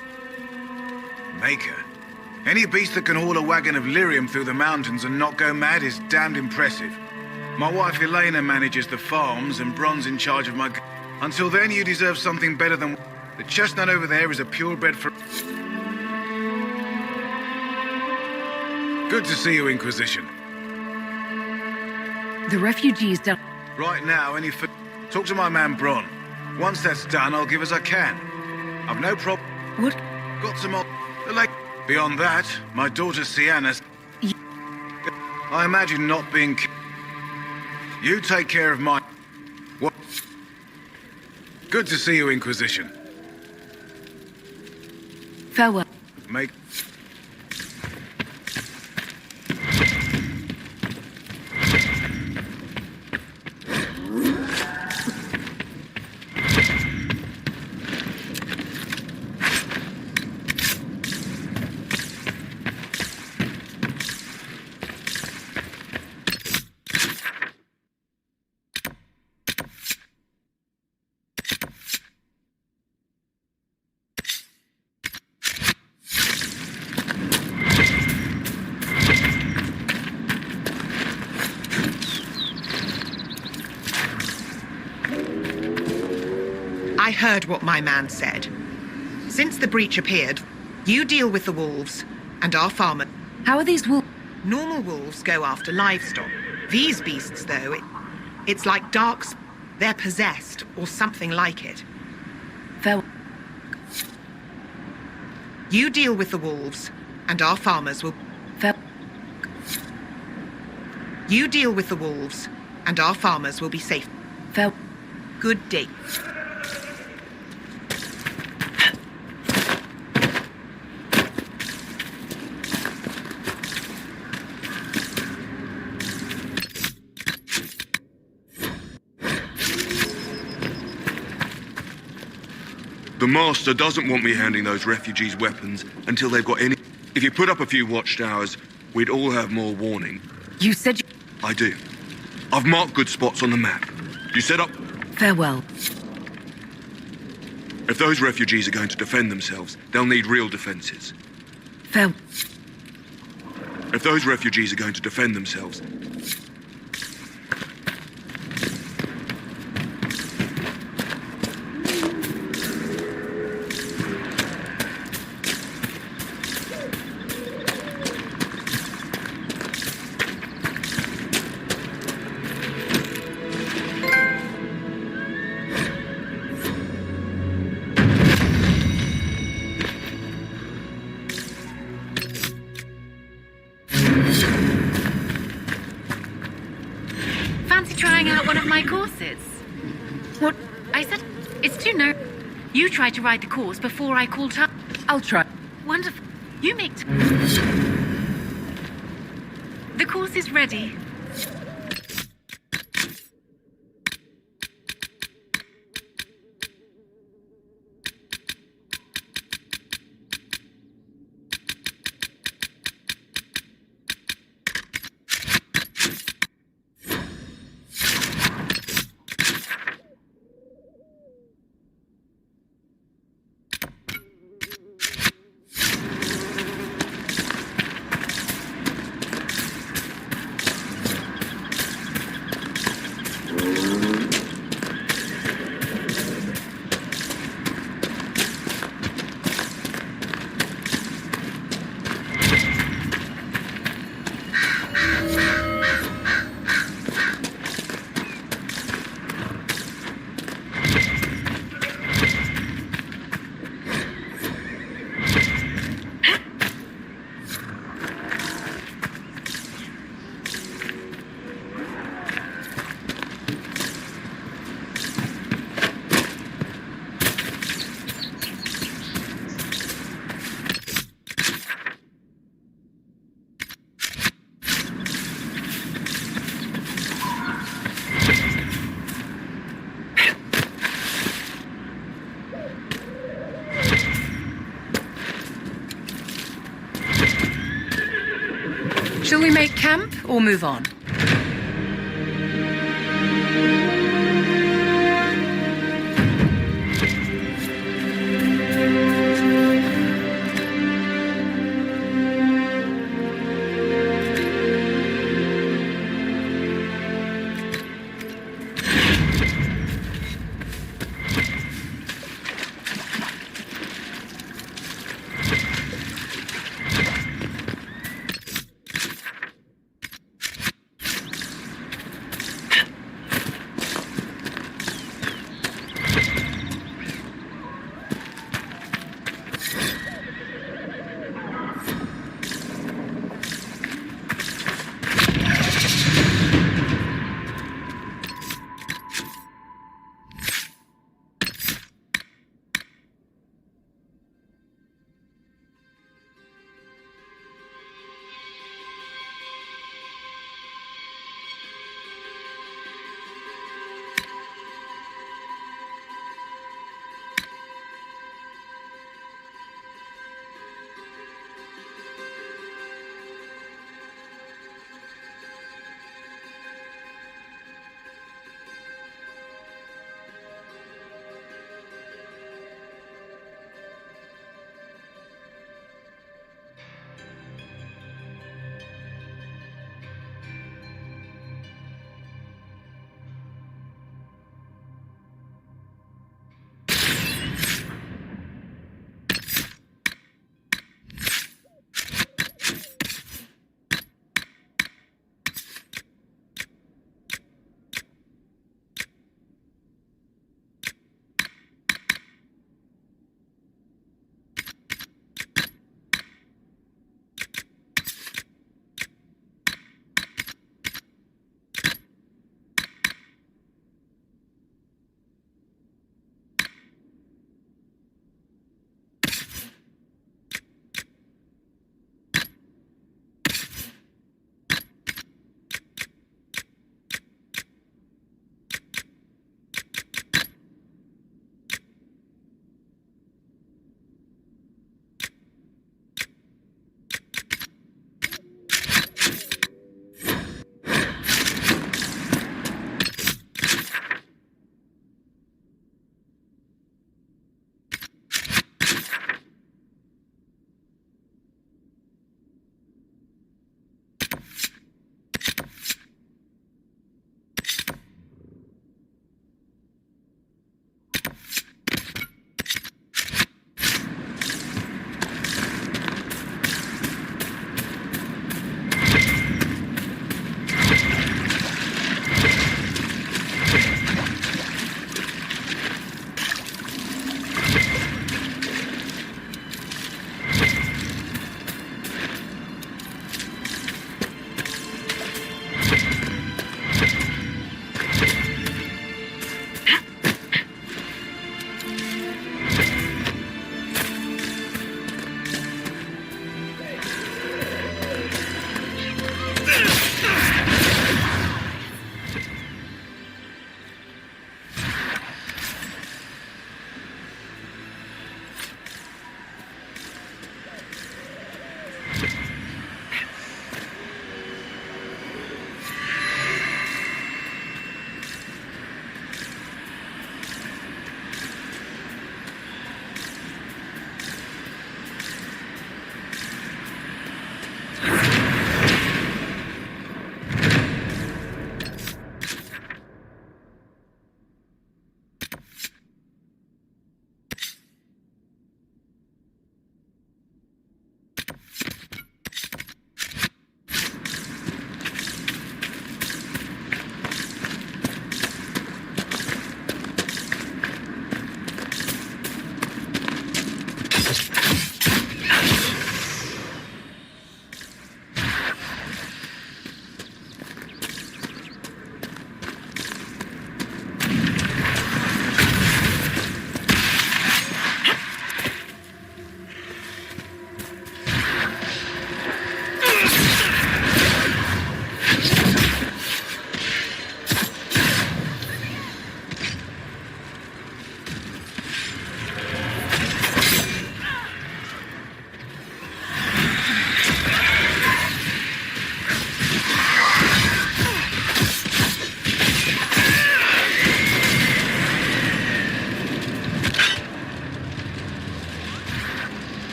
Maker. Any beast that can haul a wagon of lyrium through the mountains and not go mad is damned impressive. My wife Elena manages the farms and Bron's in charge of my... Until then, you deserve something better than... The chestnut over there is a purebred for... Good to see you, Inquisition. The refugees don't... Right now, talk to my man Bron. Once that's done, I'll give as I can. I've no problem... What? Got some... Like... Beyond that, my daughter Sienna... I imagine not being... You take care of my... What? Good to see you, Inquisition. Farewell. Make... I heard what my man said. Since the breach appeared, you deal with the wolves and our farmer. How are these wolves? Normal wolves go after livestock. These beasts, though, it's like darks. They're possessed or something like it. Farewell. You deal with the wolves and our farmers will... You deal with the wolves and our farmers will be safe. Good day. The Master doesn't want me handing those refugees weapons until they've got any... If you put up a few watchtowers, we'd all have more warning. You said you... I do. I've marked good spots on the map. You set up... Farewell. If those refugees are going to defend themselves, they'll need real defenses. Farewell. If those refugees are going to defend themselves... Fancy trying out one of my courses? What? I said It's too narrow. You try to ride the course before I call time. I'll try. Wonderful. You make... The course is ready. Shall we make camp or move on?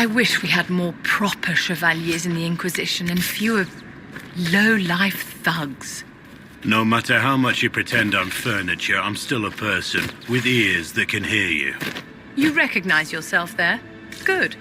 I wish we had more proper chevaliers in the Inquisition and fewer low-life thugs. No matter how much you pretend I'm furniture, I'm still a person with ears that can hear you. You recognize yourself there? Good.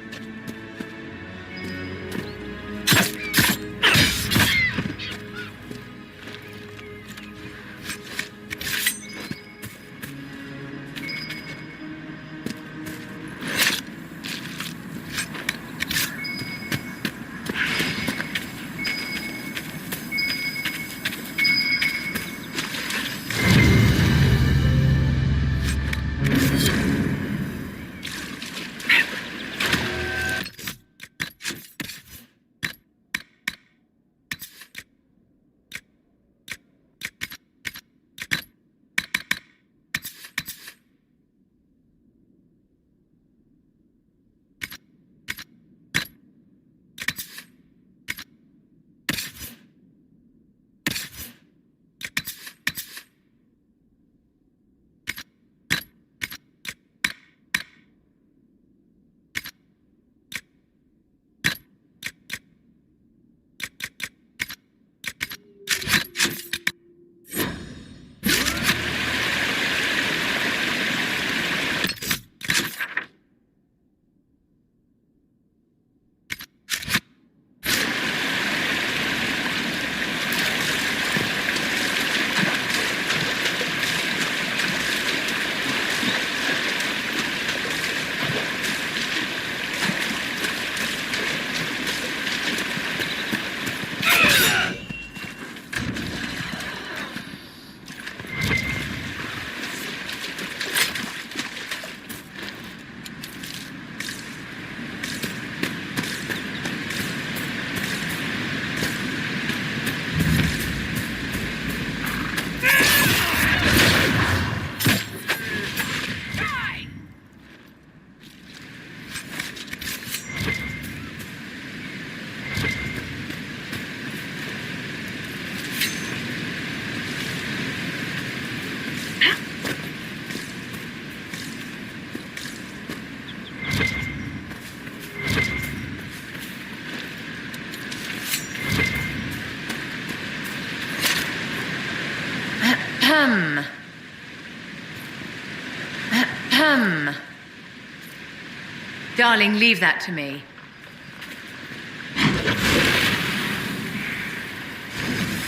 Darling, leave that to me.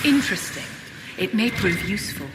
Interesting. It may prove useful.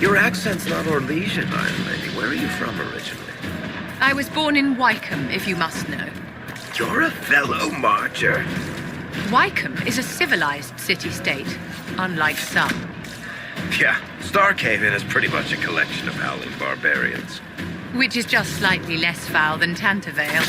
Your accent's not Orlesian, Iron Lady. Where are you from originally? I was born in Wycombe, if you must know. You're a fellow marcher. Wycombe is a civilized city-state, unlike some. Yeah, Starkhaven is pretty much a collection of howling barbarians. Which is just slightly less foul than Tantervale.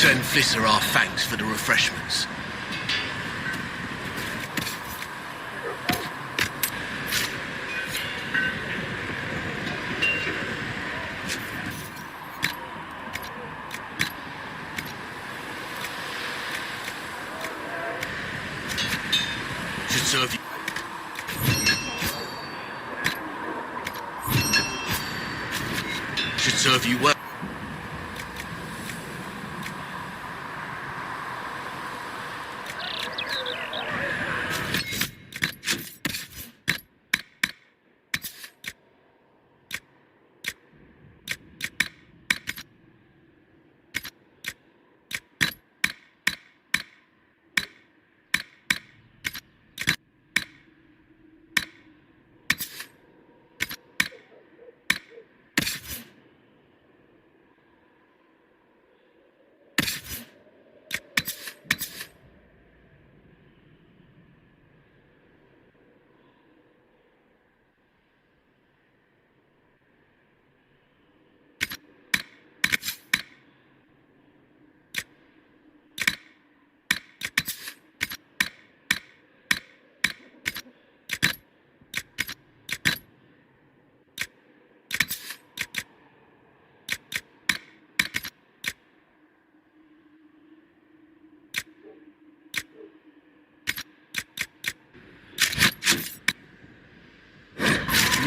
send Thisser our thanks for the refreshments. Should serve you. Should serve you well.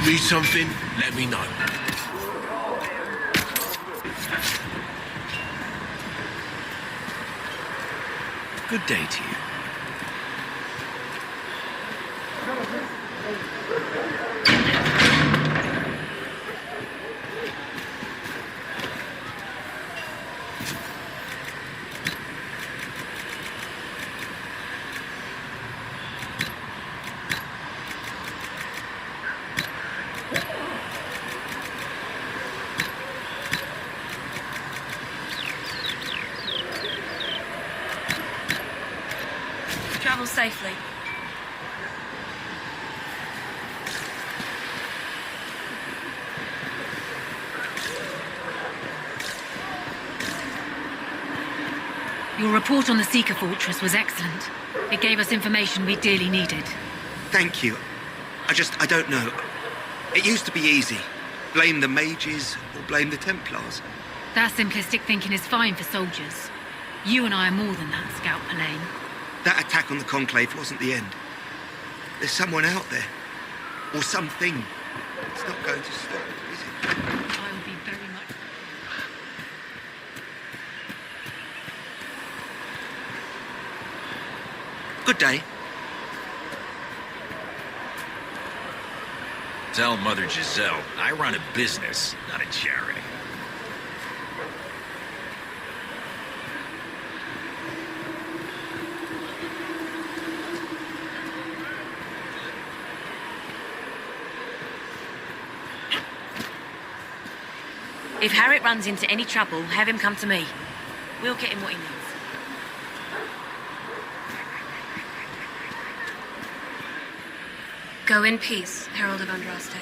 Need something? Let me know. Good day to you. Travel safely. Your report on the Seeker Fortress was excellent. It gave us information we dearly needed. Thank you. I don't know. It used to be easy. Blame the mages or blame the Templars. That simplistic thinking is fine for soldiers. You and I are more than that, Scout Elaine. That attack on the Conclave wasn't the end. There's someone out there. Or something. It's not going to stop, is it? I would be very much... Good day. Tell Mother Giselle, I run a business, not a charity. If Harriet runs into any trouble, have him come to me. We'll get him what he needs. Go in peace, Herald of Andraste.